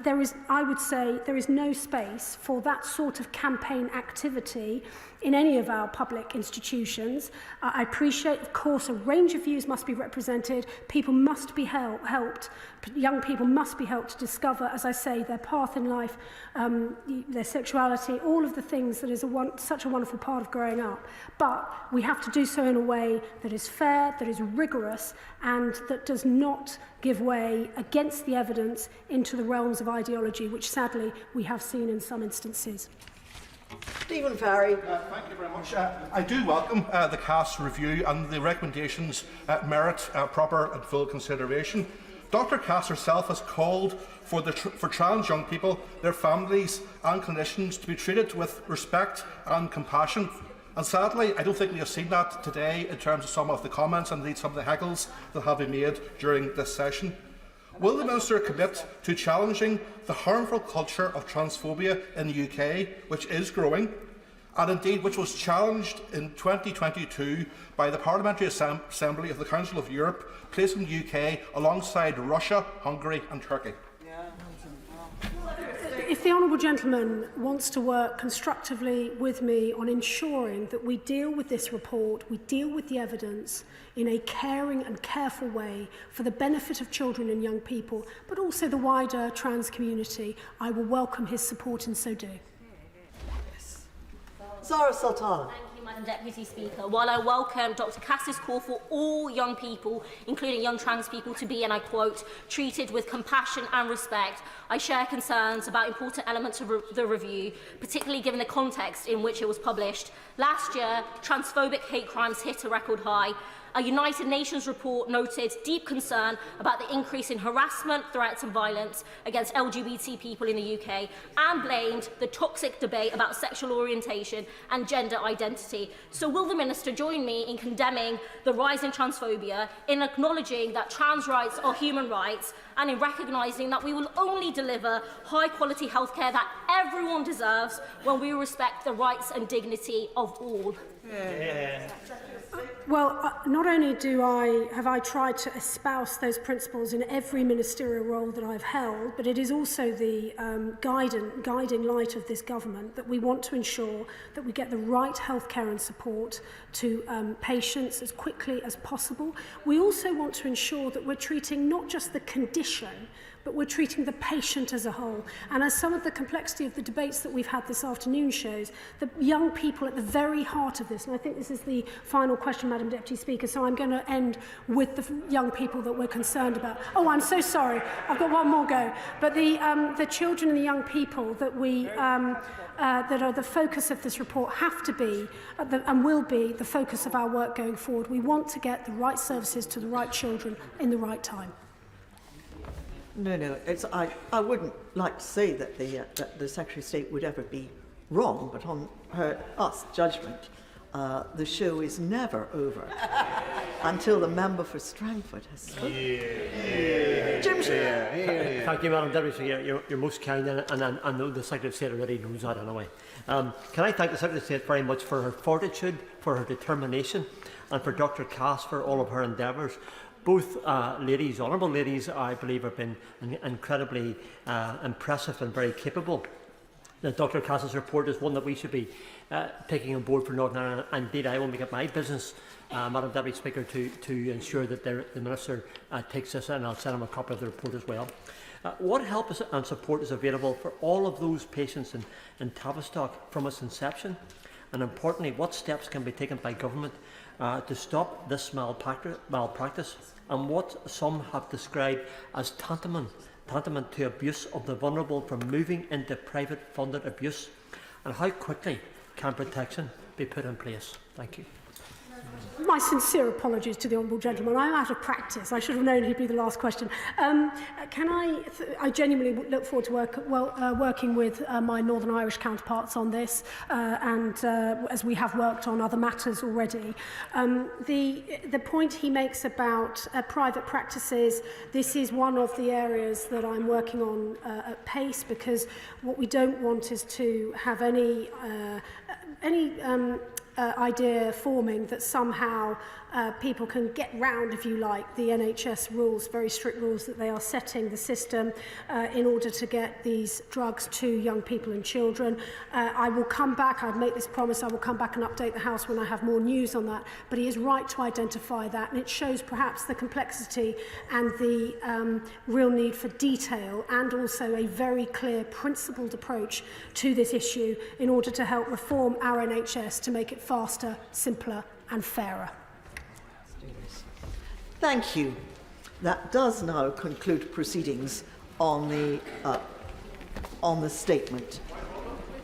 there is, I would say, there is no space for that sort of campaign activity in any of our public institutions. I appreciate, of course, a range of views must be represented. People must be helped. Young people must be helped to discover, as I say, their path in life, their sexuality, all of the things that is such a wonderful part of growing up. But we have to do so in a way that is fair, that is rigorous, and that does not give way against the evidence into the realms of ideology, which sadly we have seen in some instances. Stephen Farry. Thank you very much. I do welcome the CAS review, and the recommendations merit proper and full consideration. Dr. Cass herself has called for trans young people, their families and clinicians to be treated with respect and compassion. And sadly, I don't think we have seen that today in terms of some of the comments and indeed some of the heckles that have been made during this session. Will the Minister commit to challenging the harmful culture of transphobia in the UK, which is growing, and indeed which was challenged in 2022 by the Parliamentary Assembly of the Council of Europe, placing the UK alongside Russia, Hungary and Turkey? If the honourable gentleman wants to work constructively with me on ensuring that we deal with this report, we deal with the evidence in a caring and careful way for the benefit of children and young people, but also the wider trans community, I will welcome his support in so doing. Zara Sultana. Thank you, Madam Deputy Speaker. While I welcome Dr. Cass's call for all young people, including young trans people, to be, and I quote, treated with compassion and respect, I share concerns about important elements of the review, particularly given the context in which it was published. Last year, transphobic hate crimes hit a record high, A United Nations report noted deep concern about the increase in harassment, threats and violence against LGBT people in the UK and blamed the toxic debate about sexual orientation and gender identity. So will the Minister join me in condemning the rise in transphobia, in acknowledging that trans rights are human rights, and in recognising that we will only deliver high-quality healthcare that everyone deserves when we respect the rights and dignity of all? Well, not only have I tried to espouse those principles in every ministerial role that I've held, but it is also the guiding light of this government that we want to ensure that we get the right healthcare and support to patients as quickly as possible. We also want to ensure that we're treating not just the condition, but we're treating the patient as a whole. And as some of the complexity of the debates that we've had this afternoon shows, the young people at the very heart of this, and I think this is the final question, Madam Deputy Speaker, so I'm going to end with the young people that we're concerned about. Oh, I'm so sorry, I've got one more go. But the children and the young people that that are the focus of this report have to be and will be the focus of our work going forward. We want to get the right services to the right children in the right time. No, I wouldn't like to say that the Secretary of State would ever be wrong, but on us judgment, the show is never over until the member for Strangford has spoken. Jim Thank you, Madam Deputy Speaker. You're most kind, and I know the Secretary of State already knows that anyway. Can I thank the Secretary of State very much for her fortitude, for her determination, and for Dr. Cass for all of her endeavours. Both ladies, honourable ladies, I believe have been incredibly impressive and very capable. Now, Dr. Cass's report is one that we should be taking on board for Northern Ireland. Indeed, I will make it my business, Madam Deputy Speaker, to ensure that the Minister takes this, and I'll send him a copy of the report as well. What help and support is available for all of those patients in Tavistock from its inception? And importantly, what steps can be taken by government to stop this malpractice, and what some have described as tantamount to abuse of the vulnerable from moving into private funded abuse, and how quickly can protection be put in place? Thank you. My sincere apologies to the honourable gentleman. I'm out of practice. I should have known he'd be the last question. I genuinely look forward to working with my Northern Irish counterparts on this, and as we have worked on other matters already. The point he makes about private practices, this is one of the areas that I'm working on at pace, because what we don't want is to have any idea forming that somehow people can get round, if you like, the NHS rules, very strict rules that they are setting the system in order to get these drugs to young people and children. I will come back, I'd make this promise, I will come back and update the House when I have more news on that, but he is right to identify that, and it shows perhaps the complexity and the real need for detail, and also a very clear principled approach to this issue in order to help reform our NHS to make it faster, simpler and fairer. Thank you. That does now conclude proceedings on the statement.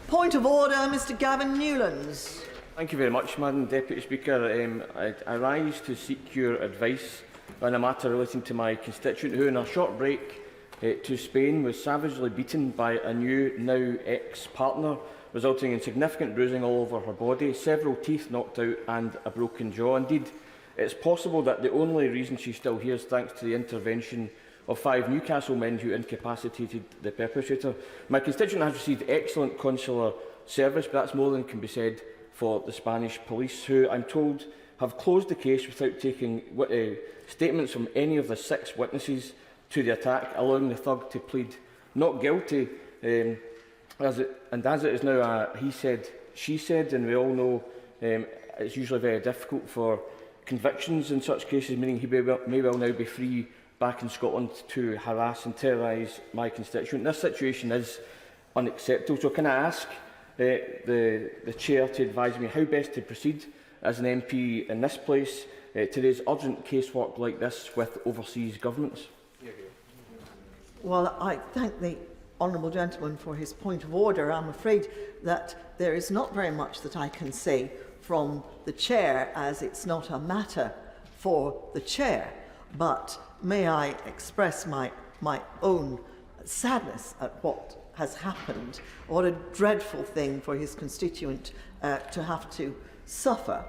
Point of order, Mr. Gavin Newlands. Thank you very much, Madam Deputy Speaker. I rise to seek your advice on a matter relating to my constituent who, in a short break to Spain, was savagely beaten by a new, now ex-partner, resulting in significant bruising all over her body, several teeth knocked out and a broken jaw. Indeed, it's possible that the only reason she's still here is thanks to the intervention of 5 Newcastle men who incapacitated the perpetrator. My constituent has received excellent consular service, but that's more than can be said for the Spanish police, who, I'm told, have closed the case without taking statements from any of the 6 witnesses to the attack, allowing the thug to plead not guilty, as it is now a he said, she said, and we all know it's usually very difficult for convictions in such cases, meaning he may well now be free back in Scotland to harass and terrorise my constituent. This situation is unacceptable. So can I ask the Chair to advise me how best to proceed as an MP in this place to raise urgent casework like this with overseas governments? Well, I thank the honourable gentleman for his point of order. I'm afraid that there is not very much that I can say from the Chair, as it's not a matter for the chair, but may I express my own sadness at what has happened. What a dreadful thing for his constituent to have to suffer.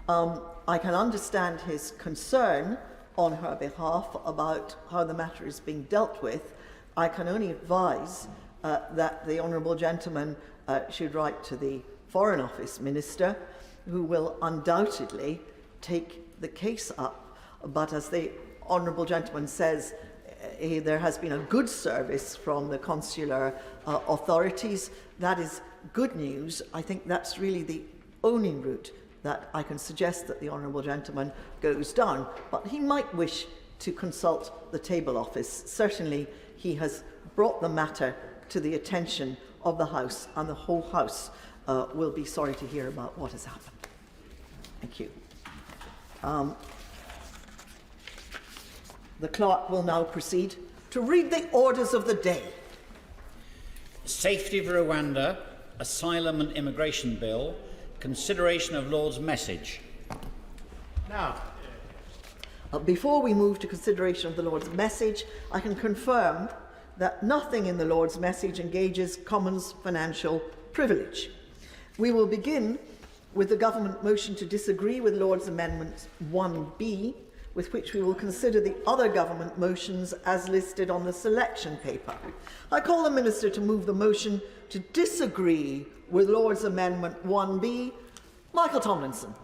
I can understand his concern on her behalf about how the matter is being dealt with. I can only advise that the honourable gentleman should write to the Foreign Office Minister, who will undoubtedly take the case up. But as the honourable gentleman says, there has been a good service from the consular authorities. That is good news. I think that's really the only route that I can suggest that the honourable gentleman goes down. But he might wish to consult the Table Office. Certainly he has brought the matter to the attention of the House, and the whole House will be sorry to hear about what has happened. Thank you. The clerk will now proceed to read the orders of the day. Safety of Rwanda, Asylum and Immigration Bill, consideration of Lord's message. Now, before we move to consideration of the Lord's message, I can confirm that nothing in the Lord's message engages Commons financial privilege. We will begin with the government motion to disagree with Lord's Amendment 1B, with which we will consider the other government motions as listed on the selection paper. I call the Minister to move the motion to disagree with Lord's Amendment 1B. Michael Tomlinson.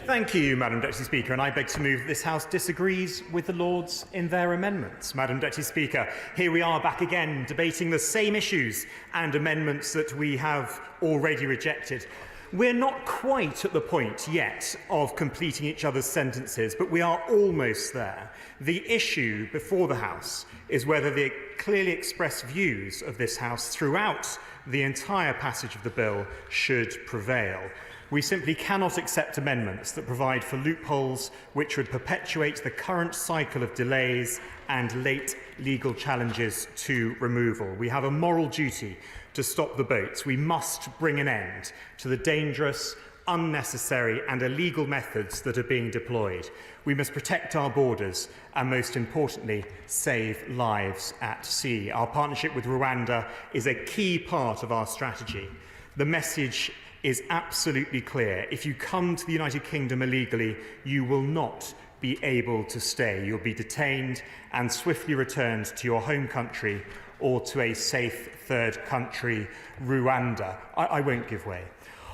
Thank you, Madam Deputy Speaker, and I beg to move that this House disagrees with the Lords in their amendments. Madam Deputy Speaker, here we are back again debating the same issues and amendments that we have already rejected. We're not quite at the point yet of completing each other's sentences, but we are almost there. The issue before the House is whether the clearly expressed views of this House throughout the entire passage of the bill should prevail. We simply cannot accept amendments that provide for loopholes which would perpetuate the current cycle of delays and late legal challenges to removal. We have a moral duty to stop the boats. We must bring an end to the dangerous, unnecessary and illegal methods that are being deployed. We must protect our borders and, most importantly, save lives at sea. Our partnership with Rwanda is a key part of our strategy. The message is absolutely clear. If you come to the United Kingdom illegally, you will not be able to stay. You'll be detained and swiftly returned to your home country or to a safe third country, Rwanda. I won't give way.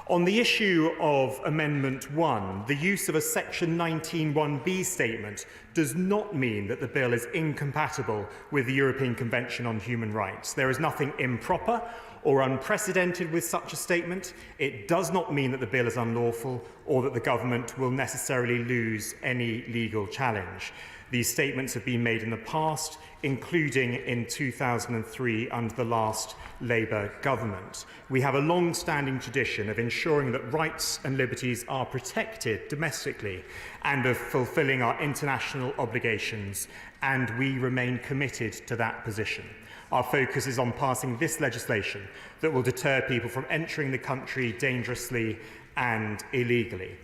On the issue of Amendment 1, the use of a Section 19(1)(b) statement does not mean that the bill is incompatible with the European Convention on Human Rights. There is nothing improper or unprecedented with such a statement. It does not mean that the bill is unlawful or that the government will necessarily lose any legal challenge. These statements have been made in the past, including in 2003 under the last Labour government. We have a long-standing tradition of ensuring that rights and liberties are protected domestically and of fulfilling our international obligations, and we remain committed to that position. Our focus is on passing this legislation that will deter people from entering the country dangerously and illegally.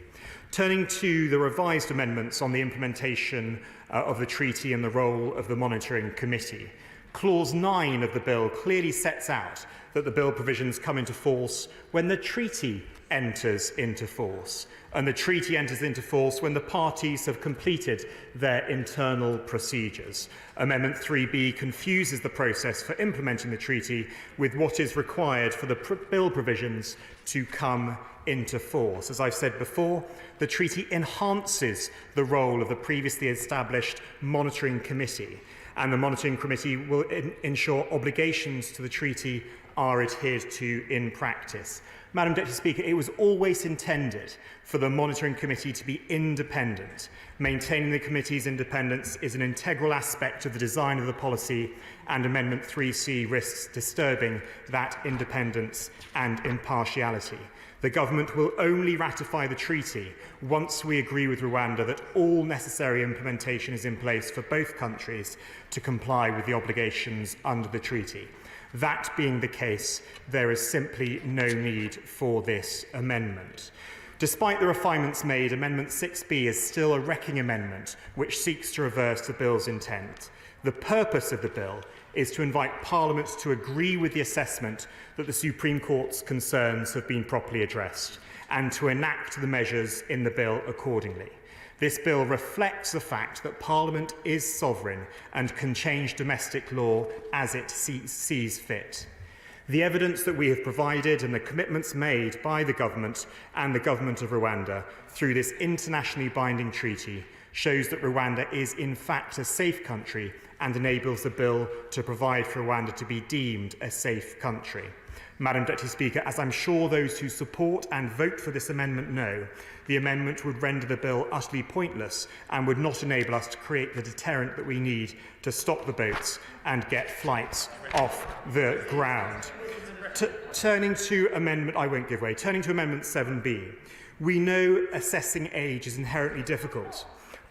Turning to the revised amendments on the implementation of the treaty and the role of the monitoring committee. Clause 9 of the bill clearly sets out that the bill provisions come into force when the treaty enters into force, and the treaty enters into force when the parties have completed their internal procedures. Amendment 3B confuses the process for implementing the treaty with what is required for the bill provisions to come into force. As I've said before, the treaty enhances the role of the previously established monitoring committee, and the monitoring committee will ensure obligations to the treaty are adhered to in practice. Madam Deputy Speaker, it was always intended for the monitoring committee to be independent. Maintaining the committee's independence is an integral aspect of the design of the policy, and Amendment 3C risks disturbing that independence and impartiality. The government will only ratify the treaty once we agree with Rwanda that all necessary implementation is in place for both countries to comply with the obligations under the treaty. That being the case, there is simply no need for this amendment. Despite the refinements made, Amendment 6B is still a wrecking amendment which seeks to reverse the bill's intent. The purpose of the bill is to invite Parliament to agree with the assessment that the Supreme Court's concerns have been properly addressed and to enact the measures in the bill accordingly. This bill reflects the fact that Parliament is sovereign and can change domestic law as it sees fit. The evidence that we have provided and the commitments made by the government and the government of Rwanda through this internationally binding treaty shows that Rwanda is in fact a safe country and enables the bill to provide for Rwanda to be deemed a safe country. Madam Deputy Speaker, as I'm sure those who support and vote for this amendment know, the amendment would render the bill utterly pointless and would not enable us to create the deterrent that we need to stop the boats and get flights off the ground. Turning to Amendment 7B, we know assessing age is inherently difficult,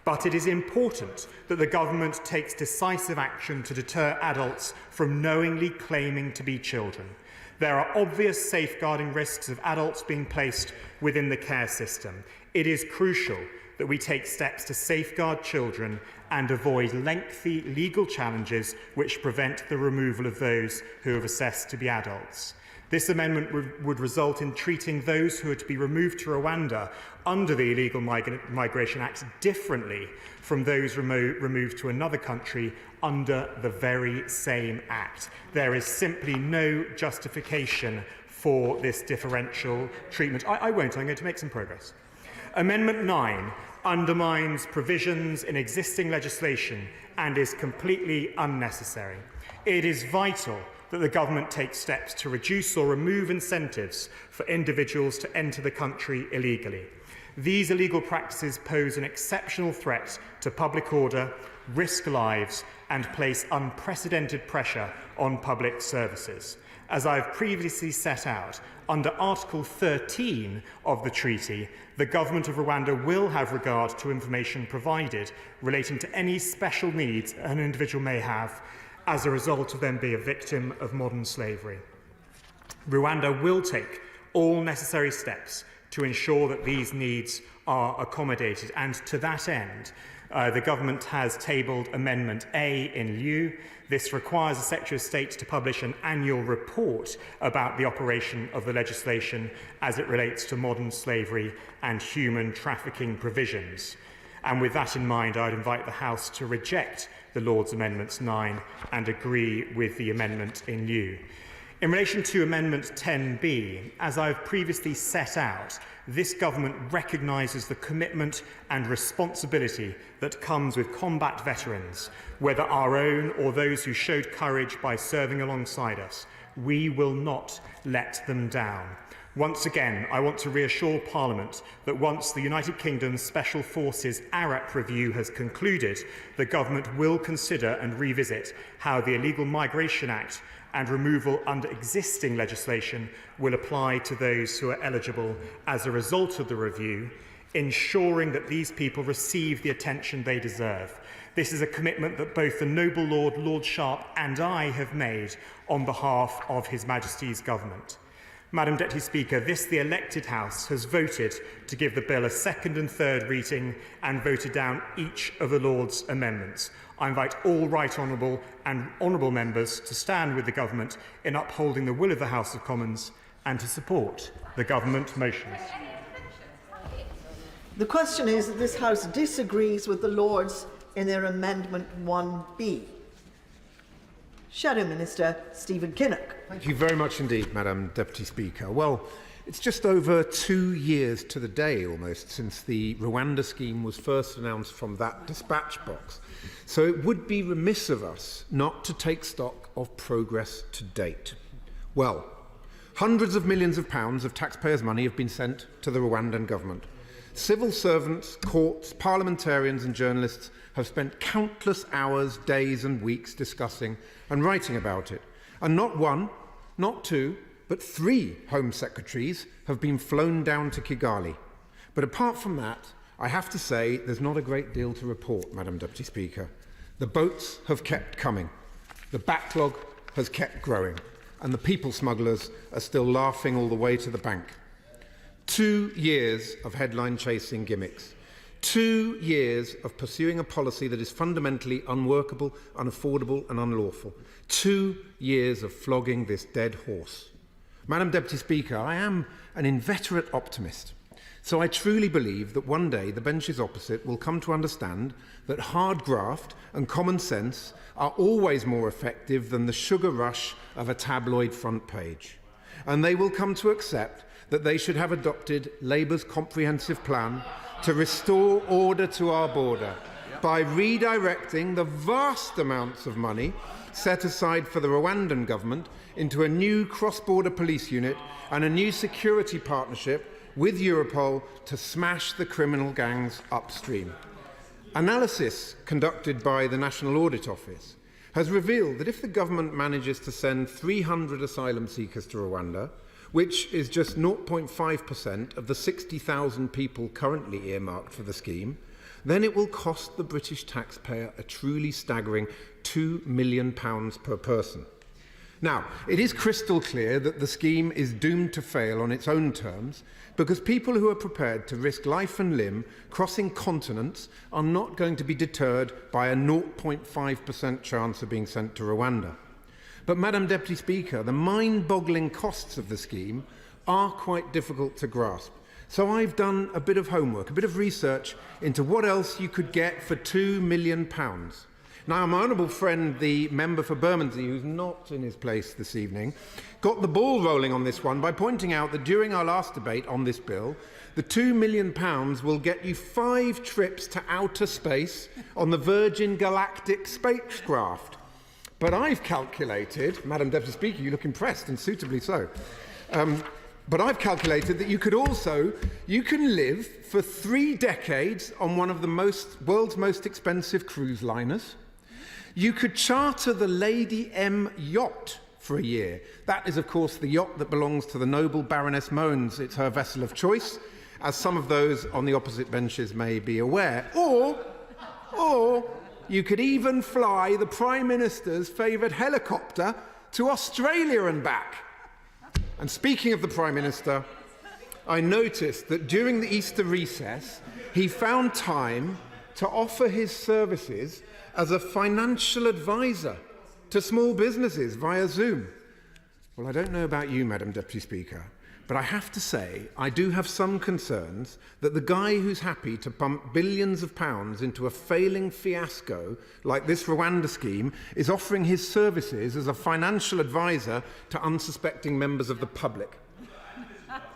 but it is important that the government takes decisive action to deter adults from knowingly claiming to be children. There are obvious safeguarding risks of adults being placed within the care system. It is crucial that we take steps to safeguard children and avoid lengthy legal challenges which prevent the removal of those who have assessed to be adults. This amendment would result in treating those who are to be removed to Rwanda under the Illegal Migration Act differently from those removed to another country under the very same act. There is simply no justification for this differential treatment. I won't. I'm going to make some progress. Amendment 9 undermines provisions in existing legislation and is completely unnecessary. It is vital that the government takes steps to reduce or remove incentives for individuals to enter the country illegally. These illegal practices pose an exceptional threat to public order, risk lives, and place unprecedented pressure on public services. As I have previously set out, under Article 13 of the treaty, the government of Rwanda will have regard to information provided relating to any special needs an individual may have as a result of them being a victim of modern slavery. Rwanda will take all necessary steps to ensure that these needs are accommodated, and to that end, the government has tabled Amendment A in lieu. This requires the Secretary of State to publish an annual report about the operation of the legislation as it relates to modern slavery and human trafficking provisions. And with that in mind, I would invite the House to reject the Lord's Amendments 9 and agree with the amendment in lieu. In relation to Amendment 10B, as I have previously set out, this government recognises the commitment and responsibility that comes with combat veterans, whether our own or those who showed courage by serving alongside us. We will not let them down. Once again, I want to reassure Parliament that once the United Kingdom's Special Forces ARAP review has concluded, the government will consider and revisit how the Illegal Migration Act and removal under existing legislation will apply to those who are eligible as a result of the review, ensuring that these people receive the attention they deserve. This is a commitment that both the Noble Lord, Lord Sharp, and I have made on behalf of His Majesty's government. Madam Deputy Speaker, the elected House has voted to give the bill a second and third reading and voted down each of the Lord's amendments. I invite all right honourable and honourable members to stand with the government in upholding the will of the House of Commons and to support the government motions. The question is that this House disagrees with the Lords in their Amendment 1B. Shadow Minister Stephen Kinnock. Thank you very much indeed, Madam Deputy Speaker. Well, it's just over 2 years to the day almost since the Rwanda scheme was first announced from that dispatch box. So it would be remiss of us not to take stock of progress to date. Well, hundreds of millions of pounds of taxpayers' money have been sent to the Rwandan government. Civil servants, courts, parliamentarians and journalists have spent countless hours, days and weeks discussing and writing about it. And not one, not two, but 3 Home Secretaries have been flown down to Kigali. But apart from that, I have to say there's not a great deal to report, Madam Deputy Speaker. The boats have kept coming, the backlog has kept growing, and the people smugglers are still laughing all the way to the bank. 2 years of headline-chasing gimmicks. 2 years of pursuing a policy that is fundamentally unworkable, unaffordable and unlawful. 2 years of flogging this dead horse. Madam Deputy Speaker, I am an inveterate optimist. So I truly believe that one day the benches opposite will come to understand that hard graft and common sense are always more effective than the sugar rush of a tabloid front page. And they will come to accept that they should have adopted Labour's comprehensive plan to restore order to our border by redirecting the vast amounts of money set aside for the Rwandan government into a new cross-border police unit and a new security partnership with Europol to smash the criminal gangs upstream. Analysis conducted by the National Audit Office has revealed that if the government manages to send 300 asylum seekers to Rwanda, which is just 0.5% of the 60,000 people currently earmarked for the scheme, then it will cost the British taxpayer a truly staggering £2 million per person. Now, it is crystal clear that the scheme is doomed to fail on its own terms because people who are prepared to risk life and limb crossing continents are not going to be deterred by a 0.5% chance of being sent to Rwanda. But, Madam Deputy Speaker, the mind-boggling costs of the scheme are quite difficult to grasp. So I've done a bit of homework, a bit of research into what else you could get for £2 million. Now, my honourable friend, the member for Bermondsey, who's not in his place this evening, got the ball rolling on this one by pointing out that during our last debate on this bill, the £2 million will get you 5 trips to outer space on the Virgin Galactic spacecraft. But I've calculated, Madam Deputy Speaker, you look impressed, and suitably so, but I've calculated that you can live for 3 decades on one of the world's most expensive cruise liners. You could charter the Lady M yacht for a year. That is, of course, the yacht that belongs to the noble Baroness Mones. It's her vessel of choice, as some of those on the opposite benches may be aware. Or you could even fly the Prime Minister's favourite helicopter to Australia and back. And speaking of the Prime Minister, I noticed that during the Easter recess, he found time to offer his services as a financial advisor to small businesses via Zoom. Well, I don't know about you, Madam Deputy Speaker, but I have to say I do have some concerns that the guy who's happy to pump billions of pounds into a failing fiasco like this Rwanda scheme is offering his services as a financial advisor to unsuspecting members of the public.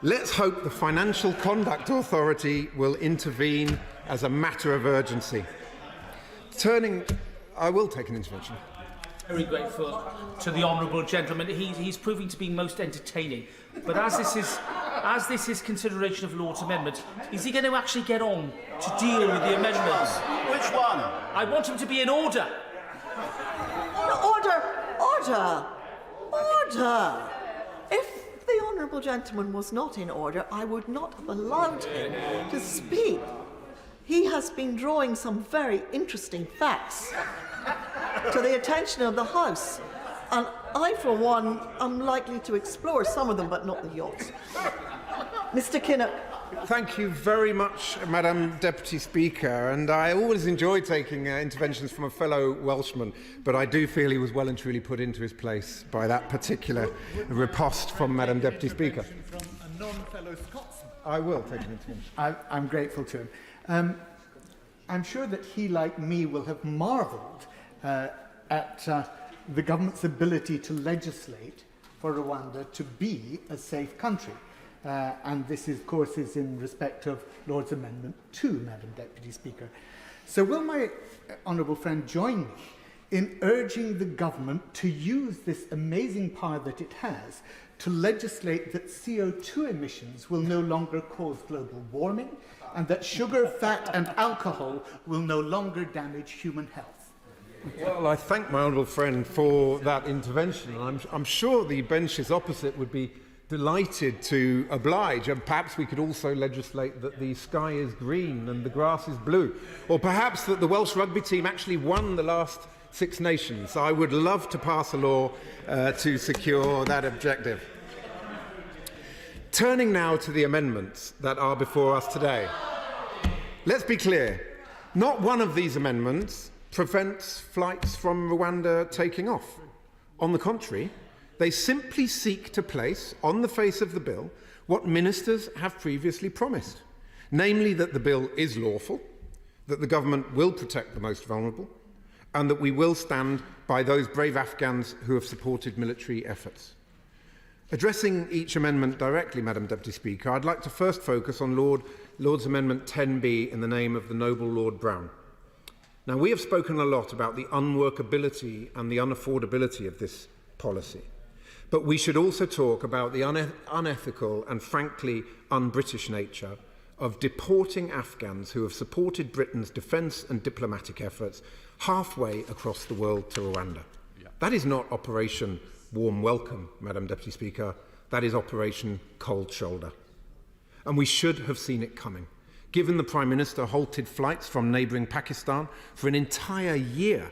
Let's hope the Financial Conduct Authority will intervene as a matter of urgency. I will take an intervention. Very grateful to the honourable gentleman. He's proving to be most entertaining. But as this is consideration of Lord's amendment, is he going to actually get on to deal with the amendments? Which one? I want him to be in order. Order! If the honourable gentleman was not in order, I would not have allowed him to speak. He has been drawing some very interesting facts to the attention of the House. And I, for one, am likely to explore some of them, but not the yachts. Mr. Kinnock. Thank you very much, Madam Deputy Speaker. And I always enjoy taking interventions from a fellow Welshman, but I do feel he was well and truly put into his place by that particular riposte from Madam Deputy Speaker. From a non-fellow Scotsman. I will take an intervention. I'm grateful to him. I'm sure that he, like me, will have marvelled at the government's ability to legislate for Rwanda to be a safe country. And this, of course, is in respect of Lord's Amendment 2, Madam Deputy Speaker. So will my honourable friend join me in urging the government to use this amazing power that it has to legislate that CO2 emissions will no longer cause global warming and that sugar, fat and alcohol will no longer damage human health? Well, I thank my honourable friend for that intervention. I'm sure the benches opposite would be delighted to oblige, and perhaps we could also legislate that the sky is green and the grass is blue, or perhaps that the Welsh rugby team actually won the last Six Nations. I would love to pass a law to secure that objective. Turning now to the amendments that are before us today. Let's be clear. Not one of these amendments prevents flights from Rwanda taking off. On the contrary, they simply seek to place on the face of the bill what ministers have previously promised, namely that the bill is lawful, that the government will protect the most vulnerable, and that we will stand by those brave Afghans who have supported military efforts. Addressing each amendment directly, Madam Deputy Speaker, I'd like to first focus on Lord's Amendment 10B in the name of the noble Lord Brown. Now, we have spoken a lot about the unworkability and the unaffordability of this policy, but we should also talk about the unethical and frankly un-British nature of deporting Afghans who have supported Britain's defence and diplomatic efforts halfway across the world to Rwanda. That is not Operation Warm Welcome, Madam Deputy Speaker. That is Operation Cold Shoulder. And we should have seen it coming, given the Prime Minister halted flights from neighbouring Pakistan for an entire year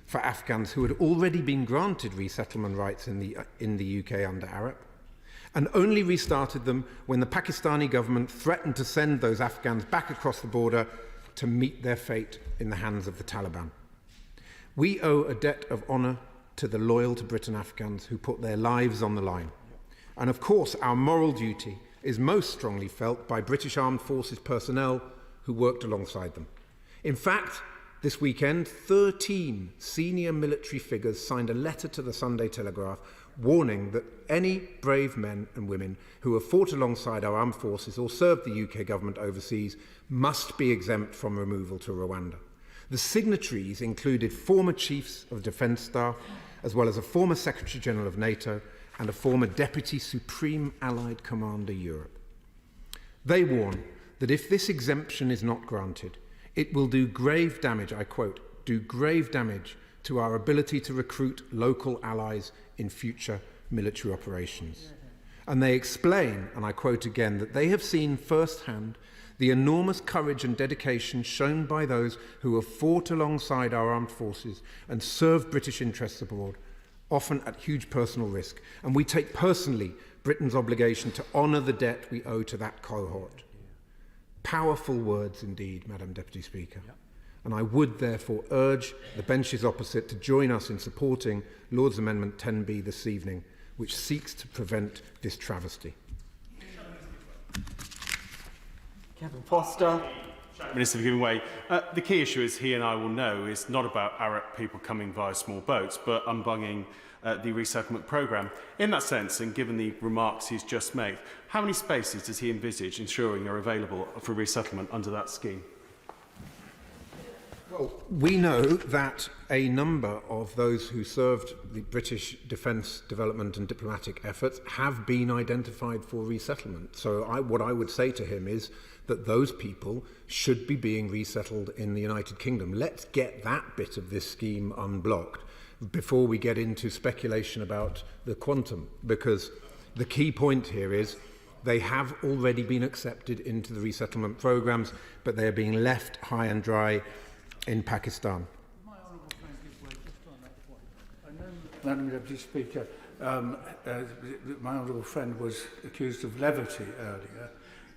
for Afghans who had already been granted resettlement rights in the UK under APPROX, and only restarted them when the Pakistani government threatened to send those Afghans back across the border to meet their fate in the hands of the Taliban. We owe a debt of honour to the loyal to Britain Afghans who put their lives on the line. And of course, our moral duty is most strongly felt by British Armed Forces personnel who worked alongside them. In fact, this weekend, 13 senior military figures signed a letter to the Sunday Telegraph warning that any brave men and women who have fought alongside our armed forces or served the UK government overseas must be exempt from removal to Rwanda. The signatories included former chiefs of defence staff, as well as a former Secretary-General of NATO and a former Deputy Supreme Allied Commander Europe. They warn that if this exemption is not granted, it will do grave damage, I quote, do grave damage to our ability to recruit local allies in future military operations. And they explain, and I quote again, that they have seen firsthand the enormous courage and dedication shown by those who have fought alongside our armed forces and served British interests abroad, often at huge personal risk. And we take personally Britain's obligation to honour the debt we owe to that cohort. Powerful words indeed, Madam Deputy Speaker. And I would therefore urge the benches opposite to join us in supporting Lord's Amendment 10B this evening, which seeks to prevent this travesty. Kevin Foster. Minister for giving way. The key issue, as he and I will know, is not about Arab people coming via small boats, but unbunging the resettlement programme. In that sense, and given the remarks he's just made, how many spaces does he envisage ensuring are available for resettlement under that scheme? Well, we know that a number of those who served the British defence, development and diplomatic efforts have been identified for resettlement. So what I would say to him is that those people should be being resettled in the United Kingdom. Let's get that bit of this scheme unblocked before we get into speculation about the quantum, because the key point here is they have already been accepted into the resettlement programmes, but they are being left high and dry in Pakistan. Madam Deputy Speaker, my honourable friend was accused of levity earlier,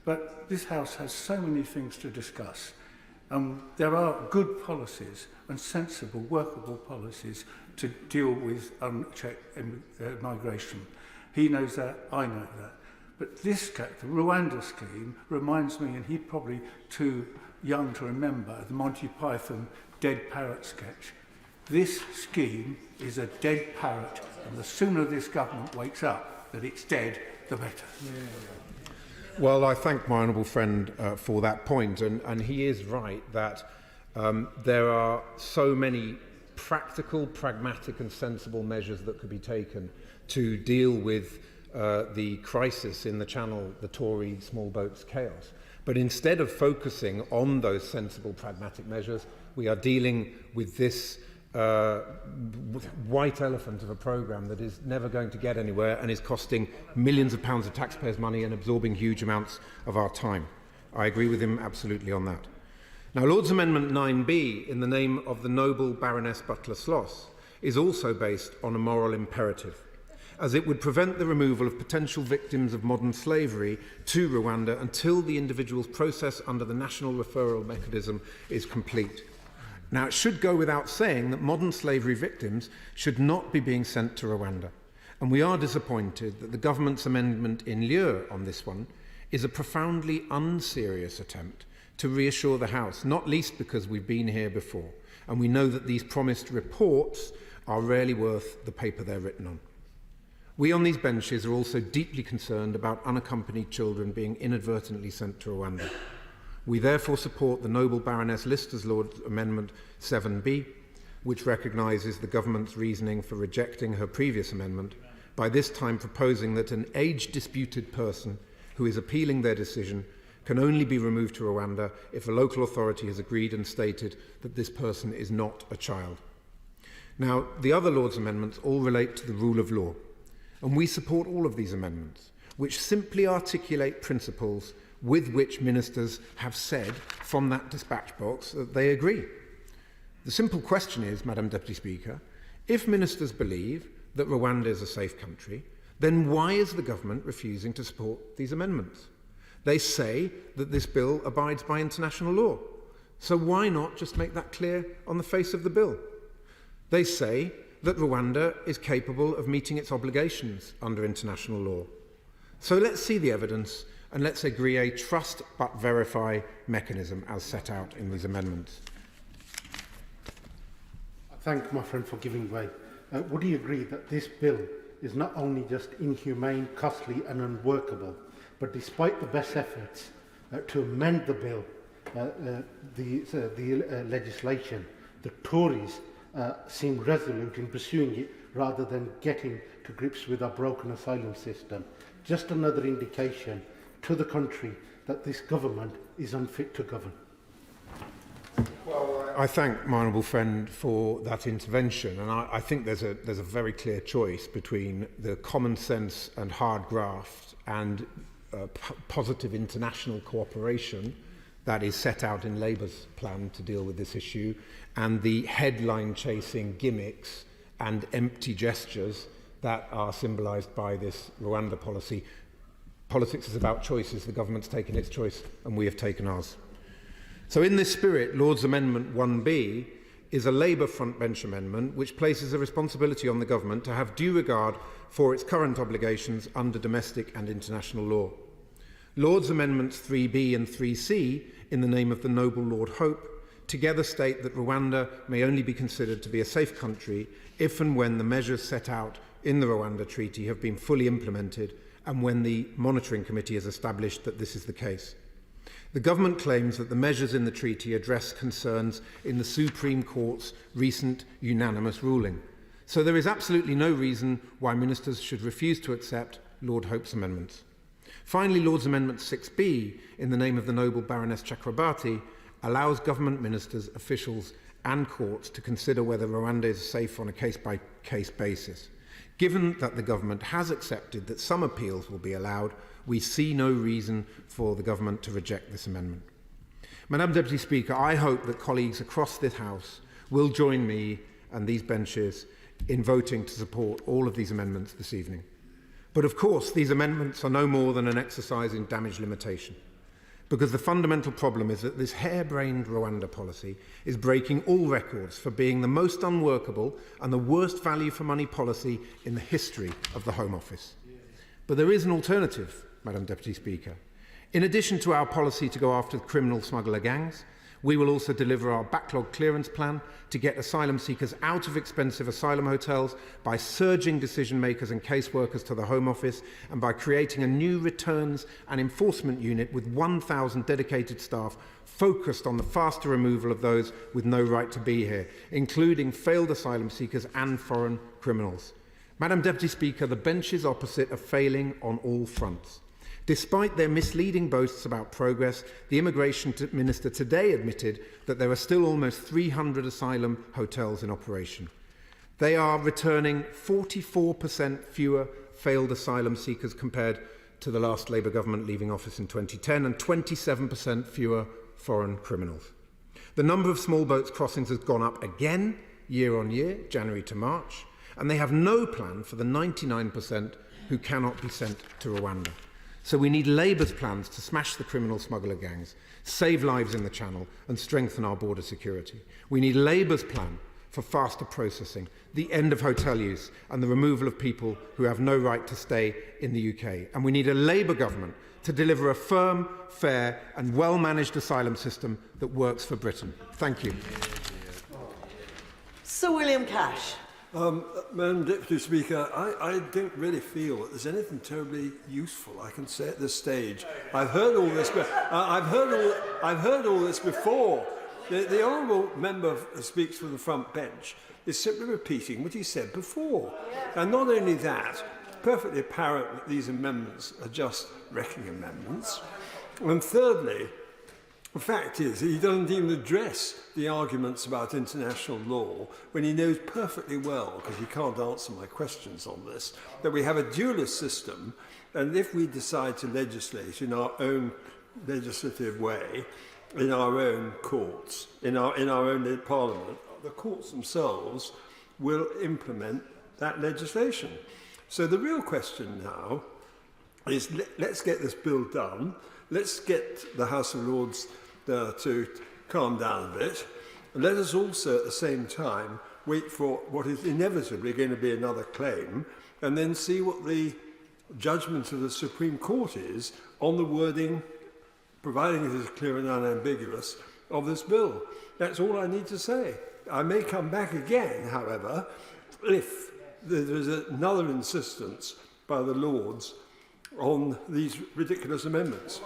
but this House has so many things to discuss. There are good policies and sensible, workable policies to deal with unchecked migration. He knows that, I know that. But this, the Rwanda scheme, reminds me, and he's probably too young to remember, the Monty Python dead parrot sketch. This scheme is a dead parrot, and the sooner this government wakes up that it's dead, the better. Well, I thank my honourable friend for that point, and he is right that there are so many practical, pragmatic and sensible measures that could be taken to deal with the crisis in the Channel, the Tory small boats chaos. But instead of focusing on those sensible, pragmatic measures, we are dealing with this white elephant of a programme that is never going to get anywhere and is costing millions of pounds of taxpayers' money and absorbing huge amounts of our time. I agree with him absolutely on that. Now, Lord's Amendment 9B, in the name of the noble Baroness Butler-Sloss, is also based on a moral imperative. as it would prevent the removal of potential victims of modern slavery to Rwanda until the individual's process under the national referral mechanism is complete. Now, it should go without saying that modern slavery victims should not be being sent to Rwanda, and we are disappointed that the government's amendment in lieu on this one is a profoundly unserious attempt to reassure the House, not least because we've been here before, and we know that these promised reports are rarely worth the paper they're written on. We on these benches are also deeply concerned about unaccompanied children being inadvertently sent to Rwanda. We therefore support the noble Baroness Lister's Lord's Amendment 7B, which recognises the government's reasoning for rejecting her previous amendment, by this time proposing that an age-disputed person who is appealing their decision can only be removed to Rwanda if a local authority has agreed and stated that this person is not a child. Now, the other Lord's amendments all relate to the rule of law, and we support all of these amendments, which simply articulate principles with which ministers have said from that dispatch box that they agree. The simple question is, Madam Deputy Speaker, if ministers believe that Rwanda is a safe country, then why is the government refusing to support these amendments? They say that this bill abides by international law, so why not just make that clear on the face of the bill? They say that Rwanda is capable of meeting its obligations under international law. So let's see the evidence and let's agree a trust but verify mechanism as set out in these amendments. I thank my friend for giving way. Would he agree that this bill is not only just inhumane, costly and unworkable, but despite the best efforts to amend the bill, the legislation, the Tories seem resolute in pursuing it rather than getting to grips with our broken asylum system? Just another indication to the country that this government is unfit to govern. Well, I thank my honourable friend for that intervention, and I think there's a very clear choice between the common sense and hard graft and positive international cooperation that is set out in Labour's plan to deal with this issue, and the headline-chasing gimmicks and empty gestures that are symbolised by this Rwanda policy. Politics is about choices. The government's taken its choice, and we have taken ours. So in this spirit, Lord's Amendment 1B is a Labour frontbench amendment which places a responsibility on the government to have due regard for its current obligations under domestic and international law. Lord's Amendments 3B and 3C, in the name of the noble Lord Hope, together state that Rwanda may only be considered to be a safe country if and when the measures set out in the Rwanda Treaty have been fully implemented and when the Monitoring Committee has established that this is the case. The government claims that the measures in the treaty address concerns in the Supreme Court's recent unanimous ruling. So there is absolutely no reason why ministers should refuse to accept Lord Hope's amendments. Finally, Lord's Amendment 6B, in the name of the noble Baroness Chakrabarti, allows government ministers, officials and courts to consider whether Rwanda is safe on a case-by-case basis. Given that the government has accepted that some appeals will be allowed, we see no reason for the government to reject this amendment. Madam Deputy Speaker, I hope that colleagues across this House will join me and these benches in voting to support all of these amendments this evening. But of course, these amendments are no more than an exercise in damage limitation, because the fundamental problem is that this harebrained Rwanda policy is breaking all records for being the most unworkable and the worst value for money policy in the history of the Home Office. But there is an alternative, Madam Deputy Speaker. In addition to our policy to go after the criminal smuggler gangs, we will also deliver our backlog clearance plan to get asylum seekers out of expensive asylum hotels by surging decision makers and caseworkers to the Home Office, and by creating a new returns and enforcement unit with 1,000 dedicated staff focused on the faster removal of those with no right to be here, including failed asylum seekers and foreign criminals. Madam Deputy Speaker, the benches opposite are failing on all fronts. Despite their misleading boasts about progress, the Immigration Minister today admitted that there are still almost 300 asylum hotels in operation. They are returning 44% fewer failed asylum seekers compared to the last Labour government leaving office in 2010, and 27% fewer foreign criminals. The number of small boats crossings has gone up again, year on year, January to March, And they have no plan for the 99% who cannot be sent to Rwanda. So we need Labour's plans to smash the criminal smuggler gangs, save lives in the Channel and strengthen our border security. We need Labour's plan for faster processing, the end of hotel use and the removal of people who have no right to stay in the UK. And we need a Labour government to deliver a firm, fair and well-managed asylum system that works for Britain. Thank you. Sir William Cash. Madam Deputy Speaker, I don't really feel that there's anything terribly useful I can say at this stage. I've heard all this. I've heard all this before. The honourable member who speaks from the front bench is simply repeating what he said before. And not only that, perfectly apparent that these amendments are just wrecking amendments. And thirdly, the fact is that he doesn't even address the arguments about international law when he knows perfectly well, because he can't answer my questions on this, that we have a dualist system, and if we decide to legislate in our own legislative way, in our own courts, in our own parliament, the courts themselves will implement that legislation. So the real question now is, let's get this bill done. Let's get the House of Lords to calm down a bit. And let us also, at the same time, wait for what is inevitably going to be another claim, and then see what the judgment of the Supreme Court is on the wording, providing it is clear and unambiguous, of this bill. That's all I need to say. I may come back again, however, if there is another insistence by the Lords on these ridiculous amendments.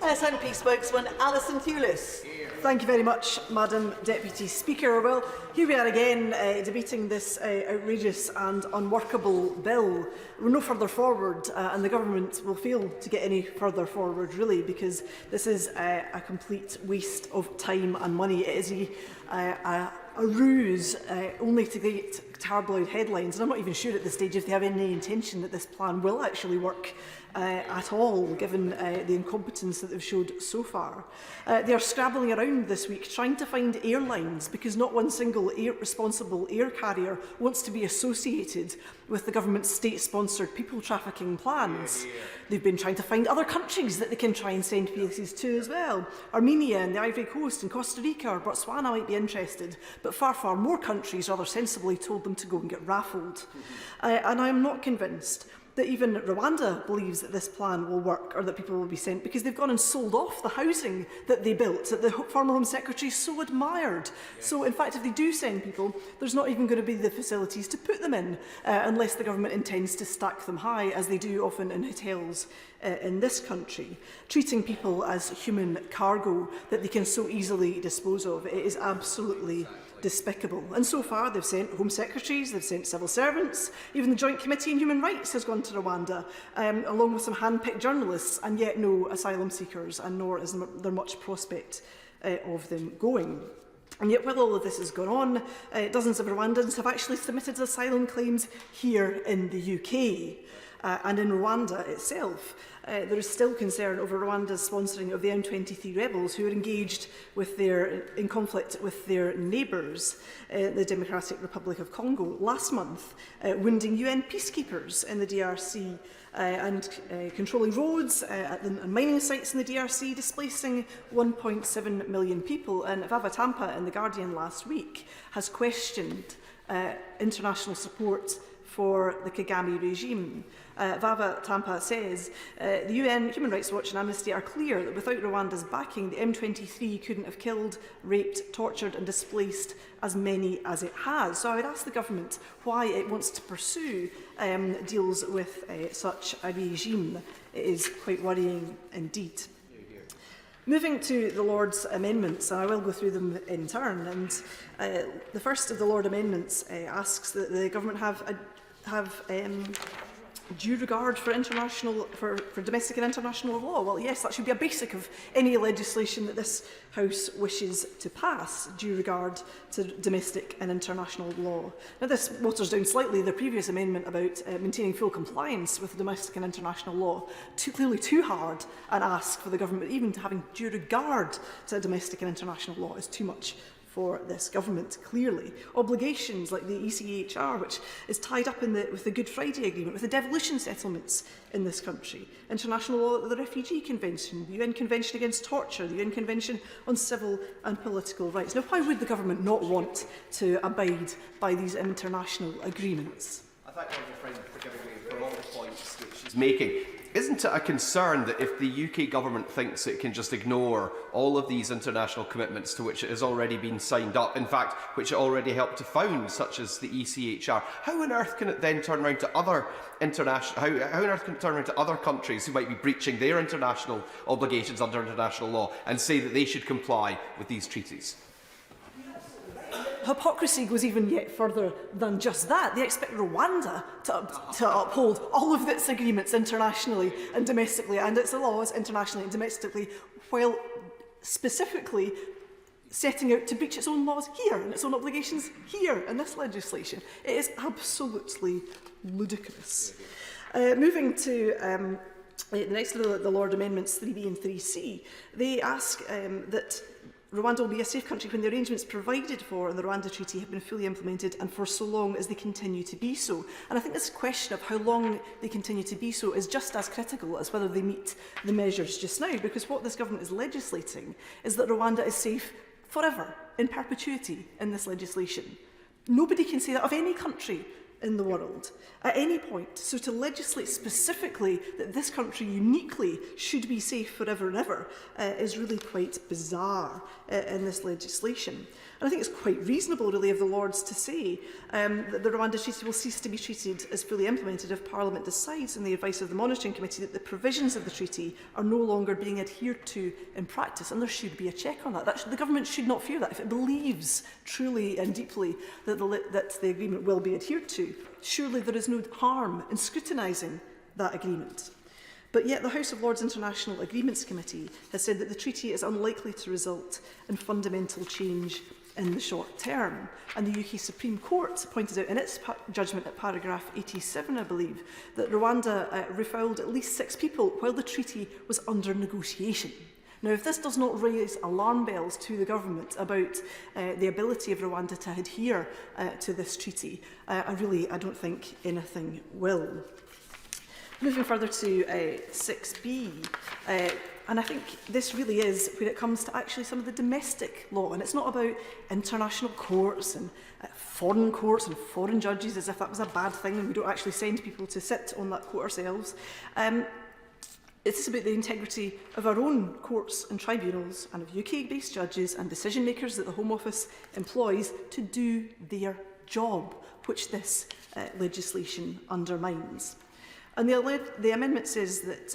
SNP spokesman Alison Thewlis. Thank you very much, Madam Deputy Speaker. Well, here we are again debating this outrageous and unworkable bill. We're no further forward, and the government will fail to get any further forward, really, because this is a complete waste of time and money. It is a ruse only to get tabloid headlines, and I'm not even sure at this stage if they have any intention that this plan will actually work at all, given the incompetence that they've showed so far. They are scrabbling around this week trying to find airlines, because not one single responsible air carrier wants to be associated with the government's state-sponsored people trafficking plans. They've been trying to find other countries that they can try and send places to as well. Armenia and the Ivory Coast and Costa Rica or Botswana might be interested, but far, far more countries rather sensibly told them to go and get raffled. And I'm not convinced that even Rwanda believes that this plan will work or that people will be sent, because they've gone and sold off the housing that they built, that the former Home Secretary so admired. So, in fact, if they do send people, there's not even going to be the facilities to put them in, unless the government intends to stack them high, as they do often in hotels in this country. Treating people as human cargo that they can so easily dispose of, it is absolutely despicable. And so far they've sent Home Secretaries, they've sent civil servants, even the Joint Committee on Human Rights has gone to Rwanda, along with some hand-picked journalists, and yet no asylum seekers, and nor is there much prospect of them going. And yet, while all of this has gone on, dozens of Rwandans have actually submitted asylum claims here in the UK. And in Rwanda itself, there is still concern over Rwanda's sponsoring of the M23 rebels, who are engaged with in conflict with their neighbours, the Democratic Republic of Congo, last month, wounding UN peacekeepers in the DRC and controlling roads and mining sites in the DRC, displacing 1.7 million people. And Vava Tampa in The Guardian last week has questioned international support for the Kagame regime. Vava Tampa says, the UN, Human Rights Watch and Amnesty are clear that without Rwanda's backing, the M23 couldn't have killed, raped, tortured and displaced as many as it has. So I would ask the government why it wants to pursue deals with such a regime. It is quite worrying indeed. Moving to the Lord's amendments, and I will go through them in turn. And the first of the Lord amendments asks that the government have due regard for domestic and international law. Well, yes, that should be a basic of any legislation that this House wishes to pass, due regard to domestic and international law. Now, this waters down slightly the previous amendment about maintaining full compliance with domestic and international law. Clearly too hard an ask for the government, even having due regard to domestic and international law is too much for this government, clearly. Obligations like the ECHR, which is tied up with the Good Friday Agreement, with the devolution settlements in this country, international law, the Refugee Convention, the UN Convention Against Torture, the UN Convention on Civil and Political Rights. Now, why would the government not want to abide by these international agreements? I thank my friend for giving me for all the points that she's making. Isn't it a concern that if the UK government thinks it can just ignore all of these international commitments to which it has already been signed up, in fact, which it already helped to found, such as the ECHR, how on earth can it then turn around to other international? How on earth can it turn around to other countries who might be breaching their international obligations under international law and say that they should comply with these treaties? Hypocrisy goes even yet further than just that. They expect Rwanda to uphold all of its agreements internationally and domestically, and its laws internationally and domestically, while specifically setting out to breach its own laws here and its own obligations here in this legislation. It is absolutely ludicrous. Moving to the next of the Lord Amendments 3B and 3C, they ask that Rwanda will be a safe country when the arrangements provided for in the Rwanda Treaty have been fully implemented and for so long as they continue to be so. And I think this question of how long they continue to be so is just as critical as whether they meet the measures just now, because what this government is legislating is that Rwanda is safe forever, in perpetuity, in this legislation. Nobody can say that of any country in the world at any point. So to legislate specifically that this country uniquely should be safe forever and ever is really quite bizarre in this legislation. And I think it's quite reasonable, really, of the Lords to say that the Rwanda Treaty will cease to be treated as fully implemented if Parliament decides, in the advice of the Monitoring Committee, that the provisions of the treaty are no longer being adhered to in practice, and there should be a check on that. The government should not fear that. If it believes truly and deeply that the agreement will be adhered to, surely there is no harm in scrutinising that agreement. But yet the House of Lords International Agreements Committee has said that the treaty is unlikely to result in fundamental change in the short term. And the UK Supreme Court pointed out in its judgment at paragraph 87, I believe, that Rwanda refouled at least 6 people while the treaty was under negotiation. Now, if this does not raise alarm bells to the government about the ability of Rwanda to adhere to this treaty, I don't think anything will. Moving further to 6B, and I think this really is when it comes to actually some of the domestic law, and it's not about international courts and foreign judges as if that was a bad thing and we don't actually send people to sit on that court ourselves. It's about the integrity of our own courts and tribunals and of UK-based judges and decision-makers that the Home Office employs to do their job, which this legislation undermines. And the amendment says that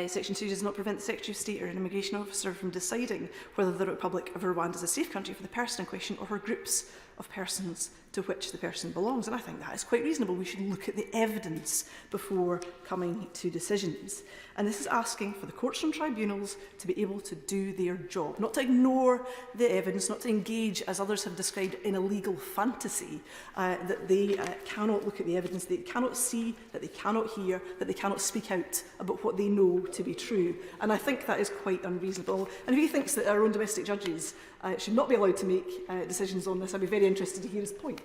Section 2 does not prevent the Secretary of State or an immigration officer from deciding whether the Republic of Rwanda is a safe country for the person in question or her groups of persons to which the person belongs. And I think that is quite reasonable. We should look at the evidence before coming to decisions. And this is asking for the courts and tribunals to be able to do their job, not to ignore the evidence, not to engage, as others have described, in a legal fantasy, that they cannot look at the evidence, they cannot see, that they cannot hear, that they cannot speak out about what they know to be true. And I think that is quite unreasonable. And if he thinks that our own domestic judges should not be allowed to make decisions on this, I'd be very interested to hear his point.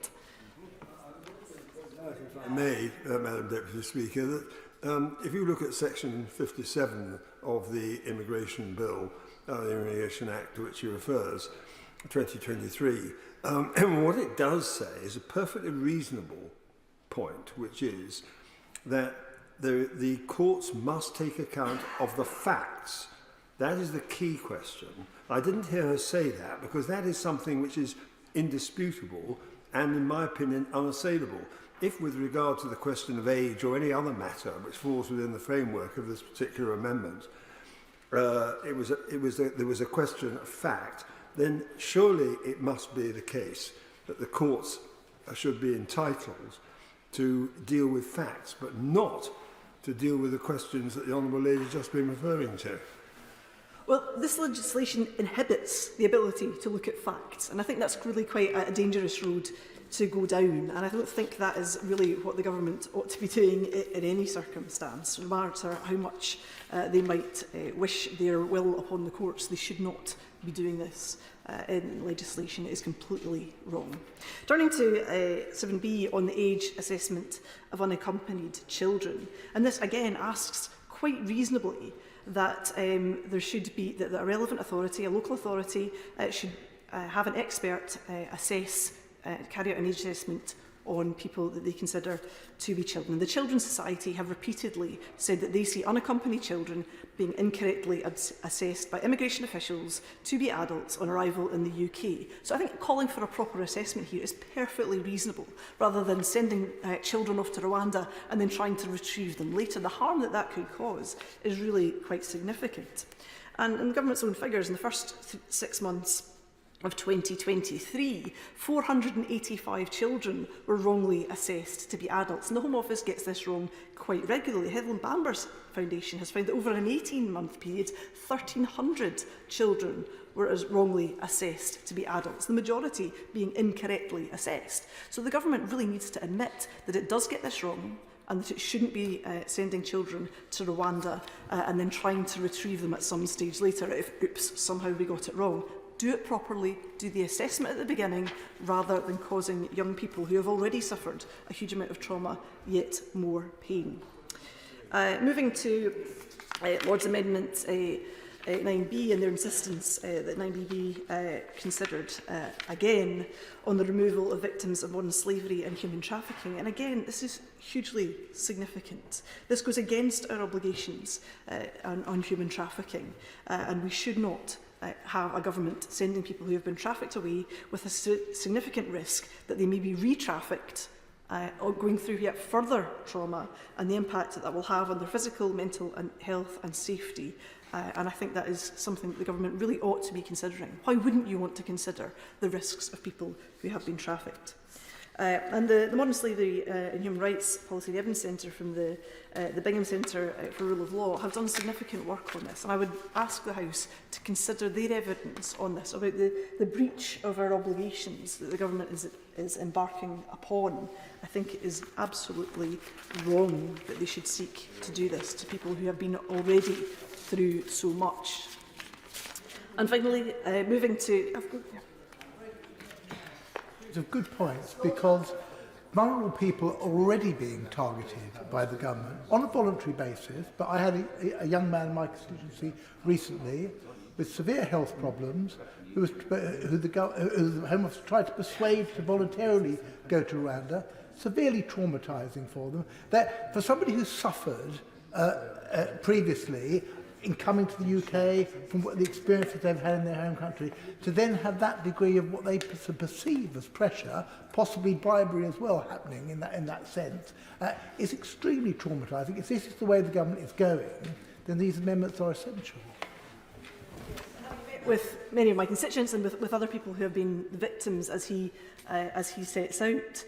If I may, Madam Deputy Speaker, that if you look at Section 57 of the Immigration Bill, the Immigration Act to which he refers, 2023, what it does say is a perfectly reasonable point, which is that the courts must take account of the facts. That is the key question. I didn't hear her say that because that is something which is indisputable and, in my opinion, unassailable. If, with regard to the question of age or any other matter which falls within the framework of this particular amendment, there was a question of fact, then surely it must be the case that the courts should be entitled to deal with facts, but not to deal with the questions that the Honourable Lady has just been referring to. Well, this legislation inhibits the ability to look at facts, and I think that's really quite a dangerous road to go down, and I don't think that is really what the government ought to be doing in any circumstance. No matter how much they might wish their will upon the courts, they should not be doing this in legislation. It is completely wrong. Turning to 7B on the age assessment of unaccompanied children, and this again asks quite reasonably that there should be that a relevant authority, a local authority, should have an expert carry out an age assessment on people that they consider to be children. The Children's Society have repeatedly said that they see unaccompanied children being incorrectly assessed by immigration officials to be adults on arrival in the UK. So I think calling for a proper assessment here is perfectly reasonable, rather than sending children off to Rwanda and then trying to retrieve them later. The harm that that could cause is really quite significant. And in the government's own figures, in the first 6 months of 2023, 485 children were wrongly assessed to be adults. And the Home Office gets this wrong quite regularly. Headland Bambers Foundation has found that over an 18-month period, 1,300 children were wrongly assessed to be adults, the majority being incorrectly assessed. So the government really needs to admit that it does get this wrong, and that it shouldn't be sending children to Rwanda and then trying to retrieve them at some stage later if, oops, somehow we got it wrong. Do it properly, do the assessment at the beginning, rather than causing young people who have already suffered a huge amount of trauma yet more pain. Moving to Lord's Amendment 9B and their insistence that 9B be considered again on the removal of victims of modern slavery and human trafficking. And again, this is hugely significant. This goes against our obligations on human trafficking, and we should not have a government sending people who have been trafficked away with a significant risk that they may be re-trafficked or going through yet further trauma, and the impact that that will have on their physical, mental and health and safety. And I think that is something that the government really ought to be considering. Why wouldn't you want to consider the risks of people who have been trafficked? And the Modern Slavery and Human Rights Policy, the Evidence Centre from the Bingham Centre for Rule of Law, have done significant work on this. And I would ask the House to consider their evidence on this, about the breach of our obligations that the government is embarking upon. I think it is absolutely wrong that they should seek to do this to people who have been already through so much. And finally, moving to... Of good points, because vulnerable people are already being targeted by the government on a voluntary basis. But I had a young man in my constituency recently with severe health problems who the Home Office tried to persuade to voluntarily go to Rwanda, severely traumatising for them. That for somebody who suffered previously in coming to the UK, from what the experiences they've had in their home country, to then have that degree of what they perceive as pressure, possibly bribery as well, happening in that sense, is extremely traumatising. If this is the way the government is going, then these amendments are essential. With many of my constituents and with other people who have been victims, as he sets out,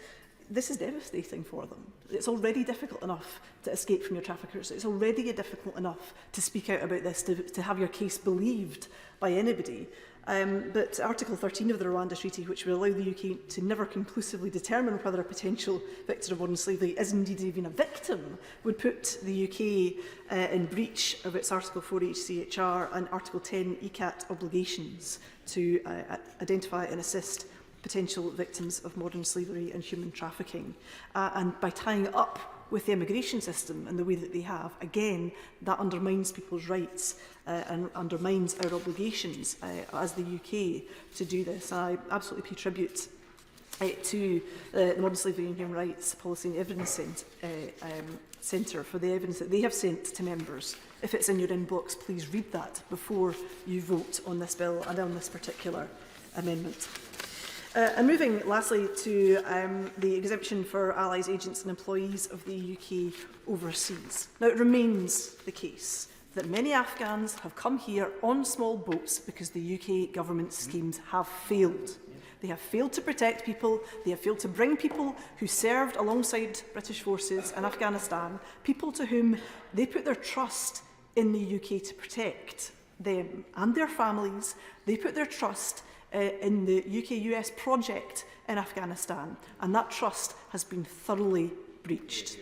this is devastating for them. It's already difficult enough to escape from your traffickers. It's already difficult enough to speak out about this, to have your case believed by anybody. But Article 13 of the Rwanda Treaty, which will allow the UK to never conclusively determine whether a potential victim of modern slavery is indeed even a victim, would put the UK in breach of its Article 4 HCHR and Article 10 ECAT obligations to identify and assist potential victims of modern slavery and human trafficking. And by tying it up with the immigration system and the way that they have, again, that undermines people's rights and undermines our obligations as the UK to do this. And I absolutely pay tribute to the Modern Slavery and Human Rights Policy and Evidence Centre for the evidence that they have sent to members. If it's in your inbox, please read that before you vote on this bill and on this particular amendment. And moving lastly to the exemption for allies, agents and employees of the UK overseas. Now, it remains the case that many Afghans have come here on small boats because the UK government schemes have failed. They have failed to protect people, they have failed to bring people who served alongside British forces in Afghanistan, people to whom they put their trust in the UK to protect. them and their families. They put their trust in the UK-US project in Afghanistan, and that trust has been thoroughly breached.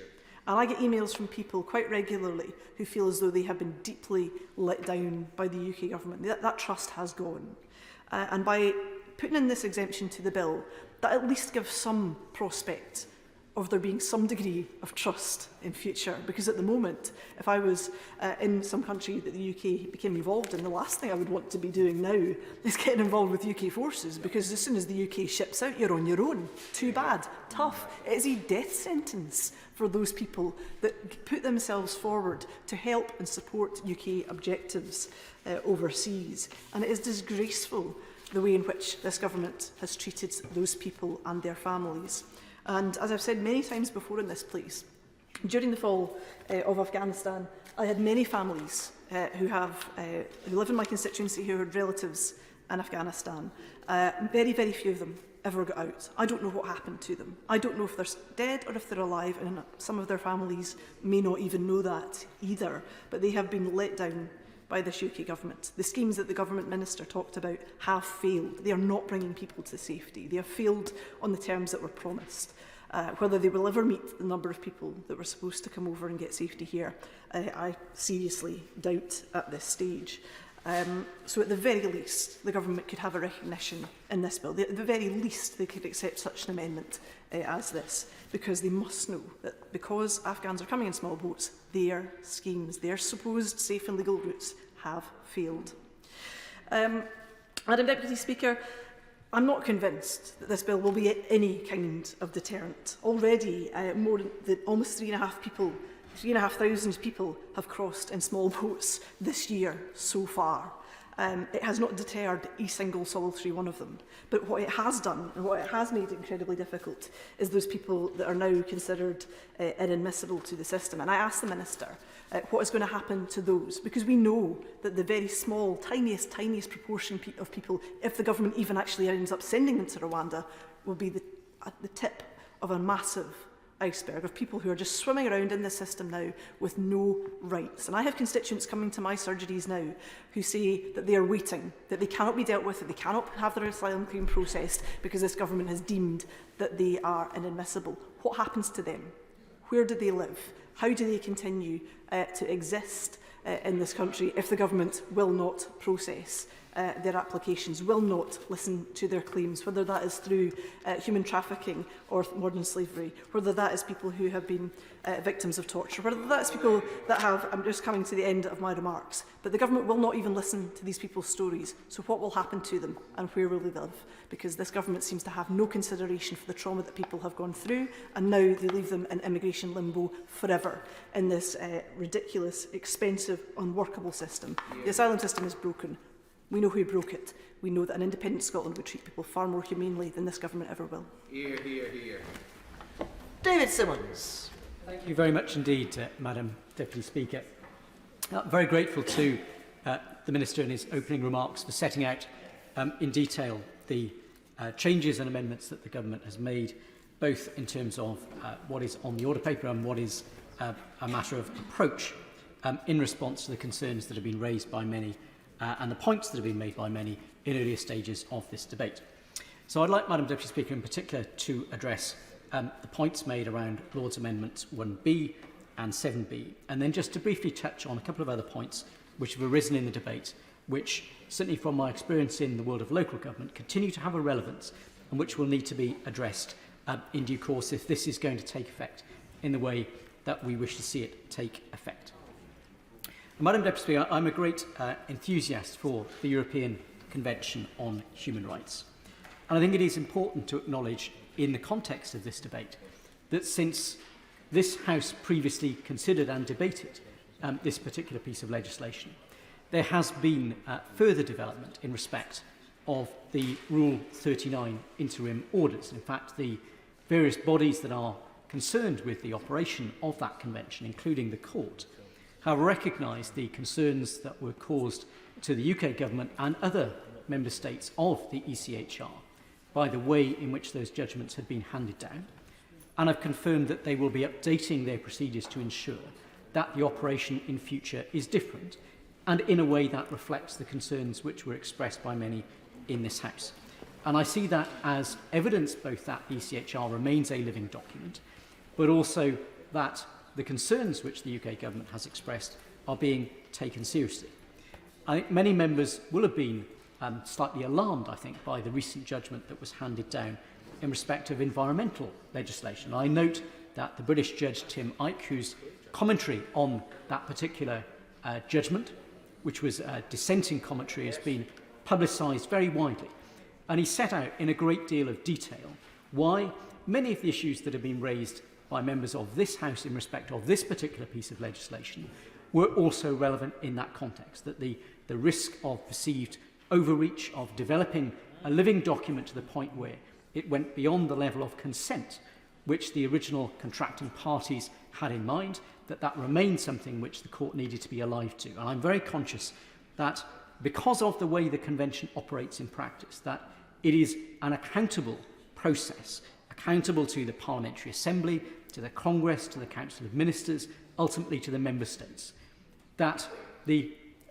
And I get emails from people quite regularly who feel as though they have been deeply let down by the UK government. That trust has gone. And by putting in this exemption to the bill, that at least gives some prospect of there being some degree of trust in future. Because at the moment, if I was in some country that the UK became involved in, the last thing I would want to be doing now is getting involved with UK forces, because as soon as the UK ships out, you're on your own. Too bad. Tough. It is a death sentence for those people that put themselves forward to help and support UK objectives overseas. And it is disgraceful the way in which this government has treated those people and their families. And as I've said many times before in this place, during the fall of Afghanistan, I had many families who live in my constituency who had relatives in Afghanistan. Very, very few of them ever got out. I don't know what happened to them. I don't know if they're dead or if they're alive, and some of their families may not even know that either. But they have been let down by this UK government. The schemes that the government minister talked about have failed. They are not bringing people to safety. They have failed on the terms that were promised. Whether they will ever meet the number of people that were supposed to come over and get safety here, I seriously doubt at this stage. So at the very least, the government could have a recognition in this bill. At the very least, they could accept such an amendment as this, because they must know that because Afghans are coming in small boats, their schemes, their supposed safe and legal routes have failed. Madam Deputy Speaker, I'm not convinced that this bill will be any kind of deterrent. Already, almost 3,500 people have crossed in small boats this year so far. It has not deterred a single solitary one of them. But what it has done, and what it has made incredibly difficult, is those people that are now considered inadmissible to the system. And I asked the Minister what is going to happen to those, because we know that the very small, tiniest proportion of people, if the government even actually ends up sending them to Rwanda, will be at the tip of a massive iceberg of people who are just swimming around in the system now with no rights. And I have constituents coming to my surgeries now who say that they are waiting, that they cannot be dealt with, that they cannot have their asylum claim processed because this government has deemed that they are inadmissible. What happens to them? Where do they live? How do they continue to exist in this country if the government will not process their applications, will not listen to their claims, whether that is through human trafficking or modern slavery, whether that is people who have been victims of torture, whether that is people that have, I'm just coming to the end of my remarks, but the government will not even listen to these people's stories. So what will happen to them and where will they live? Because this government seems to have no consideration for the trauma that people have gone through, and now they leave them in immigration limbo forever in this ridiculous, expensive, unworkable system. The asylum system is broken. We know who broke it. We know that an independent Scotland would treat people far more humanely than this government ever will. Hear, hear, hear. David Simmons. Thank you very much indeed, Madam Deputy Speaker. Very grateful to the Minister in his opening remarks for setting out in detail the changes and amendments that the government has made, both in terms of what is on the order paper and what is a matter of approach in response to the concerns that have been raised by many and the points that have been made by many in earlier stages of this debate. So I'd like, Madam Deputy Speaker, in particular to address the points made around Lord's Amendments 1B and 7B, and then just to briefly touch on a couple of other points which have arisen in the debate, which, certainly from my experience in the world of local government, continue to have a relevance and which will need to be addressed in due course if this is going to take effect in the way that we wish to see it take effect. Madam Deputy Speaker, I'm a great enthusiast for the European Convention on Human Rights. And I think it is important to acknowledge in the context of this debate that since this House previously considered and debated this particular piece of legislation, there has been further development in respect of the Rule 39 interim orders. In fact, the various bodies that are concerned with the operation of that convention, including the court, have recognised the concerns that were caused to the UK government and other member states of the ECHR by the way in which those judgments had been handed down, and have confirmed that they will be updating their procedures to ensure that the operation in future is different and in a way that reflects the concerns which were expressed by many in this House. And I see that as evidence both that the ECHR remains a living document, but also that the concerns which the UK government has expressed are being taken seriously. I think many members will have been slightly alarmed, I think, by the recent judgment that was handed down in respect of environmental legislation. I note that the British judge Tim Icke, whose commentary on that particular judgment, which was a dissenting commentary, has been publicised very widely. And he set out in a great deal of detail why many of the issues that have been raised by members of this House in respect of this particular piece of legislation were also relevant in that context, that the risk of perceived overreach, of developing a living document to the point where it went beyond the level of consent which the original contracting parties had in mind, that remained something which the court needed to be alive to. And I'm very conscious that because of the way the Convention operates in practice, that it is an accountable process, accountable to the Parliamentary Assembly, to the Congress, to the Council of Ministers, ultimately to the Member States, that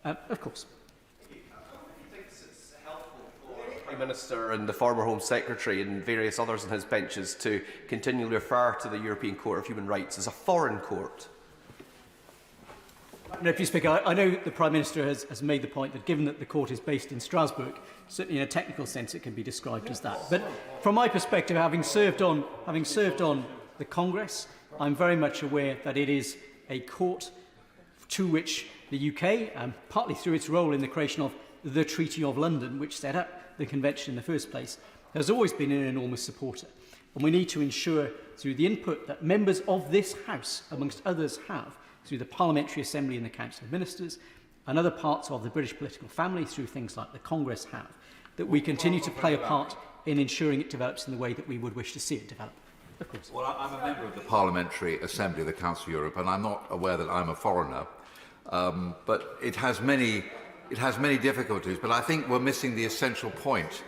of course. Prime Minister and the former Home Secretary and various others on his benches to continually refer to the European Court of Human Rights as a foreign court. Deputy Speaker, I know the Prime Minister has made the point that given that the court is based in Strasbourg, certainly in a technical sense it can be described as that. But from my perspective, having served on the Congress, I'm very much aware that it is a court to which the UK, partly through its role in the creation of the Treaty of London, which set up the Convention in the first place, has always been an enormous supporter. And we need to ensure, through the input that members of this House, amongst others, have, through the Parliamentary Assembly and the Council of Ministers, and other parts of the British political family, through things like the Congress have, that we continue to play a part in ensuring it develops in the way that we would wish to see it develop. Of course. Well, I'm a member of the Parliamentary Assembly of the Council of Europe, and I'm not aware that I'm a foreigner. But it has many difficulties, but I think we're missing the essential point.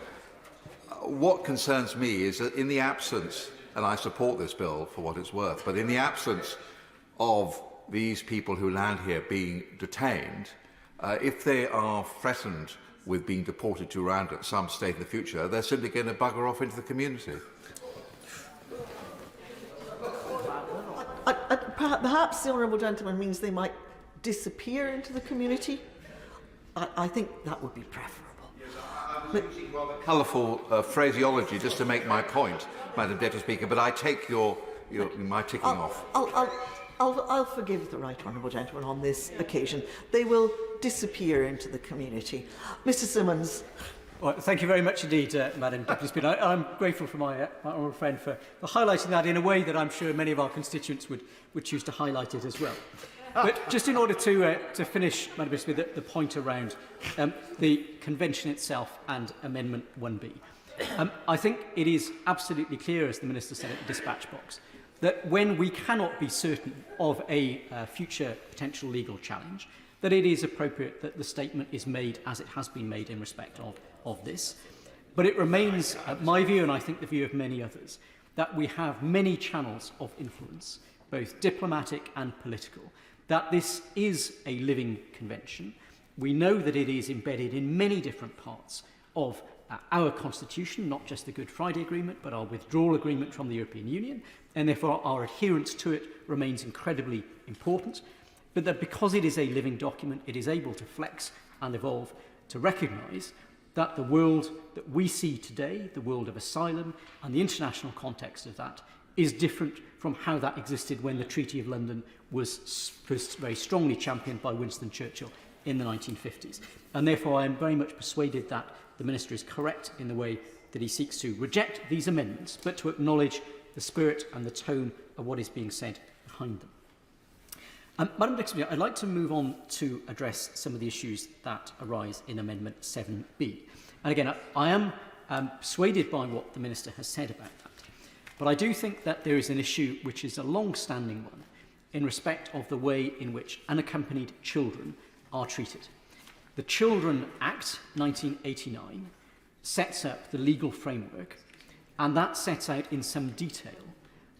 What concerns me is that in the absence, and I support this bill for what it's worth, but in the absence of these people who land here being detained, if they are threatened with being deported to Rwanda at some stage in the future, they're simply going to bugger off into the community. Perhaps the honourable gentleman means they might disappear into the community. I think that would be preferable. I'm using rather colourful phraseology just to make my point, Madam Deputy Speaker, but I take my ticking off. I'll forgive the right honourable gentleman on this occasion. They will disappear into the community. Mr Simmons. Well, thank you very much indeed, Madam Deputy Speaker. I'm grateful for my honourable friend for highlighting that in a way that I'm sure many of our constituents would choose to highlight it as well. But just in order to finish, Madam Speaker, the point around the Convention itself and Amendment 1B, I think it is absolutely clear, as the Minister said at the dispatch box, that when we cannot be certain of a future potential legal challenge, that it is appropriate that the statement is made as it has been made in respect of this. But it remains my view, and I think the view of many others, that we have many channels of influence, both diplomatic and political, that this is a living convention. We know that it is embedded in many different parts of our constitution, not just the Good Friday Agreement, but our withdrawal agreement from the European Union, and therefore our adherence to it remains incredibly important, but that because it is a living document, it is able to flex and evolve to recognise that the world that we see today, the world of asylum and the international context of that, is different from how that existed when the Treaty of London was very strongly championed by Winston Churchill in the 1950s. And therefore I am very much persuaded that the Minister is correct in the way that he seeks to reject these amendments, but to acknowledge the spirit and the tone of what is being said behind them. Madam Deputy Speaker, I'd like to move on to address some of the issues that arise in Amendment 7B. And again, I am persuaded by what the Minister has said about that. But I do think that there is an issue which is a long-standing one in respect of the way in which unaccompanied children are treated. The Children Act 1989 sets up the legal framework, and that sets out in some detail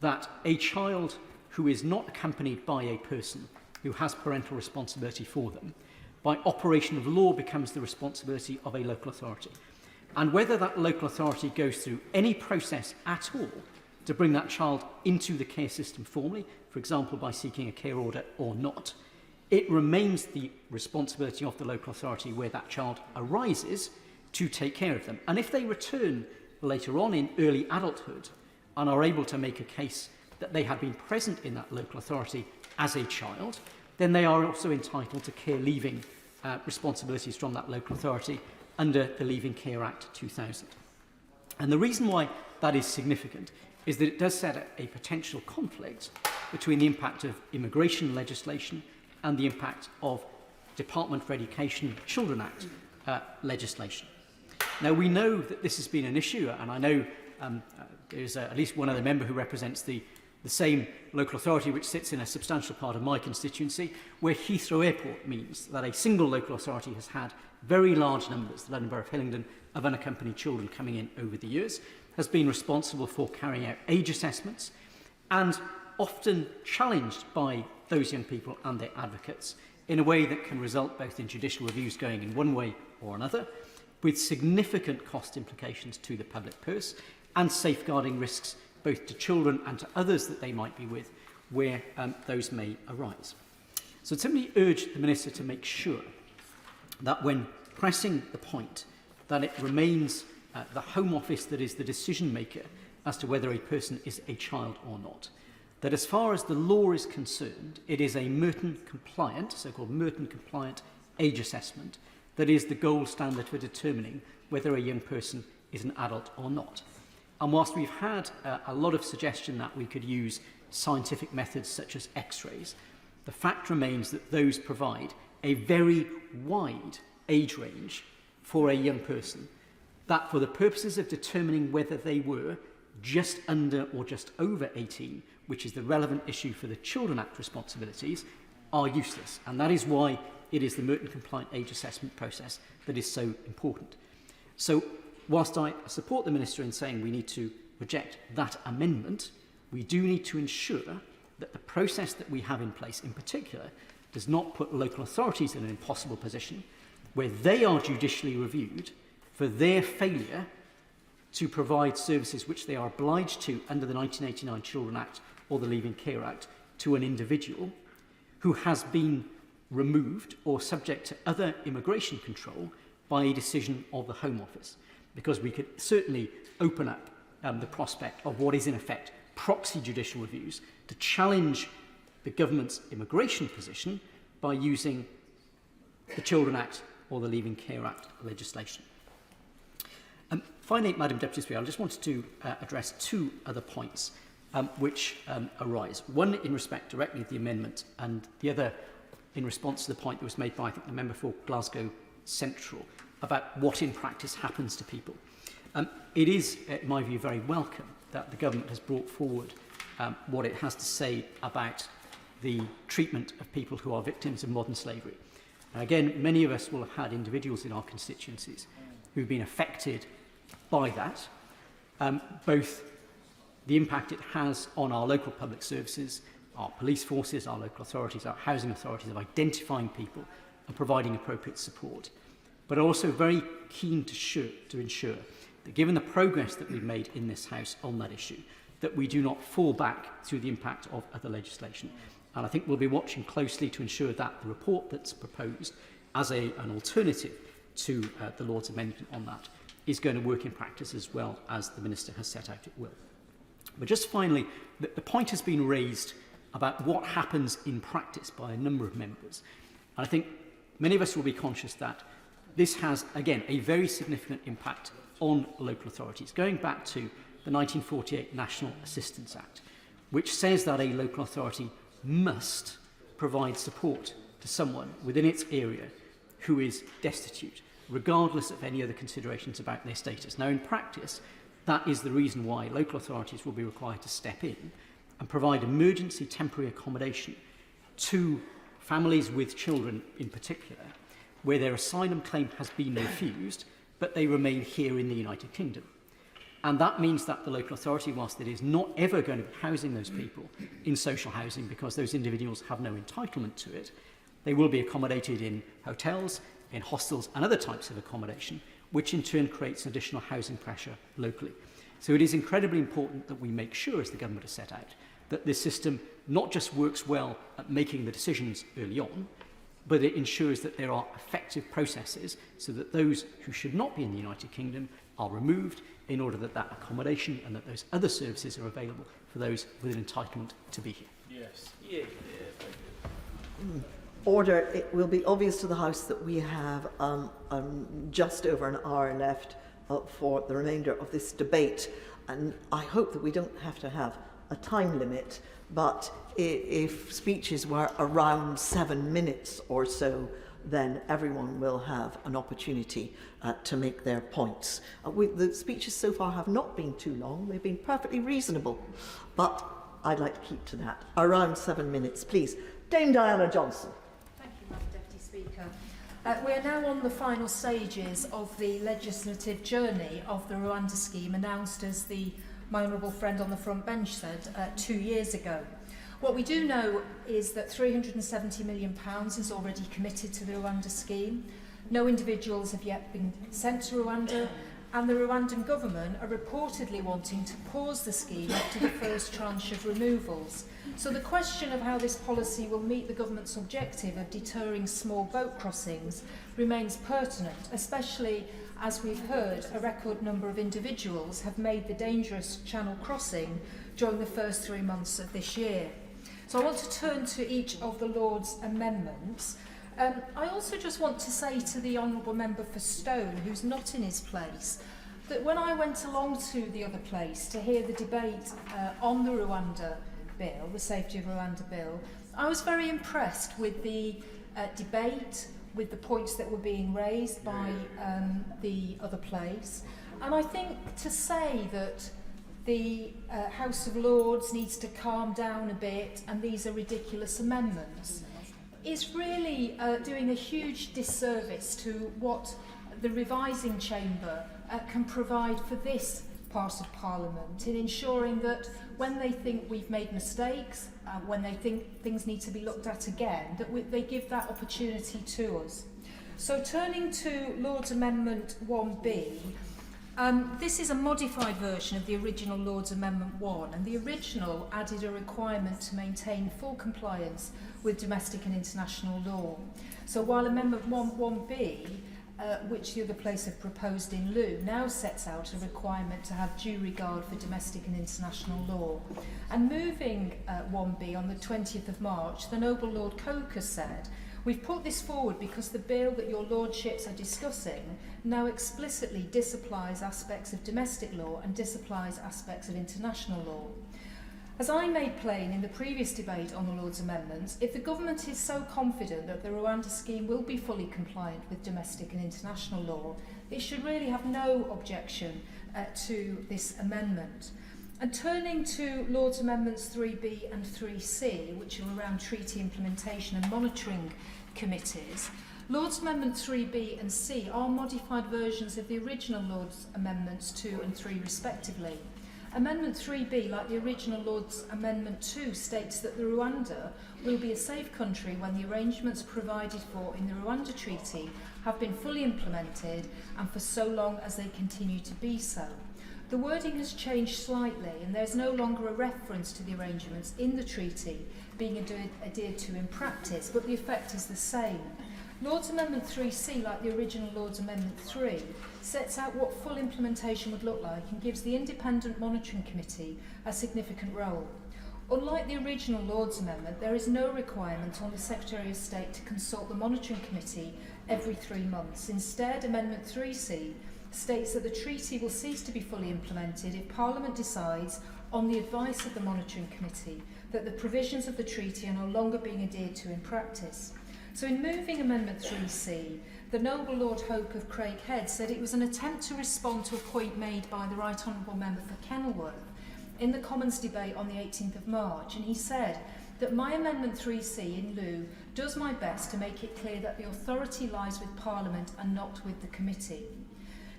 that a child who is not accompanied by a person who has parental responsibility for them by operation of law becomes the responsibility of a local authority. And whether that local authority goes through any process at all to bring that child into the care system formally, for example by seeking a care order or not, it remains the responsibility of the local authority where that child arises to take care of them. And if they return later on in early adulthood and are able to make a case that they have been present in that local authority as a child, then they are also entitled to care leaving responsibilities from that local authority under the Leaving Care Act 2000. And the reason why that is significant is that it does set a potential conflict between the impact of immigration legislation and the impact of Department for Education Children Act legislation. Now, we know that this has been an issue, and I know there's at least one other member who represents the same local authority which sits in a substantial part of my constituency, where Heathrow Airport means that a single local authority has had very large numbers, the London Borough of Hillingdon, of unaccompanied children coming in over the years, has been responsible for carrying out age assessments, and often challenged by those young people and their advocates in a way that can result both in judicial reviews going in one way or another, with significant cost implications to the public purse and safeguarding risks both to children and to others that they might be with where those may arise. So I'd simply urge the Minister to make sure that when pressing the point that it remains the Home Office that is the decision maker as to whether a person is a child or not, that as far as the law is concerned, it is a Merton compliant, so-called Merton compliant age assessment that is the gold standard for determining whether a young person is an adult or not. And whilst we've had a lot of suggestion that we could use scientific methods such as X-rays, the fact remains that those provide a very wide age range for a young person, that for the purposes of determining whether they were just under or just over 18, which is the relevant issue for the Children Act responsibilities, are useless. And that is why it is the Merton compliant age assessment process that is so important. So whilst I support the Minister in saying we need to reject that amendment, we do need to ensure that the process that we have in place in particular does not put local authorities in an impossible position where they are judicially reviewed for their failure to provide services which they are obliged to under the 1989 Children Act or the Leaving Care Act to an individual who has been removed or subject to other immigration control by a decision of the Home Office. Because we could certainly open up the prospect of what is in effect proxy judicial reviews to challenge the government's immigration position by using the Children Act or the Leaving Care Act legislation. Finally, Madam Deputy Speaker, I just wanted to address two other points which arise. One in respect directly to the amendment, and the other in response to the point that was made by, I think, the member for Glasgow Central about what in practice happens to people. It is, in my view, very welcome that the government has brought forward what it has to say about the treatment of people who are victims of modern slavery. And again, many of us will have had individuals in our constituencies who've been affected by that, both the impact it has on our local public services, our police forces, our local authorities, our housing authorities, of identifying people and providing appropriate support, but also very keen to ensure that given the progress that we've made in this House on that issue, that we do not fall back through the impact of other legislation. And I think we'll be watching closely to ensure that the report that's proposed as an alternative to the Lord's amendment on that is going to work in practice as well as the Minister has set out it will. But just finally, the point has been raised about what happens in practice by a number of members. And I think many of us will be conscious that this has, again, a very significant impact on local authorities, going back to the 1948 National Assistance Act, which says that a local authority must provide support to someone within its area who is destitute, regardless of any other considerations about their status. Now, in practice, that is the reason why local authorities will be required to step in and provide emergency temporary accommodation to families with children in particular, where their asylum claim has been refused, but they remain here in the United Kingdom. And that means that the local authority, whilst it is not ever going to be housing those people in social housing because those individuals have no entitlement to it, They will be accommodated in hotels, in hostels and other types of accommodation, which in turn creates additional housing pressure locally. So it is incredibly important that we make sure, as the government has set out, that this system not just works well at making the decisions early on, but it ensures that there are effective processes so that those who should not be in the United Kingdom are removed in order that that accommodation and that those other services are available for those with an entitlement to be here. Yes. Yeah. Order. It will be obvious to the House that we have just over an hour left for the remainder of this debate, and I hope that we don't have to have a time limit, but if speeches were around 7 minutes or so, then everyone will have an opportunity to make their points. The speeches so far have not been too long, they've been perfectly reasonable, but I'd like to keep to that. Around 7 minutes, please. Dame Diana Johnson. Thank you, Madam Deputy Speaker. We are now on the final stages of the legislative journey of the Rwanda scheme, announced, as my honourable friend on the front bench said, 2 years ago. What we do know is that £370 million is already committed to the Rwanda scheme. No individuals have yet been sent to Rwanda, and the Rwandan government are reportedly wanting to pause the scheme after the first tranche of removals. So the question of how this policy will meet the government's objective of deterring small boat crossings remains pertinent, especially as we've heard a record number of individuals have made the dangerous channel crossing during the first 3 months of this year. So I want to turn to each of the Lord's amendments. I also just want to say to the Honourable Member for Stone, who's not in his place, that when I went along to the other place to hear the debate on the Rwanda bill, the Safety of Rwanda bill, I was very impressed with the debate, with the points that were being raised by the other place. And I think to say that the House of Lords needs to calm down a bit and these are ridiculous amendments is really doing a huge disservice to what the revising chamber can provide for this part of Parliament in ensuring that when they think we've made mistakes, when they think things need to be looked at again, that they give that opportunity to us. So turning to Lord's Amendment 1B, this is a modified version of the original Lord's Amendment 1, and the original added a requirement to maintain full compliance with domestic and international law. So while Amendment 1B, which the other place have proposed in lieu, now sets out a requirement to have due regard for domestic and international law. And moving 1B on the 20th of March, the Noble Lord Coker said, "We've put this forward because the bill that your lordships are discussing now explicitly disapplies aspects of domestic law and disapplies aspects of international law." As I made plain in the previous debate on the Lord's Amendments, if the government is so confident that the Rwanda scheme will be fully compliant with domestic and international law, it should really have no objection to this amendment. And turning to Lord's Amendments 3B and 3C, which are around treaty implementation and monitoring committees, Lord's Amendment 3B and C are modified versions of the original Lord's Amendments 2 and 3 respectively. Amendment 3B, like the original Lord's Amendment 2, states that the Rwanda will be a safe country when the arrangements provided for in the Rwanda Treaty have been fully implemented and for so long as they continue to be so. The wording has changed slightly and there's no longer a reference to the arrangements in the treaty being adhered to in practice, but the effect is the same. Lord's Amendment 3C, like the original Lord's Amendment 3, sets out what full implementation would look like and gives the Independent Monitoring Committee a significant role. Unlike the original Lord's Amendment, there is no requirement on the Secretary of State to consult the Monitoring Committee every 3 months. Instead, Amendment 3C states that the treaty will cease to be fully implemented if Parliament decides, on the advice of the Monitoring Committee, that the provisions of the treaty are no longer being adhered to in practice. So in moving Amendment 3C, the Noble Lord Hope of Craighead said it was an attempt to respond to a point made by the Right Honourable Member for Kenilworth in the Commons debate on the 18th of March, and he said that my Amendment 3C in lieu does my best to make it clear that the authority lies with Parliament and not with the committee.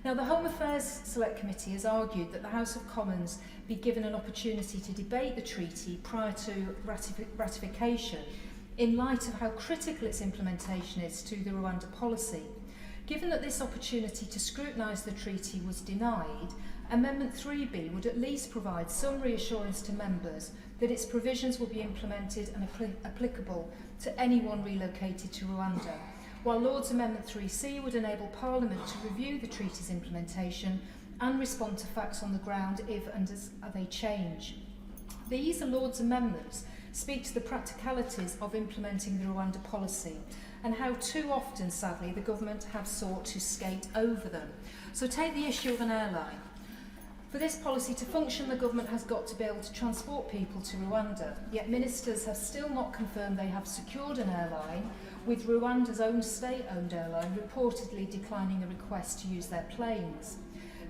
Now, the Home Affairs Select Committee has argued that the House of Commons be given an opportunity to debate the treaty prior to ratification in light of how critical its implementation is to the Rwanda policy. Given that this opportunity to scrutinise the treaty was denied, Amendment 3B would at least provide some reassurance to members that its provisions will be implemented and applicable to anyone relocated to Rwanda, while Lord's Amendment 3C would enable Parliament to review the treaty's implementation and respond to facts on the ground if and as they change. These Lord's amendments speak to the practicalities of implementing the Rwanda policy and how too often, sadly, the government have sought to skate over them. So take the issue of an airline. For this policy to function, the government has got to be able to transport people to Rwanda, yet ministers have still not confirmed they have secured an airline, with Rwanda's own state-owned airline reportedly declining a request to use their planes.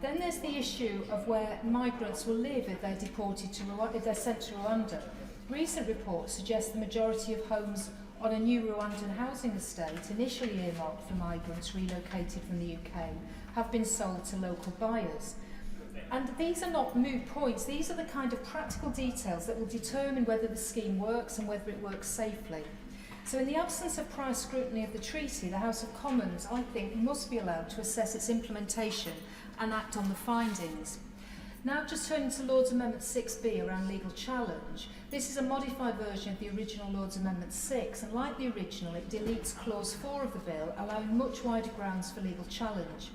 Then there's the issue of where migrants will live if they're deported to Rwanda, if they're sent to Rwanda. Recent reports suggest the majority of homes on a new Rwandan housing estate, initially earmarked for migrants relocated from the UK, have been sold to local buyers. And these are not moot points, these are the kind of practical details that will determine whether the scheme works and whether it works safely. So in the absence of prior scrutiny of the treaty, the House of Commons, I think, must be allowed to assess its implementation and act on the findings. Now just turning to Lord's Amendment 6B around legal challenge, this is a modified version of the original Lord's Amendment 6, and like the original, it deletes clause 4 of the bill, allowing much wider grounds for legal challenge.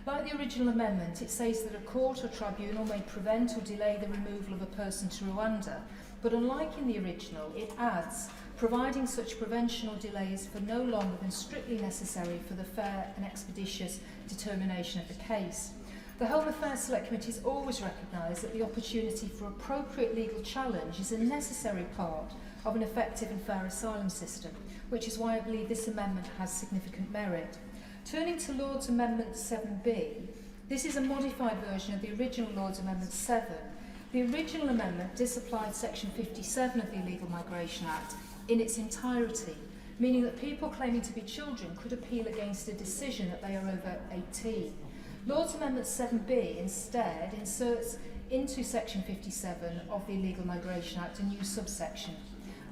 Like the original amendment, it says that a court or tribunal may prevent or delay the removal of a person to Rwanda, but unlike in the original, it adds, providing such prevention or delay is for no longer than strictly necessary for the fair and expeditious determination of the case. The Home Affairs Select Committee has always recognised that the opportunity for appropriate legal challenge is a necessary part of an effective and fair asylum system, which is why I believe this amendment has significant merit. Turning to Lord's Amendment 7B, this is a modified version of the original Lord's Amendment 7. The original amendment disapplied Section 57 of the Illegal Migration Act in its entirety, meaning that people claiming to be children could appeal against a decision that they are over 18. Lord's Amendment 7B instead inserts into Section 57 of the Illegal Migration Act a new subsection.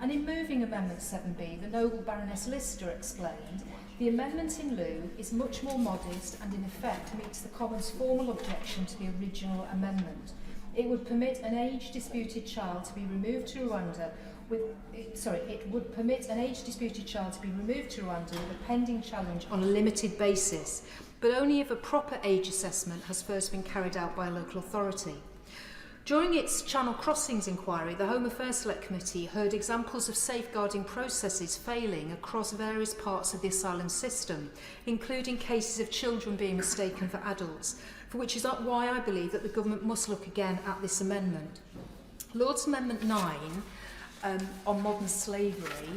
And in moving Amendment 7B, the noble Baroness Lister explained, the amendment in lieu is much more modest and in effect meets the Commons' formal objection to the original amendment. It would permit an age-disputed child to be removed to Rwanda with a pending challenge on a limited basis, but only if a proper age assessment has first been carried out by a local authority. During its Channel Crossings inquiry, the Home Affairs Select Committee heard examples of safeguarding processes failing across various parts of the asylum system, including cases of children being mistaken for adults, for which is why I believe that the government must look again at this amendment. Lord's Amendment 9 on modern slavery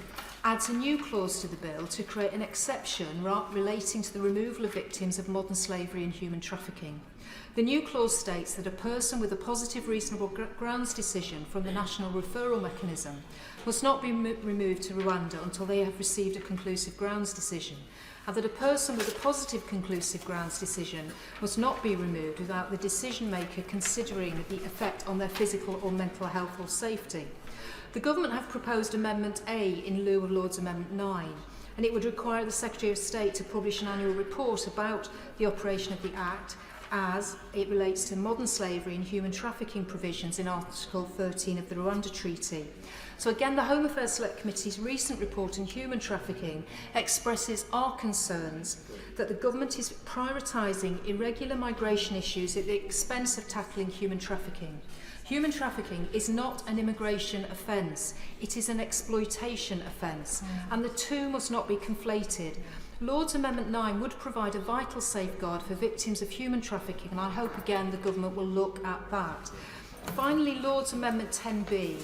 adds a new clause to the bill to create an exception relating to the removal of victims of modern slavery and human trafficking. The new clause states that a person with a positive reasonable grounds decision from the National Referral Mechanism must not be removed to Rwanda until they have received a conclusive grounds decision, and that a person with a positive conclusive grounds decision must not be removed without the decision maker considering the effect on their physical or mental health or safety. The government have proposed Amendment A in lieu of Lord's Amendment 9, and it would require the Secretary of State to publish an annual report about the operation of the Act as it relates to modern slavery and human trafficking provisions in Article 13 of the Rwanda Treaty. So again, the Home Affairs Select Committee's recent report on human trafficking expresses our concerns that the government is prioritising irregular migration issues at the expense of tackling human trafficking. Human trafficking is not an immigration offence, it is an exploitation offence, and the two must not be conflated. Lord's Amendment 9 would provide a vital safeguard for victims of human trafficking, and I hope again the government will look at that. Finally, Lord's Amendment 10B.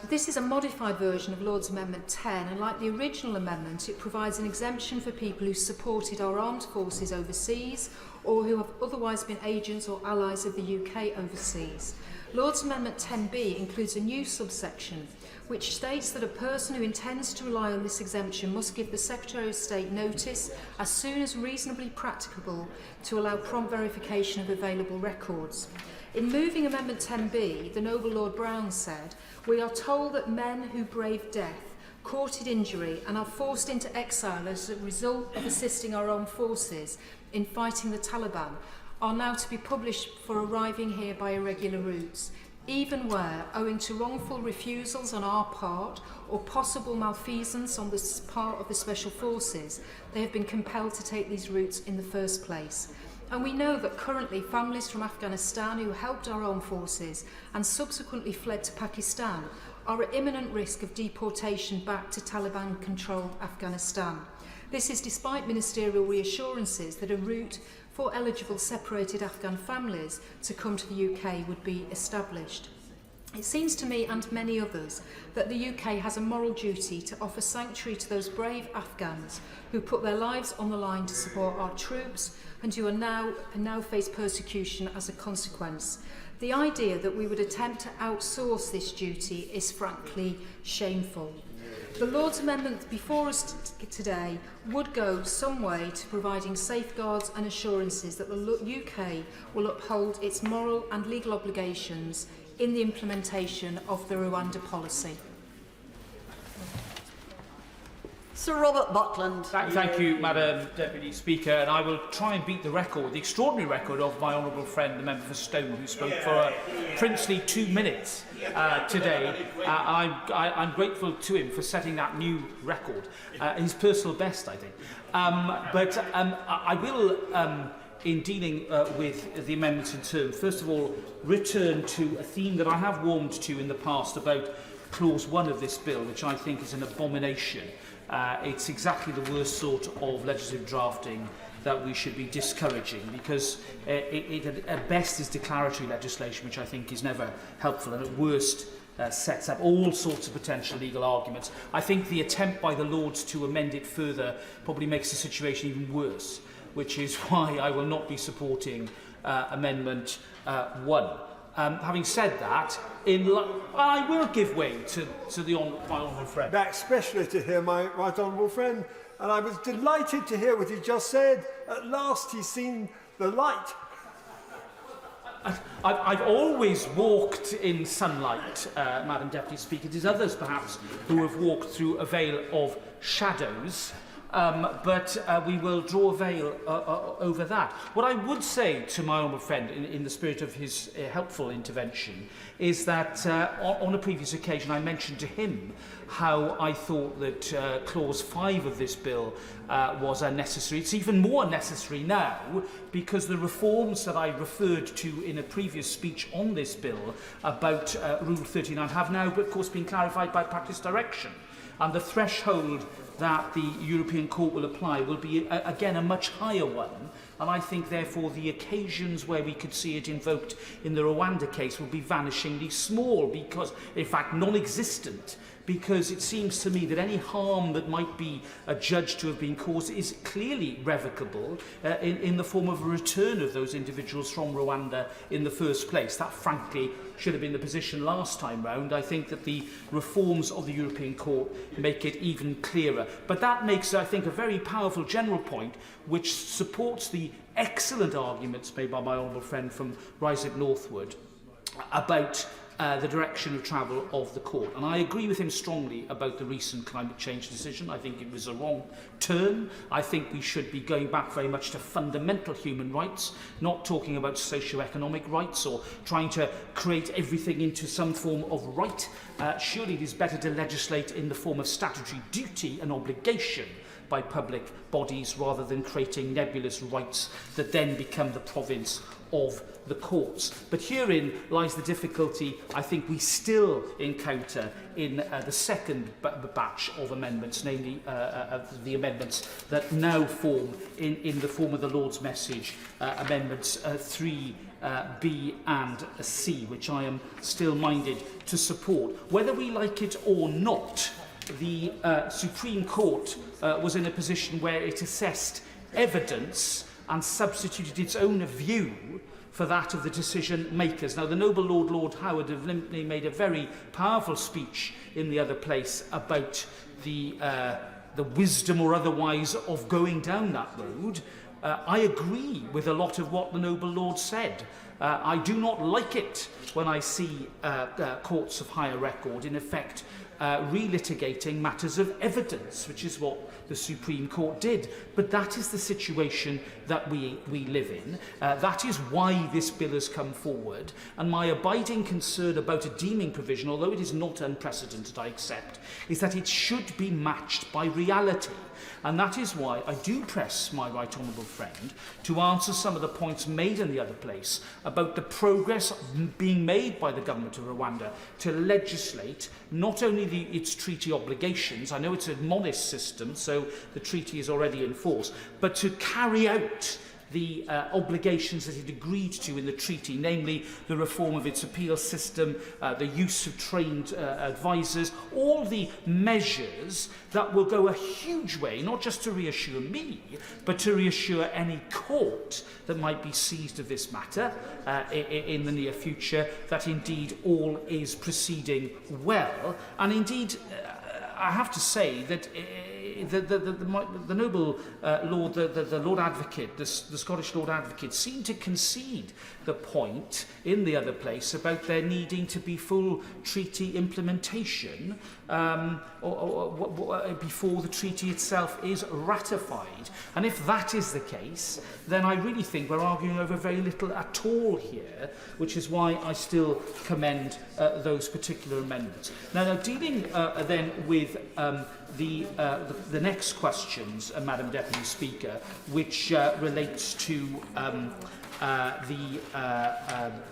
This is a modified version of Lord's Amendment 10, and like the original amendment, it provides an exemption for people who supported our armed forces overseas or who have otherwise been agents or allies of the UK overseas. Lord's Amendment 10B includes a new subsection which states that a person who intends to rely on this exemption must give the Secretary of State notice as soon as reasonably practicable to allow prompt verification of available records. In moving Amendment 10B, the noble Lord Brown said, "We are told that men who brave death courted injury and are forced into exile as a result of assisting our armed forces in fighting the Taliban are now to be published for arriving here by irregular routes, even where, owing to wrongful refusals on our part or possible malfeasance on the part of the Special Forces, they have been compelled to take these routes in the first place. And we know that currently families from Afghanistan who helped our armed forces and subsequently fled to Pakistan are at imminent risk of deportation back to Taliban-controlled Afghanistan. This is despite ministerial reassurances that a route for eligible separated Afghan families to come to the UK would be established. It seems to me and many others that the UK has a moral duty to offer sanctuary to those brave Afghans who put their lives on the line to support our troops and who are now face persecution as a consequence. The idea that we would attempt to outsource this duty is frankly shameful. The Lord's Amendment before us today would go some way to providing safeguards and assurances that the UK will uphold its moral and legal obligations in the implementation of the Rwanda policy. Sir Robert Buckland. Thank you, Madam Deputy Speaker, and I will try and beat the record, the extraordinary record of my honourable friend, the member for Stone, who spoke for a princely 2 minutes today. I'm grateful to him for setting that new record, his personal best, I think. I will, in dealing with the amendments in turn, first of all, return to a theme that I have warmed to in the past about Clause 1 of this bill, which I think is an abomination. It's exactly the worst sort of legislative drafting that we should be discouraging, because it at best is declaratory legislation, which I think is never helpful, and at worst sets up all sorts of potential legal arguments. I think the attempt by the Lords to amend it further probably makes the situation even worse, which is why I will not be supporting Amendment 1. Having said that, I will give way to my honourable friend. Back especially to hear my right honourable friend, and I was delighted to hear what he just said. At last he's seen the light. I've always walked in sunlight, Madam Deputy Speaker. It is others, perhaps, who have walked through a veil of shadows. But we will draw a veil over that. What I would say to my honourable friend, in the spirit of his helpful intervention, is that on a previous occasion I mentioned to him how I thought that Clause 5 of this bill was unnecessary. It's even more unnecessary now because the reforms that I referred to in a previous speech on this bill about Rule 39 have now, of course, been clarified by practice direction. And the threshold that the European Court will apply will be, again, a much higher one. And I think, therefore, the occasions where we could see it invoked in the Rwanda case will be vanishingly small, because, in fact, non-existent, because it seems to me that any harm that might be judged to have been caused is clearly revocable in the form of a return of those individuals from Rwanda in the first place. That, frankly, should have been the position last time round. I think that the reforms of the European Court make it even clearer. But that makes, I think, a very powerful general point which supports the excellent arguments made by my honourable friend from Rise Up Northwood about the direction of travel of the court. And I agree with him strongly about the recent climate change decision. I think it was a wrong turn. I think we should be going back very much to fundamental human rights, not talking about socio-economic rights or trying to create everything into some form of right. Surely it is better to legislate in the form of statutory duty and obligation by public bodies rather than creating nebulous rights that then become the province of the courts. But herein lies the difficulty I think we still encounter in the second batch of amendments, namely the amendments that now form in the form of the Lord's Message, amendments 3, B and C, which I am still minded to support. Whether we like it or not, the Supreme Court was in a position where it assessed evidence and substituted its own view for that of the decision makers. Now, the noble Lord Howard of Lympney made a very powerful speech in the other place about the wisdom or otherwise of going down that road. I agree with a lot of what the noble Lord said. I do not like it when I see courts of higher record, in effect, relitigating matters of evidence, which is what the Supreme Court did. But that is the situation that we live in. That is why this bill has come forward. And my abiding concern about a deeming provision, although it is not unprecedented, I accept, is that it should be matched by reality. And that is why I do press my right honourable friend to answer some of the points made in the other place about the progress being made by the government of Rwanda to legislate not only its treaty obligations, I know it's a modest system, so the treaty is already in force, but to carry out the obligations that it agreed to in the treaty, namely the reform of its appeal system, the use of trained advisors, all the measures that will go a huge way, not just to reassure me, but to reassure any court that might be seized of this matter in the near future, that indeed all is proceeding well. And indeed, I have to say that the noble Lord, the Lord Advocate, the Scottish Lord Advocate, seemed to concede the point in the other place about there needing to be full treaty implementation before the treaty itself is ratified. And if that is the case, then I really think we're arguing over very little at all here, which is why I still commend those particular amendments. Now dealing then with the next questions, Madam Deputy Speaker, which relates to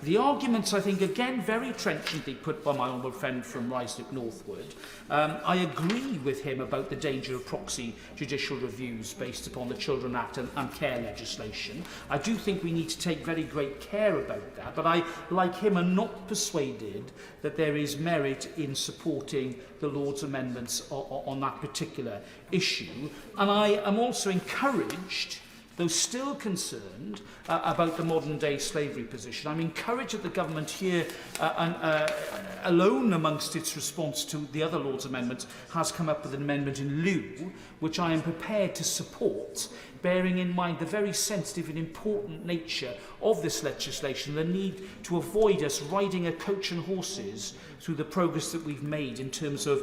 the arguments, I think, again, very trenchantly put by my honourable friend from Ruislip Northwood. I agree with him about the danger of proxy judicial reviews based upon the Children Act and care legislation. I do think we need to take very great care about that, but I, like him, am not persuaded that there is merit in supporting the Lord's amendments on that particular issue. And I am also encouraged, though still concerned about the modern-day slavery position. I'm encouraged that the government here, alone amongst its response to the other Lord's amendments, has come up with an amendment in lieu, which I am prepared to support, bearing in mind the very sensitive and important nature of this legislation, the need to avoid us riding a coach and horses through the progress that we've made in terms of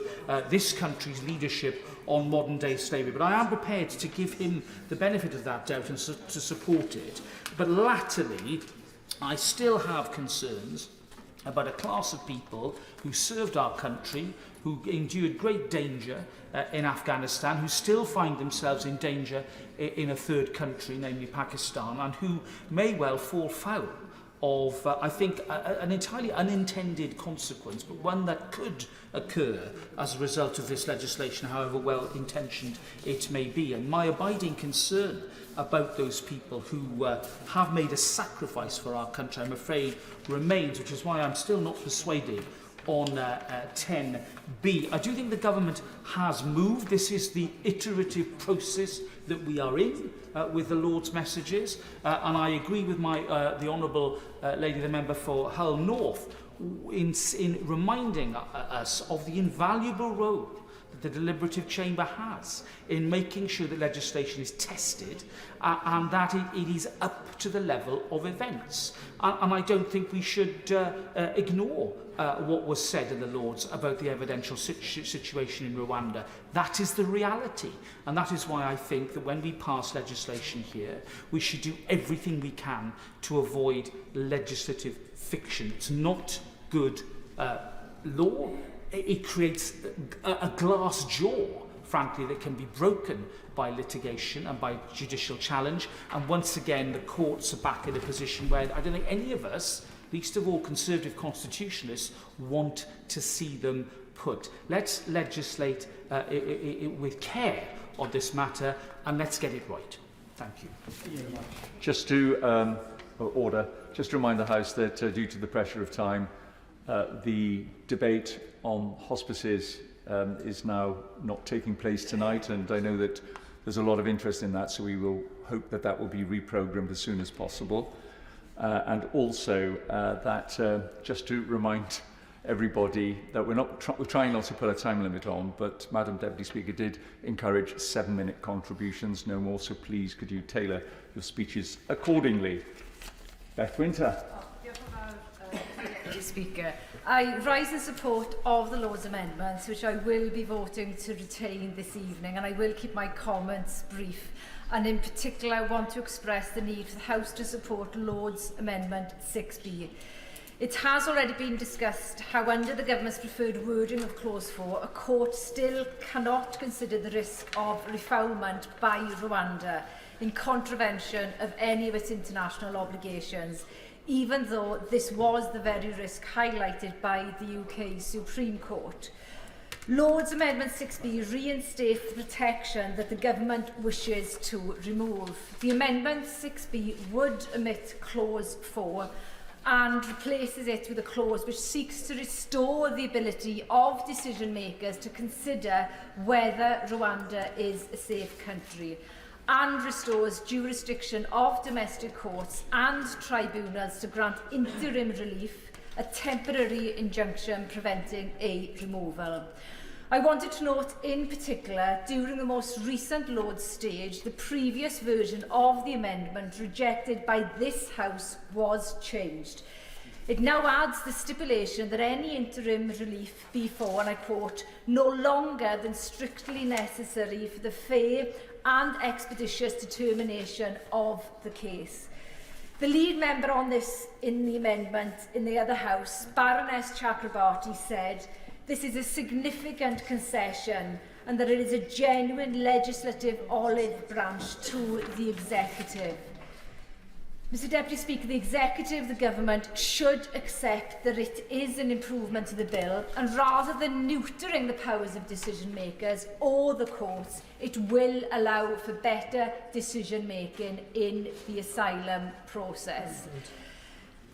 this country's leadership on modern-day slavery. But I am prepared to give him the benefit of that doubt and to support it. But latterly, I still have concerns about a class of people who served our country, who endured great danger in Afghanistan, who still find themselves in danger in a third country, namely Pakistan, and who may well fall foul of, I think, an entirely unintended consequence, but one that could occur as a result of this legislation, however well-intentioned it may be. And my abiding concern about those people who have made a sacrifice for our country, I'm afraid, remains, which is why I'm still not persuaded on 10B. I do think the government has moved. This is the iterative process that we are in with the Lord's messages, and I agree with the Honourable Lady, the member for Hull North, in reminding us of the invaluable role that the deliberative chamber has in making sure that legislation is tested and that it is up to the level of events. And I don't think we should ignore what was said in the Lords about the evidential situation in Rwanda. That is the reality. And that is why I think that when we pass legislation here, we should do everything we can to avoid legislative fiction. It's not good law. It creates a glass jaw, frankly, that can be broken by litigation and by judicial challenge. And once again, the courts are back in a position where I don't think any of us, least of all Conservative constitutionalists, want to see them put. Let's legislate with care on this matter, and let's get it right. Thank you. Just to just to remind the House that due to the pressure of time, the debate on hospices is now not taking place tonight, and I know that there's a lot of interest in that, so we will hope that that will be reprogrammed as soon as possible. And also that just to remind everybody that we're trying not to put a time limit on, but Madam Deputy Speaker did encourage 7-minute contributions, no more, so please could you tailor your speeches accordingly. Beth Winter. Speaker. I rise in support of the Lord's amendments, which I will be voting to retain this evening, and I will keep my comments brief. And in particular, I want to express the need for the House to support Lord's Amendment 6B. It has already been discussed how, under the Government's preferred wording of Clause 4, a court still cannot consider the risk of refoulement by Rwanda in contravention of any of its international obligations, even though this was the very risk highlighted by the UK Supreme Court. Lord's Amendment 6B reinstates the protection that the Government wishes to remove. The Amendment 6B would omit Clause 4 and replaces it with a clause which seeks to restore the ability of decision makers to consider whether Rwanda is a safe country, and restores jurisdiction of domestic courts and tribunals to grant interim relief, a temporary injunction preventing a removal. I wanted to note in particular, during the most recent Lord's stage, the previous version of the amendment rejected by this House was changed. It now adds the stipulation that any interim relief be for, and I quote, no longer than strictly necessary for the fair and expeditious determination of the case. The lead member on this in the amendment in the other House, Baroness Chakrabarty, said, "This is a significant concession and that it is a genuine legislative olive branch to the Executive." Mr Deputy Speaker, the Executive, the Government, should accept that it is an improvement to the bill, and rather than neutering the powers of decision makers or the courts, it will allow for better decision making in the asylum process.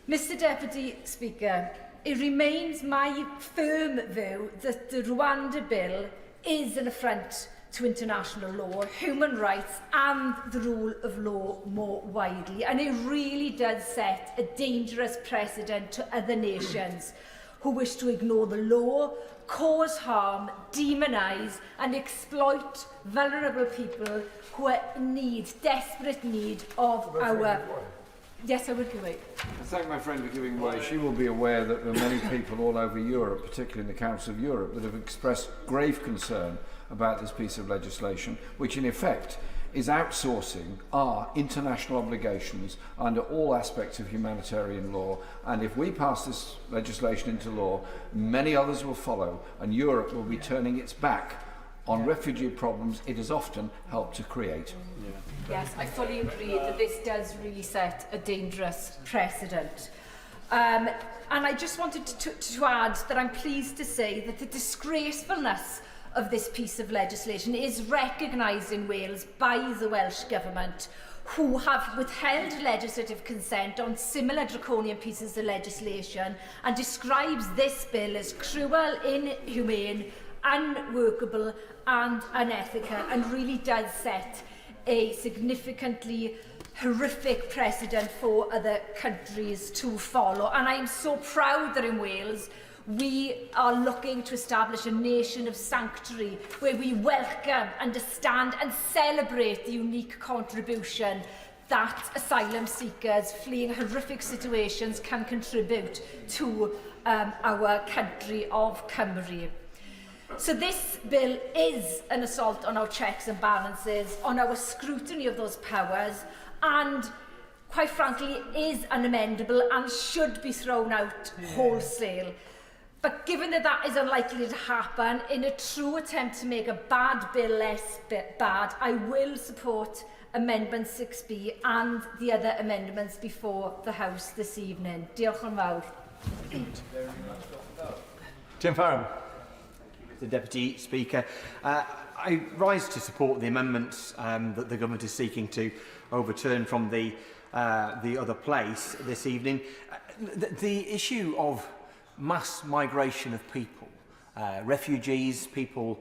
Mr Deputy Speaker, it remains my firm view that the Rwanda bill is an affront to international law, human rights and the rule of law more widely, and it really does set a dangerous precedent to other nations who wish to ignore the law, cause harm, demonise and exploit vulnerable people who are in need, desperate need of our... Yes, I would give way. I thank my friend for giving way. She will be aware that there are many people all over Europe, particularly in the Council of Europe, that have expressed grave concern about this piece of legislation, which in effect is outsourcing our international obligations under all aspects of humanitarian law. And if we pass this legislation into law, many others will follow, and Europe will be turning its back on refugee problems it has often helped to create. Yes, I fully agree that this does really set a dangerous precedent. And I just wanted to add that I'm pleased to say that the disgracefulness of this piece of legislation is recognised in Wales by the Welsh Government, who have withheld legislative consent on similar draconian pieces of legislation and describes this bill as cruel, inhumane, unworkable and unethical, and really does set a significantly horrific precedent for other countries to follow. And I am so proud that in Wales we are looking to establish a nation of sanctuary where we welcome, understand and celebrate the unique contribution that asylum seekers fleeing horrific situations can contribute to our country of Cymru. So this bill is an assault on our checks and balances, on our scrutiny of those powers, and quite frankly is unamendable and should be thrown out wholesale. But given that that is unlikely to happen, in a true attempt to make a bad bill less bad, I will support Amendment 6B and the other amendments before the House this evening. Diolch yn fawr. Tim Farron. The Deputy Speaker. I rise to support the amendments that the Government is seeking to overturn from the other place this evening. The issue of mass migration of people, refugees, people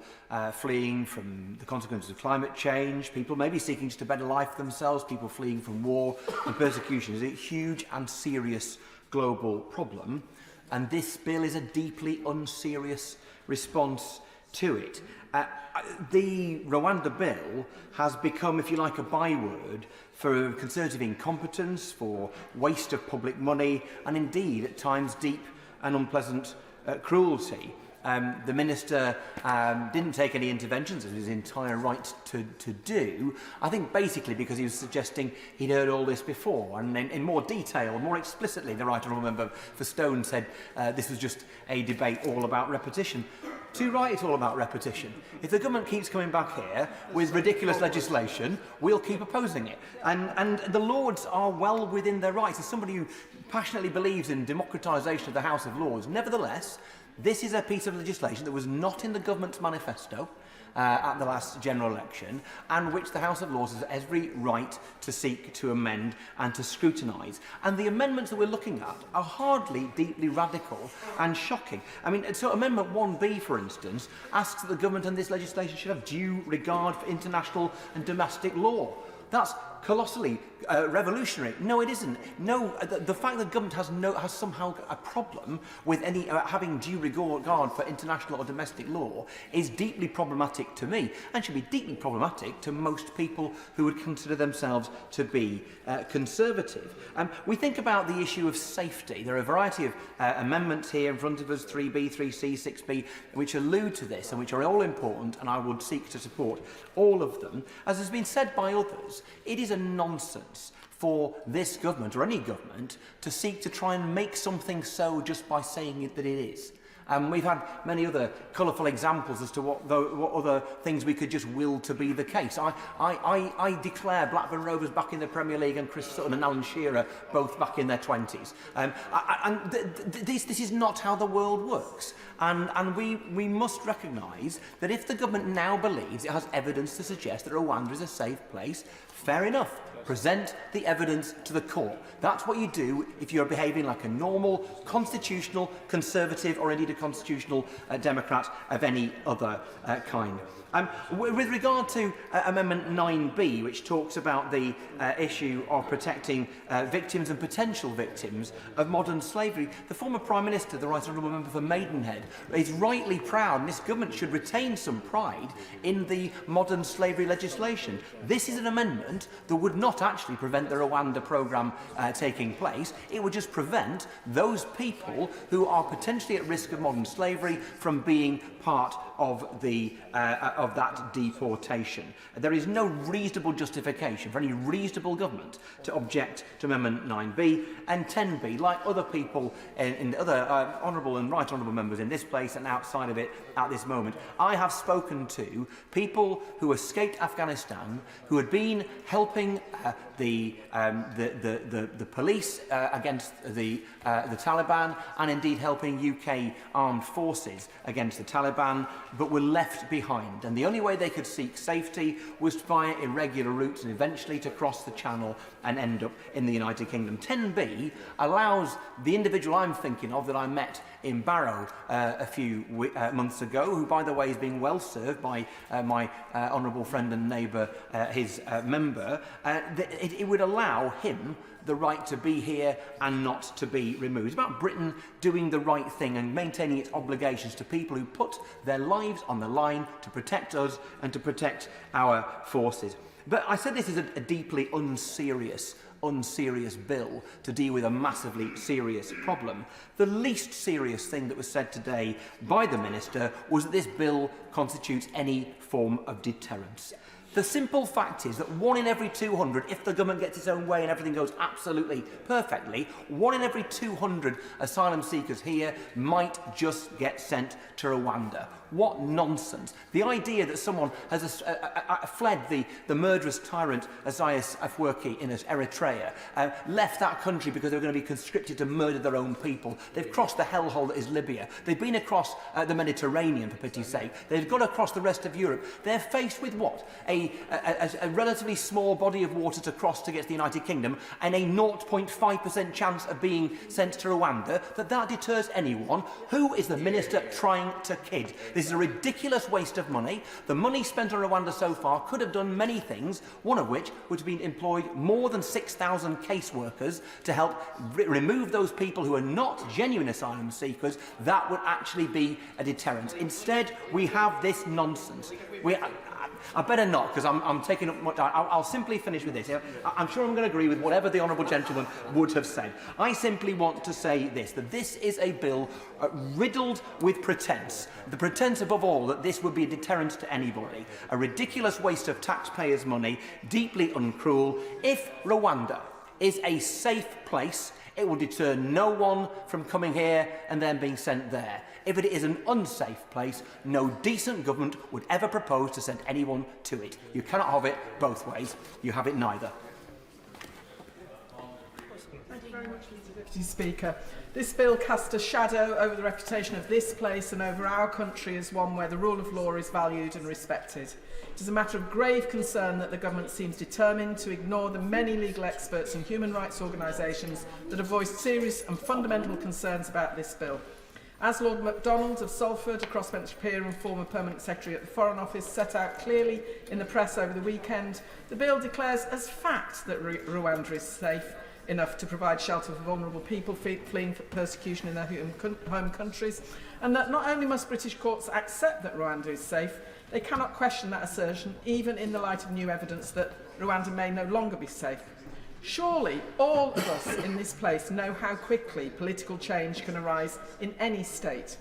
fleeing from the consequences of climate change, people maybe seeking just a better life themselves, people fleeing from war and persecution is a huge and serious global problem, and this bill is a deeply unserious response to it. The Rwanda bill has become, if you like, a byword for Conservative incompetence, for waste of public money, and indeed, at times, deep and unpleasant cruelty. The Minister didn't take any interventions, as his entire right to do, I think basically because he was suggesting he'd heard all this before, and in more detail, more explicitly, the Right Honourable Member for Stone said this was just a debate all about repetition. Too right, it's all about repetition. If the government keeps coming back here with ridiculous legislation, we'll keep opposing it. And the Lords are well within their rights. As somebody who passionately believes in democratisation of the House of Lords, nevertheless, this is a piece of legislation that was not in the government's manifesto at the last general election, and which the House of Lords has every right to seek to amend and to scrutinise. And the amendments that we're looking at are hardly deeply radical and shocking. I mean, so Amendment 1B, for instance, asks that the government and this legislation should have due regard for international and domestic law. That's colossally revolutionary. No, it isn't. No, the fact that the government has somehow a problem with any having due regard for international or domestic law is deeply problematic to me, and should be deeply problematic to most people who would consider themselves to be conservative. We think about the issue of safety. There are a variety of amendments here in front of us, 3B, 3C, 6B, which allude to this and which are all important, and I would seek to support all of them. As has been said by others, it is a nonsense for this government, or any government, to seek to try and make something so just by saying it that it is. We've had many other colourful examples as to what other things we could just will to be the case. I declare Blackburn Rovers back in the Premier League and Chris Sutton and Alan Shearer both back in their 20s. This is not how the world works. And we must recognise that if the government now believes it has evidence to suggest that Rwanda is a safe place, fair enough. Present the evidence to the court. That's what you do if you're behaving like a normal, constitutional, conservative, or indeed a constitutional Democrat of any other kind. With regard to Amendment 9B, which talks about the issue of protecting victims and potential victims of modern slavery, the former Prime Minister, the Right Honourable Member for Maidenhead, is rightly proud, and this government should retain some pride in the modern slavery legislation. This is an amendment that would not actually prevent the Rwanda programme taking place. It would just prevent those people who are potentially at risk of modern slavery from being part of that deportation. There is no reasonable justification for any reasonable government to object to Amendment 9B and 10B, like other people in other honourable and right honourable members in this place and outside of it at this moment. I have spoken to people who escaped Afghanistan, who had been helping the police against the Taliban, and indeed helping UK armed forces against the Taliban, but were left behind. And the only way they could seek safety was via irregular routes and eventually to cross the Channel and end up in the United Kingdom. 10B allows the individual I'm thinking of that I met in Barrow a few months ago, who, by the way, is being well served by my honourable friend and neighbour, his member. It would allow him the right to be here and not to be removed. It's about Britain doing the right thing and maintaining its obligations to people who put their lives on the line to protect us and to protect our forces. But I said this is a deeply unserious bill to deal with a massively serious problem. The least serious thing that was said today by the Minister was that this bill constitutes any form of deterrence. The simple fact is that 1 in every 200, if the government gets its own way and everything goes absolutely perfectly, 1 in every 200 asylum seekers here might just get sent to Rwanda. What nonsense. The idea that someone has fled the murderous tyrant Isaias Afwerki in Eritrea, left that country because they were going to be conscripted to murder their own people. They've crossed the hellhole that is Libya. They've been across the Mediterranean, for pity's sake. They've got across the rest of Europe. They're faced with what? A relatively small body of water to cross to get to the United Kingdom and a 0.5% chance of being sent to Rwanda. That deters anyone. Who is the Minister trying to kid? This is a ridiculous waste of money. The money spent on Rwanda so far could have done many things, one of which would have been employed more than 6,000 caseworkers to help remove those people who are not genuine asylum seekers. That would actually be a deterrent. Instead, we have this nonsense. I better not, because I'm taking up much time. I'll simply finish with this. I'm sure I'm going to agree with whatever the honourable gentleman would have said. I simply want to say this, that this is a bill riddled with pretence. The pretence, above all, that this would be a deterrent to anybody. A ridiculous waste of taxpayers' money, deeply uncruel. If Rwanda is a safe place, it will deter no one from coming here and then being sent there. If it is an unsafe place, no decent government would ever propose to send anyone to it. You cannot have it both ways. You have it neither. Thank you very much, Deputy Speaker. This bill casts a shadow over the reputation of this place and over our country as one where the rule of law is valued and respected. It is a matter of grave concern that the government seems determined to ignore the many legal experts and human rights organisations that have voiced serious and fundamental concerns about this bill. As Lord MacDonald of Salford, a crossbench peer and former Permanent Secretary at the Foreign Office, set out clearly in the press over the weekend, the bill declares as fact that Rwanda is safe enough to provide shelter for vulnerable people fleeing persecution in their home countries, and that not only must British courts accept that Rwanda is safe, they cannot question that assertion, even in the light of new evidence that Rwanda may no longer be safe. Surely all of us in this place know how quickly political change can arise in any state.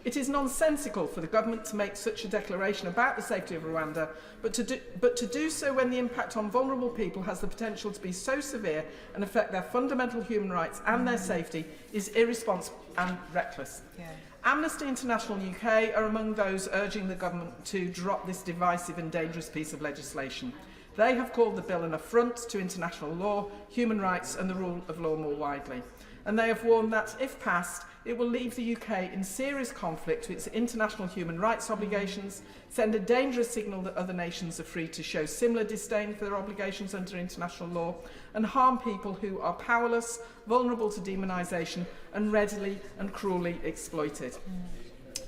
It is nonsensical for the government to make such a declaration about the safety of Rwanda, but to do so when the impact on vulnerable people has the potential to be so severe and affect their fundamental human rights and their safety is irresponsible and reckless. Yeah. Amnesty International UK are among those urging the government to drop this divisive and dangerous piece of legislation. They have called the bill an affront to international law, human rights and the rule of law more widely. And they have warned that, if passed, it will leave the UK in serious conflict with its international human rights obligations, send a dangerous signal that other nations are free to show similar disdain for their obligations under international law, and harm people who are powerless, vulnerable to demonisation and readily and cruelly exploited.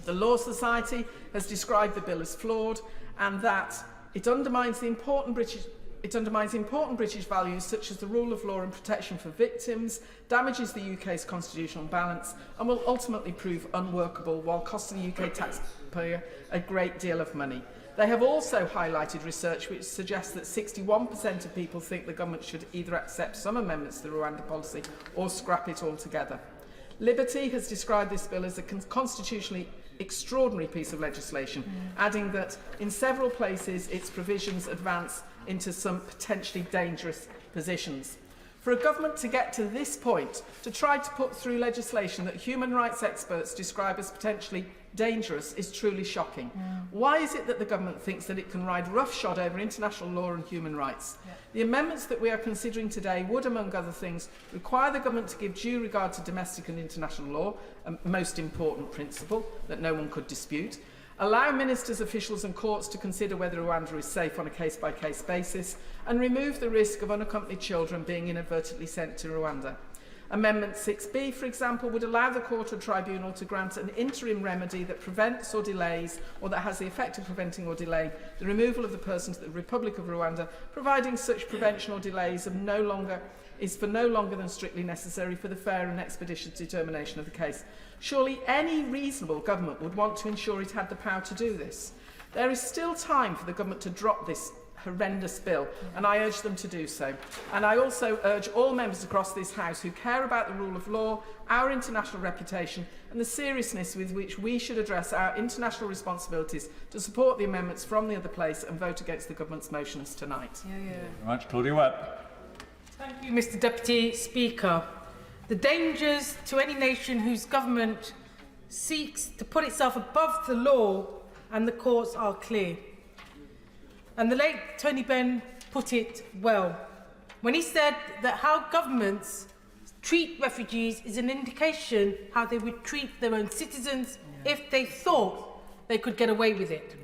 The Law Society has described the bill as flawed and that it undermines important British values such as the rule of law and protection for victims, damages the UK's constitutional balance and will ultimately prove unworkable while costing the UK taxpayer a great deal of money. They have also highlighted research which suggests that 61% of people think the government should either accept some amendments to the Rwanda policy or scrap it altogether. Liberty has described this bill as a constitutionally extraordinary piece of legislation, adding that in several places its provisions advance into some potentially dangerous positions. For a government to get to this point, to try to put through legislation that human rights experts describe as potentially dangerous is truly shocking. Why is it that the government thinks that it can ride roughshod over international law and human rights? The amendments that we are considering today would, among other things, require the government to give due regard to domestic and international law, a most important principle that no one could dispute, allow ministers, officials and courts to consider whether Rwanda is safe on a case-by-case basis, and remove the risk of unaccompanied children being inadvertently sent to Rwanda. Amendment 6B, for example, would allow the court or tribunal to grant an interim remedy that prevents or delays, or that has the effect of preventing or delaying, the removal of the person to the Republic of Rwanda, providing such prevention or delays is for no longer than strictly necessary for the fair and expeditious determination of the case. Surely any reasonable government would want to ensure it had the power to do this. There is still time for the government to drop this horrendous bill, and I urge them to do so. And I also urge all members across this House who care about the rule of law, our international reputation and the seriousness with which we should address our international responsibilities to support the amendments from the other place and vote against the government's motions tonight. Thank you very much. Claudia Webb. Thank you, Mr. Deputy Speaker. The dangers to any nation whose government seeks to put itself above the law and the courts are clear. And the late Tony Benn put it well when he said that how governments treat refugees is an indication how they would treat their own citizens if they thought they could get away with it.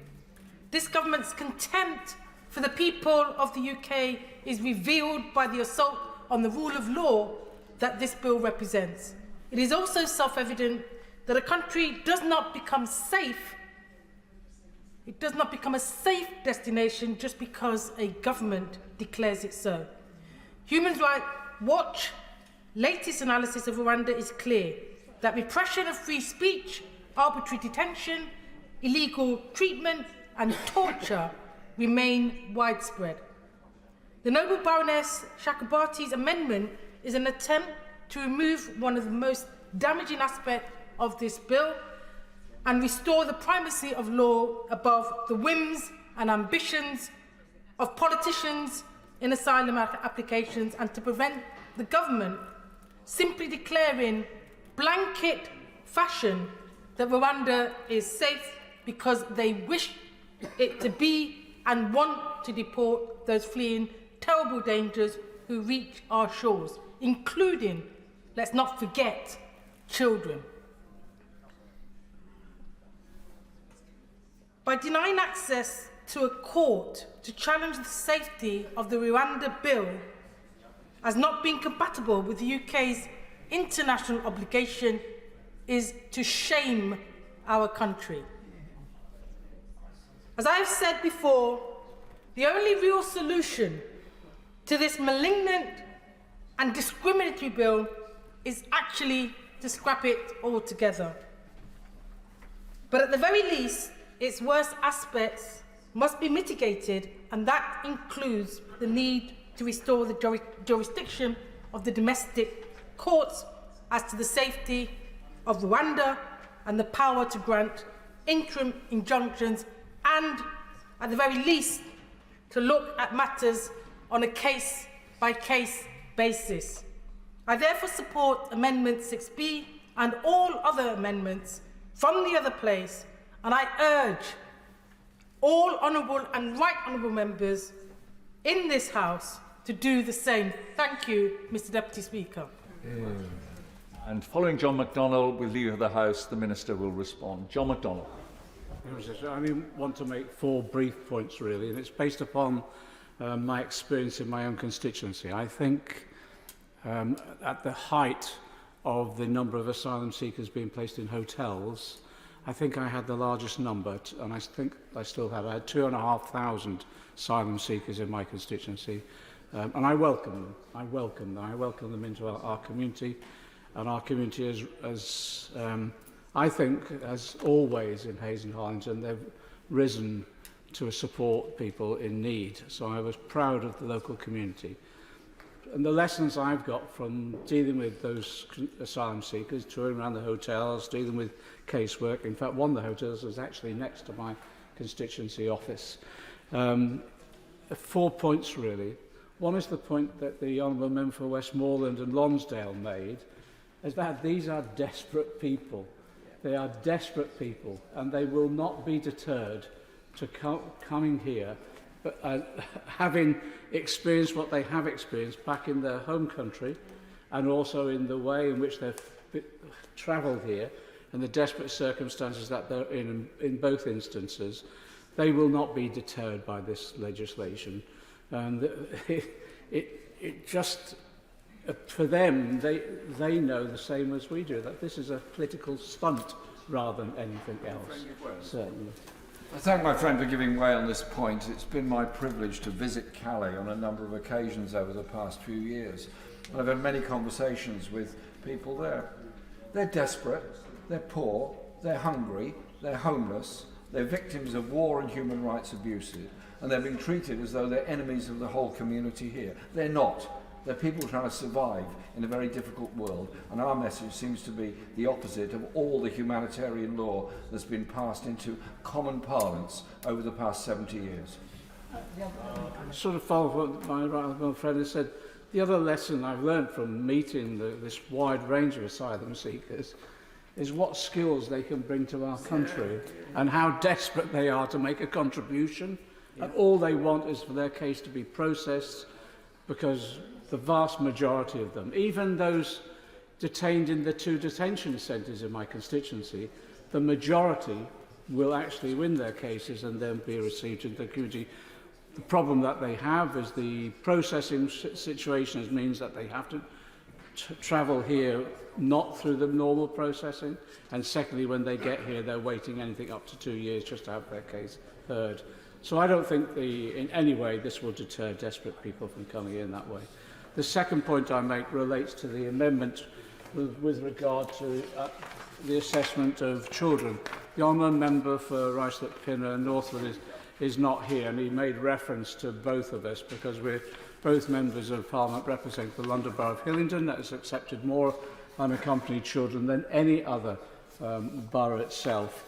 This government's contempt for the people of the UK is revealed by the assault on the rule of law that this bill represents. It is also self-evident that a country does not become safe. It does not become a safe destination just because a government declares it so. Human Rights Watch latest analysis of Rwanda is clear that repression of free speech, arbitrary detention, illegal treatment and torture remain widespread. The Noble Baroness Chakrabarty's amendment is an attempt to remove one of the most damaging aspects of this bill and restore the primacy of law above the whims and ambitions of politicians in asylum applications, and to prevent the government simply declaring blanket fashion that Rwanda is safe because they wish it to be and want to deport those fleeing terrible dangers who reach our shores, including, let's not forget, children. By denying access to a court to challenge the safety of the Rwanda bill as not being compatible with the UK's international obligation is to shame our country. As I have said before, the only real solution to this malignant and discriminatory bill is actually to scrap it altogether. But at the very least, its worst aspects must be mitigated, and that includes the need to restore the jurisdiction of the domestic courts as to the safety of Rwanda and the power to grant interim injunctions, and, at the very least, to look at matters on a case-by-case basis. I therefore support Amendment 6B and all other amendments from the other place, and I urge all honourable and right honourable members in this House to do the same. Thank you, Mr Deputy Speaker. And following John McDonnell, with leave of the House, the Minister will respond. John McDonnell. I only want to make 4 brief points, really, and it's based upon my experience in my own constituency. I think at the height of the number of asylum seekers being placed in hotels, I think I had the largest number, and I think I still have. I had 2,500 asylum seekers in my constituency, and I welcome them. I welcome them into our community, and our community as I think, as always in Hayes and Harlington, they've risen to support people in need. So I was proud of the local community. And the lessons I've got from dealing with those asylum seekers, touring around the hotels, dealing with casework. In fact, one of the hotels was actually next to my constituency office. 4 points, really. One is the point that the Honourable Member for Westmoreland and Lonsdale made, is that these are desperate people. They are desperate people, and they will not be deterred to coming here, but having experienced what they have experienced back in their home country, and also in the way in which they've travelled here, and the desperate circumstances that they're in both instances. They will not be deterred by this legislation. And it just, for them, they know the same as we do, that this is a political stunt rather than anything else. Certainly. I thank my friend for giving way on this point. It's been my privilege to visit Calais on a number of occasions over the past few years. I've had many conversations with people there. They're desperate, they're poor, they're hungry, they're homeless, they're victims of war and human rights abuses, and they're being treated as though they're enemies of the whole community here. They're not. They're people trying to survive in a very difficult world, and our message seems to be the opposite of all the humanitarian law that's been passed into common parlance over the past 70 years. Sort of follow what my friend has said. The other lesson I've learned from meeting this wide range of asylum seekers is what skills they can bring to our country and how desperate they are to make a contribution. And all they want is for their case to be processed, because the vast majority of them, even those detained in the 2 detention centres in my constituency, the majority will actually win their cases and then be received into the community. The problem that they have is the processing situation means that they have to travel here not through the normal processing, and secondly, when they get here, they're waiting anything up to 2 years just to have their case heard. So I don't think in any way this will deter desperate people from coming in that way. The second point I make relates to the amendment with regard to the assessment of children. The honourable member for Ruislip Pinner and Northwood is not here, and he made reference to both of us because we're both members of Parliament representing the London Borough of Hillingdon, that has accepted more unaccompanied children than any other borough itself,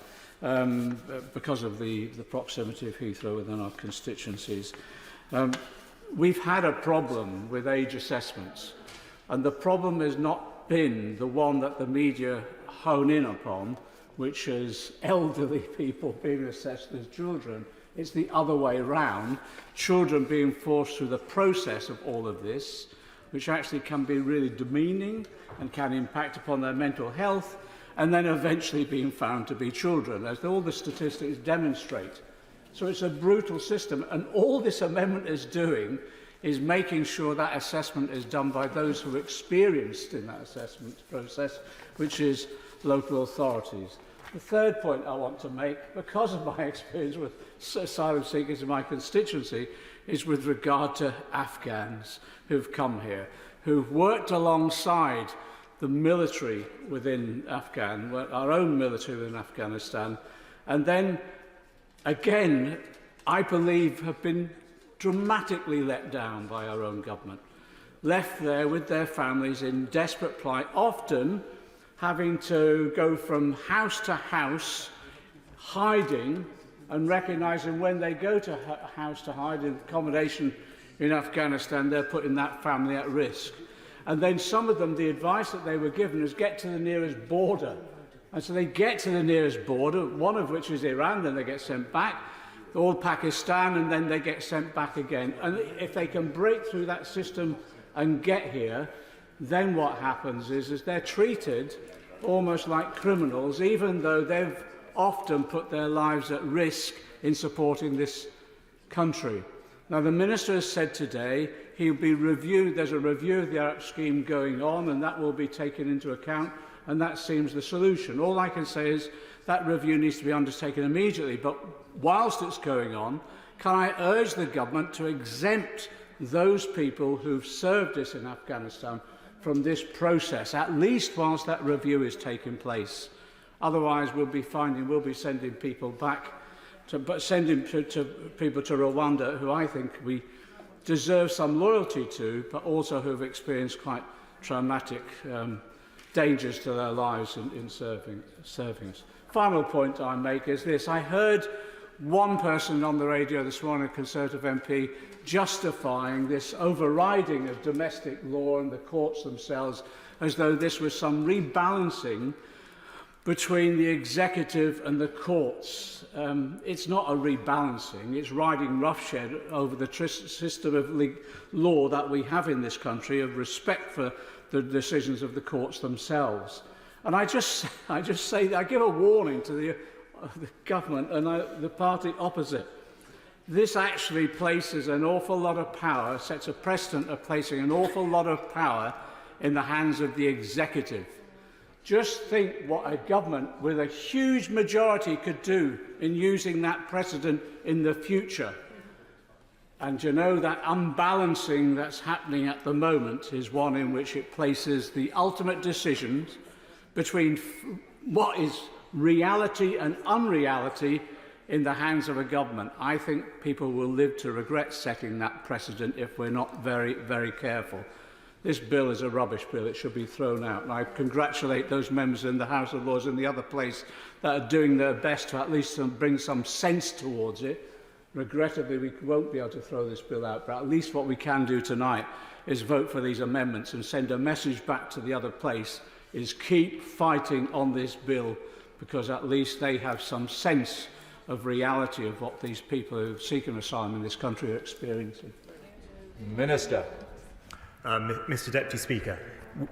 because of the proximity of Heathrow within our constituencies. We've had a problem with age assessments, and the problem has not been the one that the media hone in upon, which is elderly people being assessed as children. It's the other way around, children being forced through the process of all of this, which actually can be really demeaning and can impact upon their mental health, and then eventually being found to be children, as all the statistics demonstrate. So it's a brutal system, and all this amendment is doing is making sure that assessment is done by those who are experienced in that assessment process, which is local authorities. The third point I want to make, because of my experience with asylum seekers in my constituency, is with regard to Afghans who've come here, who've worked alongside the military within our own military within Afghanistan, and then, again, I believe have been dramatically let down by our own government, left there with their families in desperate plight, often having to go from house to house, hiding, and recognising when they go to house to hide in accommodation in Afghanistan, they're putting that family at risk. And then some of them, the advice that they were given is get to the nearest border. And so they get to the nearest border, one of which is Iran, then they get sent back, or Pakistan, and then they get sent back again. And if they can break through that system and get here, then what happens is they're treated almost like criminals, even though they've often put their lives at risk in supporting this country. Now, the Minister has said today he'll be reviewed. There's a review of the APPROX scheme going on, and that will be taken into account, and that seems the solution. All I can say is that review needs to be undertaken immediately, but whilst it's going on, can I urge the government to exempt those people who've served us in Afghanistan from this process, at least whilst that review is taking place. Otherwise, we'll be sending people back, sending people to Rwanda who I think we deserve some loyalty to, but also who have experienced quite traumatic dangers to their lives in serving us. Final point I make is this. I heard one person on the radio this morning, a Conservative MP, justifying this overriding of domestic law and the courts themselves as though this was some rebalancing between the executive and the courts. It's not a rebalancing, it's riding roughshod over the system of law that we have in this country, of respect for the decisions of the courts themselves. And I just say, I give a warning to the government and the party opposite. This actually places an awful lot of power, sets a precedent of placing an awful lot of power in the hands of the executive. Just think what a government with a huge majority could do in using that precedent in the future. And you know, that unbalancing that's happening at the moment is one in which it places the ultimate decisions between what is reality and unreality in the hands of a government. I think people will live to regret setting that precedent if we're not very, very careful. This bill is a rubbish bill. It should be thrown out. And I congratulate those members in the House of Lords and the other place that are doing their best to at least bring some sense towards it. Regrettably, we won't be able to throw this bill out, but at least what we can do tonight is vote for these amendments and send a message back to the other place, is keep fighting on this bill, because at least they have some sense of reality of what these people who are seeking asylum in this country are experiencing. Minister. Mr Deputy Speaker,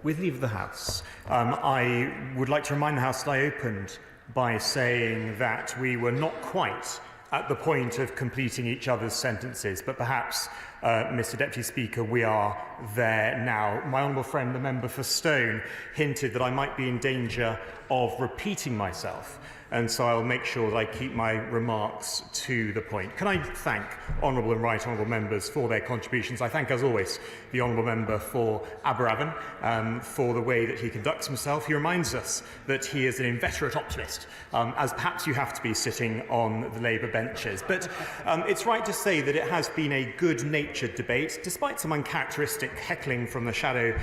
with leave of the House, I would like to remind the House that I opened by saying that we were not quite at the point of completing each other's sentences, but perhaps Mr Deputy Speaker, we are there now. My honourable friend, the member for Stone, hinted that I might be in danger of repeating myself, and so I'll make sure that I keep my remarks to the point. Can I thank honourable and right honourable members for their contributions? I thank, as always, the honourable member for Aberavon for the way that he conducts himself. He reminds us that he is an inveterate optimist, as perhaps you have to be sitting on the Labour benches. But it's right to say that it has been a good-natured debate, despite some uncharacteristic heckling from the Shadow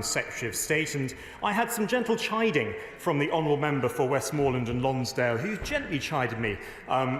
Secretary of State. And I had some gentle chiding from the honourable member for Westmoreland and Lonsdale, who gently chided me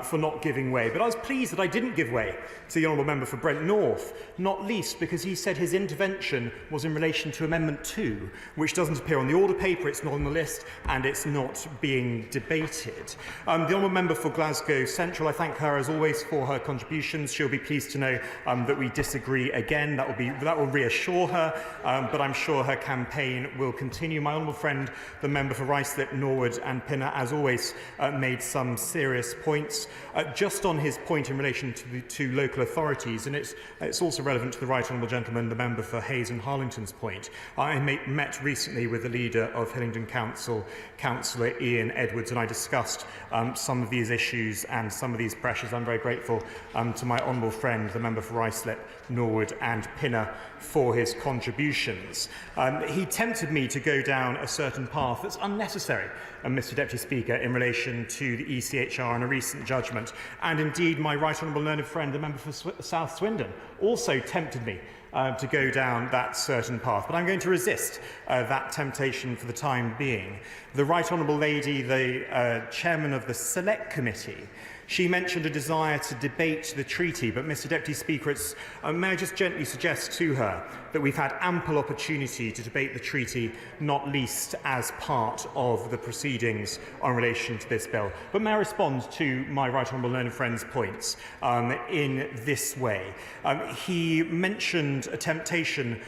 for not giving way. But I was pleased that I didn't give way to the honourable member for Brent North, not least because he said his intervention was in relation to Amendment 2, which doesn't appear on the order paper, it's not on the list, and it's not being debated. The honourable member for Glasgow Central, I thank her as always for her contributions. She'll be pleased to know that we disagree again. That will reassure her, but I'm sure her campaign will continue. My honourable friend, the member for Ruislip, Norwood and Pinner, as always, made some serious points. Just on his point in relation to local authorities, and it's also relevant to the right honourable gentleman, the member for Hayes and Harlington's point. I met recently with the leader of Hillingdon Council, Councillor Ian Edwards, and I discussed some of these issues and some of these pressures. I'm very grateful to my honourable friend, the member for Ruislip, Norwood and Pinner, for his contributions. He tempted me to go down a certain path that's unnecessary, Mr Deputy Speaker, in relation to the ECHR and a recent judgment. And indeed, my right honourable learned friend, the member for South Swindon, also tempted me to go down that certain path. But I'm going to resist that temptation for the time being. The right honourable lady, the chairman of the Select Committee, she mentioned a desire to debate the treaty, but Mr Deputy Speaker, may I just gently suggest to her that we've had ample opportunity to debate the treaty, not least as part of the proceedings in relation to this bill. But may I respond to my right honourable learned friend's points in this way? He mentioned a temptation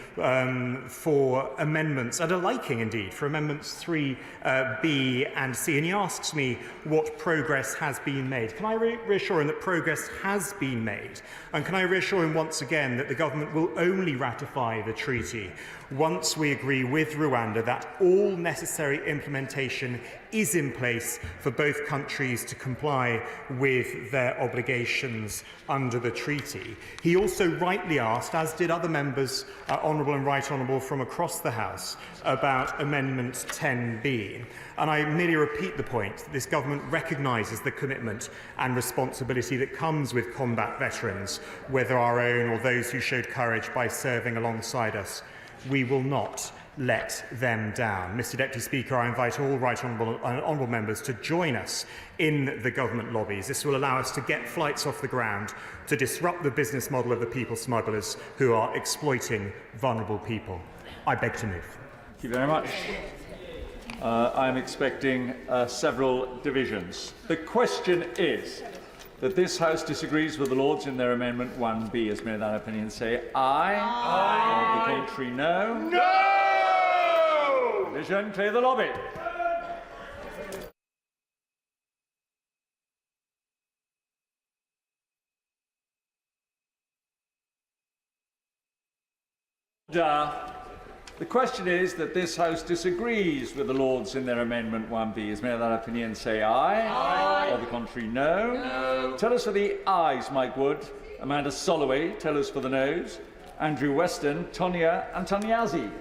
for amendments, and a liking indeed, for amendments 3B and C, and he asks me what progress has been made. Can I reassure him that progress has been made? And can I reassure him once again that the government will only ratify the treaty once we agree with Rwanda that all necessary implementation is in place for both countries to comply with their obligations under the treaty. He also rightly asked, as did other members, honourable and right honourable from across the House, about Amendment 10B. And I merely repeat the point that this government recognises the commitment and responsibility that comes with combat veterans, whether our own or those who showed courage by serving alongside us. We will not let them down. Mr Deputy Speaker, I invite all right honourable members to join us in the government lobbies. This will allow us to get flights off the ground, to disrupt the business model of the people smugglers who are exploiting vulnerable people. I beg to move. Thank you very much. I'm expecting several divisions. The question is that this House disagrees with the Lords in their Amendment 1B. As may that opinion say aye. Aye. Or the contrary, no. No! Division, clear the lobby. The question is that this House disagrees with the Lords in their Amendment 1B. As may that opinion say aye. Aye. Or the contrary, no. No. Tell us for the ayes, Mike Wood. Amanda Soloway, tell us for the noes. Andrew Weston, Tonia Antoniazzi.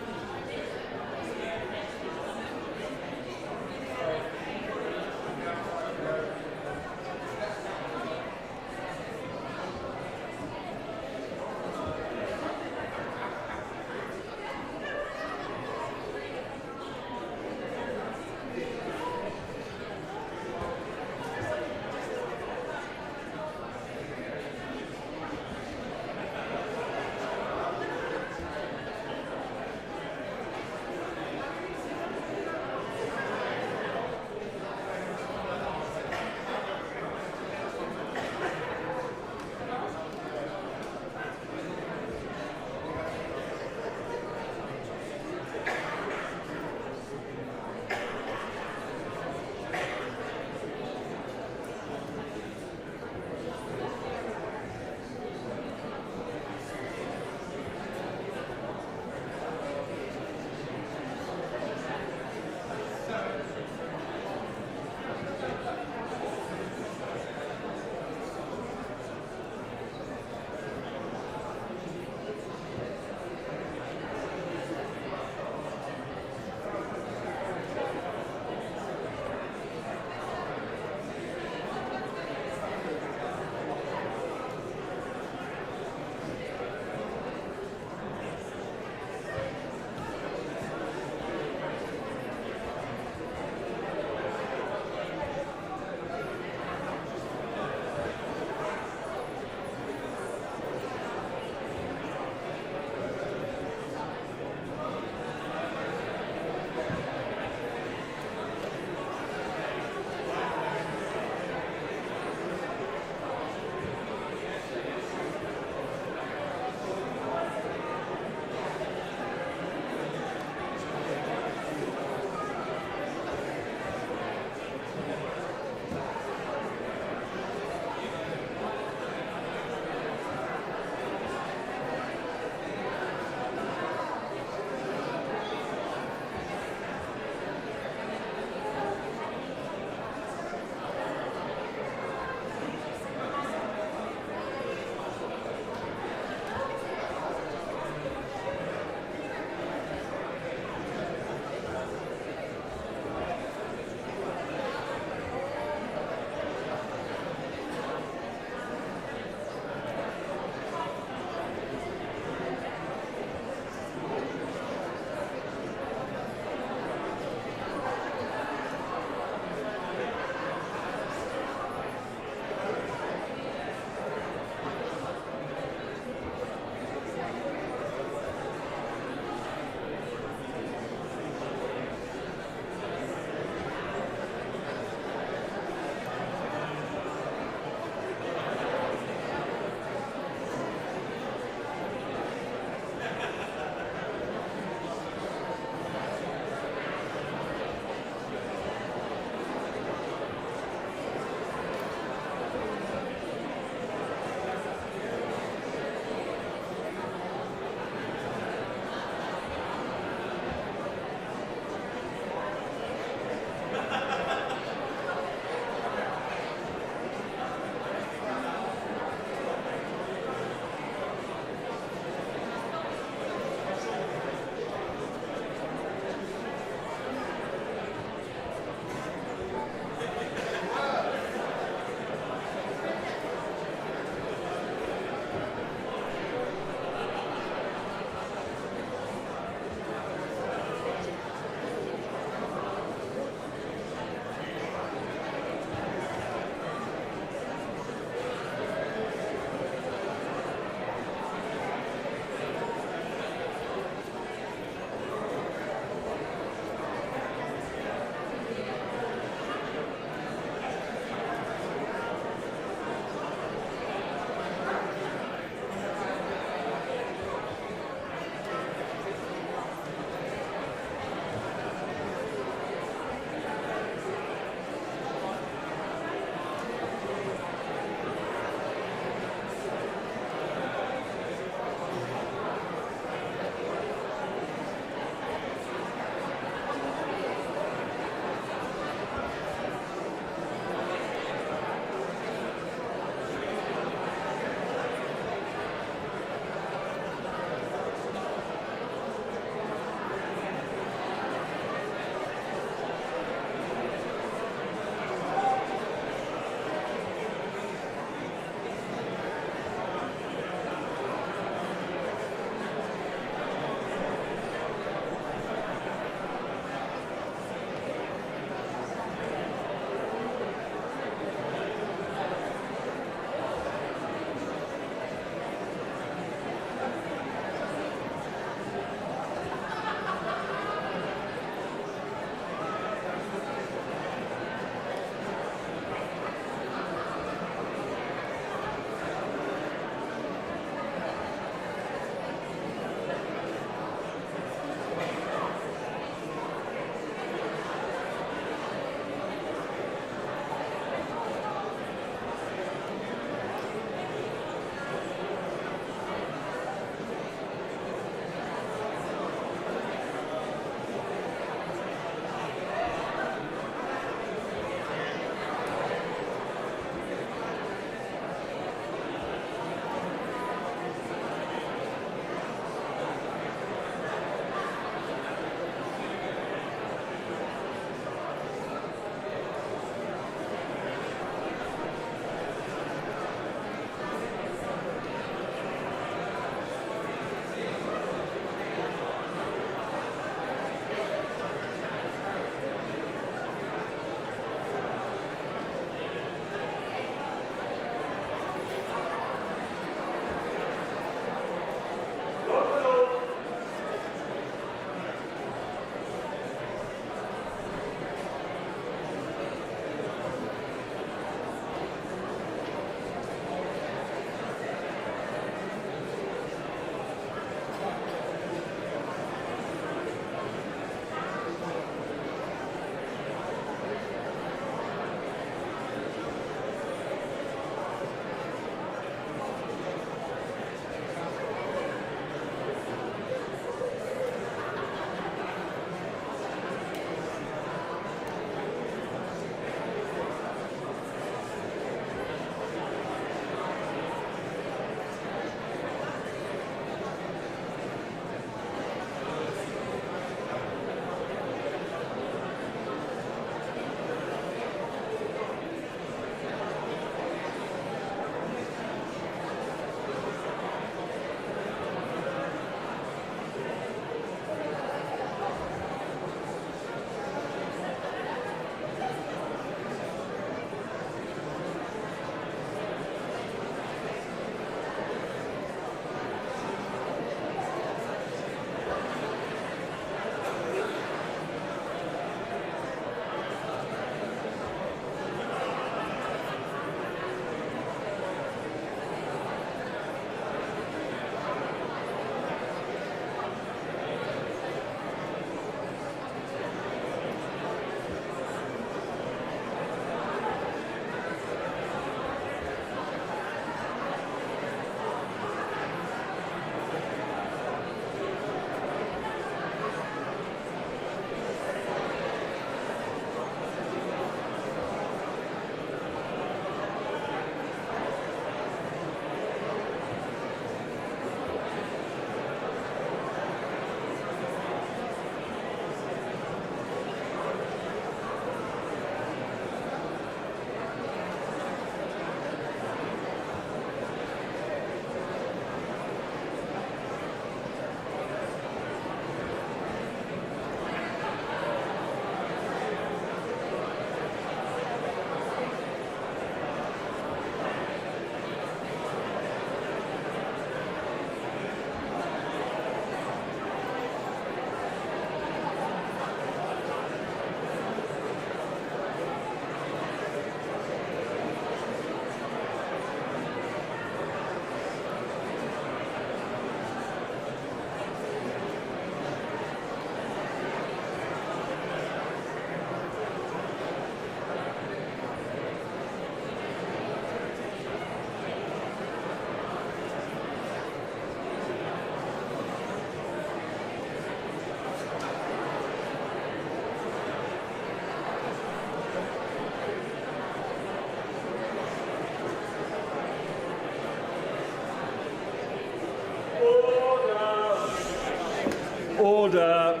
Order.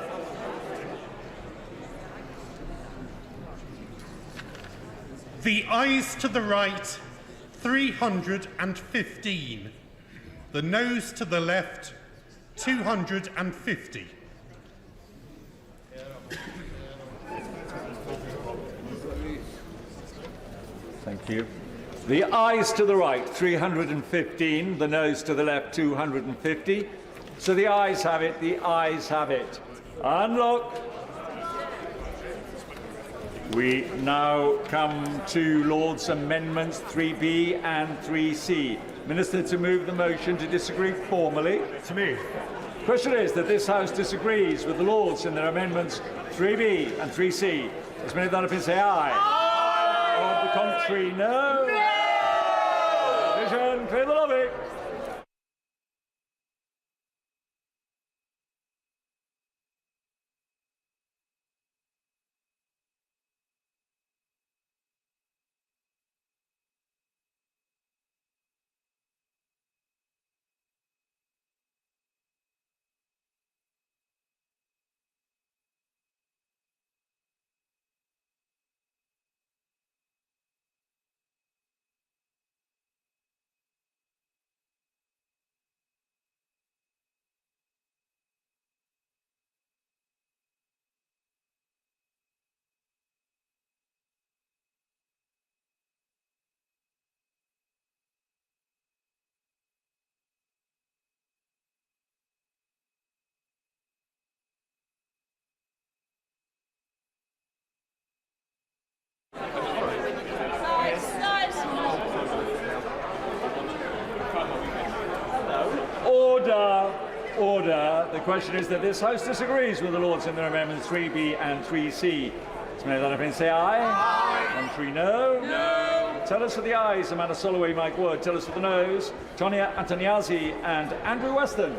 The ayes to the right, 315. The noes to the left, 250. Thank you. The ayes to the right, 315. The noes to the left, 250. So the ayes have it. The ayes have it. Unlock. We now come to Lord's Amendments 3B and 3C. Minister, to move the motion to disagree formally. To move. The question is that this House disagrees with the Lords in their amendments 3B and 3C. As many of that have say aye. On the contrary, no. Vision, clear the lobby. Order. The question is that this House disagrees with the Lords in their amendments 3B and 3C. As many of that have been say aye. Aye. Contrary, no. No. Tell us for the ayes, Amanda Soloway, Mike Wood. Tell us for the noes, Tonia Antoniazzi and Andrew Weston.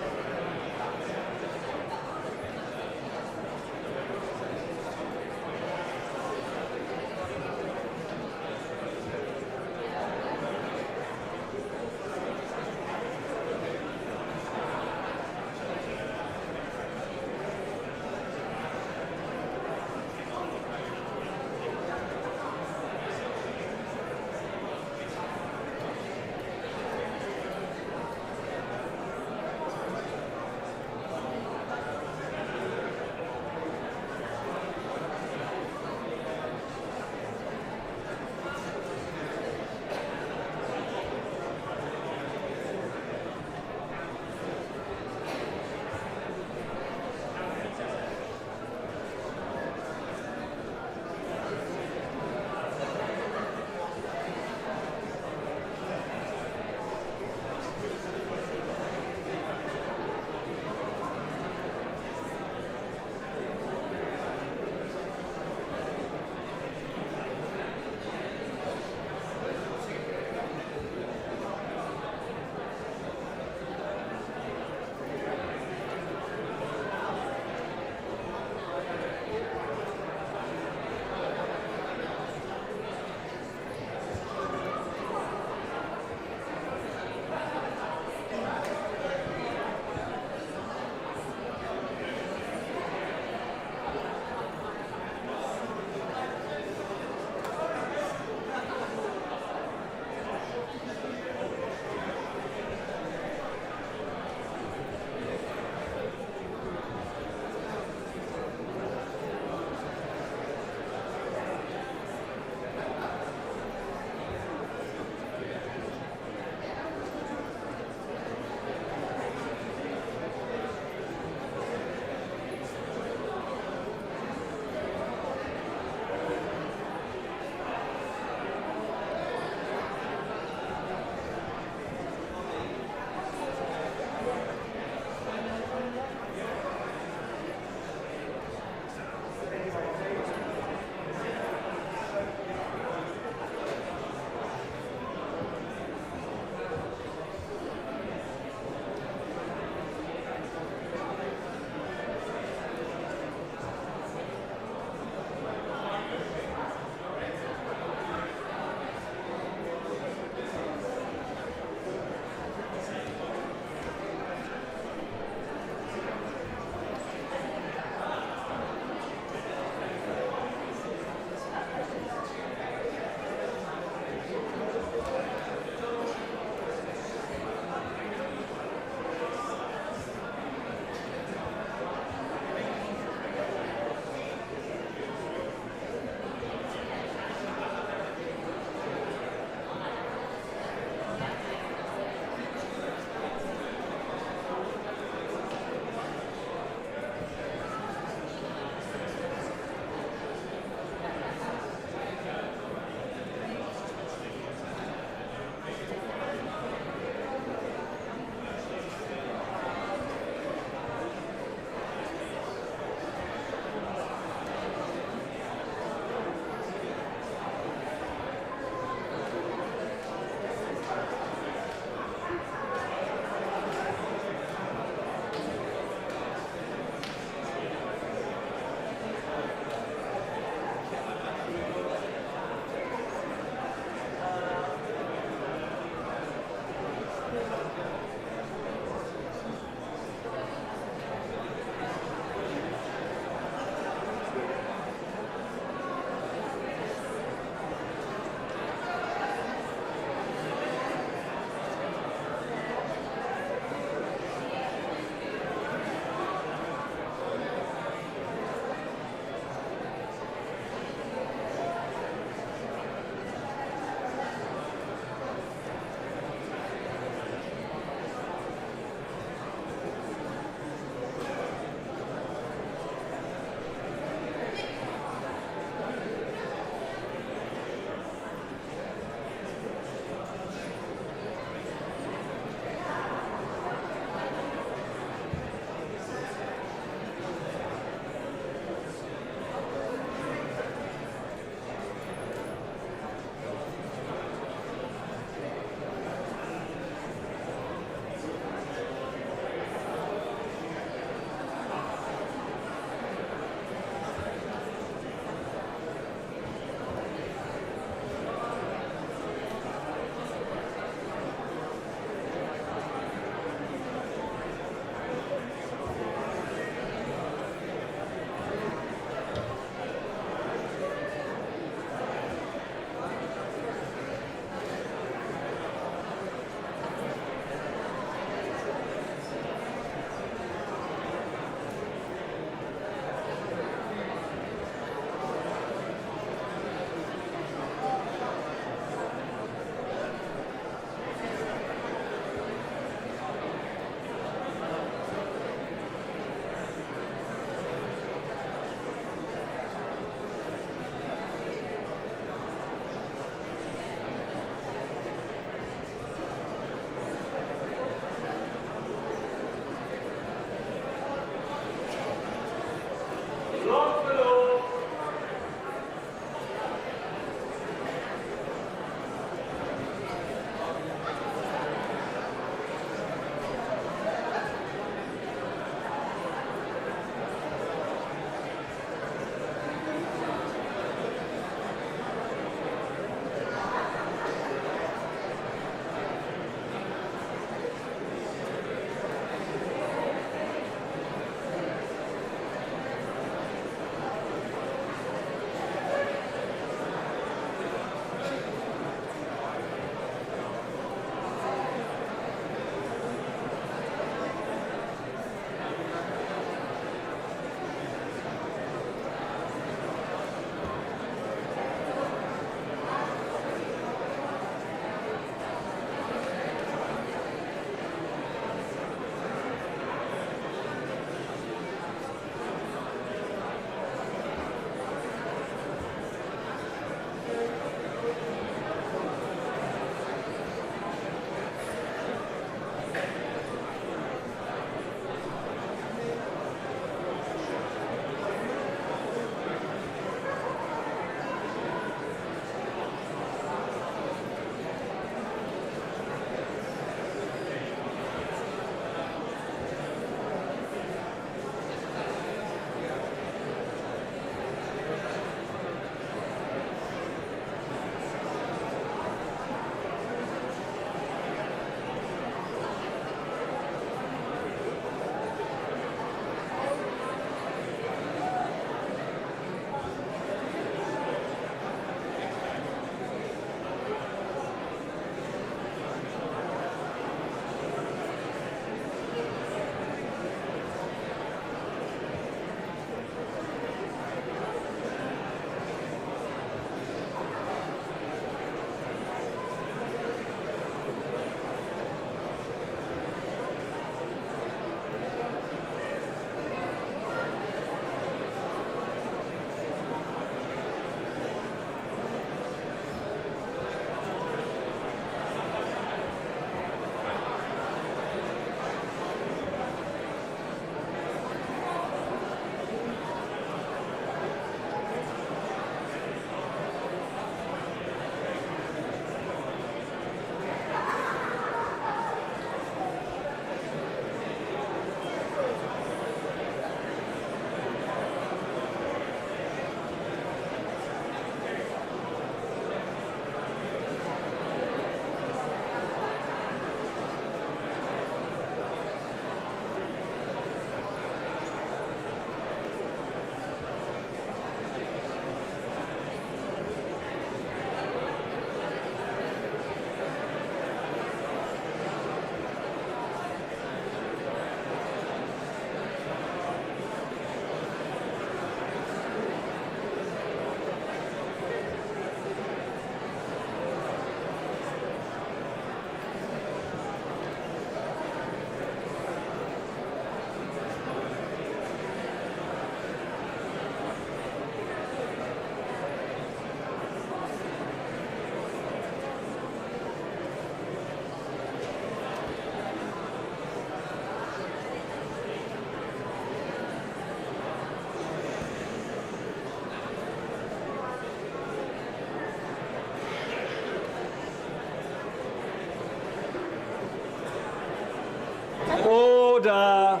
Order.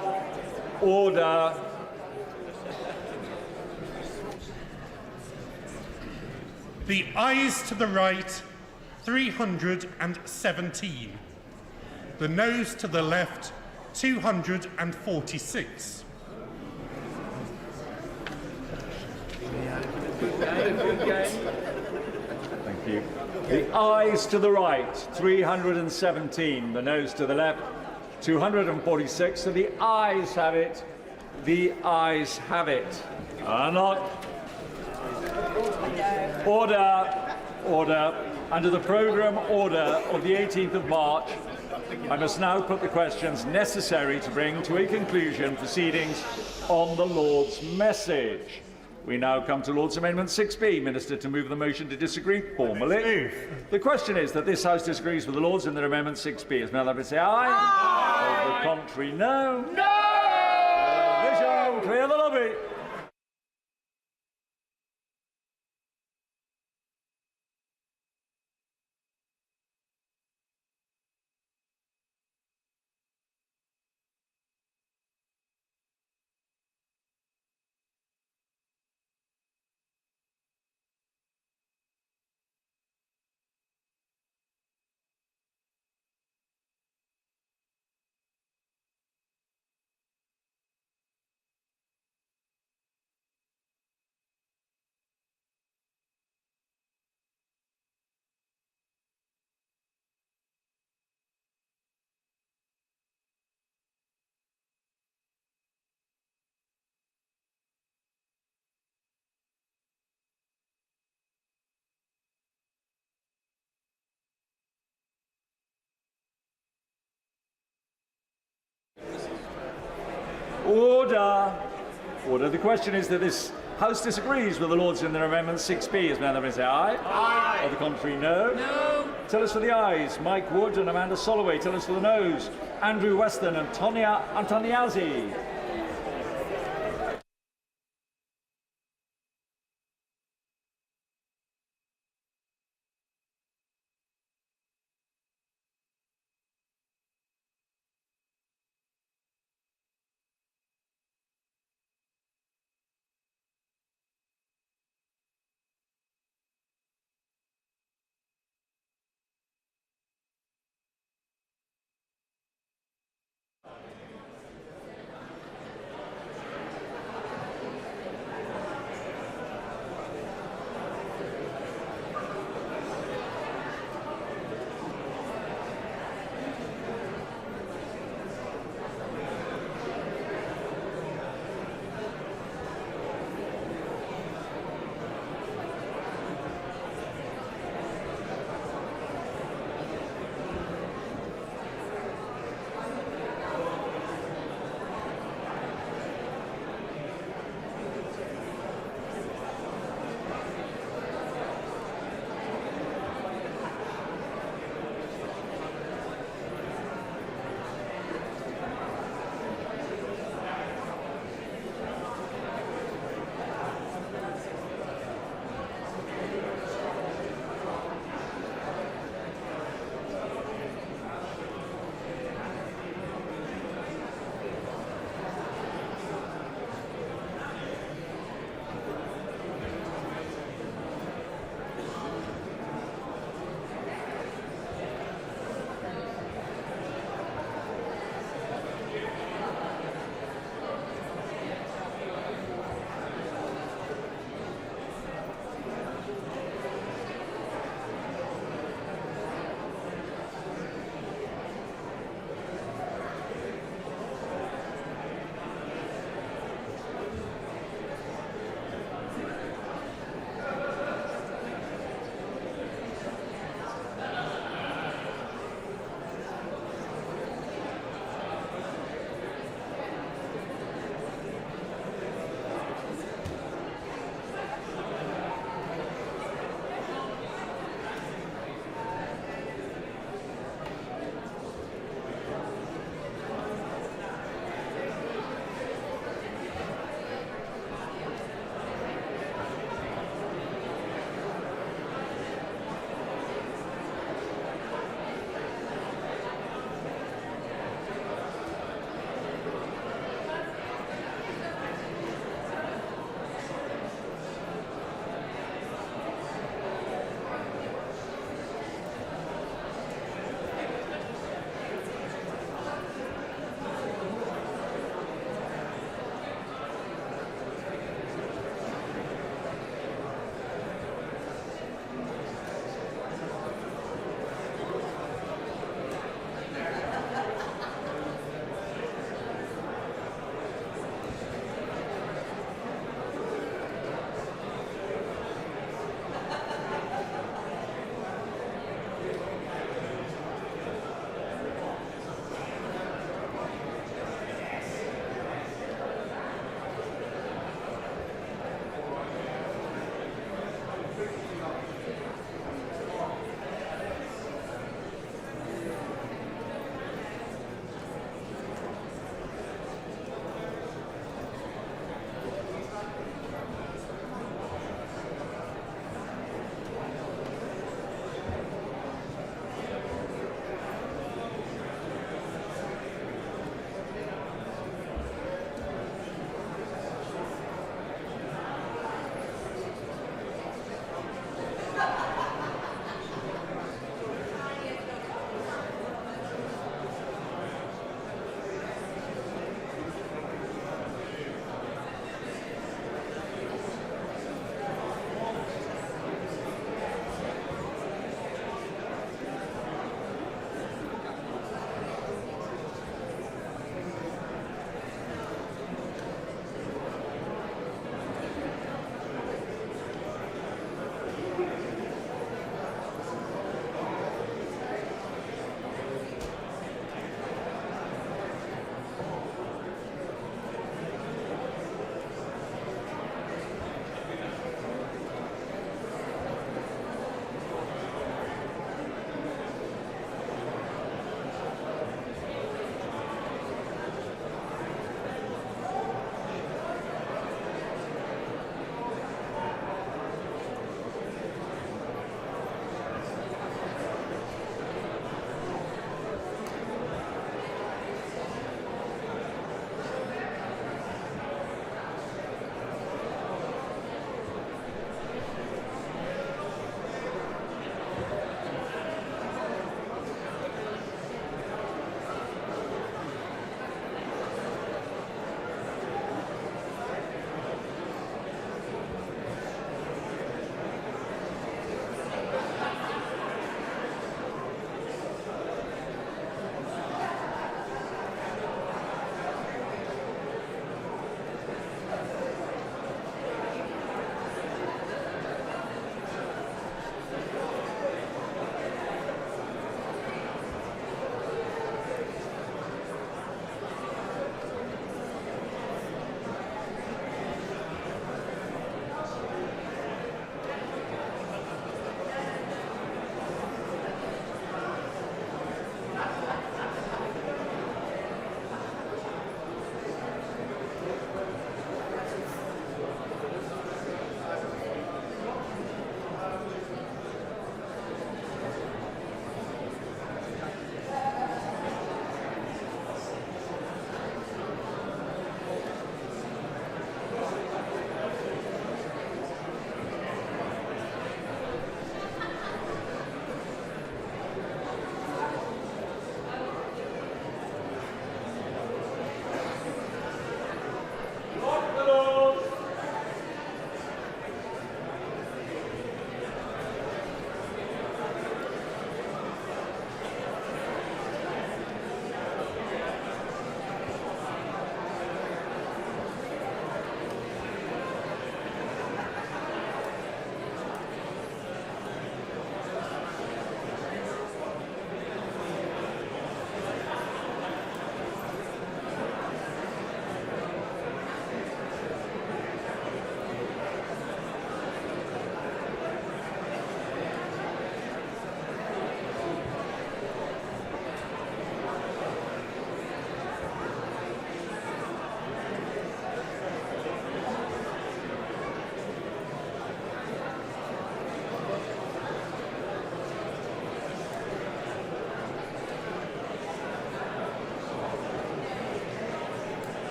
Order. The ayes to the right, 317. The noes to the left, 246. Thank you. The ayes to the right, 317. The noes to the left, 246. So the ayes have it. The ayes have it. Not. Order. Order. Under the programme order of the 18th of March, I must now put the questions necessary to bring to a conclusion proceedings on the Lord's message. We now come to Lord's Amendment 6B. Minister to move the motion to disagree formally. The question is that this House disagrees with the Lords in their Amendment 6B. As Mel Abbott say aye. Aye. The contrary, no. No. Vision, clear the lobby. Order. Order. The question is that this House disagrees with the Lords in their Amendment 6B. As Madam say aye. Aye. Or the contrary, no. No. Tell us for the ayes. Mike Wood and Amanda Soloway. Tell us for the noes. Andrew Weston and Tonia Antoniazzi.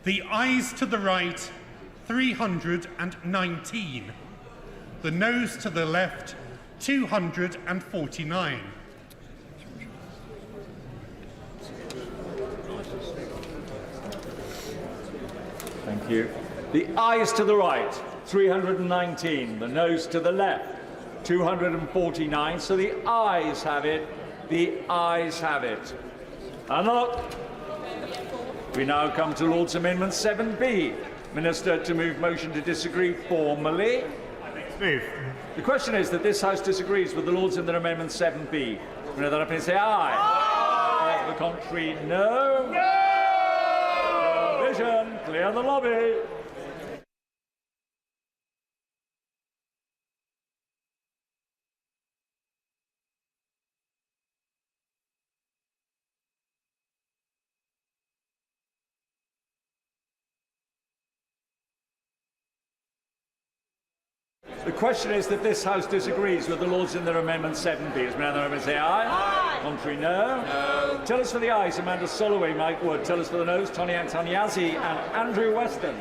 The ayes to the right, 319. The noes to the left, 249. Thank you. The ayes to the right, 319. The noes to the left, 249. So the ayes have it. The ayes have it. And look, we now come to Lord's Amendment 7B. Minister to move motion to disagree formally. Move. The question is that this House disagrees with the Lords in their Amendment 7B. When that opinion, say aye. Aye. Of the contrary, no. No. Vision, clear the lobby. The question is that this House disagrees with the Lords in their Amendment 7B. As many other members say aye. Aye. Contrary, no. No. Tell us for the ayes, Amanda Soloway, Mike Wood. Tell us for the noes, Tony Antoniazzi and Andrew Weston.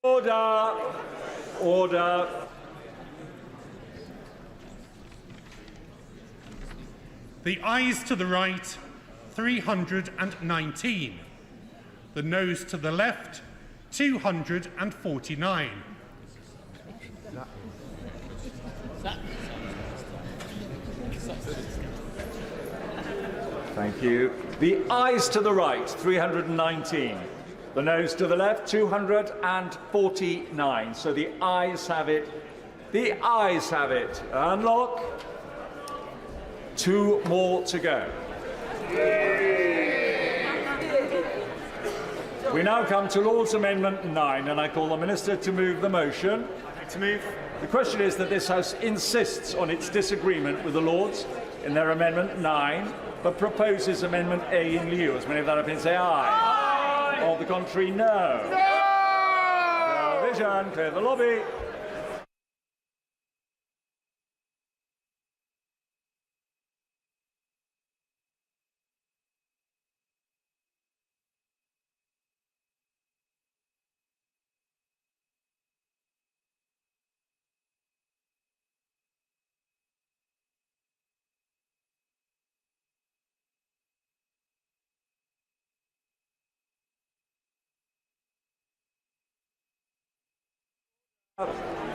Order! Order! The ayes to the right, 319. The noes to the left, 249. Thank you. The ayes to the right, 319. The noes to the left, 249. So the ayes have it. The ayes have it. Unlock. 2 more to go. We now come to Lord's Amendment 9, and I call the Minister to move the motion. To move. The question is that this House insists on its disagreement with the Lords in their Amendment 9, but proposes Amendment A in lieu. As many of that opinion say aye. Aye. On the contrary, no. No! Vision, clear the lobby.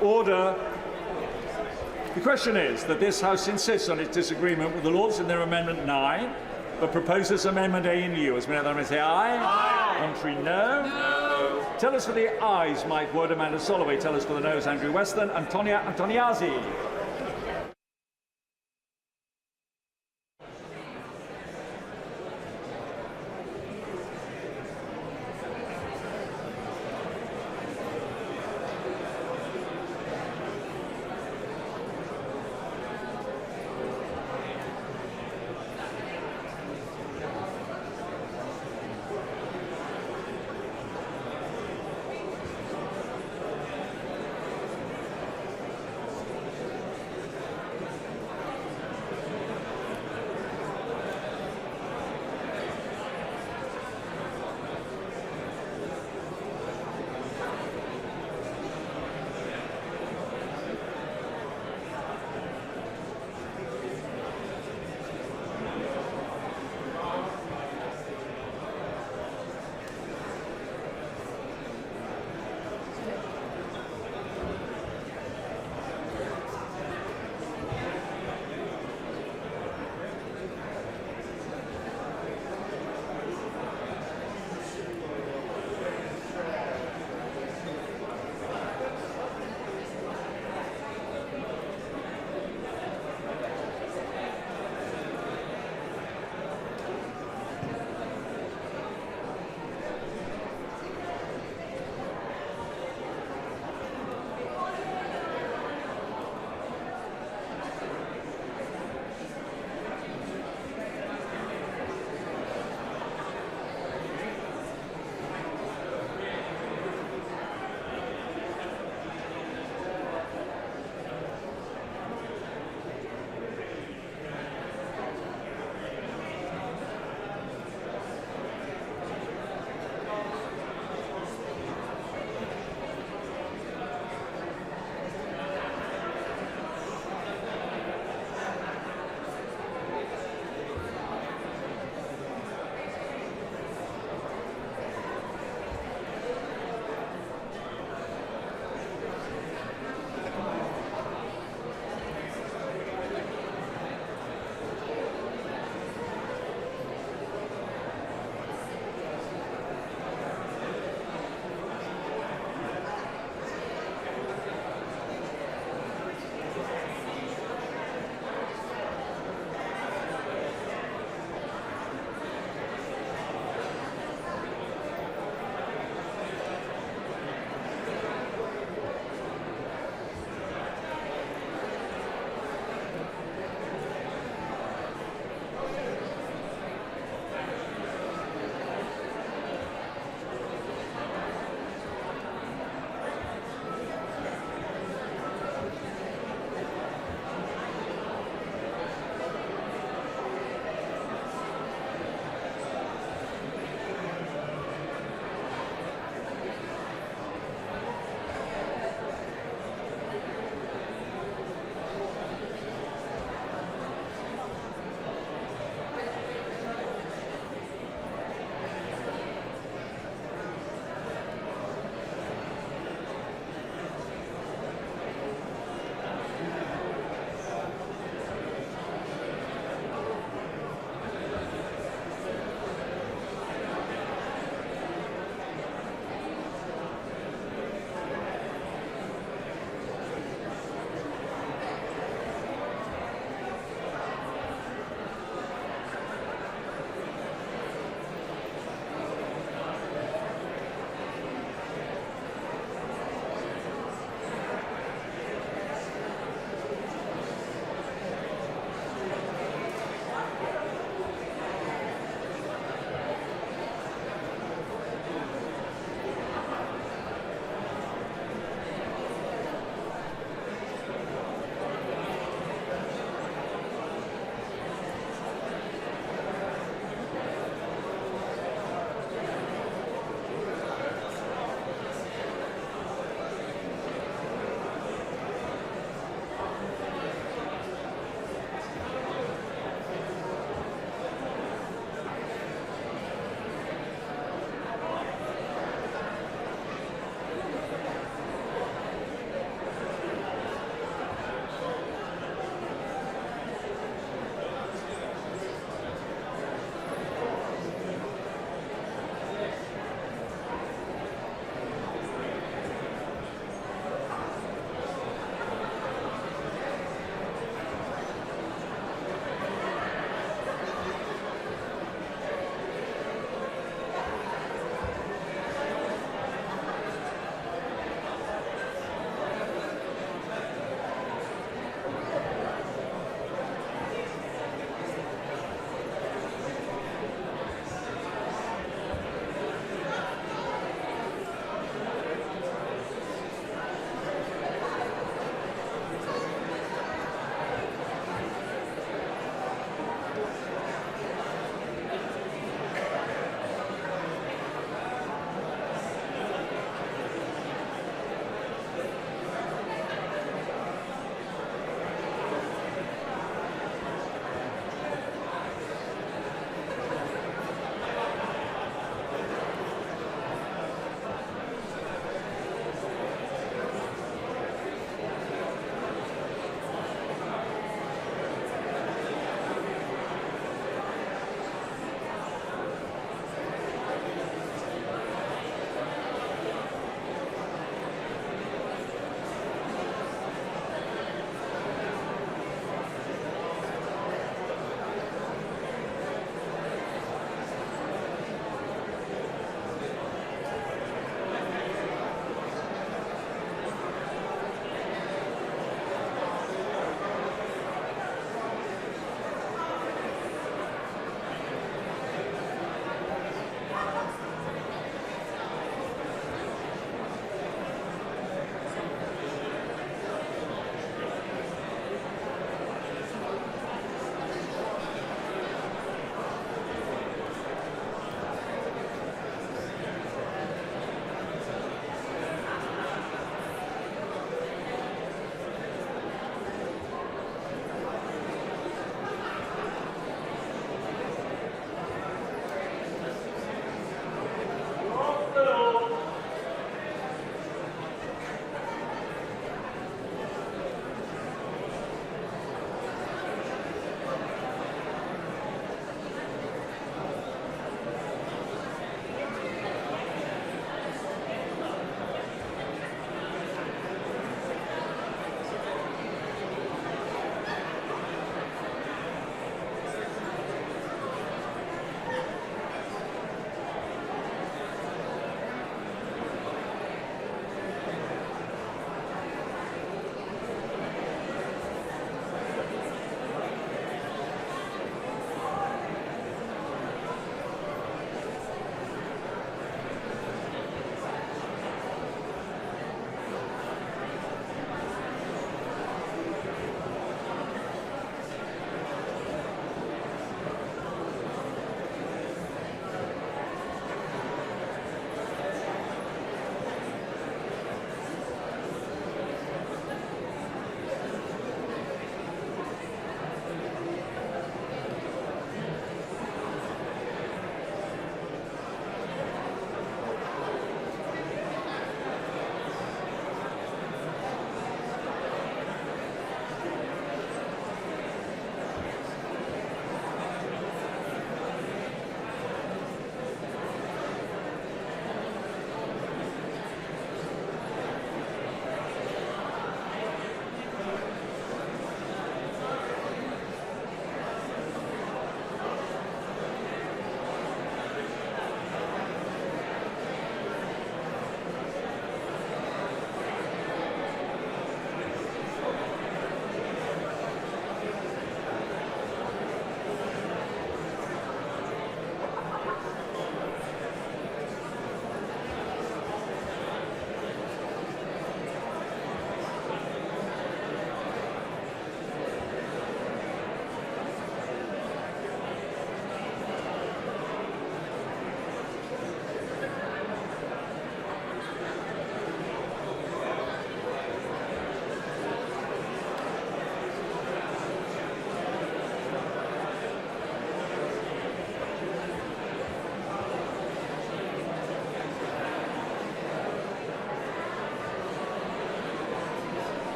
Order. The question is that this House insists on its disagreement with the Lords in their Amendment 9, but proposes Amendment A in lieu. As many of them say aye. Aye. Contrary, no. No. Tell us for the ayes, Mike Wood, Amanda Soloway. Tell us for the noes, Andrew Weston, Antonia Antoniazzi.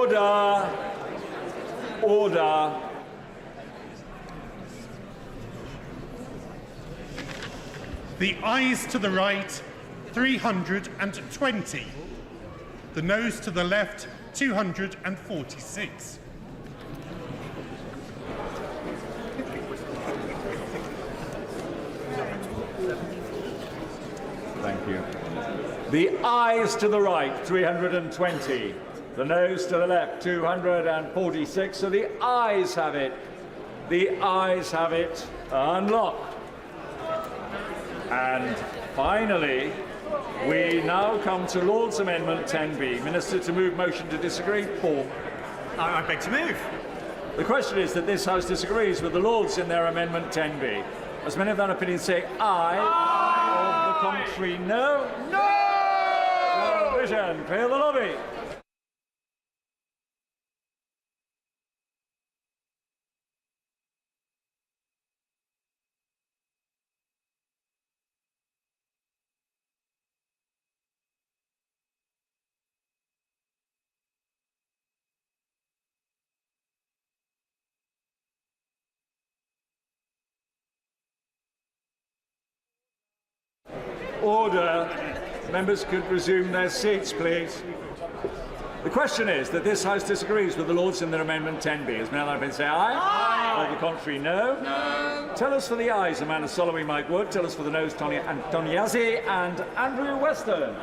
Order. Order. The ayes to the right, 320. The noes to the left, 246. Thank you. The ayes to the right, 320. The noes to the left, 246. So the ayes have it. The ayes have it. Unlock. And finally, we now come to Lord's Amendment 10B. Minister to move motion to disagree. Paul. I beg to move. The question is that this House disagrees with the Lords in their Amendment 10B. As many of that opinion say aye. Of the contrary, no. No! Vision, clear the lobby. Order. Members could resume their seats, please. The question is that this House disagrees with the Lords in their Amendment 10B. As many of say aye. Aye. Of the contrary, no. No. Tell us for the ayes, Amanda Soloway, Mike Wood. Tell us for the noes, Tony Yazzie and Andrew Weston.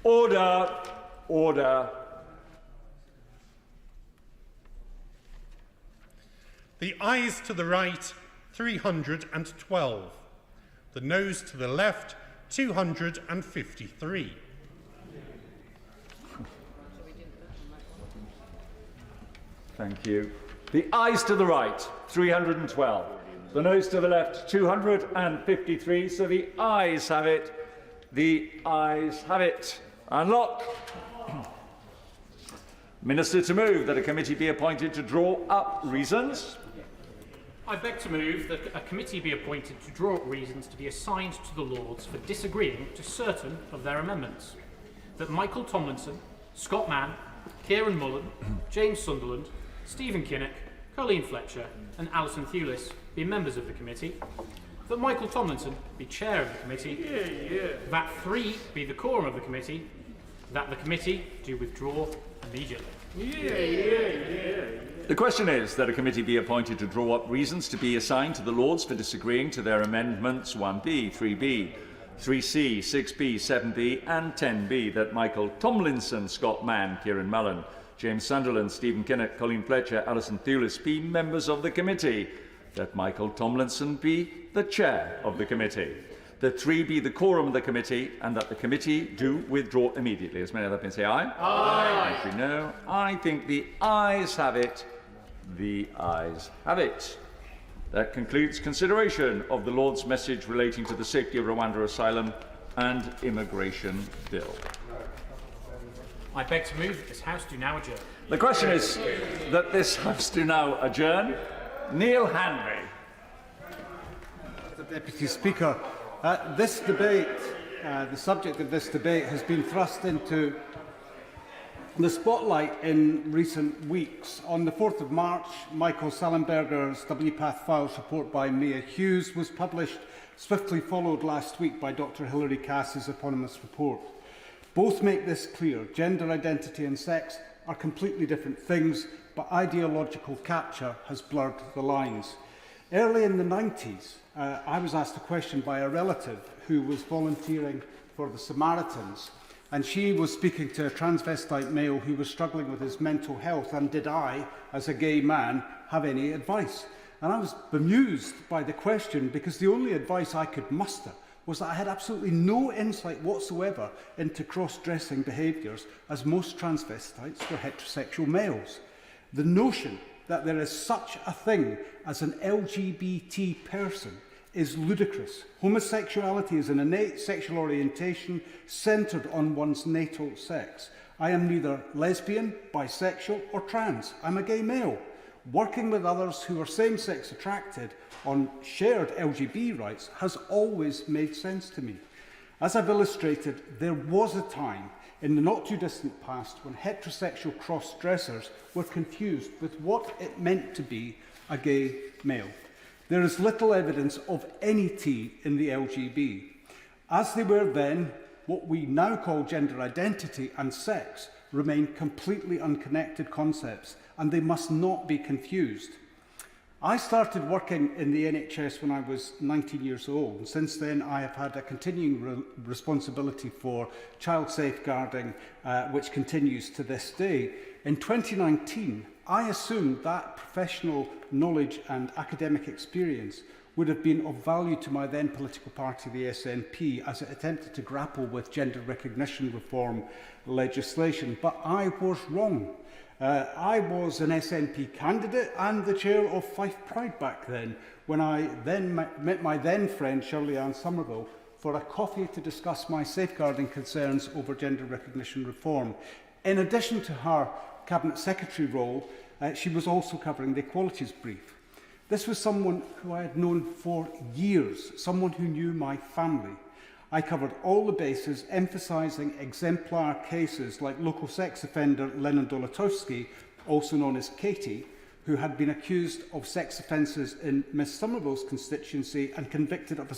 Order. Order. The ayes to the right, 312. The noes to the left, 253. Thank you. The ayes to the right, 312. The noes to the left, 253. So the ayes have it. The ayes have it. Unlock. Minister to move that a committee be appointed to draw up reasons. I beg to move that a committee be appointed to draw up reasons to be assigned to the Lords for disagreeing to certain of their amendments. That Michael Tomlinson, Scott Mann, Kieran Mullen, James Sunderland, Stephen Kinnock, Colleen Fletcher and Alison Thewlis be members of the committee. That Michael Tomlinson be chair of the committee. That 3 be the quorum of the committee. That the committee do withdraw immediately. The question is that a committee be appointed to draw up reasons to be assigned to the Lords for disagreeing to their amendments 1B, 3B, 3C, 6B, 7B and 10B. That Michael Tomlinson, Scott Mann, Kieran Mullen, James Sunderland, Stephen Kinnock, Colleen Fletcher, Alison Thewlis be members of the committee. That Michael Tomlinson be the chair of the committee. That 3 be the quorum of the committee, and that the committee do withdraw immediately. As many other people say aye? Aye. I no. I think the ayes have it. The ayes have it. That concludes consideration of the Lord's message relating to the safety of Rwanda asylum and immigration bill. I beg to move that this House do now adjourn. The question is that this House do now adjourn. Neil Hanley. Mr. Deputy Speaker, this debate, the subject of this debate has been thrust into the spotlight in recent weeks. On the 4th of March, Michael Sallenberger's WPATH Files report by Mia Hughes was published, swiftly followed last week by Dr. Hilary Cass's eponymous report. Both make this clear. Gender identity and sex are completely different things, but ideological capture has blurred the lines. Early in the 90s, I was asked a question by a relative who was volunteering for the Samaritans, and she was speaking to a transvestite male who was struggling with his mental health, and did I, as a gay man, have any advice? And I was bemused by the question, because the only advice I could muster was that I had absolutely no insight whatsoever into cross-dressing behaviours, as most transvestites were heterosexual males. The notion that there is such a thing as an LGBT person is ludicrous. Homosexuality is an innate sexual orientation centred on one's natal sex. I am neither lesbian, bisexual or trans. I'm a gay male. Working with others who are same-sex attracted on shared LGBT rights has always made sense to me. As I've illustrated, there was a time in the not-too-distant past when heterosexual cross-dressers were confused with what it meant to be a gay male. There is little evidence of any T in the LGB. As they were then, what we now call gender identity and sex remain completely unconnected concepts, and they must not be confused. I started working in the NHS when I was 19 years old, and since then I have had a continuing responsibility for child safeguarding, which continues to this day. In 2019, I assumed that professional knowledge and academic experience would have been of value to my then political party, the SNP, as it attempted to grapple with gender recognition reform legislation. But I was wrong. I was an SNP candidate and the chair of Fife Pride back then, when I then met my then friend Shirley Ann Somerville for a coffee to discuss my safeguarding concerns over gender recognition reform. In addition to her Cabinet Secretary role, she was also covering the Equalities Brief. This was someone who I had known for years, someone who knew my family. I covered all the bases, emphasising exemplar cases like local sex offender Lenin Dolatowski, also known as Katie, who had been accused of sex offences in Miss Somerville's constituency and convicted of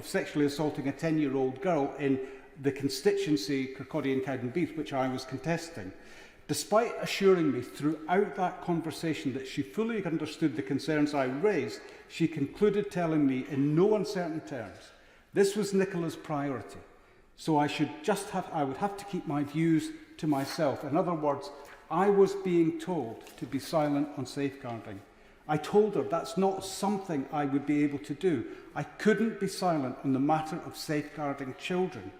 sexually assaulting a 10-year-old girl in the constituency Kirkcaldy and Cowdenbeath, which I was contesting. Despite assuring me throughout that conversation that she fully understood the concerns I raised, she concluded telling me in no uncertain terms this was Nicola's priority. So I would have to keep my views to myself. In other words, I was being told to be silent on safeguarding. I told her that's not something I would be able to do. I couldn't be silent on the matter of safeguarding children.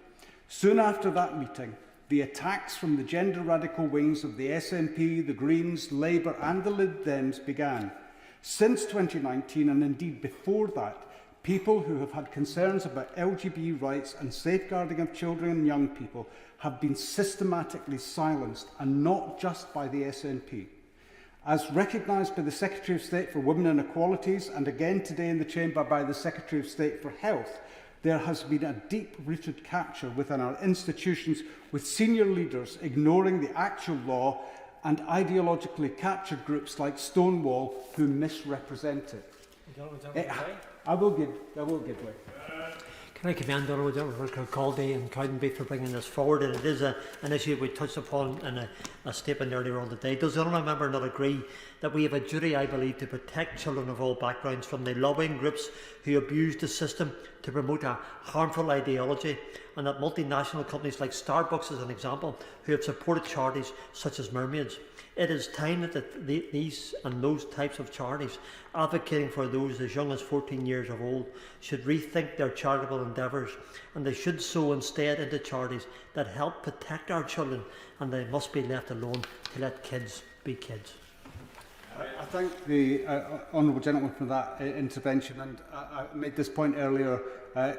Soon after that meeting, the attacks from the gender radical wings of the SNP, the Greens, Labour and the Lib Dems began. Since 2019, and indeed before that, people who have had concerns about LGBT rights and safeguarding of children and young people have been systematically silenced, and not just by the SNP. As recognised by the Secretary of State for Women and Equalities, and again today in the Chamber by the Secretary of State for Health, there has been a deep-rooted capture within our institutions, with senior leaders ignoring the actual law and ideologically captured groups like Stonewall who misrepresent it. I will give way. Can I commend Honourable Gentleman Caldy and Cowdenbeath for bringing this forward? And it is an issue we touched upon in a statement earlier on today. Does the Honourable Member not agree that we have a duty, I believe, to protect children of all backgrounds from the lobbying groups who abuse the system to promote a harmful ideology, and that multinational companies like Starbucks, as an example, who have supported charities such as Mermaids? It is time that these and those types of charities advocating for those as young as 14 years of old should rethink their charitable endeavours, and they should sow instead into charities that help protect our children, and they must be left alone to let kids be kids. I thank the Honourable Gentleman for that intervention, and I made this point earlier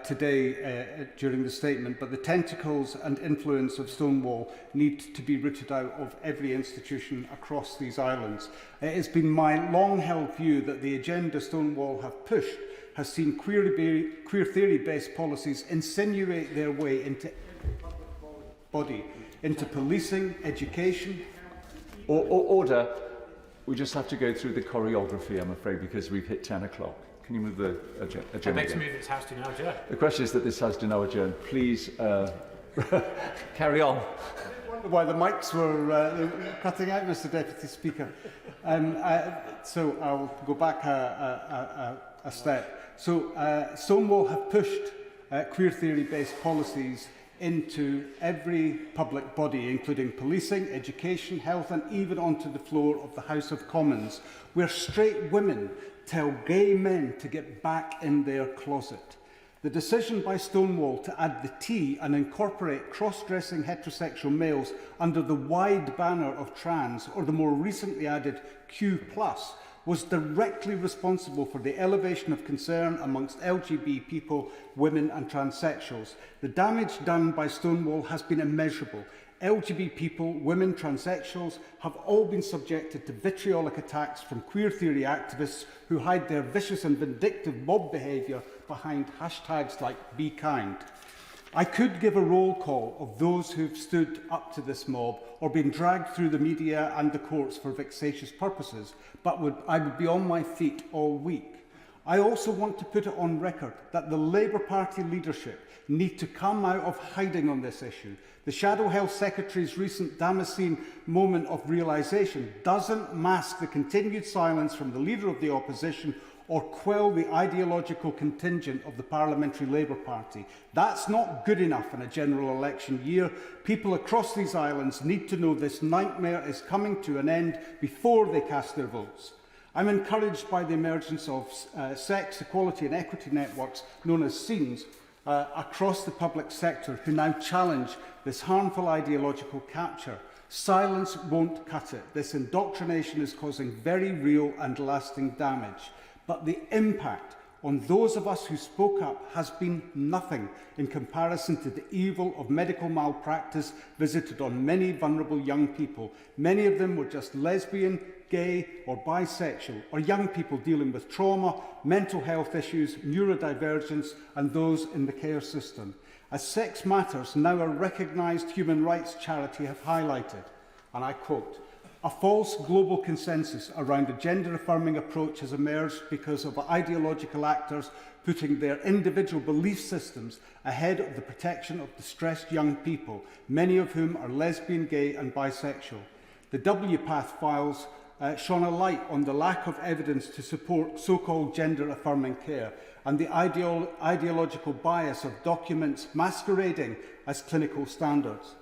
today during the statement, but the tentacles and influence of Stonewall need to be rooted out of every institution across these islands. It has been my long-held view that the agenda Stonewall have pushed has seen queer theory-based policies insinuate their way into every public body, into policing, education. Order. We just have to go through the choreography, I'm afraid, because we've hit 10 o'clock. Can you move the agenda? I beg to move this House to now adjourn. The question is that this House do now adjourn. Please carry on. I wonder why the mics were cutting out, Mr. Deputy Speaker. So I'll go back a step. So Stonewall have pushed queer theory-based policies into every public body, including policing, education, health, and even onto the floor of the House of Commons, where straight women tell gay men to get back in their closet. The decision by Stonewall to add the T and incorporate cross-dressing heterosexual males under the wide banner of trans, or the more recently added Q+, was directly responsible for the elevation of concern amongst LGBT people, women and transsexuals. The damage done by Stonewall has been immeasurable. LGBT people, women, transsexuals have all been subjected to vitriolic attacks from queer theory activists who hide their vicious and vindictive mob behaviour behind hashtags like Be Kind. I could give a roll call of those who've stood up to this mob or been dragged through the media and the courts for vexatious purposes, but I would be on my feet all week. I also want to put it on record that the Labour Party leadership need to come out of hiding on this issue. The Shadow Health Secretary's recent Damascene moment of realisation doesn't mask the continued silence from the Leader of the Opposition or quell the ideological contingent of the Parliamentary Labour Party. That's not good enough in a general election year. People across these islands need to know this nightmare is coming to an end before they cast their votes. I'm encouraged by the emergence of sex, equality and equity networks known as SEANs across the public sector who now challenge this harmful ideological capture. Silence won't cut it. This indoctrination is causing very real and lasting damage. But the impact on those of us who spoke up has been nothing in comparison to the evil of medical malpractice visited on many vulnerable young people. Many of them were just lesbian, gay or bisexual, or young people dealing with trauma, mental health issues, neurodivergence and those in the care system. As Sex Matters, now a recognised human rights charity, have highlighted, and I quote, "A false global consensus around a gender-affirming approach has emerged because of ideological actors putting their individual belief systems ahead of the protection of distressed young people, many of whom are lesbian, gay and bisexual. The WPATH files shone a light on the lack of evidence to support so-called gender-affirming care and the ideological bias of documents masquerading as clinical standards.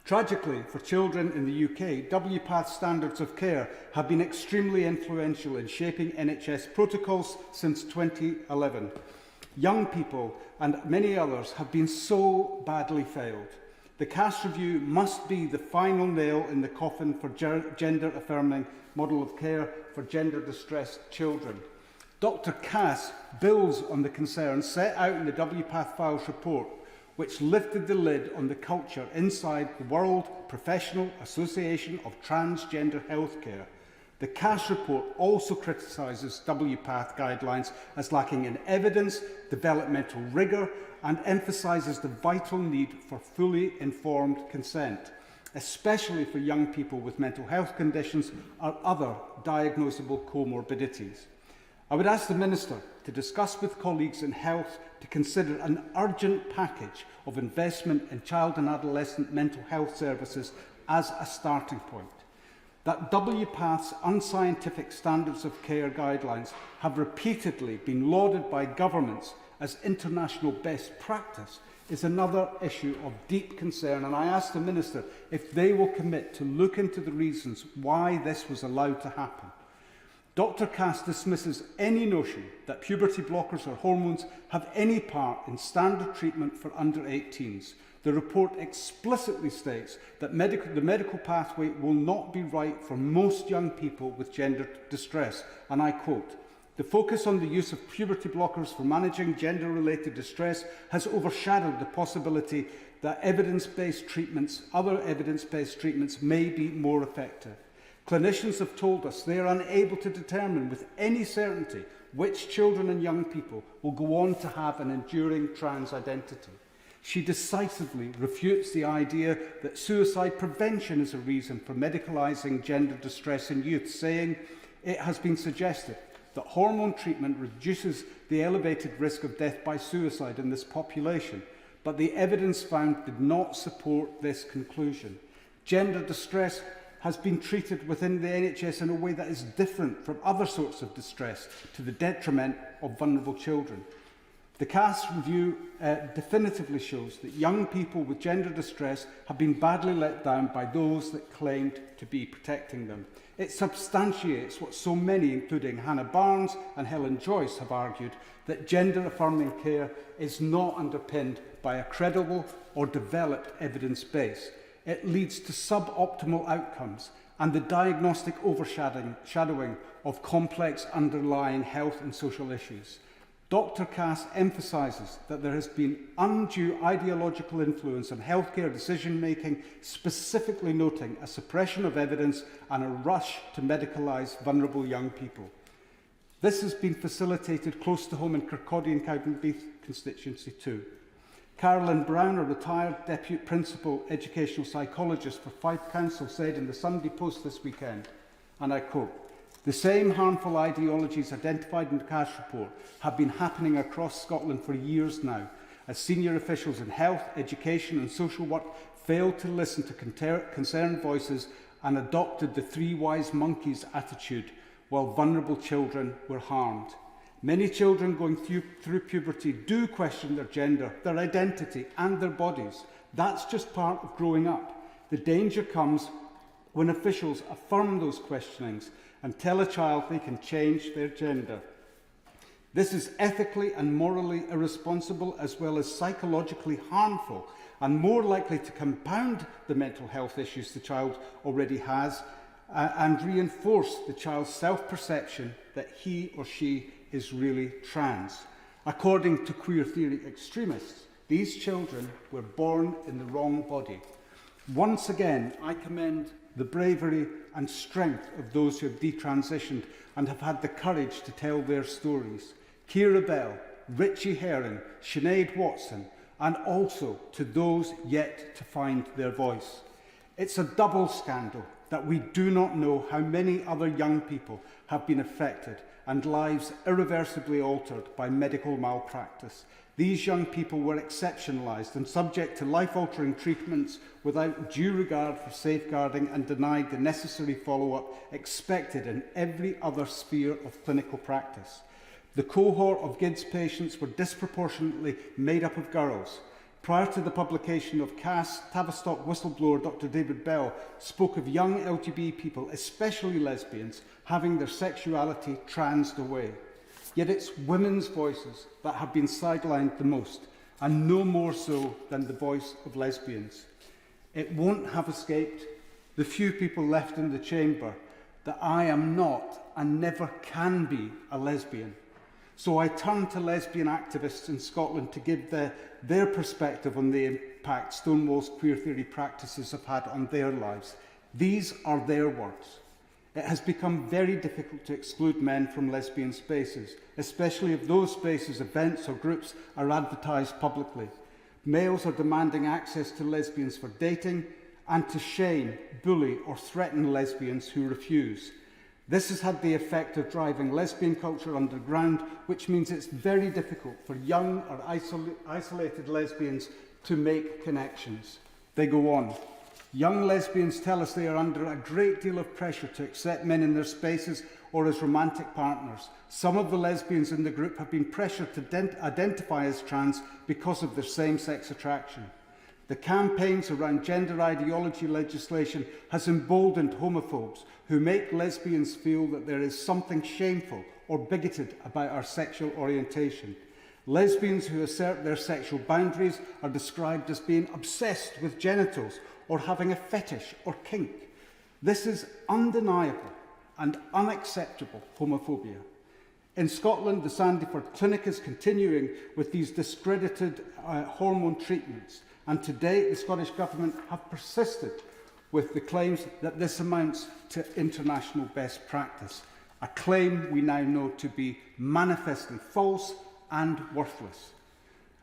Tragically, for children in the UK, WPATH standards of care have been extremely influential in shaping NHS protocols since 2011. Young people and many others have been so badly failed. The Cass review must be the final nail in the coffin for gender-affirming model of care for gender-distressed children. Dr. Cass builds on the concerns set out in the WPATH Files report, which lifted the lid on the culture inside the World Professional Association of Transgender Healthcare. The Cass report also criticises WPATH guidelines as lacking in evidence, developmental rigour, and emphasises the vital need for fully informed consent, especially for young people with mental health conditions or other diagnosable comorbidities. I would ask the Minister to discuss with colleagues in health to consider an urgent package of investment in child and adolescent mental health services as a starting point. That WPATH's unscientific standards of care guidelines have repeatedly been lauded by governments as international best practice is another issue of deep concern, and I ask the Minister if they will commit to look into the reasons why this was allowed to happen. Dr. Cass dismisses any notion that puberty blockers or hormones have any part in standard treatment for under 18s. The report explicitly states that the medical pathway will not be right for most young people with gender distress, and I quote, "The focus on the use of puberty blockers for managing gender-related distress has overshadowed the possibility that other evidence-based treatments may be more effective. Clinicians have told us they are unable to determine with any certainty which children and young people will go on to have an enduring trans identity." She decisively refutes the idea that suicide prevention is a reason for medicalising gender distress in youth, saying it has been suggested that hormone treatment reduces the elevated risk of death by suicide in this population, but the evidence found did not support this conclusion. Gender distress has been treated within the NHS in a way that is different from other sorts of distress, to the detriment of vulnerable children. The Cass review definitively shows that young people with gender distress have been badly let down by those that claimed to be protecting them. It substantiates what so many, including Hannah Barnes and Helen Joyce, have argued, that gender-affirming care is not underpinned by a credible or developed evidence base. It leads to suboptimal outcomes and the diagnostic overshadowing of complex underlying health and social issues. Dr. Cass emphasises that there has been undue ideological influence on healthcare decision-making, specifically noting a suppression of evidence and a rush to medicalise vulnerable young people. This has been facilitated close to home in Kirkcaldy and Cowdenbeath constituency too. Carolyn Brown, a retired Deputy Principal Educational Psychologist for Fife Council, said in the Sunday Post this weekend, and I quote, "The same harmful ideologies identified in the Cass report have been happening across Scotland for years now, as senior officials in health, education and social work failed to listen to concerned voices and adopted the three wise monkeys attitude while vulnerable children were harmed. Many children going through puberty do question their gender, their identity and their bodies. That's just part of growing up. The danger comes when officials affirm those questionings and tell a child they can change their gender. This is ethically and morally irresponsible, as well as psychologically harmful, and more likely to compound the mental health issues the child already has and reinforce the child's self-perception that he or she is really trans. According to queer theory extremists, these children were born in the wrong body. Once again, I commend the bravery and strength of those who have detransitioned and have had the courage to tell their stories. Ciara Bell, Richie Herring, Sinead Watson, and also to those yet to find their voice. It's a double scandal that we do not know how many other young people have been affected and lives irreversibly altered by medical malpractice. These young people were exceptionalised and subject to life-altering treatments without due regard for safeguarding and denied the necessary follow-up expected in every other sphere of clinical practice. The cohort of GIDS patients were disproportionately made up of girls. Prior to the publication of CAS, Tavistock whistleblower Dr. David Bell spoke of young LGBT people, especially lesbians, having their sexuality transed away. Yet it's women's voices that have been sidelined the most, and no more so than the voice of lesbians. It won't have escaped the few people left in the chamber that I am not and never can be a lesbian. So I turn to lesbian activists in Scotland to give their perspective on the impact Stonewall's queer theory practices have had on their lives. These are their words. It has become very difficult to exclude men from lesbian spaces, especially if those spaces, events or groups are advertised publicly. Males are demanding access to lesbians for dating and to shame, bully or threaten lesbians who refuse. This has had the effect of driving lesbian culture underground, which means it's very difficult for young or isolated lesbians to make connections. They go on. Young lesbians tell us they are under a great deal of pressure to accept men in their spaces or as romantic partners. Some of the lesbians in the group have been pressured to identify as trans because of their same-sex attraction. The campaigns around gender ideology legislation has emboldened homophobes who make lesbians feel that there is something shameful or bigoted about our sexual orientation. Lesbians who assert their sexual boundaries are described as being obsessed with genitals or having a fetish or kink. This is undeniable and unacceptable homophobia. In Scotland, the Sandyford Clinic is continuing with these discredited hormone treatments, and to date the Scottish Government have persisted with the claims that this amounts to international best practice, a claim we now know to be manifestly false and worthless.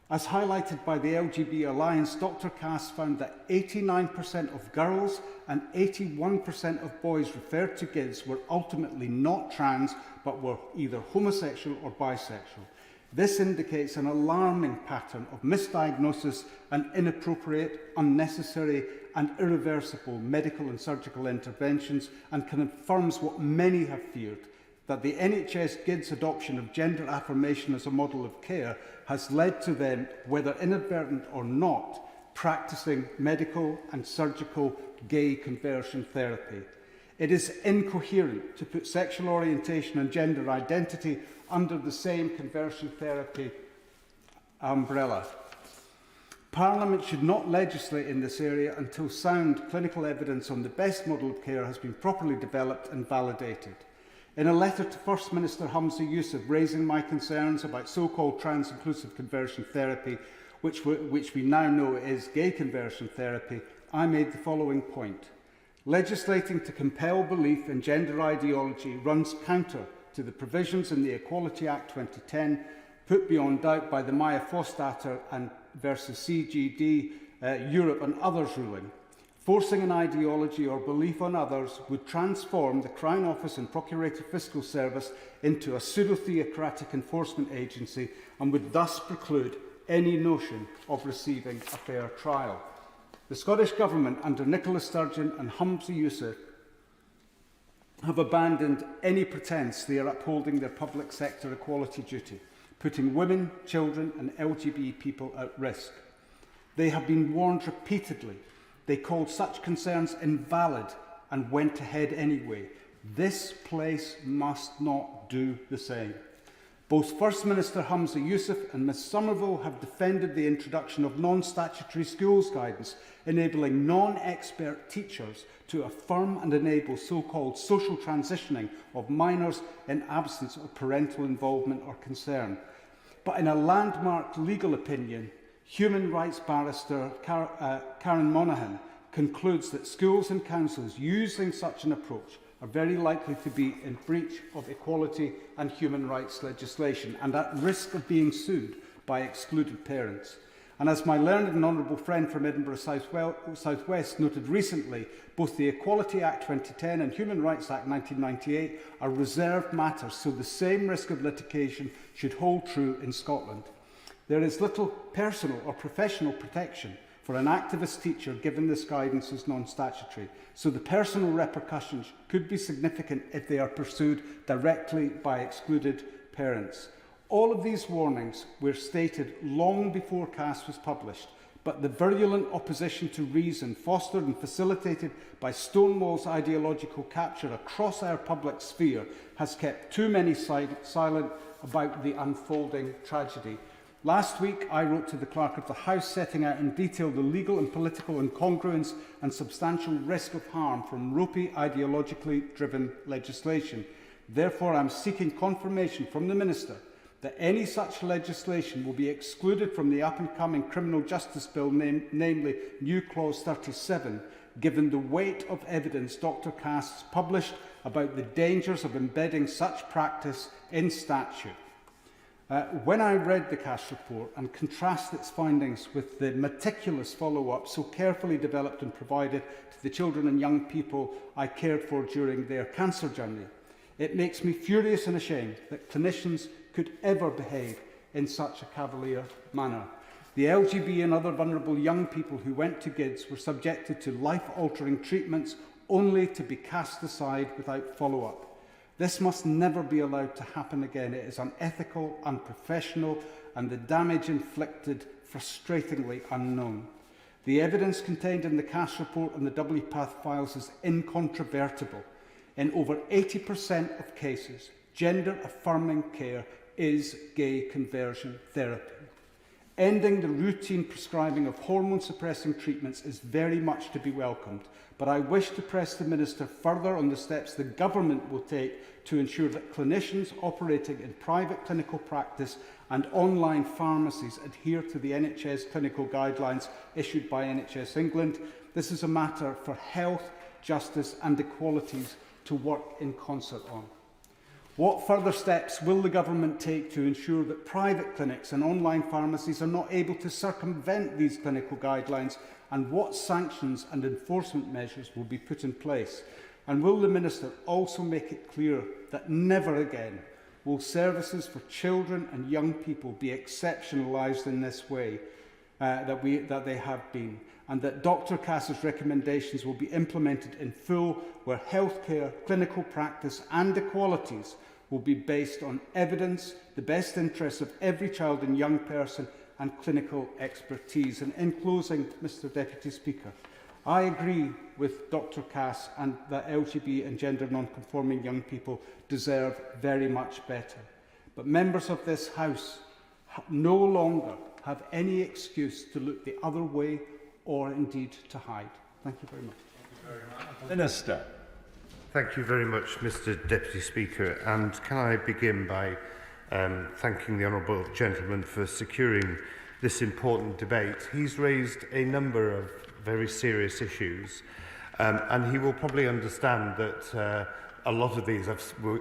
As highlighted by the LGB Alliance, Dr. Cass found that 89% of girls and 81% of boys referred to GIDS were ultimately not trans, but were either homosexual or bisexual. This indicates an alarming pattern of misdiagnosis and inappropriate, unnecessary and irreversible medical and surgical interventions, and confirms what many have feared, that the NHS GIDS adoption of gender affirmation as a model of care has led to them, whether inadvertent or not, practicing medical and surgical gay conversion therapy. It is incoherent to put sexual orientation and gender identity under the same conversion therapy umbrella. Parliament should not legislate in this area until sound clinical evidence on the best model of care has been properly developed and validated. In a letter to First Minister Hamza Yusuf raising my concerns about so-called trans-inclusive conversion therapy, which we now know is gay conversion therapy, I made the following point. Legislating to compel belief in gender ideology runs counter to the provisions in the Equality Act 2010, put beyond doubt by the Maya Fostater and versus CGD Europe and others ruling. Forcing an ideology or belief on others would transform the Crown Office and Procurator Fiscal Service into a pseudo-theocratic enforcement agency and would thus preclude any notion of receiving a fair trial. The Scottish Government, under Nicola Sturgeon and Hamza Yusuf, have abandoned any pretence they are upholding their public sector equality duty, putting women, children and LGBT people at risk. They have been warned repeatedly. They called such concerns invalid and went ahead anyway. This place must not do the same. Both First Minister Hamza Yusuf and Ms Somerville have defended the introduction of non-statutory schools guidance, enabling non-expert teachers to affirm and enable so-called social transitioning of minors in absence of parental involvement or concern. But in a landmark legal opinion, human rights barrister Karen Monaghan concludes that schools and councils using such an approach are very likely to be in breach of equality and human rights legislation and at risk of being sued by excluded parents. And as my learned and honourable friend from Edinburgh South West noted recently, both the Equality Act 2010 and Human Rights Act 1998 are reserved matters, so the same risk of litigation should hold true in Scotland. There is little personal or professional protection for an activist teacher given this guidance is non-statutory, so the personal repercussions could be significant if they are pursued directly by excluded parents. All of these warnings were stated long before CAS was published, but the virulent opposition to reason fostered and facilitated by Stonewall's ideological capture across our public sphere has kept too many silent about the unfolding tragedy. Last week, I wrote to the Clerk of the House setting out in detail the legal and political incongruence and substantial risk of harm from ropey, ideologically driven legislation. Therefore, I am seeking confirmation from the Minister that any such legislation will be excluded from the up-and-coming Criminal Justice Bill, namely New Clause 37, given the weight of evidence Dr. Cass has published about the dangers of embedding such practice in statute. When I read the Cass report and contrast its findings with the meticulous follow-up so carefully developed and provided to the children and young people I cared for during their cancer journey, it makes me furious and ashamed that clinicians could ever behave in such a cavalier manner. The LGB and other vulnerable young people who went to GIDS were subjected to life-altering treatments only to be cast aside without follow-up. This must never be allowed to happen again. It is unethical, unprofessional, and the damage inflicted frustratingly unknown. The evidence contained in the CAS report and the WPATH files is incontrovertible. In over 80% of cases, gender-affirming care is gay conversion therapy. Ending the routine prescribing of hormone-suppressing treatments is very much to be welcomed, but I wish to press the Minister further on the steps the Government will take to ensure that clinicians operating in private clinical practice and online pharmacies adhere to the NHS clinical guidelines issued by NHS England. This is a matter for health, justice and equalities to work in concert on. What further steps will the Government take to ensure that private clinics and online pharmacies are not able to circumvent these clinical guidelines, and what sanctions and enforcement measures will be put in place? And will the Minister also make it clear that never again will services for children and young people be exceptionalised in this way that they have been, and that Dr. Cass's recommendations will be implemented in full, where healthcare, clinical practice and equalities will be based on evidence, the best interests of every child and young person and clinical expertise. And in closing, Mr Deputy Speaker, I agree with Dr Cass and that LGBT and gender non-conforming young people deserve very much better. But members of this House no longer have any excuse to look the other way or indeed to hide. Thank you very much. Minister. Thank you very much, Mr Deputy Speaker. And can I begin by thanking the Honourable Gentleman for securing this important debate. He's raised a number of very serious issues, and he will probably understand that a lot of these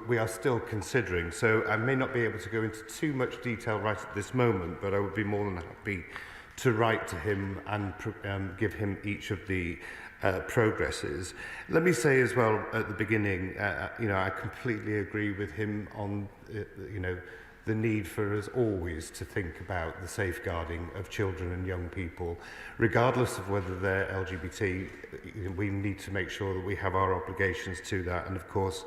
we are still considering. So I may not be able to go into too much detail right at this moment, but I would be more than happy to write to him and give him each of the progresses. Let me say as well at the beginning, I completely agree with him on, the need for us always to think about the safeguarding of children and young people, regardless of whether they're LGBT. We need to make sure that we have our obligations to that. And of course,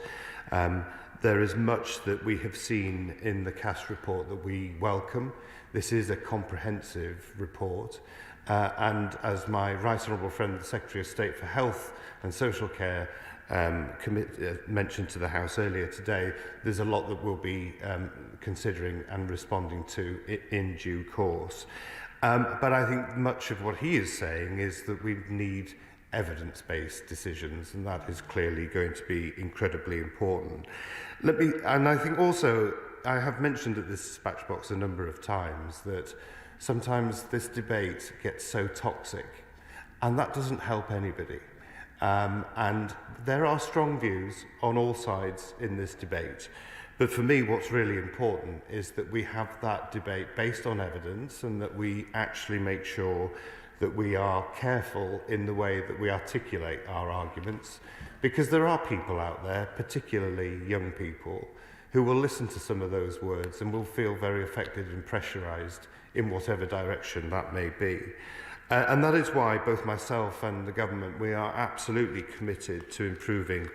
there is much that we have seen in the CAS report that we welcome. This is a comprehensive report. And as my right honourable friend, the Secretary of State for Health and Social Care, mentioned to the House earlier today, there's a lot that we'll be considering and responding to in due course. But I think much of what he is saying is that we need evidence-based decisions, and that is clearly going to be incredibly important. And I think also, I have mentioned at this dispatch box a number of times that sometimes this debate gets so toxic, and that doesn't help anybody. And there are strong views on all sides in this debate, But for me, what's really important is that we have that debate based on evidence and that we actually make sure that we are careful in the way that we articulate our arguments, because there are people out there, particularly young people, who will listen to some of those words and will feel very affected and pressurised in whatever direction that may be. And that is why both myself and the government, we are absolutely committed to improving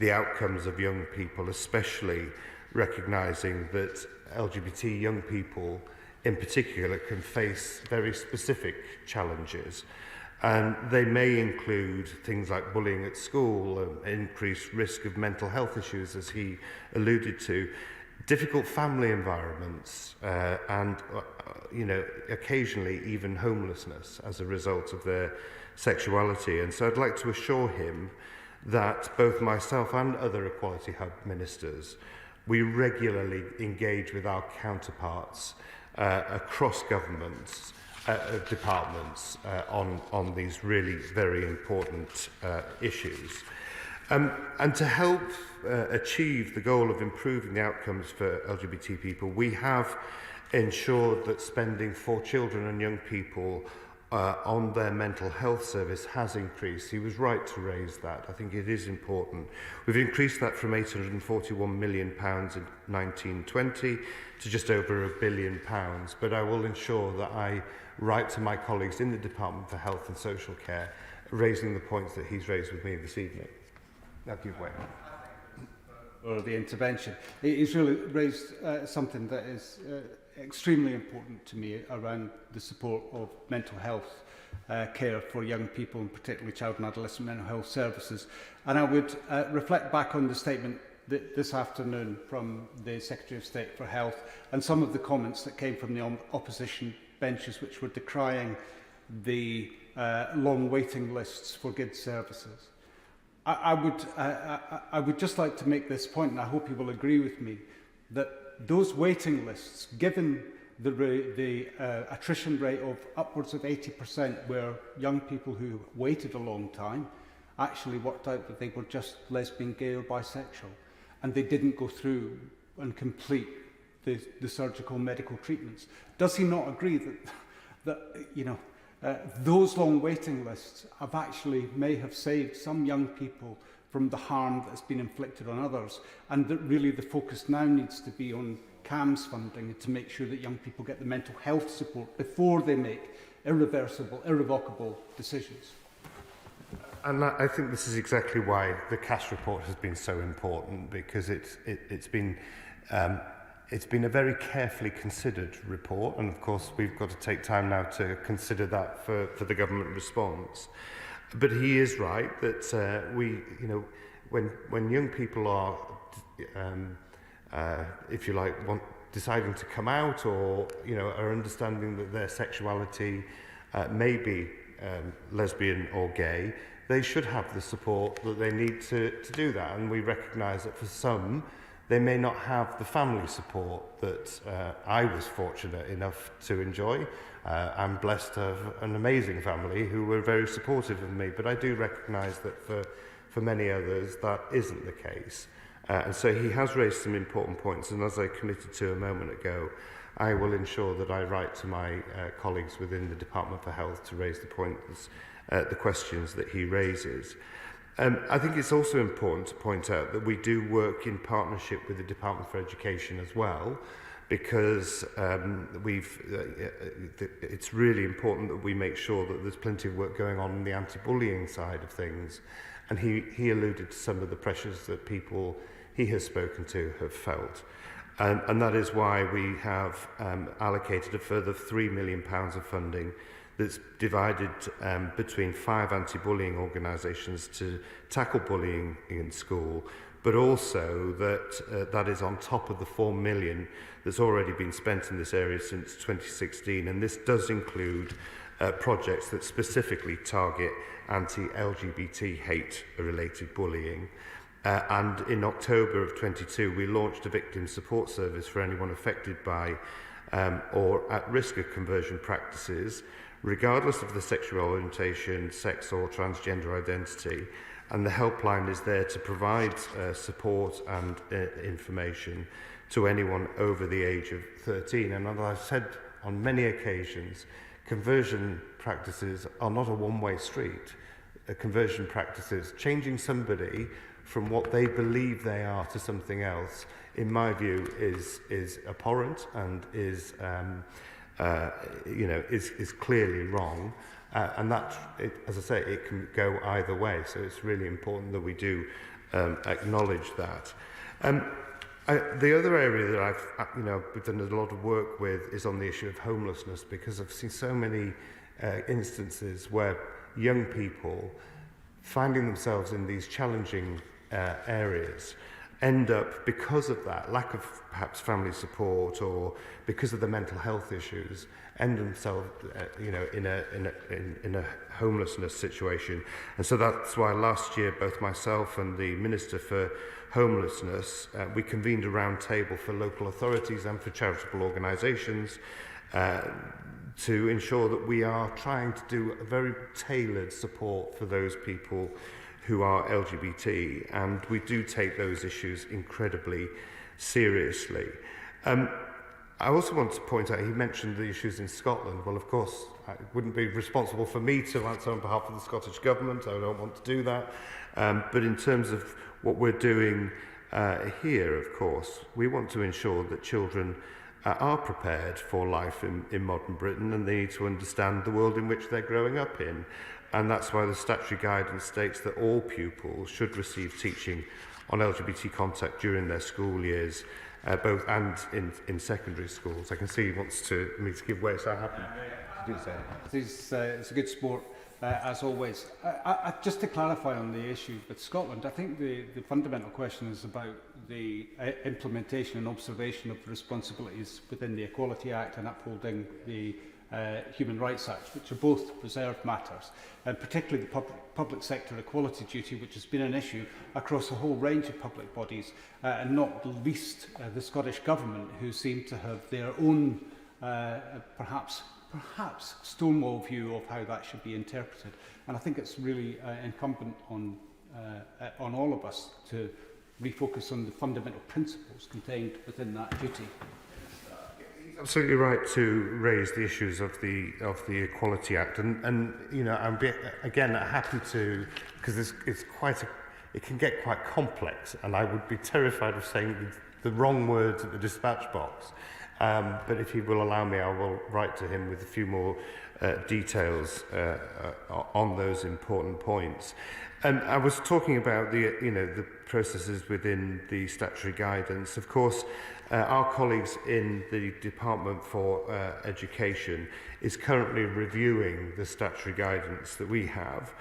the outcomes of young people, especially recognising that LGBT young people in particular can face very specific challenges. And they may include things like bullying at school, increased risk of mental health issues, as he alluded to, difficult family environments, and occasionally even homelessness as a result of their sexuality. And so I'd like to assure him that both myself and other Equality Hub ministers, we regularly engage with our counterparts across governments, departments on these really very important issues. And to help achieve the goal of improving the outcomes for LGBT people, we have ensured that spending for children and young people on their mental health service has increased. He was right to raise that. I think it is important. We've increased that from £841 million in 1920 to just over £1 billion. But I will ensure that I write to my colleagues in the Department for Health and Social Care, raising the points that he's raised with me this evening. Now give way. Or the intervention. He's really raised something that is extremely important to me around the support of mental health care for young people, and particularly child and adolescent mental health services. And I would reflect back on the statement this afternoon from the Secretary of State for Health and some of the comments that came from the opposition benches, which were decrying the long waiting lists for good services. I would just like to make this point, and I hope you will agree with me, that those waiting lists, given the attrition rate of upwards of 80%, where young people who waited a long time actually worked out that they were just lesbian, gay or bisexual, and they didn't go through and complete the surgical medical treatments. Does he not agree that those long waiting lists may have saved some young people from the harm that's been inflicted on others, and that really the focus now needs to be on CAMS funding to make sure that young people get the mental health support before they make irreversible, irrevocable decisions? And I think this is exactly why the CAS report has been so important, because it's been a very carefully considered report, and of course we've got to take time now to consider that for the government response. But he is right that when young people are, if you like, deciding to come out, or are understanding that their sexuality may be lesbian or gay, they should have the support that they need to do that. And we recognise that for some, they may not have the family support that I was fortunate enough to enjoy. I'm blessed to have an amazing family who were very supportive of me, but I do recognise that for many others that isn't the case. And so he has raised some important points, and as I committed to a moment ago, I will ensure that I write to my colleagues within the Department for Health to raise the questions that he raises. I think it's also important to point out that we do work in partnership with the Department for Education as well, because it's really important that we make sure that there's plenty of work going on the anti-bullying side of things. And he alluded to some of the pressures that people he has spoken to have felt. And that is why we have allocated a further £3 million of funding that's divided between 5 anti-bullying organisations to tackle bullying in school, but also that is on top of the £4 million that's already been spent in this area since 2016. And this does include projects that specifically target anti-LGBT hate-related bullying. And in October of 22, we launched a victim support service for anyone affected by or at risk of conversion practices, regardless of the sexual orientation, sex or transgender identity. and the helpline is there to provide support and information to anyone over the age of 13. And as I've said on many occasions, conversion practices are not a one-way street. Conversion practices, changing somebody from what they believe they are to something else, in my view, is abhorrent and is clearly wrong. And that, as I say, it can go either way. So it's really important that we do acknowledge that. The other area that I've done a lot of work with is on the issue of homelessness, because I've seen so many instances where young people finding themselves in these challenging areas end up, because of that lack of perhaps family support or because of the mental health issues, end themselves in a homelessness situation. And so that's why last year both myself and the Minister for Homelessness, we convened a round table for local authorities and for charitable organisations to ensure that we are trying to do a very tailored support for those people who are LGBT, and we do take those issues incredibly seriously. I also want to point out, he mentioned the issues in Scotland. Well, of course, it wouldn't be responsible for me to answer on behalf of the Scottish Government. I don't want to do that. But in terms of what we're doing here, of course, we want to ensure that children are prepared for life in modern Britain, and they need to understand the world in which they're growing up in. And that's why the statutory guidance states that all pupils should receive teaching on LGBT contact during their school years, both and in secondary schools. I can see he wants me to give way, so I'm happy to do so. It's a good sport, as always. Just to clarify on the issue with Scotland, I think the fundamental question is about the implementation and observation of the responsibilities within the Equality Act and upholding the Human Rights Act, which are both reserved matters, and particularly the public sector equality duty, which has been an issue across a whole range of public bodies, and not least the Scottish Government, who seem to have their own perhaps stonewall view of how that should be interpreted. And I think it's really incumbent on all of us to refocus on the fundamental principles contained within that duty. Absolutely right to raise the issues of the Equality Act, and I'm again happy to, because it can get quite complex, and I would be terrified of saying the wrong words at the dispatch box. But if he will allow me, I will write to him with a few more details on those important points. And I was talking about the processes within the statutory guidance. Of course, our colleagues in the Department for Education is currently reviewing the statutory guidance that we have,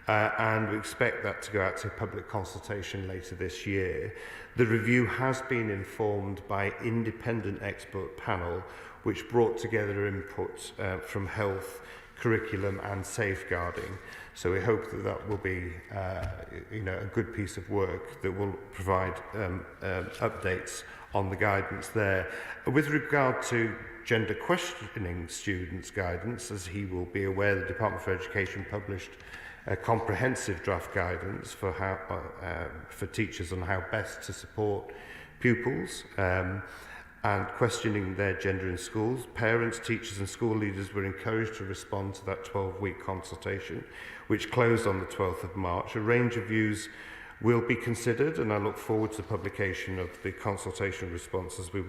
and we expect that to go out to public consultation later this year. The review has been informed by independent expert panel, which brought together input from health, curriculum and safeguarding. So we hope that that will be a good piece of work that will provide updates on the guidance there. With regard to gender questioning students' guidance, as he will be aware, the Department for Education published a comprehensive draft guidance for teachers on how best to support pupils and questioning their gender in schools. Parents, teachers and school leaders were encouraged to respond to that 12-week consultation, which closed on the 12th of March. A range of views will be considered, and I look forward to the publication of the consultation response as we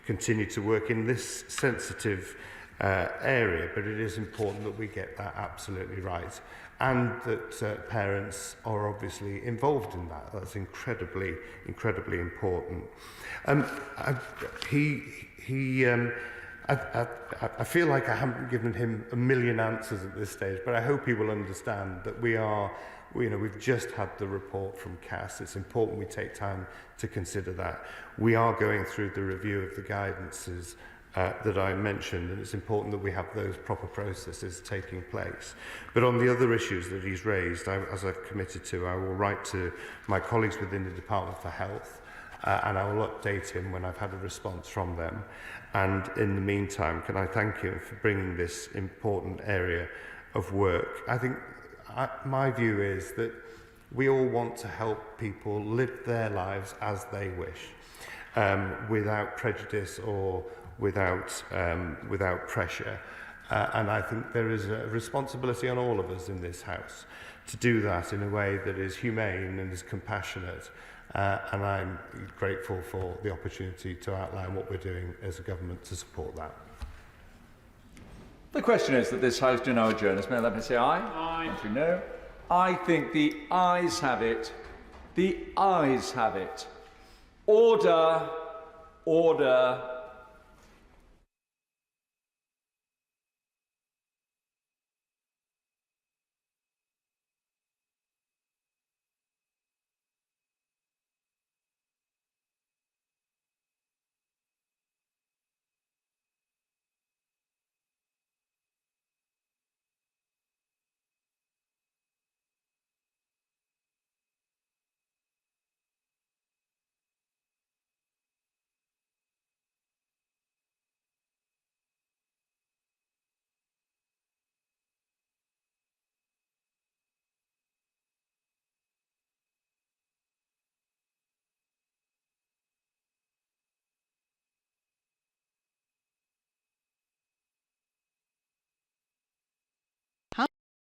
continue to work in this sensitive area. But it is important that we get that absolutely right, and that parents are obviously involved in that. That's incredibly important. I feel like I haven't given him a million answers at this stage, but I hope he will understand that we've just had the report from CAS. It's important we take time to consider that. We are going through the review of the guidances that I mentioned, and it's important that we have those proper processes taking place. But on the other issues that he's raised, as I've committed to, I will write to my colleagues within the Department for Health, and I will update him when I've had a response from them. And in the meantime, can I thank him for bringing this important area of work. I think my view is that We all want to help people live their lives as they wish, without prejudice or without pressure. And I think there is a responsibility on all of us in this House to do that in a way that is humane and is compassionate. And I'm grateful for the opportunity to outline what we're doing as a government to support that. The question is that this House do now adjourn. May I let me say aye? Aye. Country no. I think the ayes have it. The ayes have it. Order. Order.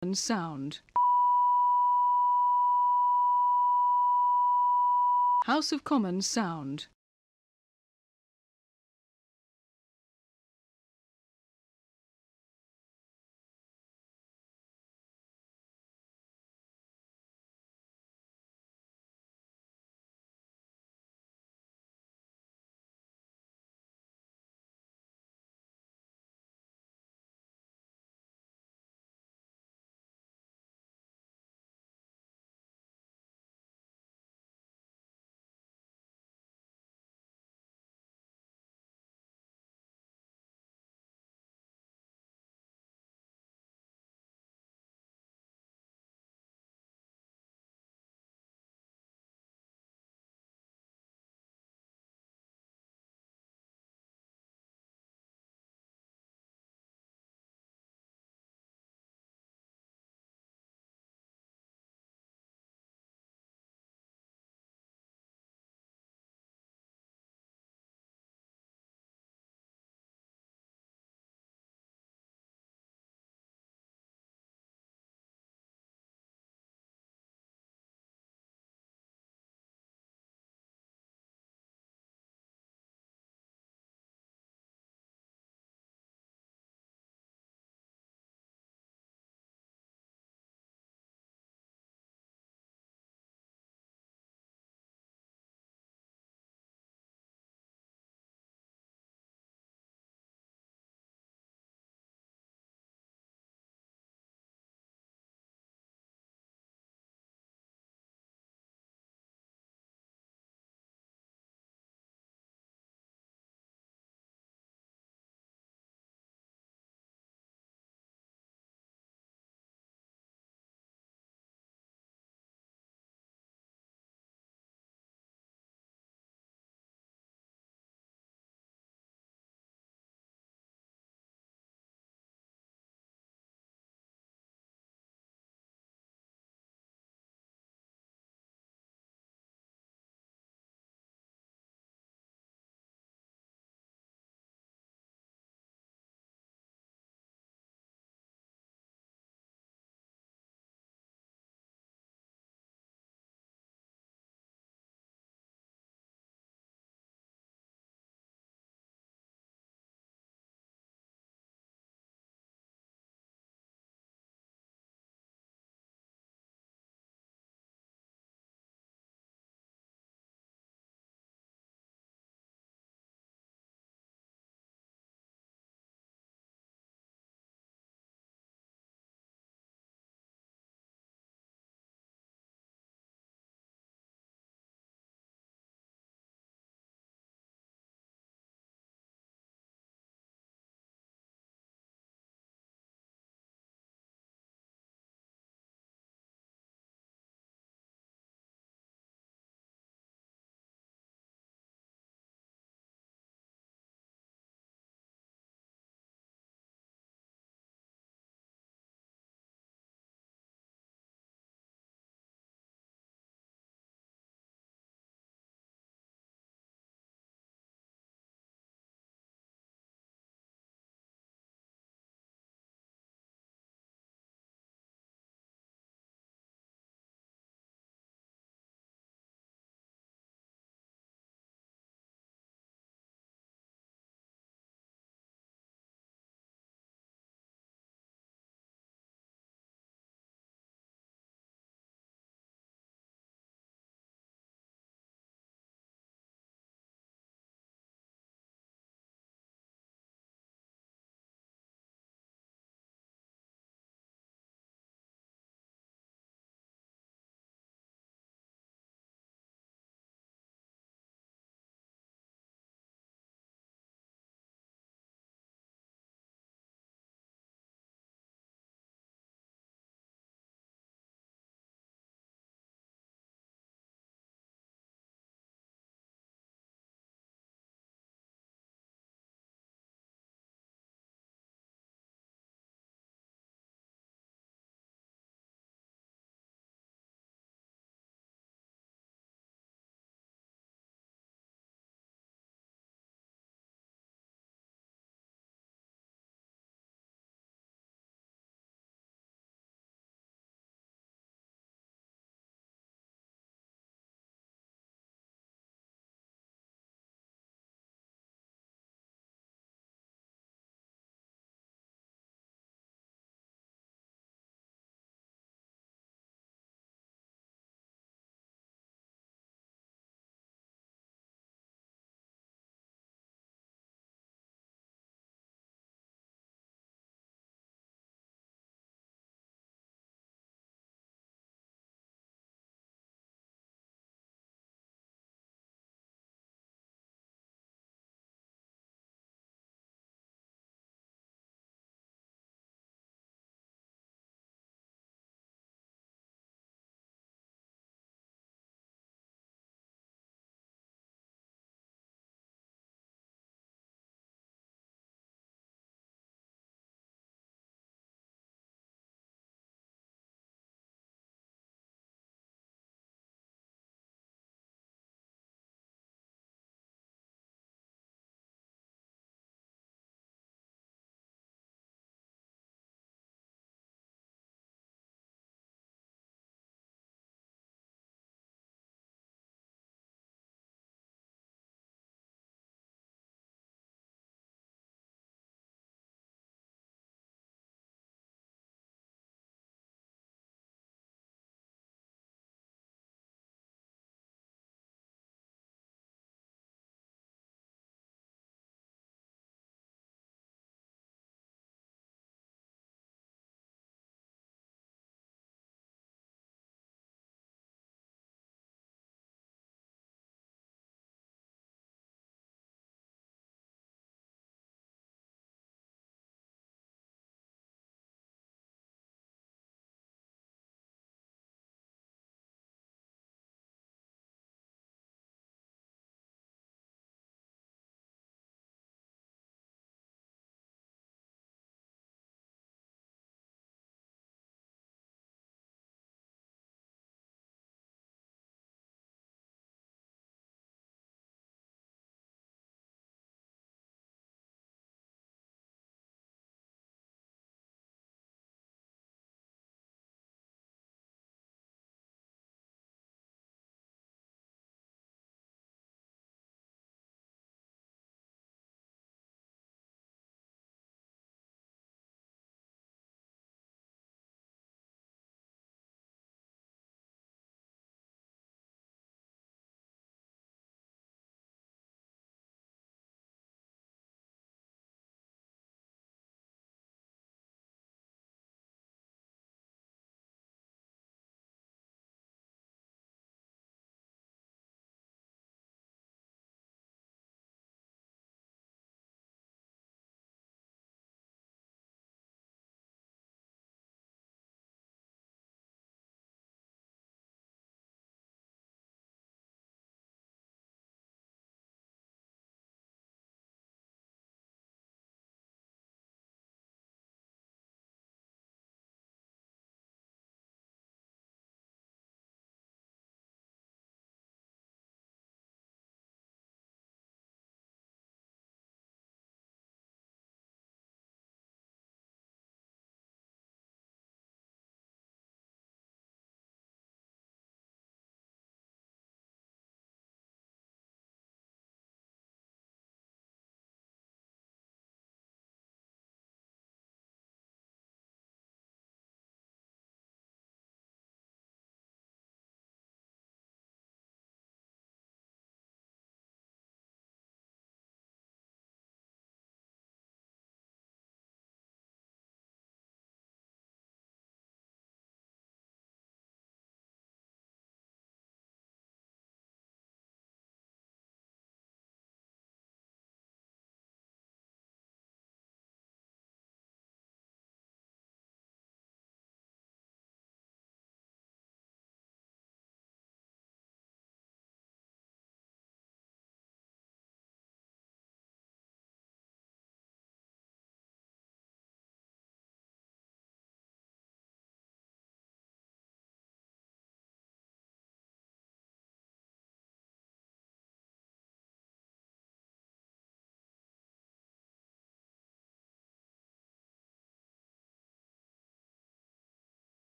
And sound. House of Commons sound.